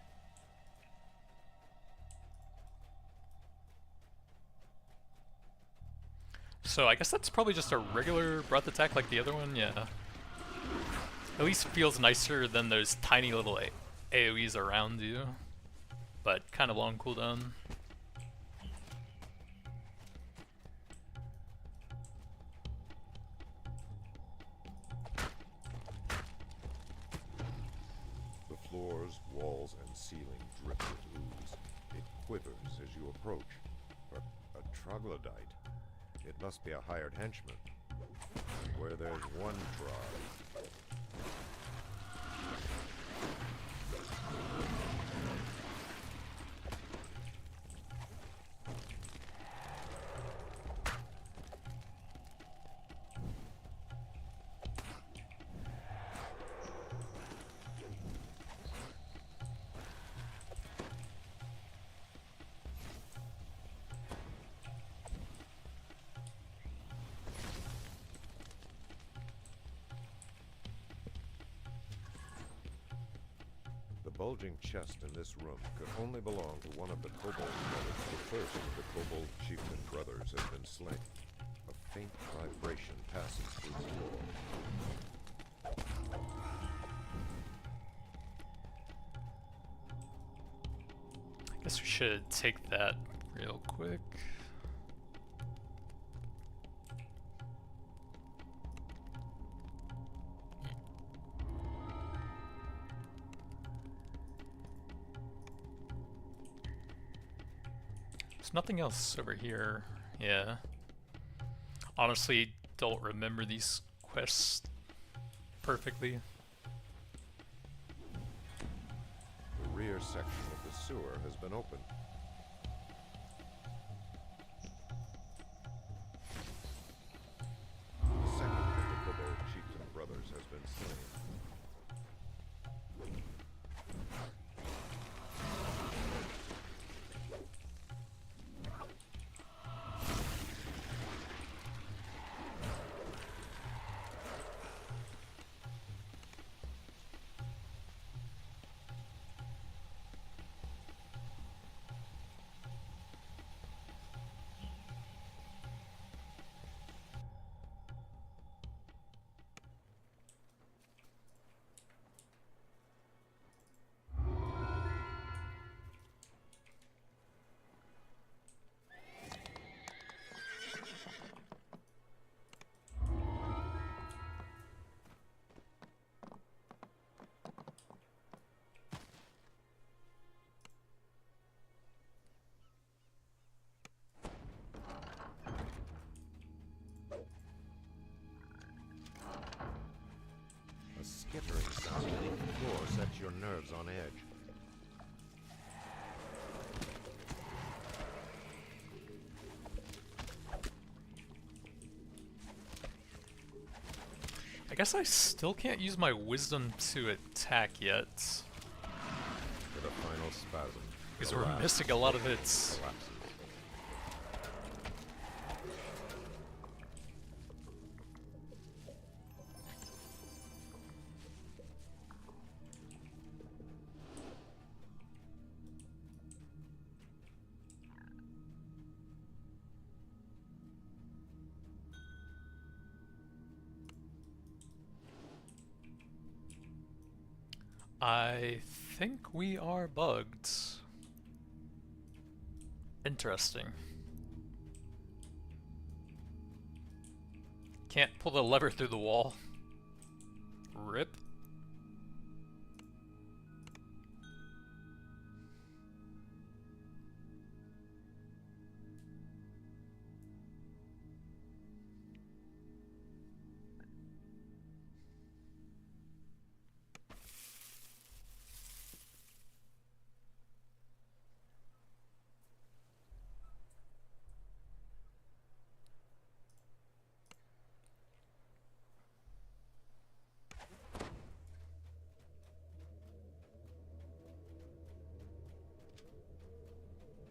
So I guess that's probably just a regular breath attack like the other one, yeah. At least feels nicer than those tiny little AoEs around you, but kind of long cooldown. The floors, walls, and ceiling drip with ooze. It quivers as you approach. A troglodyte. It must be a hired henchman. Where there's one tribe. bulging chest in this room could only belong to one of the kobold brothers. The first of the kobold chieftain brothers has been slain. A faint vibration passes through the floor. I guess we should take that real quick. There's nothing else over here. Yeah. Honestly, don't remember these quests perfectly. The rear section of the sewer has been opened. The second of the kobold chieftain brothers has been slain. A skittering sound beneath the floor sets your nerves on edge. I guess I still can't use my wisdom to attack yet, With a final spasm, because the we're last missing a lot of its. collapses. I think we are bugged. Interesting. Can't pull the lever through the wall. Rip.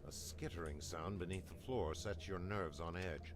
A skittering sound beneath the floor sets your nerves on edge.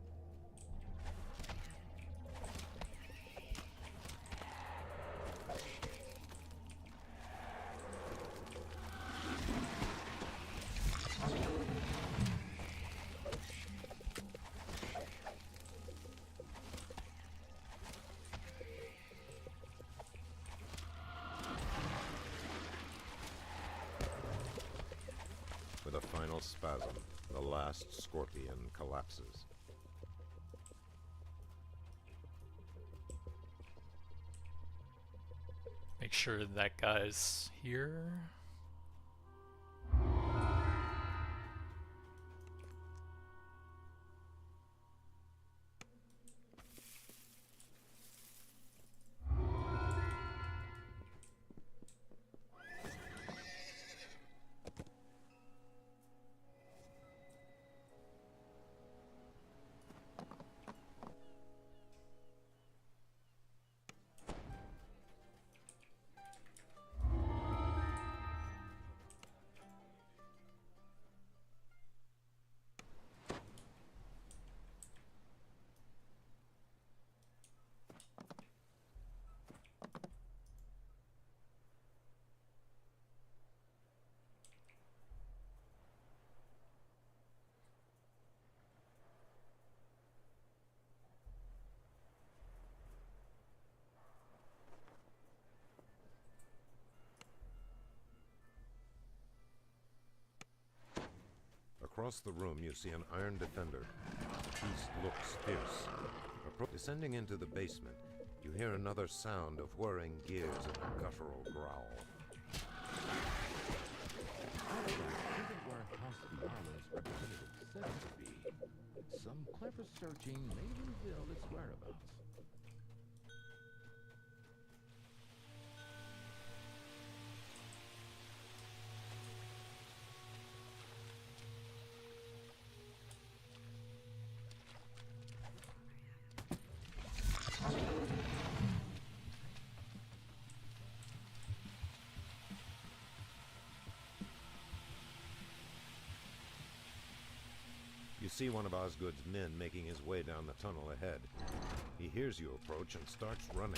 With a final spasm, the last scorpion collapses. Make sure that guy's here. Across the room, you see an iron defender. The beast looks fierce. Descending into the basement, you hear another sound of whirring gears and a guttural growl. Isn't where House Marlin's representative said it to be. Some clever searching may reveal its whereabouts. You see one of Osgood's men making his way down the tunnel ahead. He hears you approach and starts running.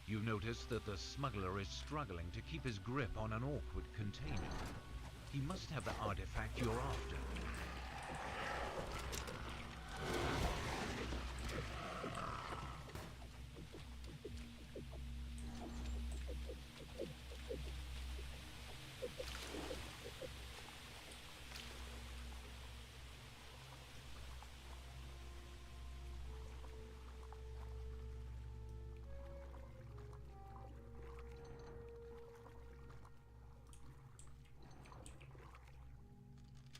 You notice that the smuggler is struggling to keep his grip on an awkward container. He must have the artifact you're after.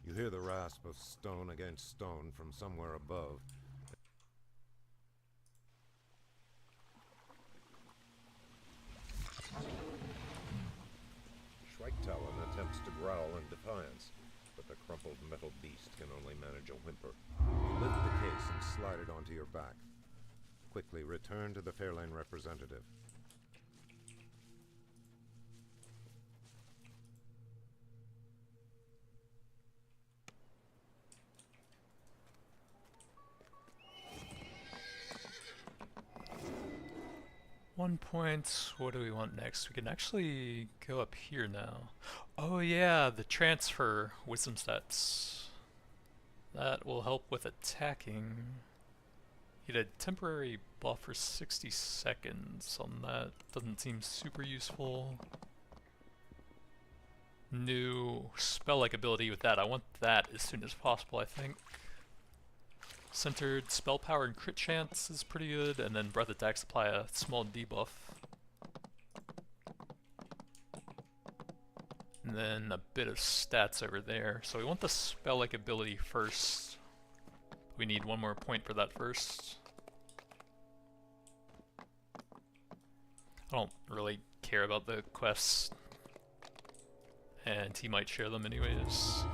You hear the rasp of stone against stone from somewhere above. Talon attempts to growl in defiance, but the crumpled metal beast can only manage a whimper. You lift the case and slide it onto your back. Quickly return to the Fairlane representative. One point, what do we want next? We can actually go up here now. Oh yeah, the transfer wisdom stats. That will help with attacking. Get a temporary buff for 60 seconds on that. Doesn't seem super useful. New spell-like ability with that. I want that as soon as possible, I think. Centered spell power and crit chance is pretty good, and then breath attacks apply a small debuff. And then a bit of stats over there. So we want the spell-like ability first. We need one more point for that first. I don't really care about the quests, and he might share them anyways.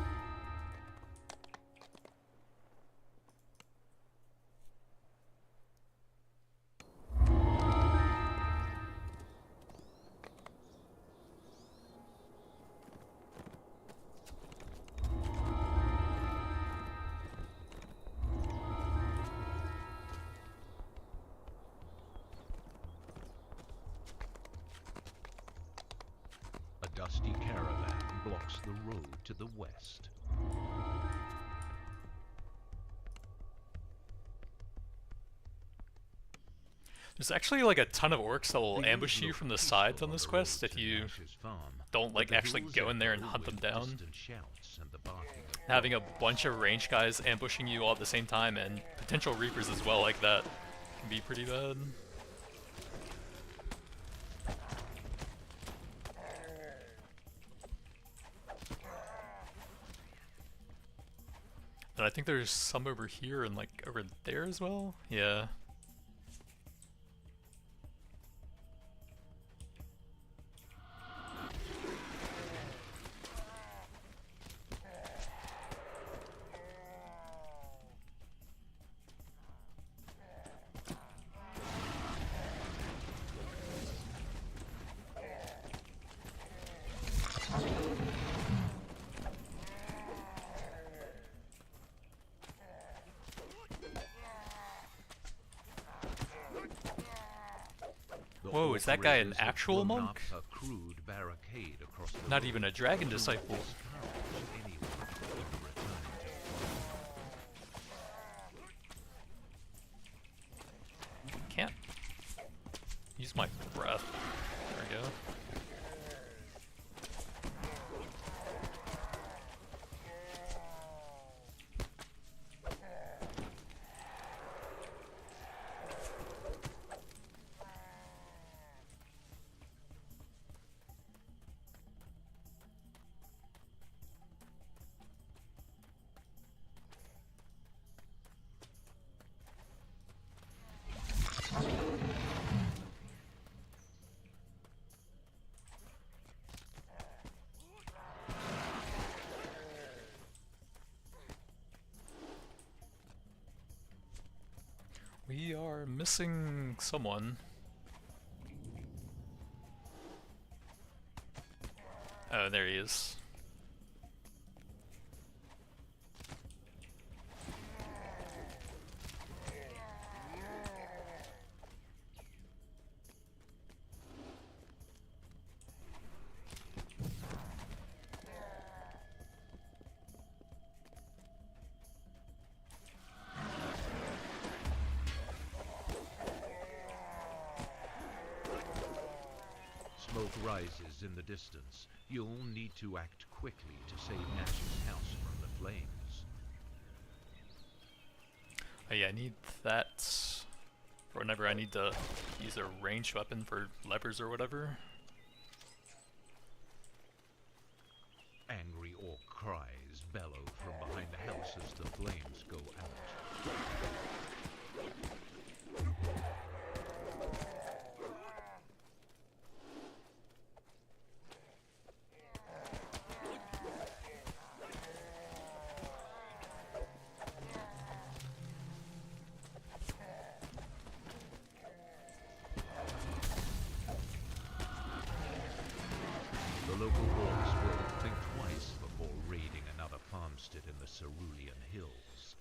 A dusty caravan blocks the road to the west. There's actually like a ton of orcs that will ambush you from the sides on this quest if you don't like actually go in there and hunt them down. Having a bunch of ranged guys ambushing you all at the same time, and potential reapers as well like that, can be pretty bad. And I think there's some over here and like over there as well. Yeah. Whoa, is that guy an actual monk? Not even a dragon disciple. breath. There we go. We are missing someone. Oh, there he is. Smoke rises in the distance. You'll need to act quickly to save Nash's house from the flames. Oh yeah, I need that for whenever I need to use a ranged weapon for lepers or whatever. Angry orc cries bellow from behind the house as the flames go out. The local orcs will think twice before raiding another farmstead in the Cerulean Hills.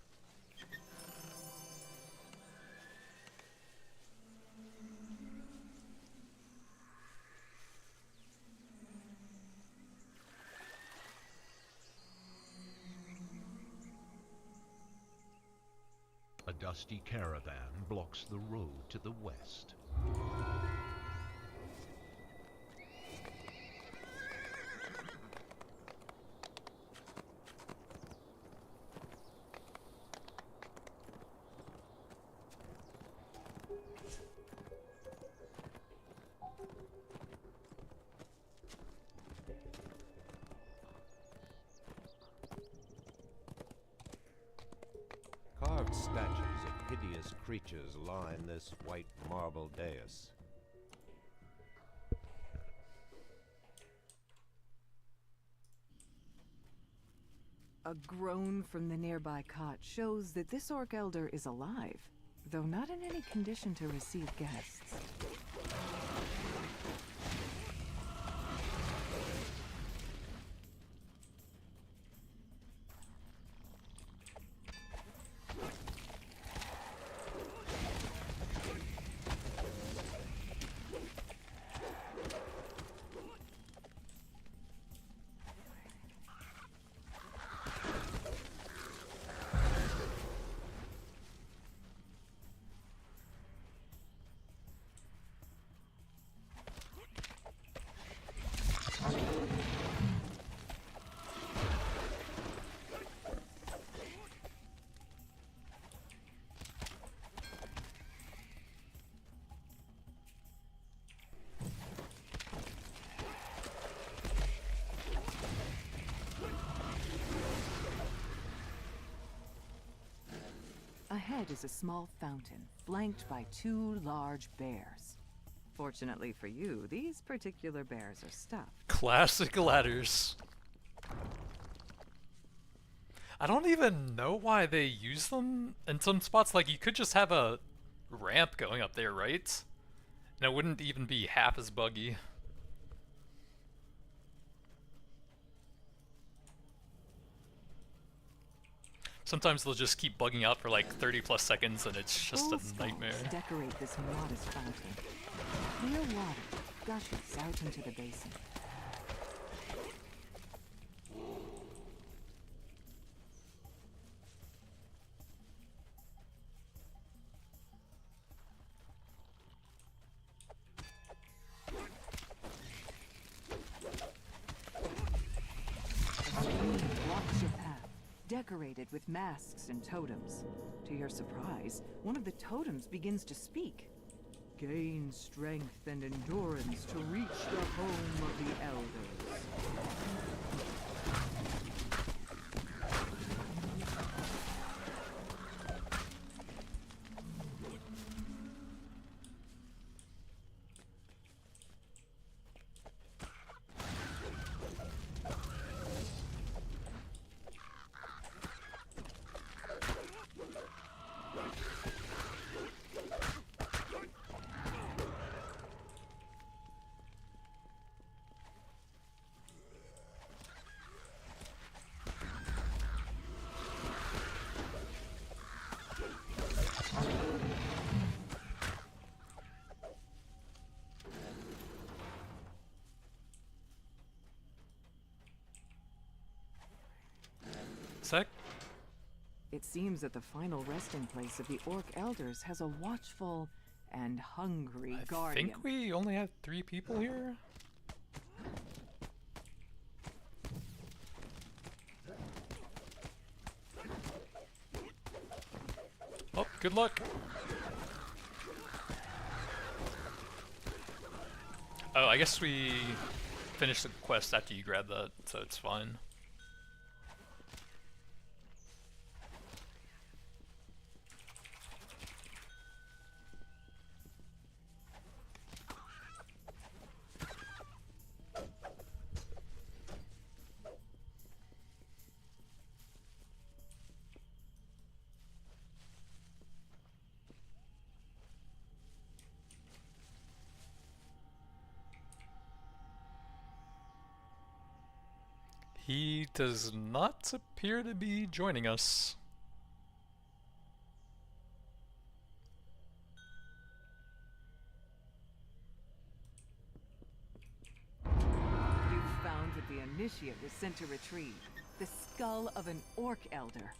A dusty caravan blocks the road to the west. Carved statues of hideous creatures line this white marble dais. A groan from the nearby cot shows that this orc elder is alive, though not in any condition to receive guests. Ahead is a small fountain, flanked by two large bears. Fortunately for you, these particular bears are stuffed. Classic ladders. I don't even know why they use them in some spots. Like, you could just have a ramp going up there, right? And it wouldn't even be half as buggy. Sometimes they'll just keep bugging out for like 30 plus seconds and it's just a nightmare. Decorate this modest fountain. Clear water gushes out into the basin. decorated with masks and totems. To your surprise, one of the totems begins to speak. Gain strength and endurance to reach the home of the elders. Sec? It seems that the final resting place of the Orc Elders has a watchful and hungry I guardian. think we only have 3 people here? Oh, good luck! Oh, I guess we finished the quest after you grab that, so it's fine. He does not appear to be joining us. You found what the initiate was sent to retrieve. The skull of an Orc Elder.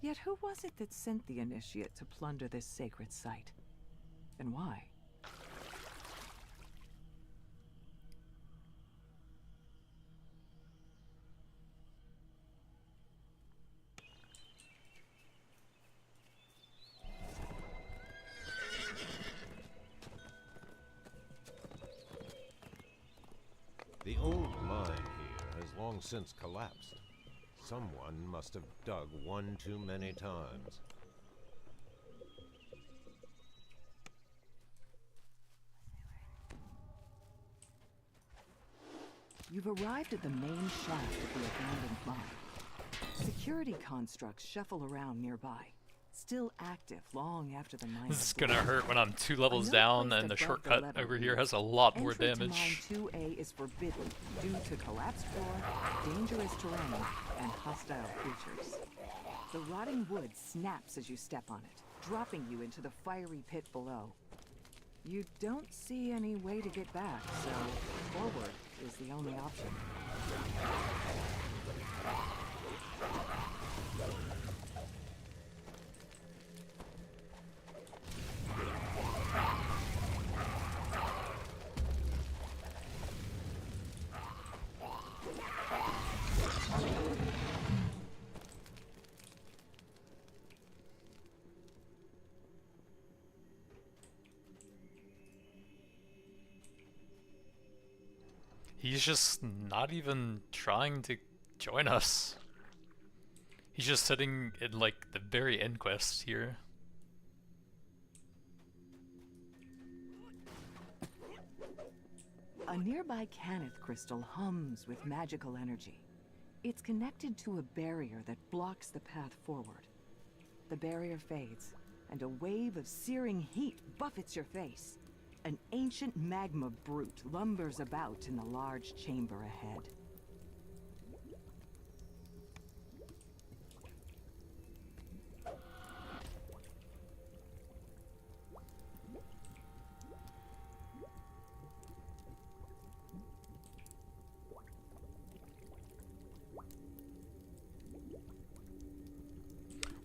Yet who was it that sent the initiate to plunder this sacred site? And why? The old mine here has long since collapsed. Someone must have dug one too many times. You've arrived at the main shaft of the abandoned mine. Security constructs shuffle around nearby, still active long after the mine. This is gonna hurt when I'm 2 levels Another down place and the above shortcut level over here is has a lot more entry damage. To mine 2A is forbidden due to collapsed floor, dangerous terrain, and hostile creatures. The rotting wood snaps as you step on it, dropping you into the fiery pit below. You don't see any way to get back, so forward is the only option. He's just not even trying to join us. He's just sitting in like the very end quest here. A nearby Canth crystal hums with magical energy. It's connected to a barrier that blocks the path forward. The barrier fades, and a wave of searing heat buffets your face. An ancient magma brute lumbers about in the large chamber ahead.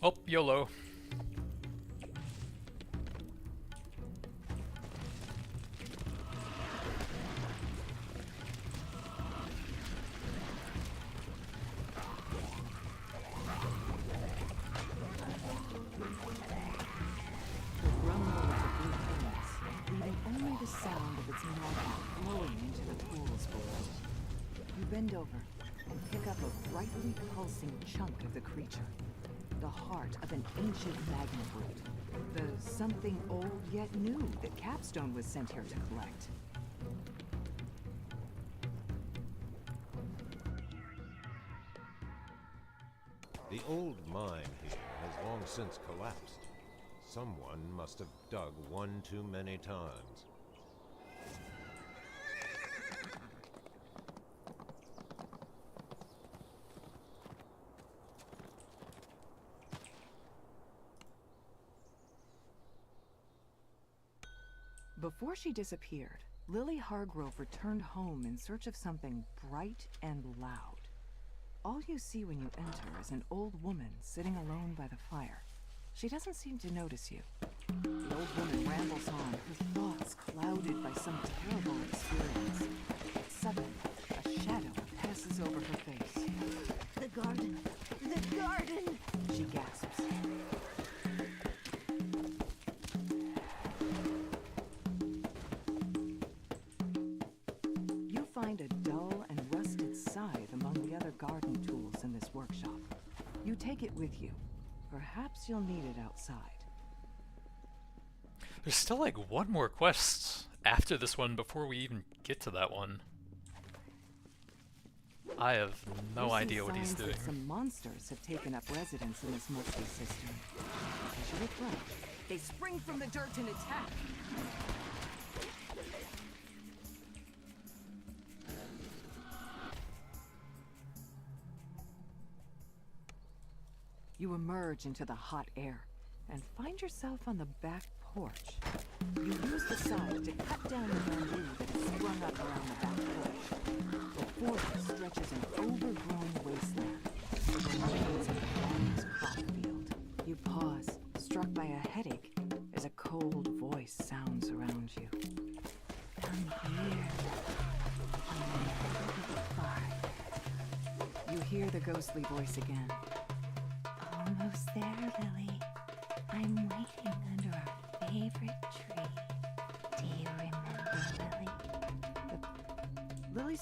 Oh, YOLO. You bend over and pick up a brightly pulsing chunk of the creature. The heart of an ancient magnet root. The something old yet new that Capstone was sent here to collect. The old mine here has long since collapsed. Someone must have dug one too many times. Before she disappeared, Lily Hargrove returned home in search of something bright and loud. All you see when you enter is an old woman sitting alone by the fire. She doesn't seem to notice you. The old woman rambles on, her thoughts clouded by some terrible experience. Suddenly, a shadow passes over her face. The garden! The garden! She gasps. You find a dull and rusted scythe among the other garden tools in this workshop. You take it with you. Perhaps you'll need it outside. There's still like one more quest after this one before we even get to that one. I have no idea what he's doing. Some monsters have taken up residence in this musty system. As you approach, they spring from the dirt and attack. You emerge into the hot air and find yourself on the back porch. You use the scythe to cut down the bamboo that has sprung up around the back porch. Before you stretches an overgrown wasteland with the remains of the longest crop field. You pause, struck by a headache, as a cold voice sounds around you. Come here. You hear the ghostly voice again. Almost there, Lily. I'm waiting under our favorite tree. Do you remember, Lily? Lily's...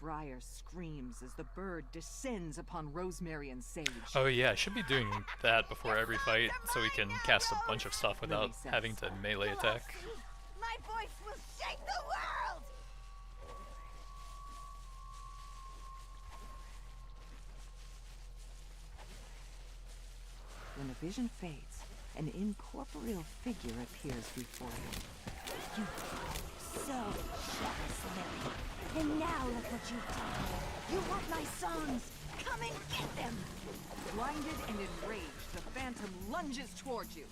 Briar screams as the bird descends upon Rosemary and Sage. Oh yeah, I should be doing that before every fight so we can cast a bunch of stuff without having to melee attack. My voice will shake the world! When the vision fades, an incorporeal figure appears before you. You so jealous, Lily. And now look what you've done. You want my songs? Come and get them! Blinded and enraged, the Phantom lunges towards you.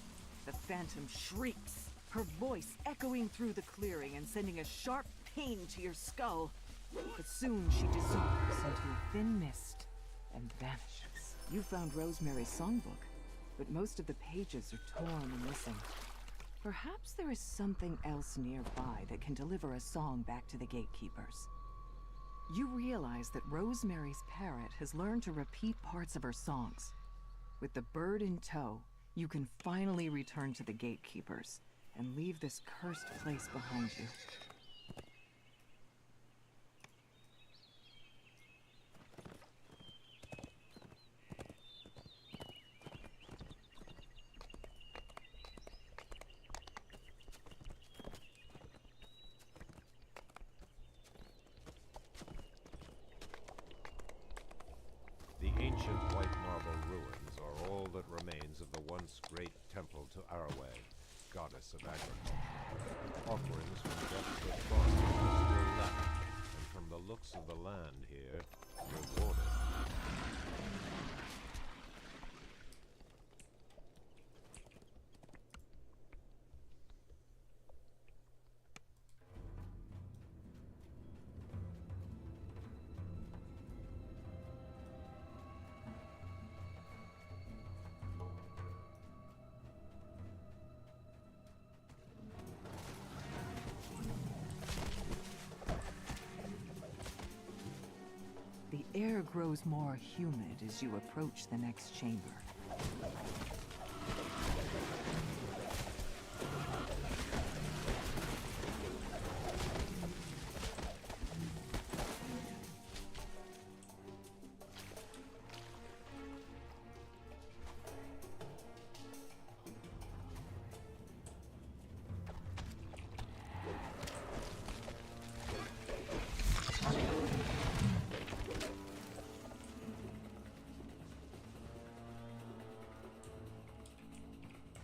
The Phantom shrieks, her voice echoing through the clearing and sending a sharp pain to your skull. But soon she dissolves into a thin mist and vanishes. You found Rosemary's songbook, but most of the pages are torn and missing. Perhaps there is something else nearby that can deliver a song back to the gatekeepers. You realize that Rosemary's parrot has learned to repeat parts of her songs. With the bird in tow, you can finally return to the gatekeepers and leave this cursed place behind you. The ancient white marble ruins are all that remains of the once great temple to Arway, goddess of agriculture. Offerings from depths of frost are still left, and from the looks of the land here, rewarded. The air grows more humid as you approach the next chamber.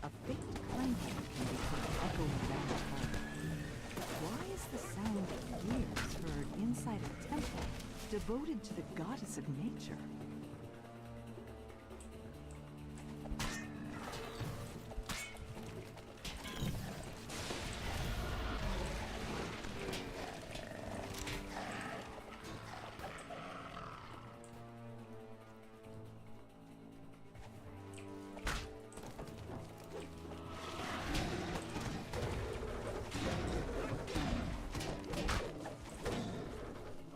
A faint clanking can be heard echoing down the corridor. Why is the sound of gears heard inside a temple devoted to the goddess of nature?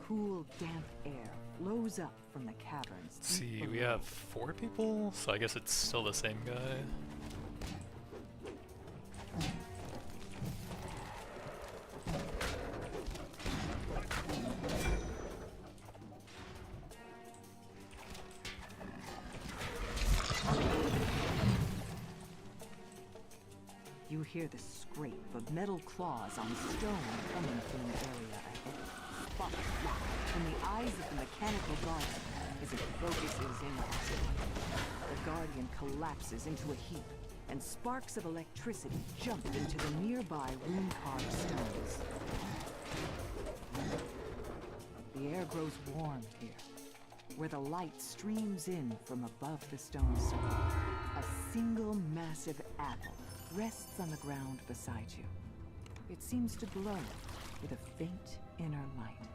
Cool, damp air flows up from the caverns. Let's see, we have 4 people, so I guess it's still the same guy. You hear the scrape of metal claws on stone coming from the area ahead. Spots fly from the eyes of the mechanical guardian as it focuses in on it. The guardian collapses into a heap, and sparks of electricity jump into the nearby rune-carved stones. The air grows warm here, where the light streams in from above the stone circle. A single massive apple rests on the ground beside you. It seems to glow with a faint inner light.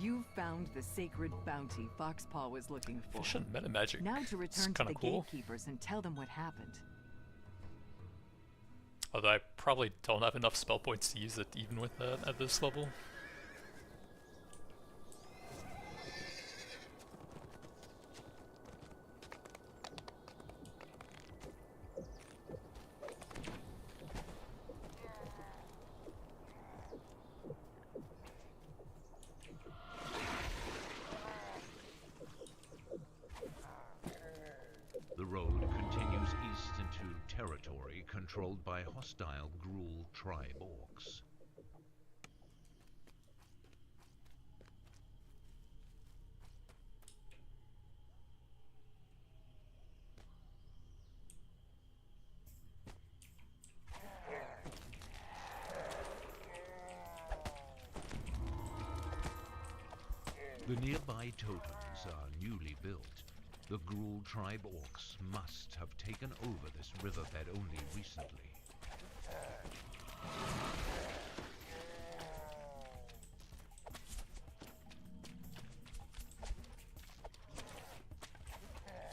You've found the sacred bounty Foxpaw was looking for. Efficient metamagic. Now to It's return to kinda the cool. gatekeepers and tell them what happened. Although I probably don't have enough spell points to use it even with that at this level. The road continues east into territory controlled by hostile Gruul tribe orcs. The nearby totems are newly built. The Gruul tribe orcs must have taken over this riverbed only recently.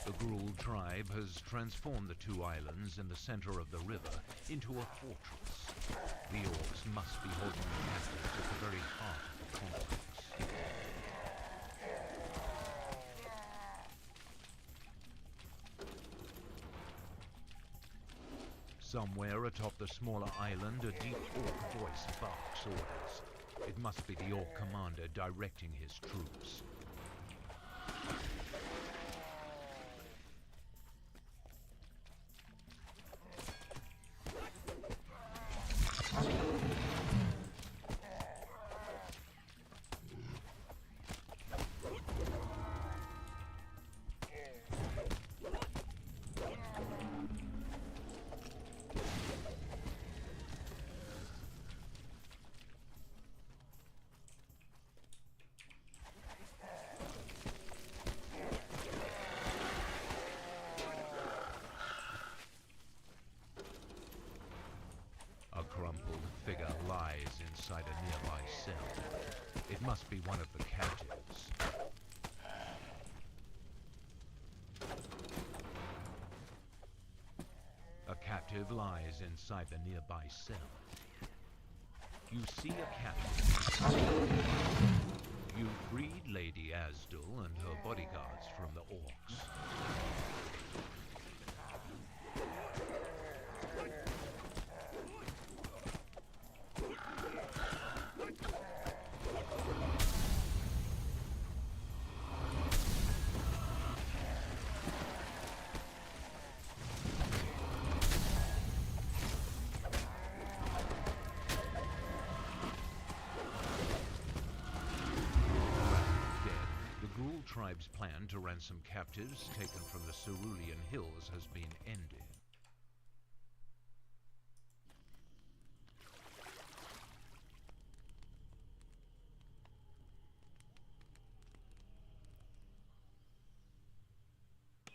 The Gruul tribe has transformed the 2 islands in the center of the river into a fortress. The orcs must be holding the captives at the very heart of the complex. Somewhere atop the smaller island, a deep orc voice barks orders. It must be the orc commander directing his troops. Figure lies inside a nearby cell. It must be one of the captives. A captive lies inside the nearby cell. You see a captive. You freed Lady Asdal and her bodyguards from the Orcs. Tribe's plan to ransom captives taken from the Cerulean Hills has been ended.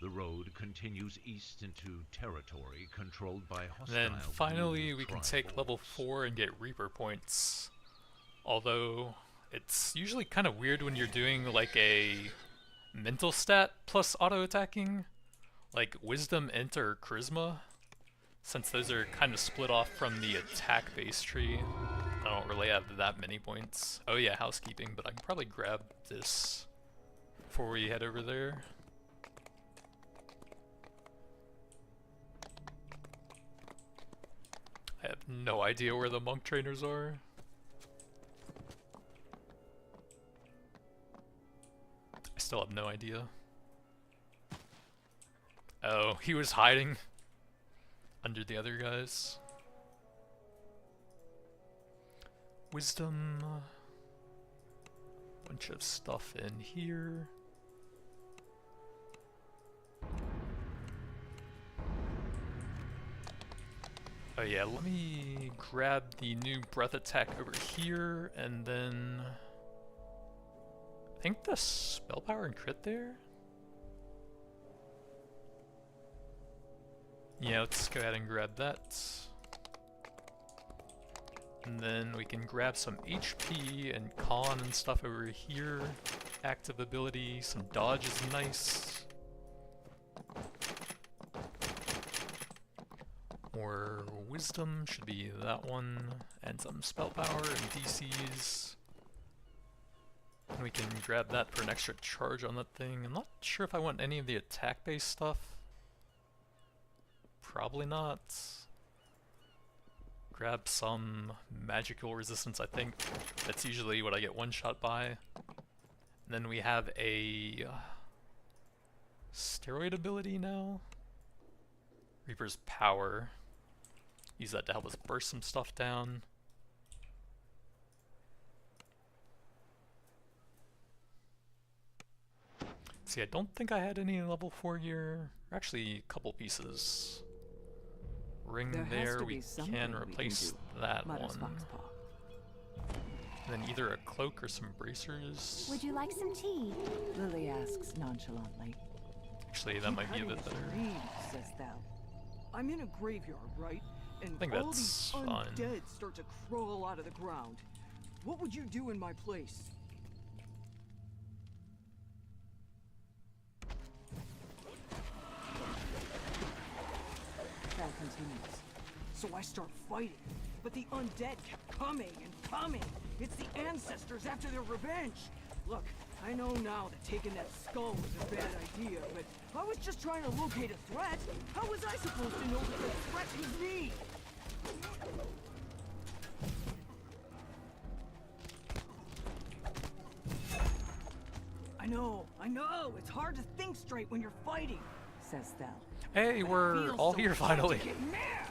The road continues east into territory controlled by hostile. Then finally blue we can tribe take level orcs. 4 and get Reaper points. Although it's usually kind of weird when you're doing like a mental stat plus auto attacking, like wisdom, int, or charisma, since those are kind of split off from the attack base tree. I don't really have that many points. Oh yeah, housekeeping, but I can probably grab this before we head over there. I have no idea where the monk trainers are. I still have no idea. Oh, he was hiding under the other guys. Wisdom. Bunch of stuff in here. Oh yeah, let me grab the new breath attack over here, and then I think the spell power and crit there? Yeah, let's go ahead and grab that. And then we can grab some HP and con and stuff over here. Active ability, some dodge is nice. More wisdom should be that one, and some spell power and DCs. And we can grab that for an extra charge on that thing. I'm not sure if I want any of the attack-based stuff. Probably not. Grab some magical resistance, I think. That's usually what I get one shot by. And then we have a steroid ability now. Reaper's Power. Use that to help us burst some stuff down. See, I don't think I had any level 4 gear. Or actually, a couple pieces. Ring there, we can replace that one. And then either a cloak or some bracers. Would you like some tea? Lily asks nonchalantly. Actually, that might be a bit better. Says thou. I'm in a graveyard, right? And I think all that's these fine. undead start to crawl out of the ground. What would you do in my place? Val continues. So I start fighting, but the undead kept coming and coming. It's the ancestors after their revenge. Look, I know now that taking that skull was a bad idea, but I was just trying to locate a threat. How was I supposed to know that the threat was me? I know, it's hard to think straight when you're fighting. Says Thel. Hey, we're all here finally. Get mad.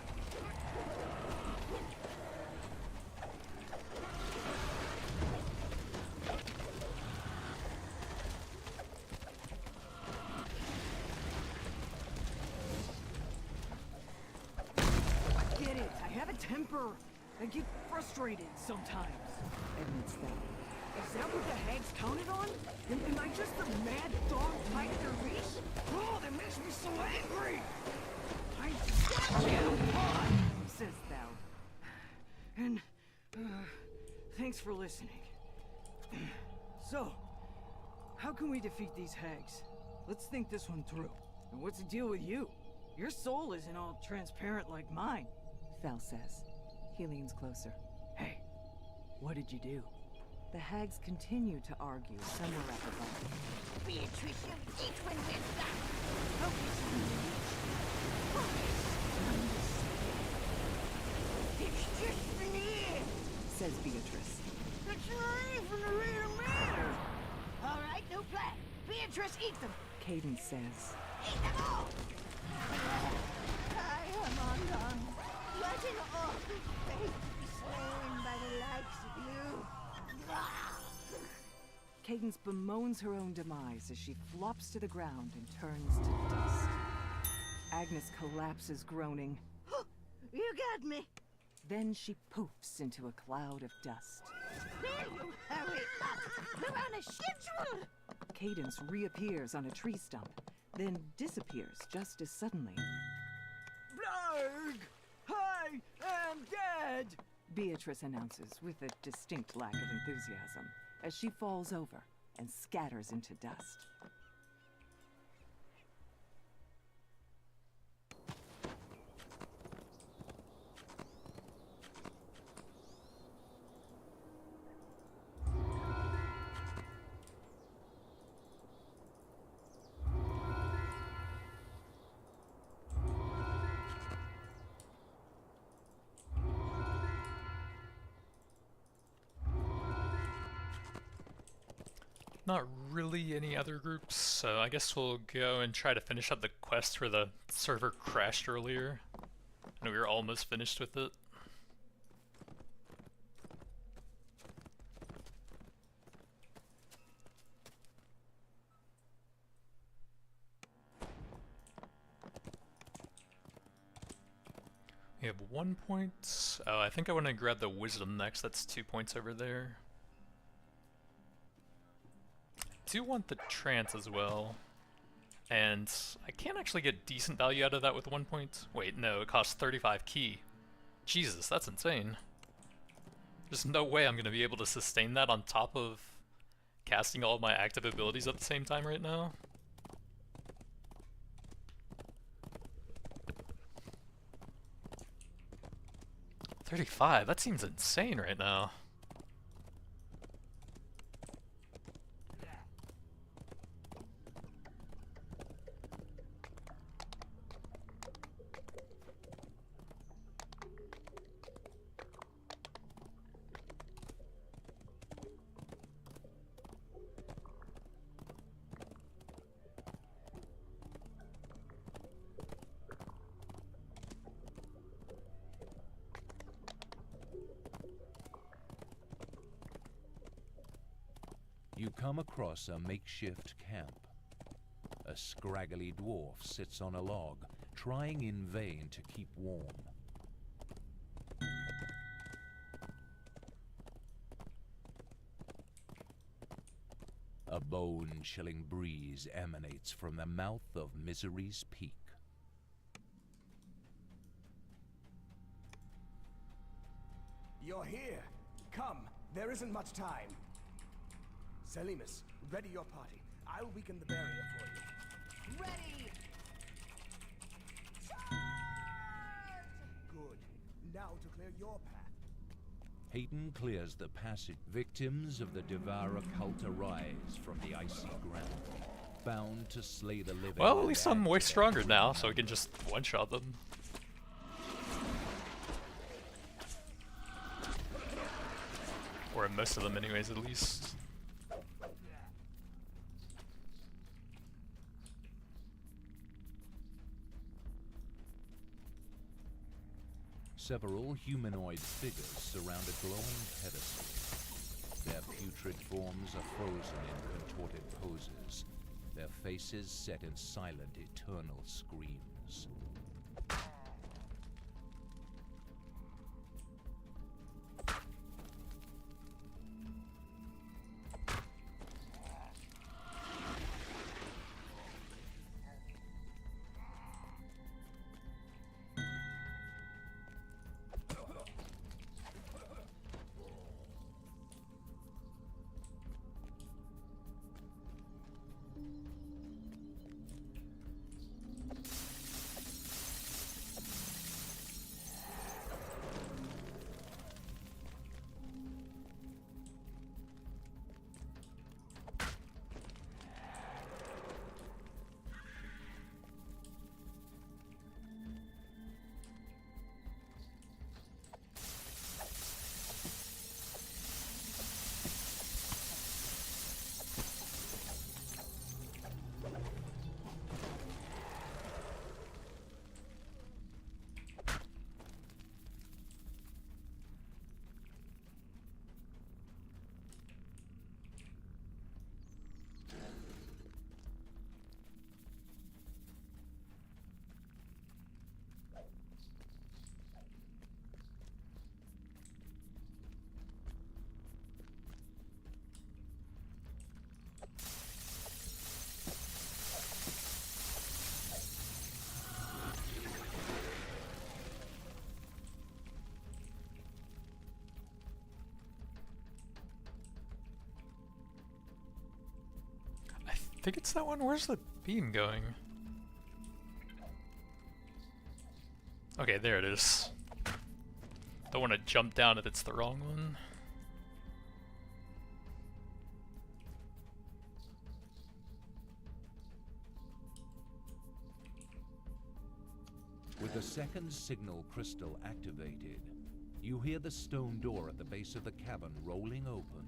I get it. I have a temper. I get frustrated sometimes. Admits Thel. Is that what the hags counted on? Am I just a mad dog tied to their leash? Oh, that makes me so angry! I got you! Says Thel. And, thanks for listening. So, how can we defeat these hags? Let's think this one through. And what's the deal with you? Your soul isn't all transparent like mine. Thel says. He leans closer. Hey, what did you do? The hags continue to argue somewhere up above. Beatrice, you eat when we're done. Focus on the reach. Focus. It's just near, Says Beatrice. it's not even a real matter. All right, no plan. Beatrice, eat them. Cadence says. Eat them all. I am undone. What an awful fate to be slain by the likes of you. Cadence bemoans her own demise as she flops to the ground and turns to dust. Agnes collapses, groaning. You got me. Then she poofs into a cloud of dust. Will you hurry up? We're on a schedule. Cadence reappears on a tree stump, then disappears just as suddenly. Blarg! I am dead! Beatrice announces with a distinct lack of enthusiasm as she falls over and scatters into dust. Not really any other groups, so I guess we'll go and try to finish up the quest where the server crashed earlier. And we were almost finished with it. We have 1 point. Oh, I think I want to grab the wisdom next. That's 2 points over there. I do want the trance as well, and I can't actually get decent value out of that with 1 point. Wait, no, it costs 35 key. Jesus, that's insane. There's no way I'm going to be able to sustain that on top of casting all of my active abilities at the same time right now. $35, that seems insane right now. You come across a makeshift camp. A scraggly dwarf sits on a log, trying in vain to keep warm. A bone-chilling breeze emanates from the mouth of Misery's Peak. You're here. Come, there isn't much time. Selimus, ready your party. I'll weaken the barrier for you. Ready. Good. Now to clear your path. Hayden clears the passage. Victims of the Devourer cult arise from the icy ground, bound to slay the living. Well, at least I'm way stronger now, so we can just one-shot them. Or most of them anyways, at least. Several humanoid figures surround a glowing pedestal. Their putrid forms are frozen in contorted poses, their faces set in silent, eternal screams. think it's that one. Where's the beam going? Okay, there it is. Don't want to jump down if it's the wrong one. With the second signal crystal activated, you hear the stone door at the base of the cavern rolling open.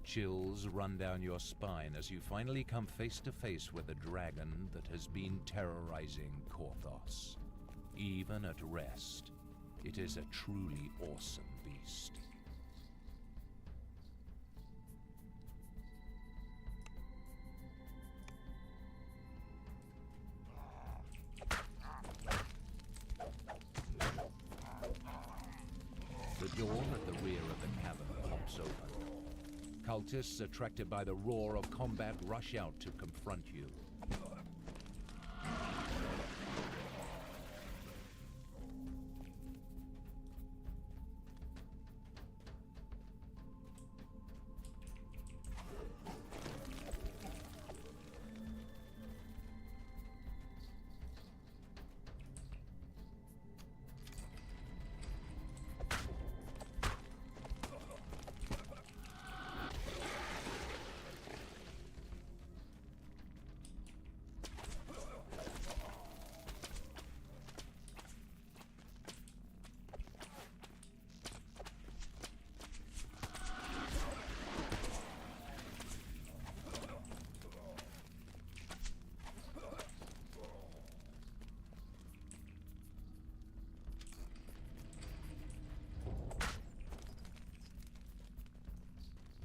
Chills run down your spine as you finally come face to face with the dragon that has been terrorizing Korthos. Even at rest, it is a truly awesome beast. The door at the rear of the cavern pops open. Cultists attracted by the roar of combat rush out to confront you.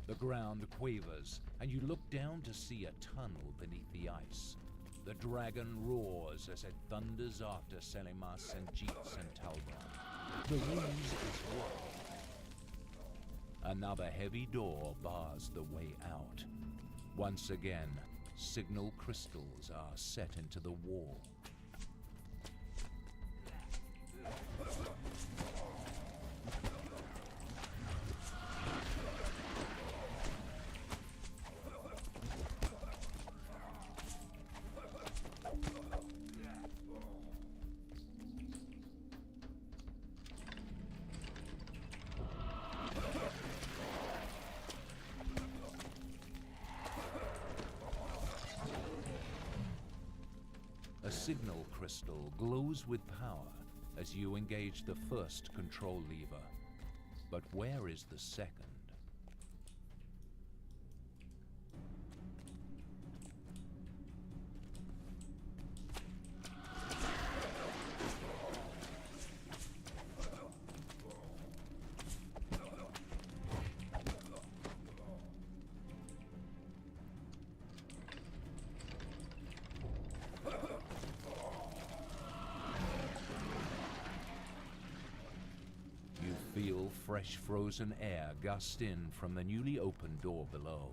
The ground quavers, and you look down to see a tunnel beneath the ice. The dragon roars as it thunders after Selimas and Jeets and Talbot. The ruse is won. Another heavy door bars the way out. Once again, signal crystals are set into the wall. A signal crystal glows with power as you engage the first control lever. But where is the second? Feel fresh frozen air gust in from the newly opened door below.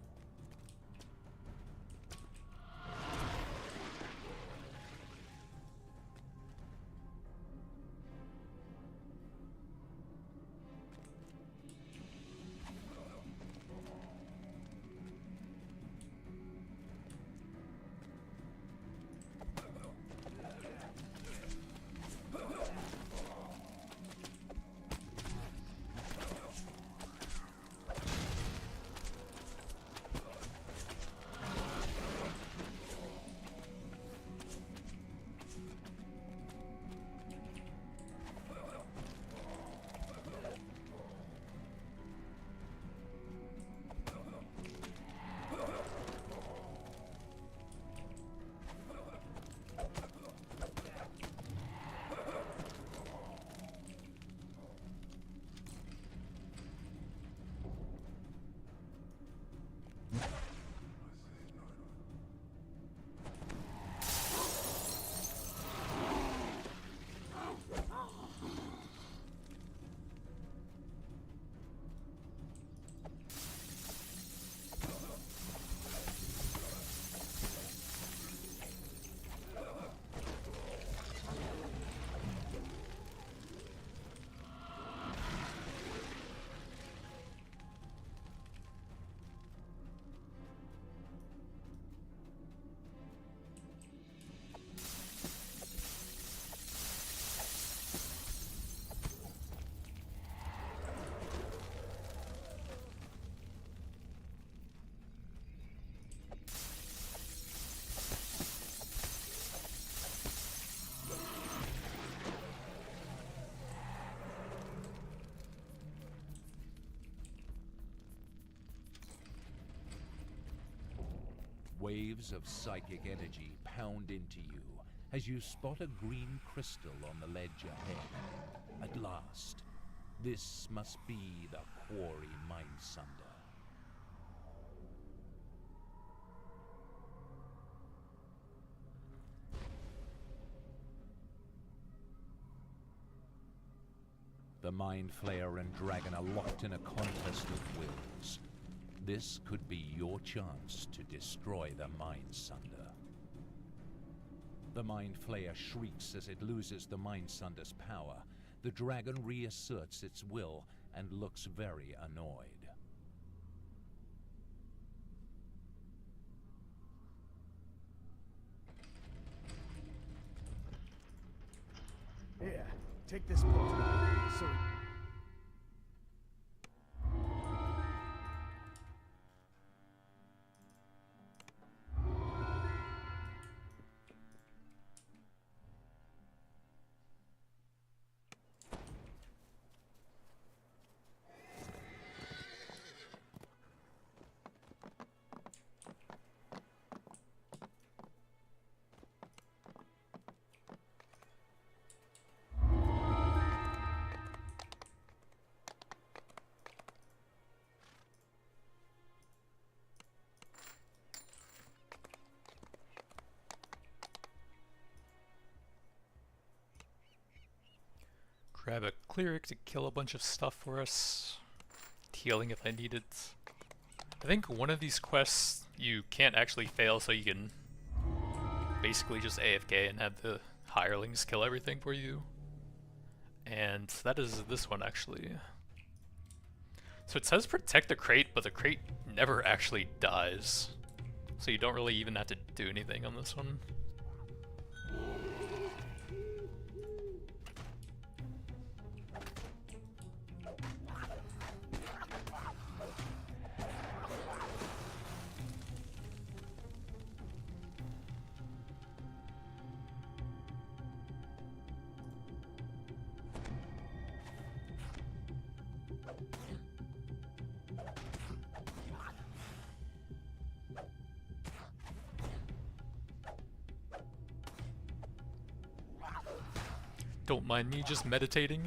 Waves of psychic energy pound into you as you spot a green crystal on the ledge ahead. At last, this must be the quarry Mindsunder. The Mindflayer and Dragon are locked in a contest of wills. This could be your chance to destroy the Mindsunder. The Mindflayer shrieks as it loses the Mindsunder's power. The dragon reasserts its will and looks very annoyed. Here, take this book. So Grab a cleric to kill a bunch of stuff for us. Healing if I need it. I think one of these quests you can't actually fail, so you can basically just AFK and have the hirelings kill everything for you. And that is this one actually. So it says protect the crate, but the crate never actually dies. So you don't really even have to do anything on this one. Don't mind me just meditating.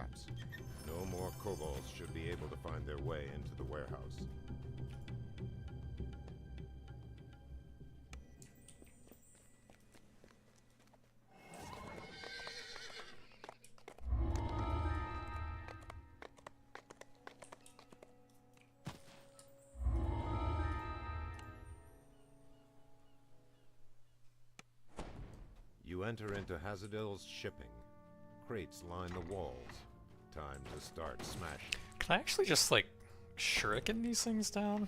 traps. No more kobolds should be able to find their way into the warehouse. You enter into Hazadil's shipping. Crates line the walls. Time to start smashing. Can I actually just, like, shuriken these things down?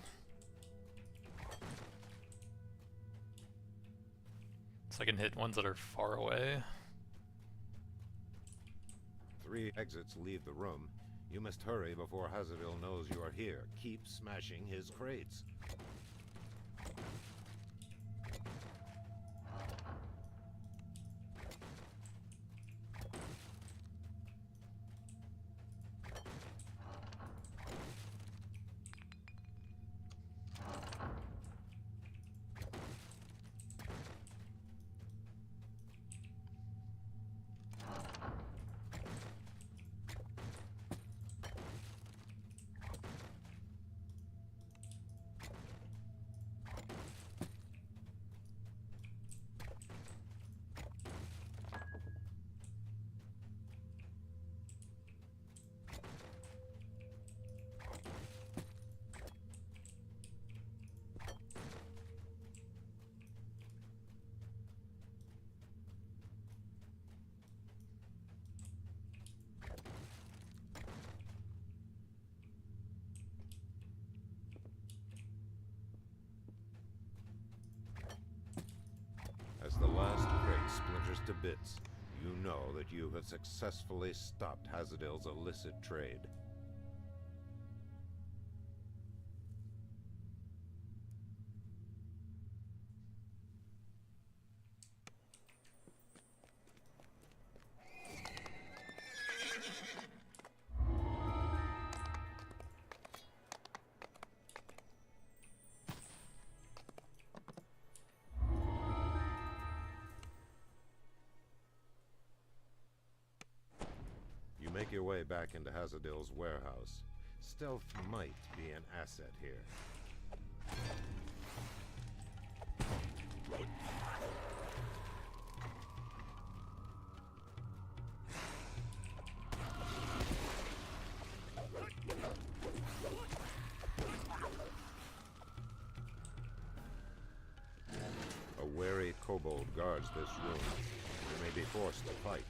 So I can hit ones that are far away. 3 exits leave the room. You must hurry before Hazadil knows you are here. Keep smashing his crates. As the last crate splinters to bits, you know that you have successfully stopped Hazadil's illicit trade. Make your way back into Hazadil's warehouse. Stealth might be an asset here. A wary kobold guards this room. You may be forced to fight.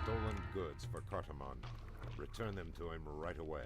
Stolen goods for Cartamon. Return them to him right away.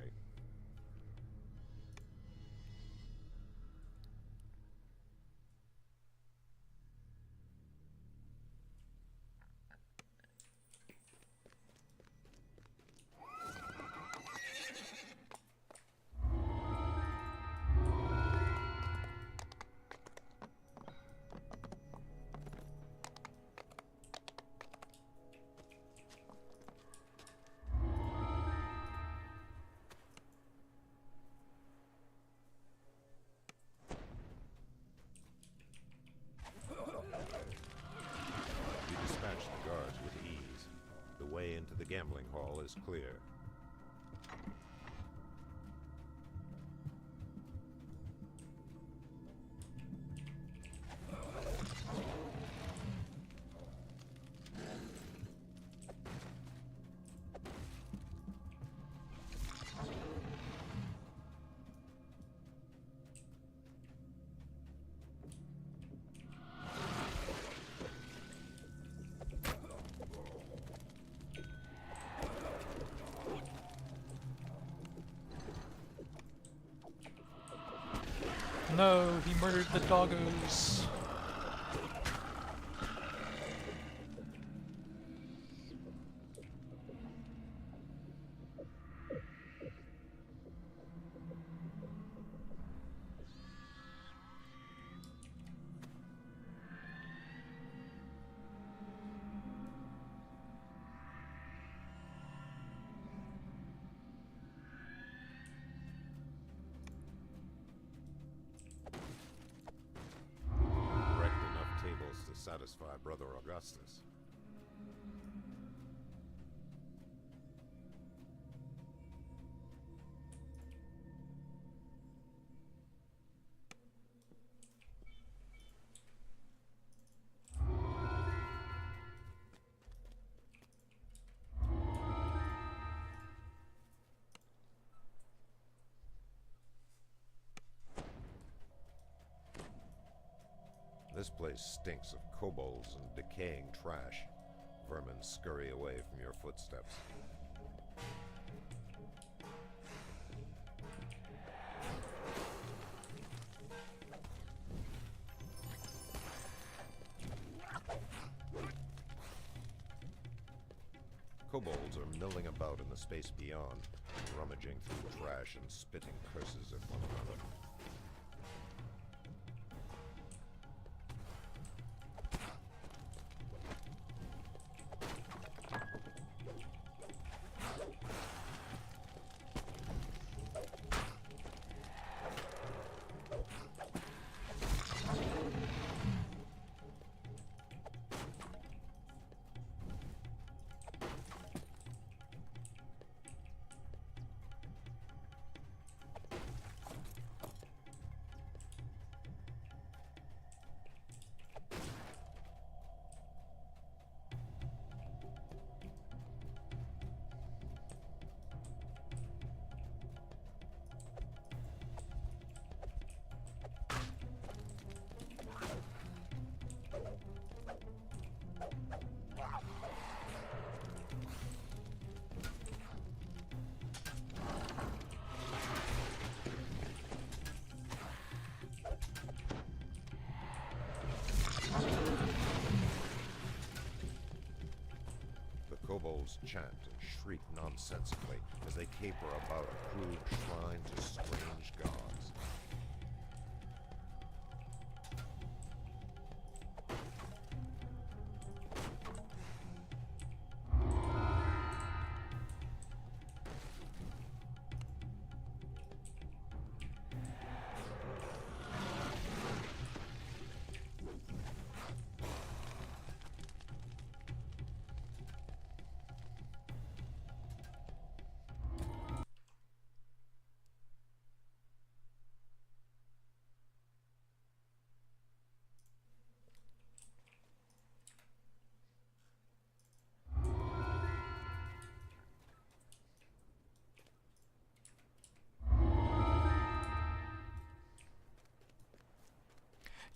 The way into the gambling hall is clear. no, he murdered the doggos. Satisfy Brother Augustus. This place stinks of kobolds and decaying trash. Vermin scurry away from your footsteps. Kobolds are milling about in the space beyond, rummaging through trash and spitting curses at one another. Kobolds chant and shriek nonsensically as they caper about a crude shrine to strange gods.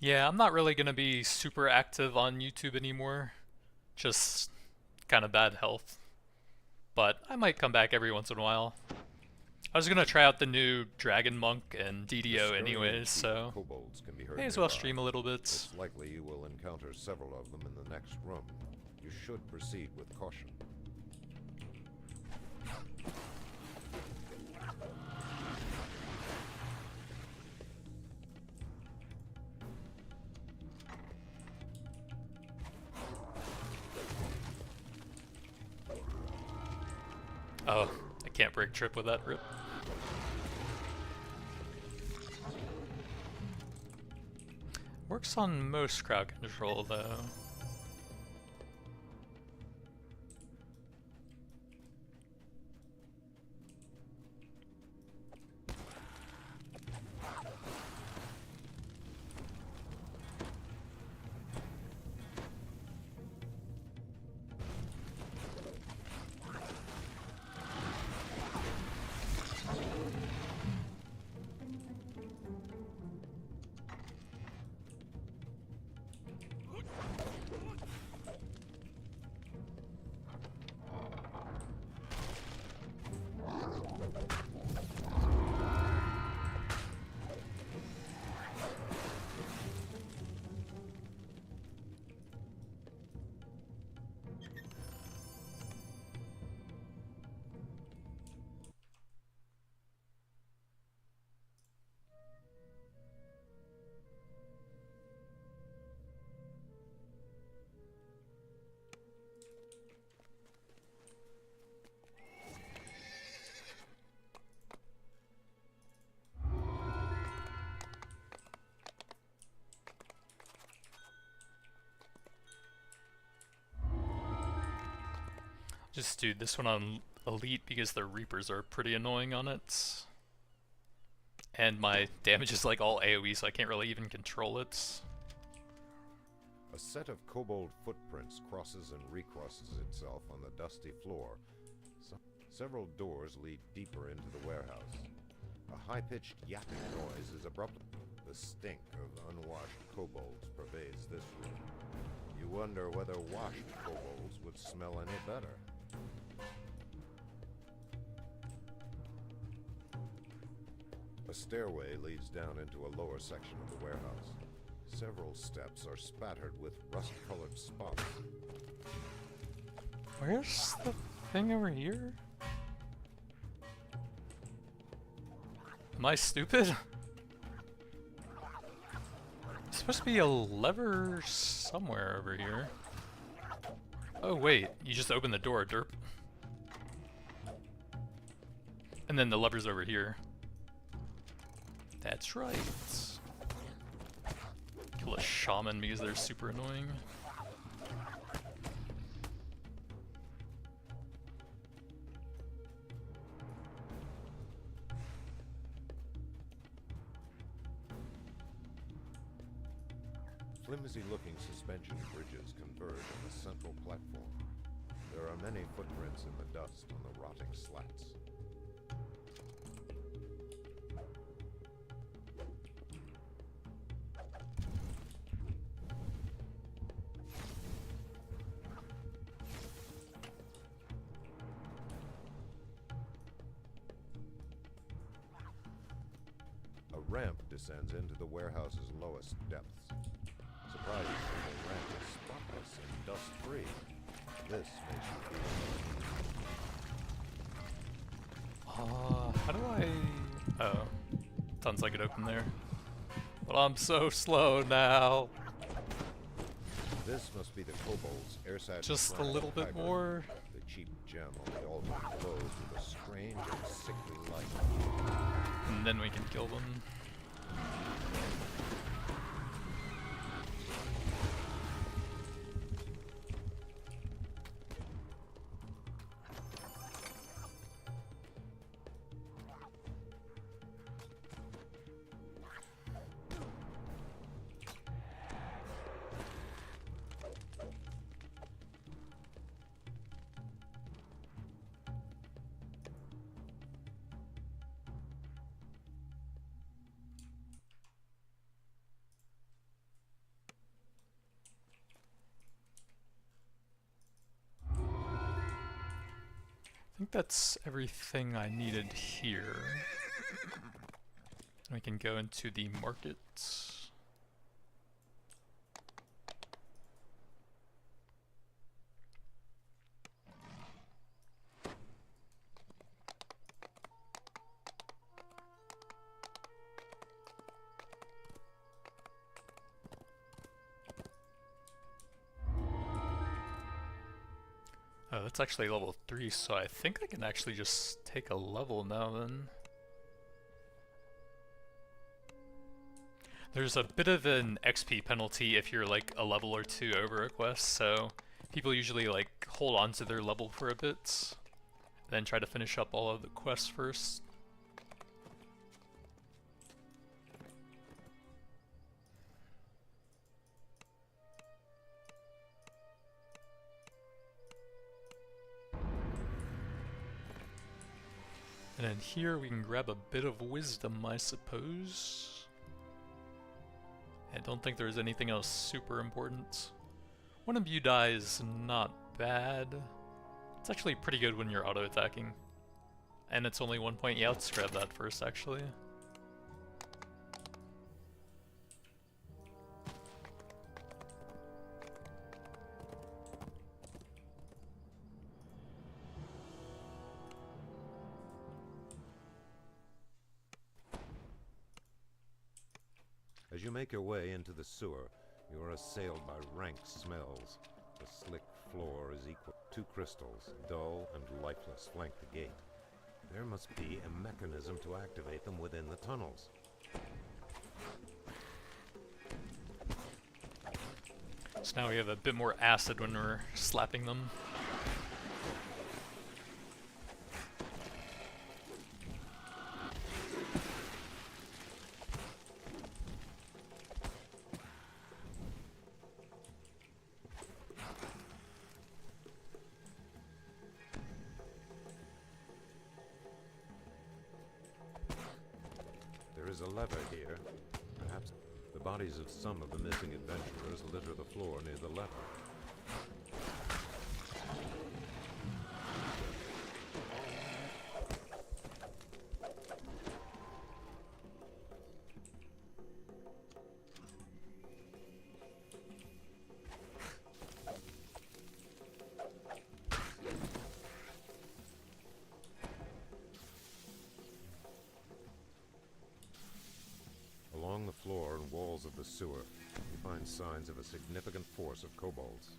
Yeah, I'm not really gonna be super active on YouTube anymore. Just kind of bad health. But I might come back every once in a while. I was gonna try out the new Dragon Monk and DDO anyways, so Kobolds can be heard may as well nearby. stream a little bit. It's likely you will encounter several of them in the next room. You should proceed with caution. Oh, I can't break trip with that rip. Works on most crowd control though. Just do this one on Elite because the Reapers are pretty annoying on it. And my damage is like all AoE, so I can't really even control it. A set of kobold footprints crosses and recrosses itself on the dusty floor. Several doors lead deeper into the warehouse. A high-pitched yapping noise is abrupt. The stink of unwashed kobolds pervades this room. You wonder whether washed kobolds would smell any better. A stairway leads down into a lower section of the warehouse. Several steps are spattered with rust-colored spots. Where's the thing over here? Am I stupid? There's supposed to be a lever somewhere over here. Oh wait, you just open the door, derp. And then the lever's over here. That's right. Kill a shaman because they're super annoying. Flimsy-looking suspension bridges converge on the central platform. There are many footprints in the dust on the rotting slats. A ramp descends into the warehouse's lowest depths. Surprisingly, the ramp is spotless and dust-free. This makes you feel... How do I... Oh. Sounds like it opened there. But I'm so slow now. This must be the kobolds' airside. Just a little bit more. The cheap gem on the altar glows with a strange and sickly light. And then we can kill them. I think that's everything I needed here. We can go into the market. Oh, that's actually level 3, so I think I can actually just take a level now then. There's a bit of an XP penalty if you're like a level or 2 over a quest, so people usually like hold on to their level for a bit, then try to finish up all of the quests first. And then here we can grab a bit of wisdom, I suppose. I don't think there's anything else super important. One of you die is not bad. It's actually pretty good when you're auto-attacking. And it's only 1 point. Yeah, let's grab that first, actually. As you make your way into the sewer, you are assailed by rank smells. The slick floor is equal. 2 crystals, dull and lifeless, flank the gate. There must be a mechanism to activate them within the tunnels. So now we have a bit more acid when we're slapping them. lever here. Perhaps the bodies of some of the missing adventurers litter the floor near the lever. Along the floor and walls of the sewer, you find signs of a significant force of kobolds.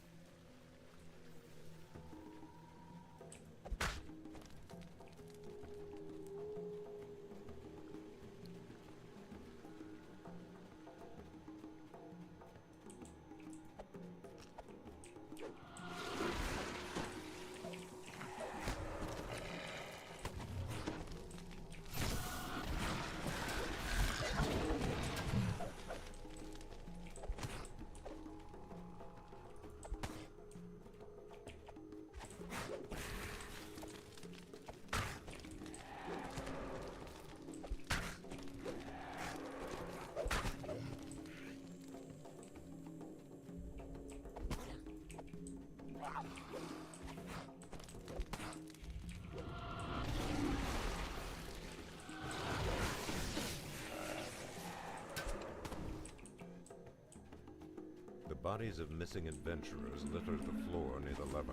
The bodies of missing adventurers litter the floor near the lever.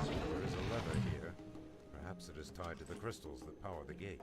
There is a lever here. Perhaps it is tied to the crystals that power the gate.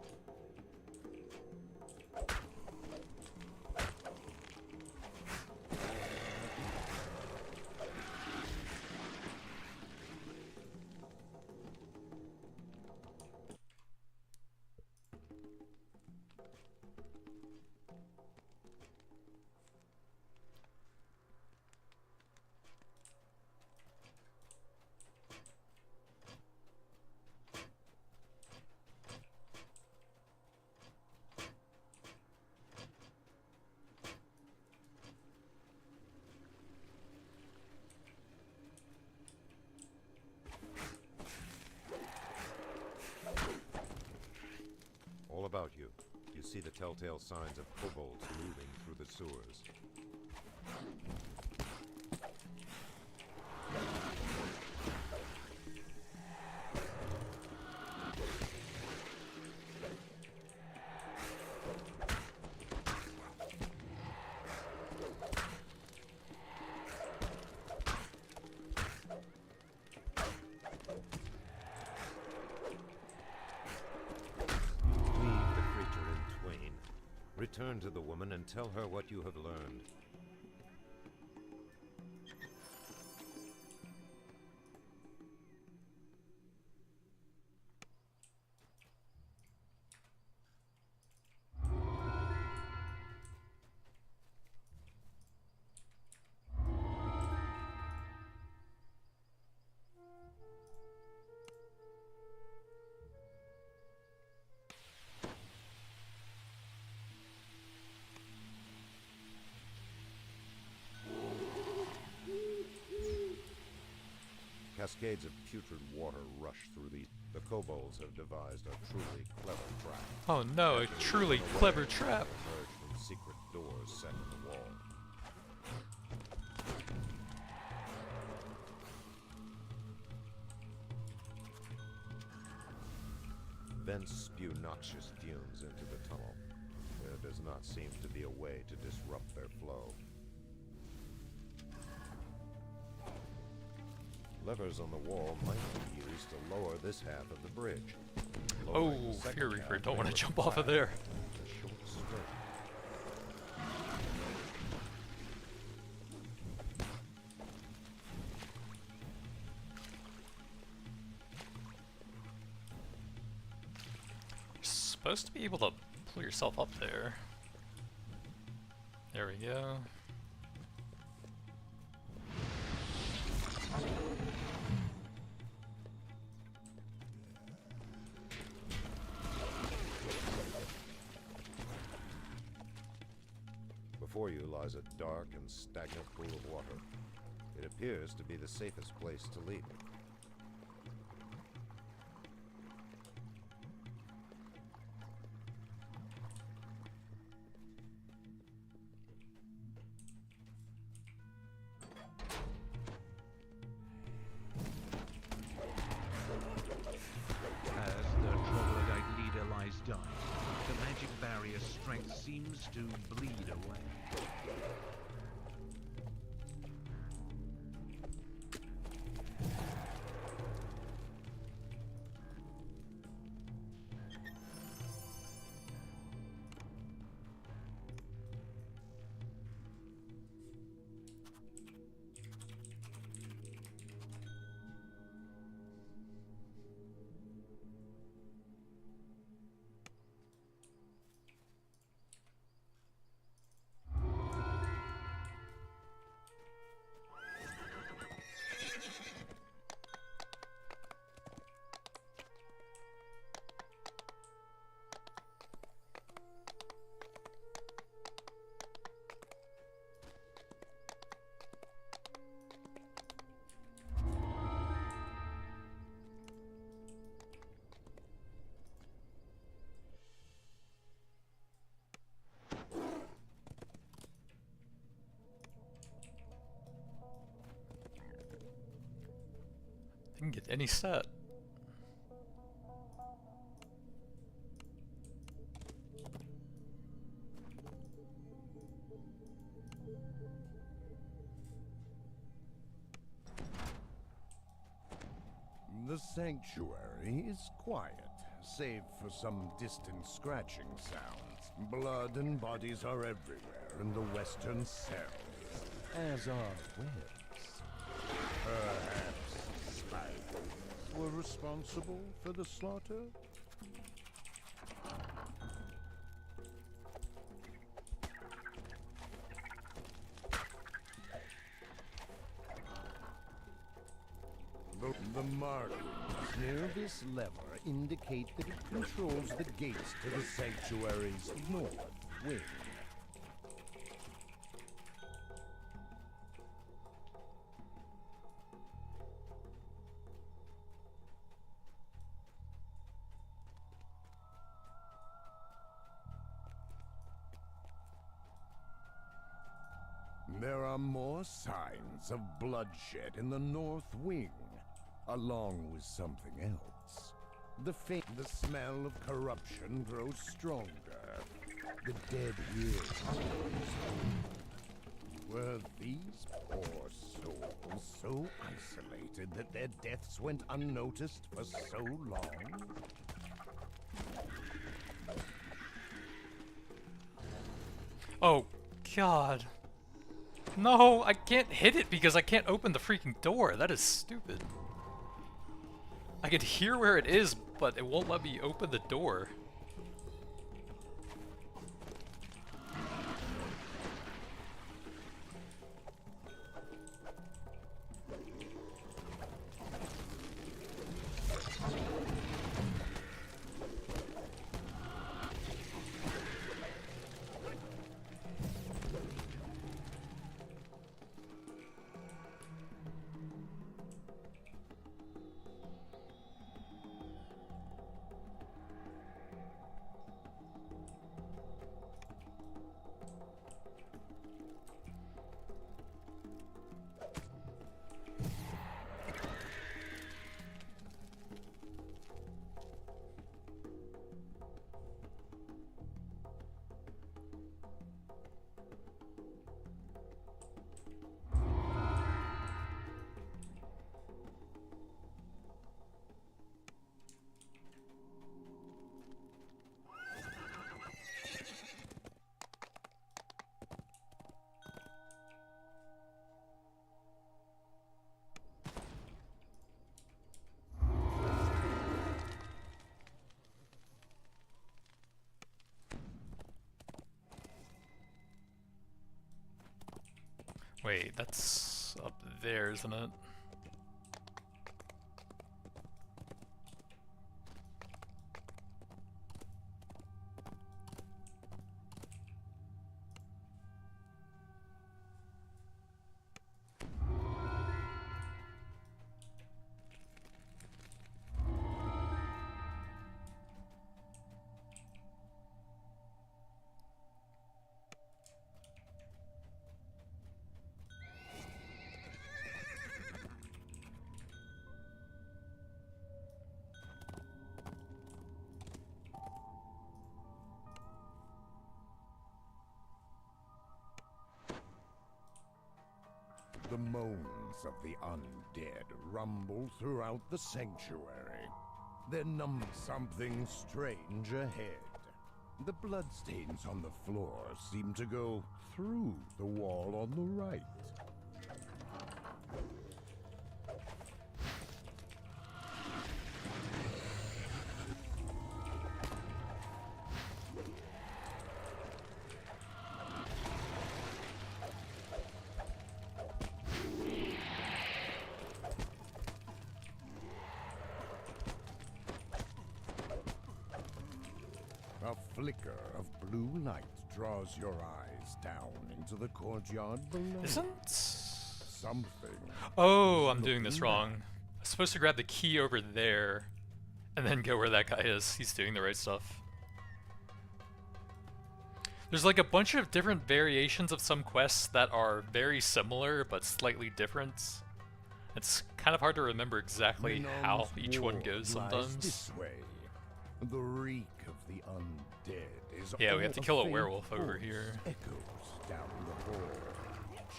All about you, you see the telltale signs of kobolds moving through the sewers. Return to the woman and tell her what you have learned. Cascades of putrid water rush through these. The kobolds have devised a truly clever trap. Oh no, a truly clever trap. Emerge from secret doors set in the wall. Vents spew noxious fumes into the tunnel. There does not seem to be a way to disrupt their flow. Levers on the wall might be used to lower this half of the bridge. Oh, Fear Reaper, don't want to jump off of there. A short skirt. You're supposed to be able to pull yourself up there. There we go. Before you lies a dark and stagnant pool of water. It It appears to be the safest place to leave it. As the troglodyte leader lies dying, the magic barrier's strength seems to bleed away. I can get any set. The sanctuary is quiet, save for some distant scratching sounds. Blood and bodies are everywhere in the western cells, as are webs. Perhaps spiders were responsible for the slaughter? The markings near this lever indicate that it controls the gates to the sanctuary's north wing. There are more signs of bloodshed in the north wing, along with something else. The smell of corruption grows stronger. The dead years. Were these poor souls so isolated that their deaths went unnoticed for so long? Oh, God. No, I can't hit it because I can't open the freaking door. That is stupid. I can hear where it is, but it won't let me open the door. Wait, that's up there, isn't it? The moans of the undead rumble throughout the sanctuary. Their something strange ahead. The bloodstains on the floor seem to go through the wall on the right. A flicker of blue light draws your eyes down into the courtyard below. Isn't... Something. Oh, I'm doing this wrong. I'm supposed to grab the key over there, and then go where that guy is. He's doing the right stuff. There's like a bunch of different variations of some quests that are very similar, but slightly different. It's kind of hard to remember exactly how each one goes sometimes. This way. The reek of the undead is Yeah, we have to kill a faint werewolf over voice here. Echoes down the hall,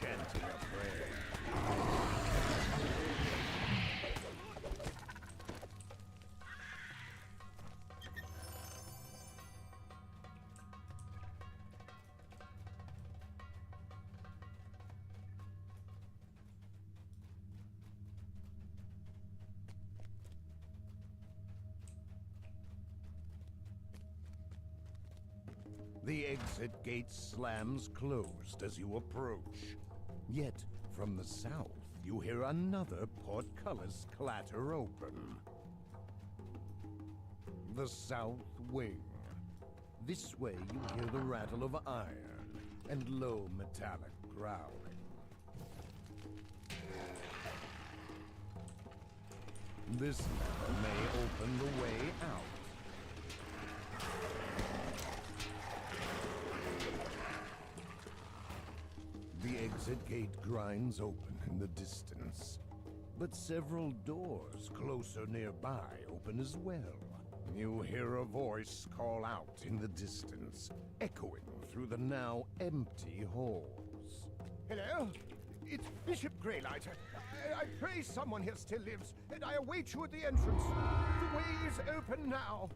chanting a prayer. The exit gate slams closed as you approach. Yet, from the south, you hear another portcullis clatter open. The south wing. This way you hear the rattle of iron and low metallic growling. This lever may open the way out. The exit gate grinds open in the distance, but several doors closer nearby open as well. You hear a voice call out in the distance, echoing through the now empty halls. Hello? It's Bishop Greylight. I pray someone here still lives, and I await you at the entrance. The way is open now.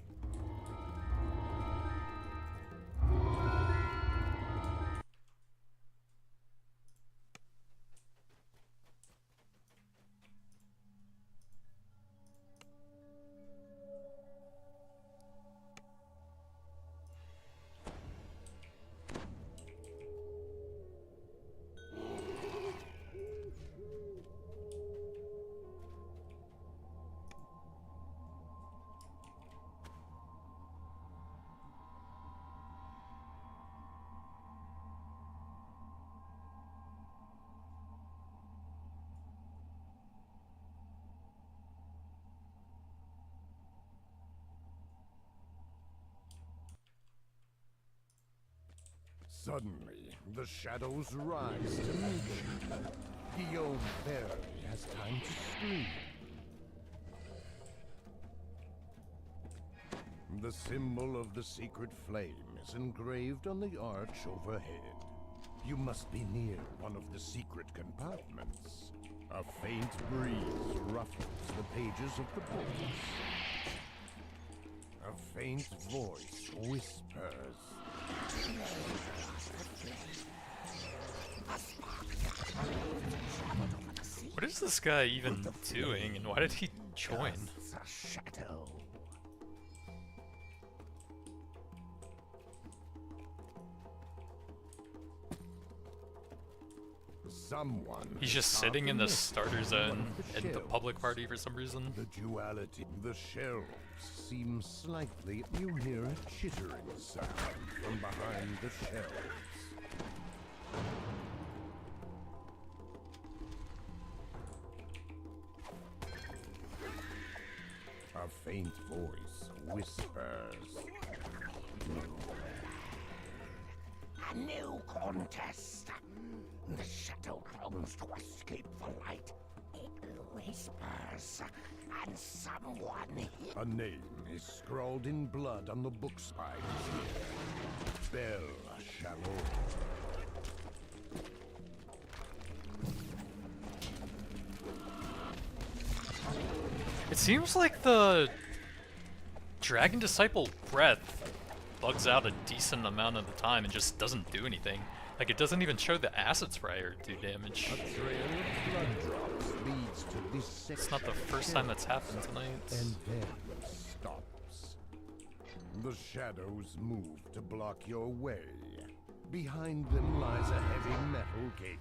Suddenly, the shadows rise to meet you. Guillaume barely has time to scream. The symbol of the secret flame is engraved on the arch overhead. You must be near one of the secret compartments. A faint breeze ruffles the pages of the book. A faint voice whispers. What is this guy even doing, and why did he join? He's just sitting in the starter zone in the public party for some reason. The duality. The shelves seem slightly. You hear a chittering sound from behind the shelves. A faint voice whispers. A new contest. The shadow longs to escape the light. It whispers, and someone... A name is scrawled in blood on the book spider's ear. Belle Shalom. seems like the Dragon Disciple breath bugs out a decent amount of the time and just doesn't do anything. Like, it doesn't even show the acid sprayer do damage. A trail of blood drops leads to this It's not the first time that's happened tonight. and then stops. The shadows move to block your way. Behind them lies a heavy metal gate.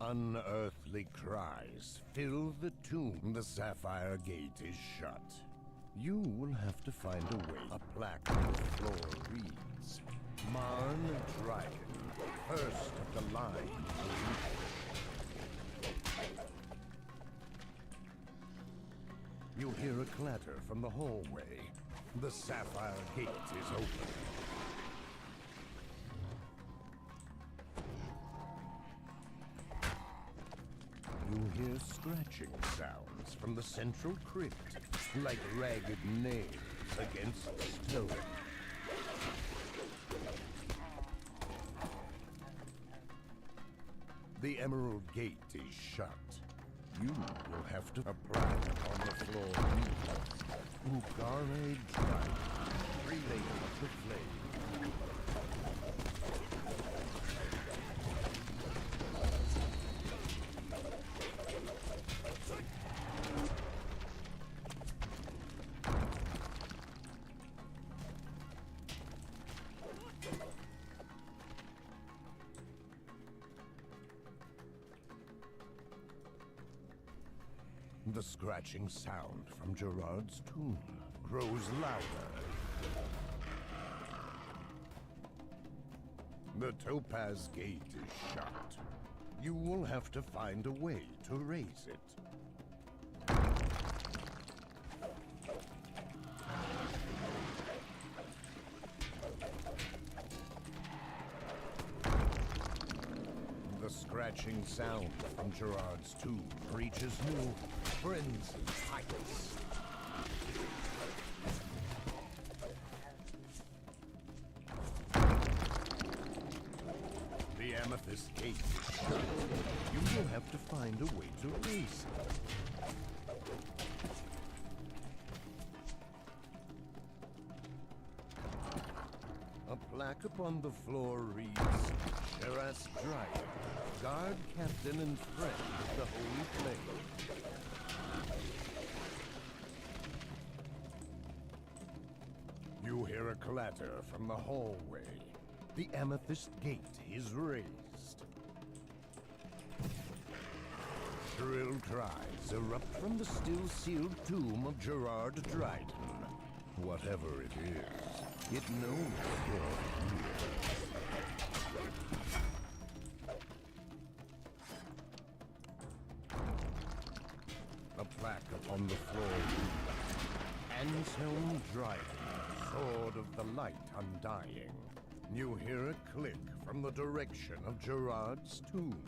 Unearthly cries fill the tomb. The sapphire gate is shut. You will have to find a way. A plaque on the floor reads, Marn Dragon, first of the line. You hear a clatter from the hallway. The sapphire gate is open. You hear scratching sounds from the central crypt, like ragged nails against stone. The Emerald Gate is shut. You will have to apply on the floor. Ugare Dragon, relay of the flame. The scratching sound from Gerard's tomb grows louder. The Topaz Gate is shut. You will have to find a way to raise it. The scratching sound from Gerard's tomb reaches new frenzied heights. The Amethyst Gate is shut. You will have to find a way to raise it. A plaque upon the floor reads, Sheras Dragon, guard, captain, and friend of the Holy Flame. You hear a clatter from the hallway. The Amethyst Gate is raised. Shrill cries erupt from the still sealed tomb of Gerard Dryden. Whatever it is, it knows you're here. A plaque upon the floor reads, Anselm Dryden, Sword of the Light Undying. You hear a click from the direction of Gerard's tomb.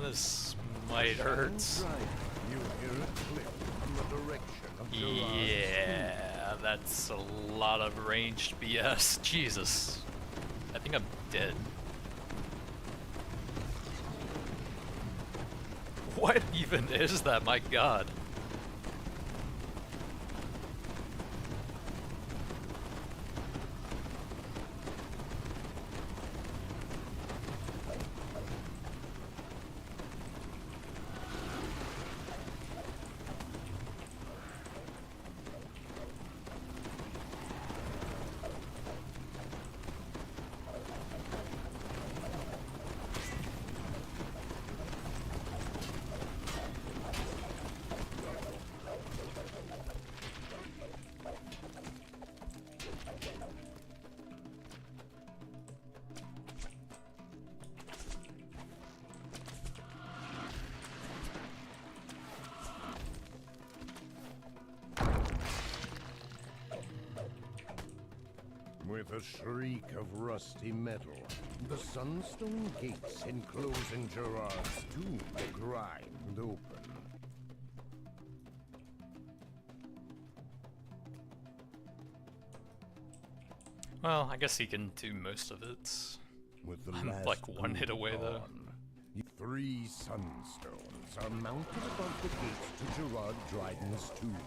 This might hurt. Yeah, that's a lot of ranged BS. Jesus. I think I'm dead. What even is that? My god. the shriek of rusty metal. The sunstone gates enclosing Gerard's tomb grind open. Well, I guess he can do most of it. With the I'm last like one hit away though. gone, 3 sunstones are mounted above the gates to Gerard Dryden's tomb.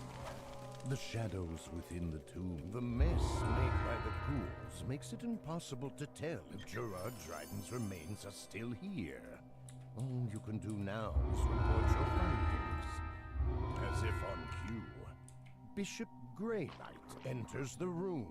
The shadows within the tomb, the mess made by the ghouls, makes it impossible to tell if Gerard Dryden's remains are still here. All you can do now is report your findings. As if on cue, Bishop Greylight enters the room.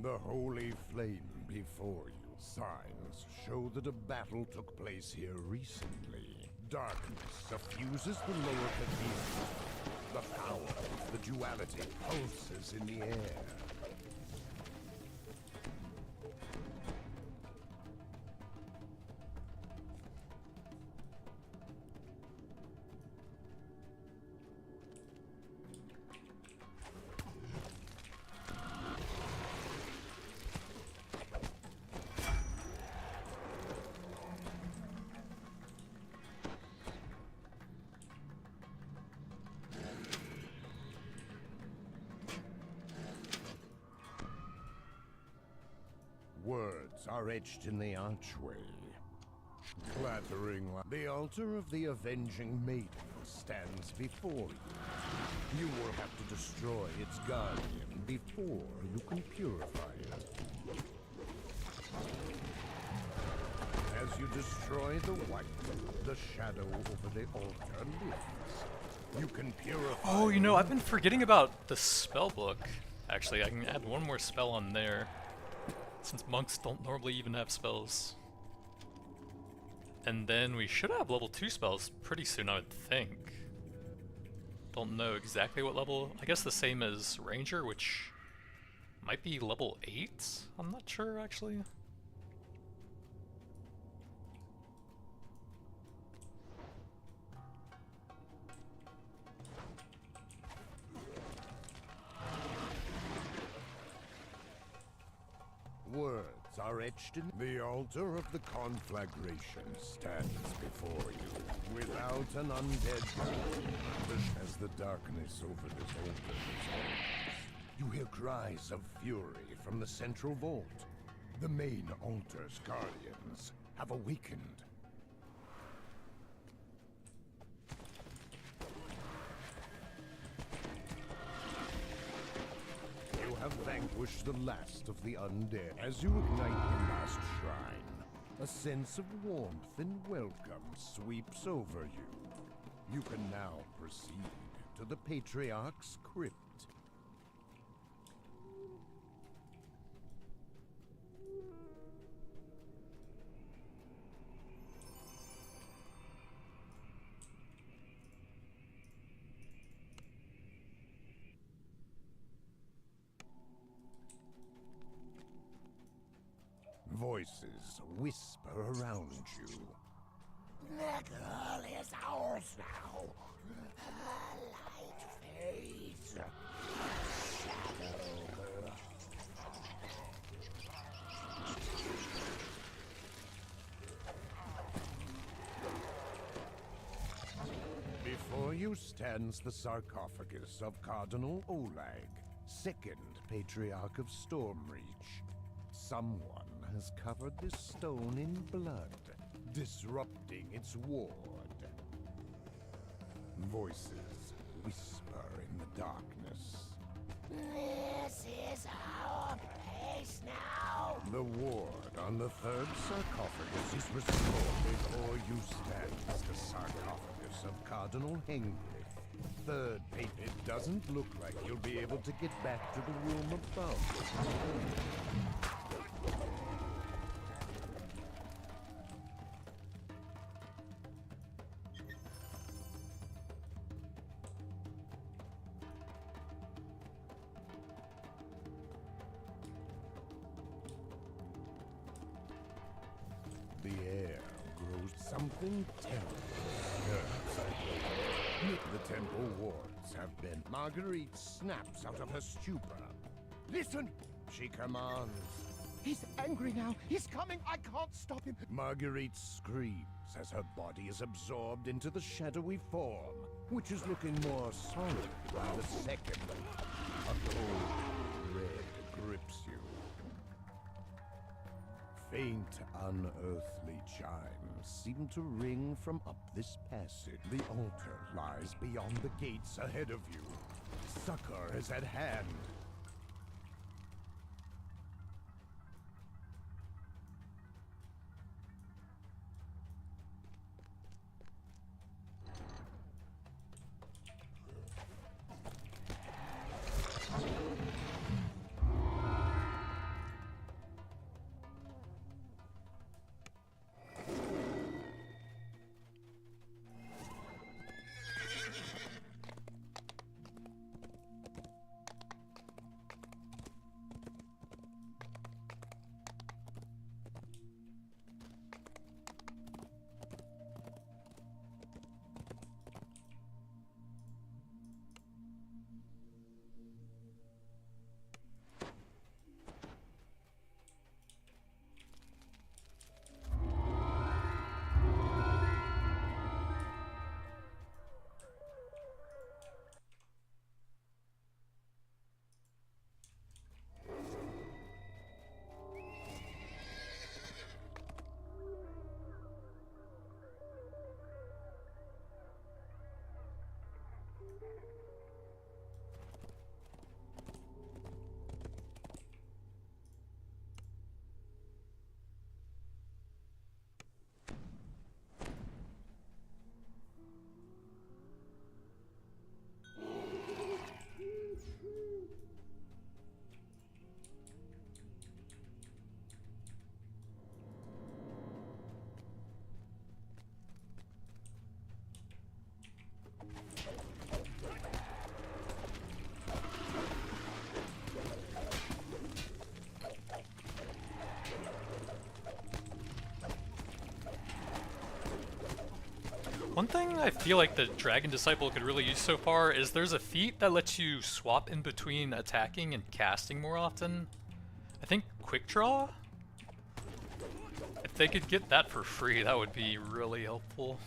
The holy flame before you. Signs show that a battle took place here recently. Darkness suffuses the lower cathedral. The power, the duality, pulses in the air. Words are etched in the archway. Clattering like the altar of the avenging maiden stands before you. You will have to destroy its guardian before you can purify it. As you destroy the white, the shadow over the altar lifts. You can purify. Oh, you know, I've been forgetting about the spell book. Actually, I can add one more spell on there, since monks don't normally even have spells. And then we should have level 2 spells pretty soon, I would think. Don't know exactly what level. I guess the same as Ranger, which might be level 8? I'm not sure, actually. Words are etched in the altar of the conflagration stands before you, without an undead guardian. As the darkness over this altar dissolves, you hear cries of fury from the central vault. The main altar's guardians have awakened. You have vanquished the last of the undead. As you ignite the last shrine, a sense of warmth and welcome sweeps over you. You can now proceed to the Patriarch's crypt. Voices whisper around you. The girl is ours now. Her light fades. Shadow girl. Before you stands the sarcophagus of Cardinal Olag, second Patriarch of Stormreach. Someone has covered this stone in blood, disrupting its ward. Voices whisper in the darkness. This is our place now. The ward on the third sarcophagus is restored. Before you stands the sarcophagus of Cardinal Hengwith. Third, it doesn't look like you'll be able to get back to the room above. the air grows something terrible. The temple wards have been. Marguerite snaps out of her stupor. Listen! She commands. He's angry now. He's coming. I can't stop him. Marguerite screams as her body is absorbed into the shadowy form, which is looking more solid by the second. A cold dread grips you. Faint, unearthly chimes seem to ring from up this passage. The altar lies beyond the gates ahead of you. Succor is at hand. One thing I feel like the Dragon Disciple could really use so far is there's a feat that lets you swap in between attacking and casting more often. I think Quick Draw? If they could get that for free, that would be really helpful.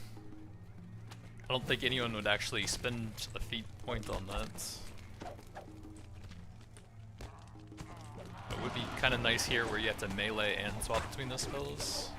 I don't think anyone would actually spend a feat point on that. It would be kind of nice here where you have to melee and swap between those spells.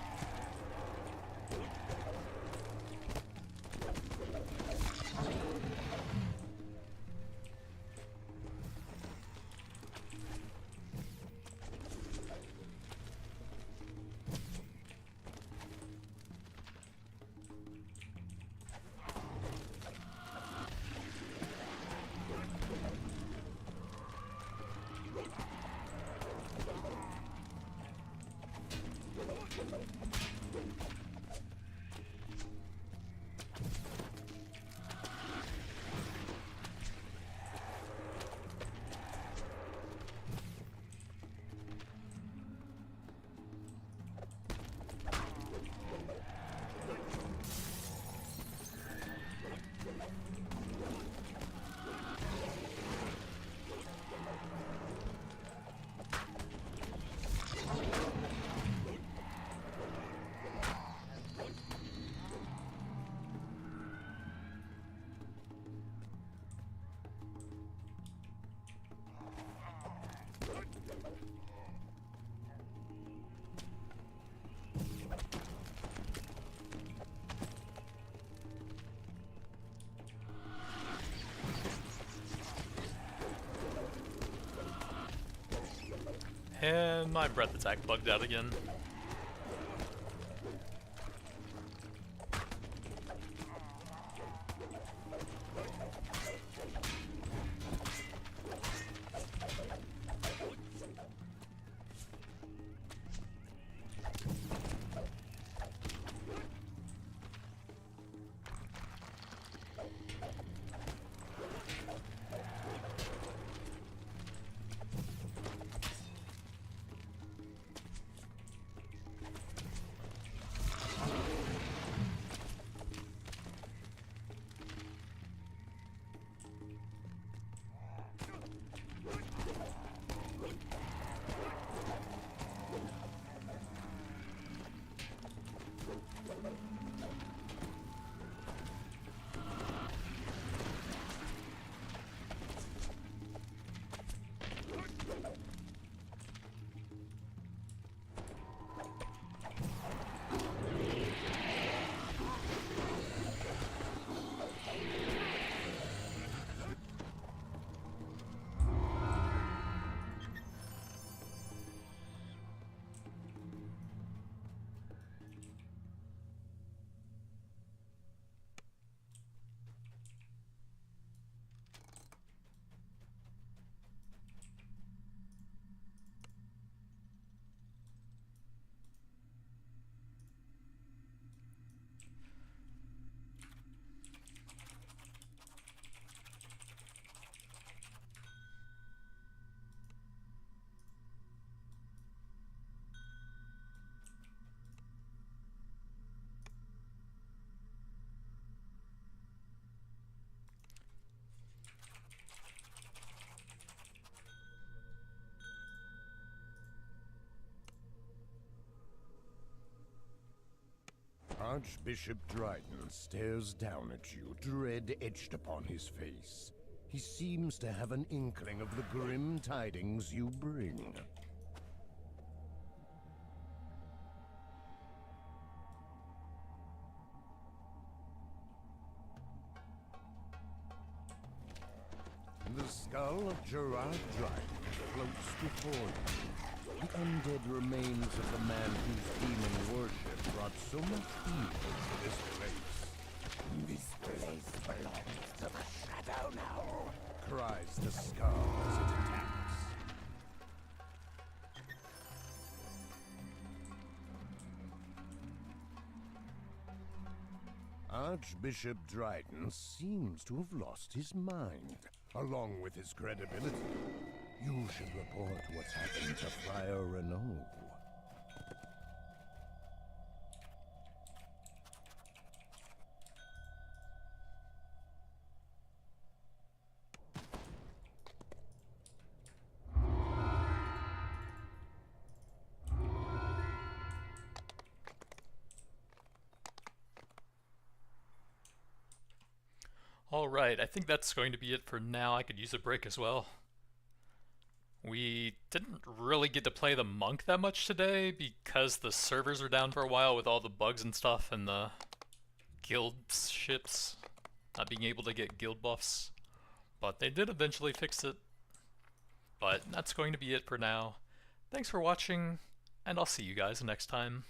And my breath attack bugged out again. Archbishop Reidan stares down at you, dread etched upon his face. He seems to have an inkling of the grim tidings you bring. The skull of Gerard Dryden floats before you. The undead remains of the man whose demon worship brought so much evil to this place. This place belongs to the shadow now. Cries the skull as it attacks. Archbishop Dryden seems to have lost his mind, along with his credibility. You should report what's happened to Friar Renaud. Alright, I think that's going to be it for now. I could use a break as well. We didn't really get to play the monk that much today because the servers are down for a while with all the bugs and stuff and the guild ships not being able to get guild buffs. But they did eventually fix it. But that's going to be it for now. Thanks for watching, and I'll see you guys next time.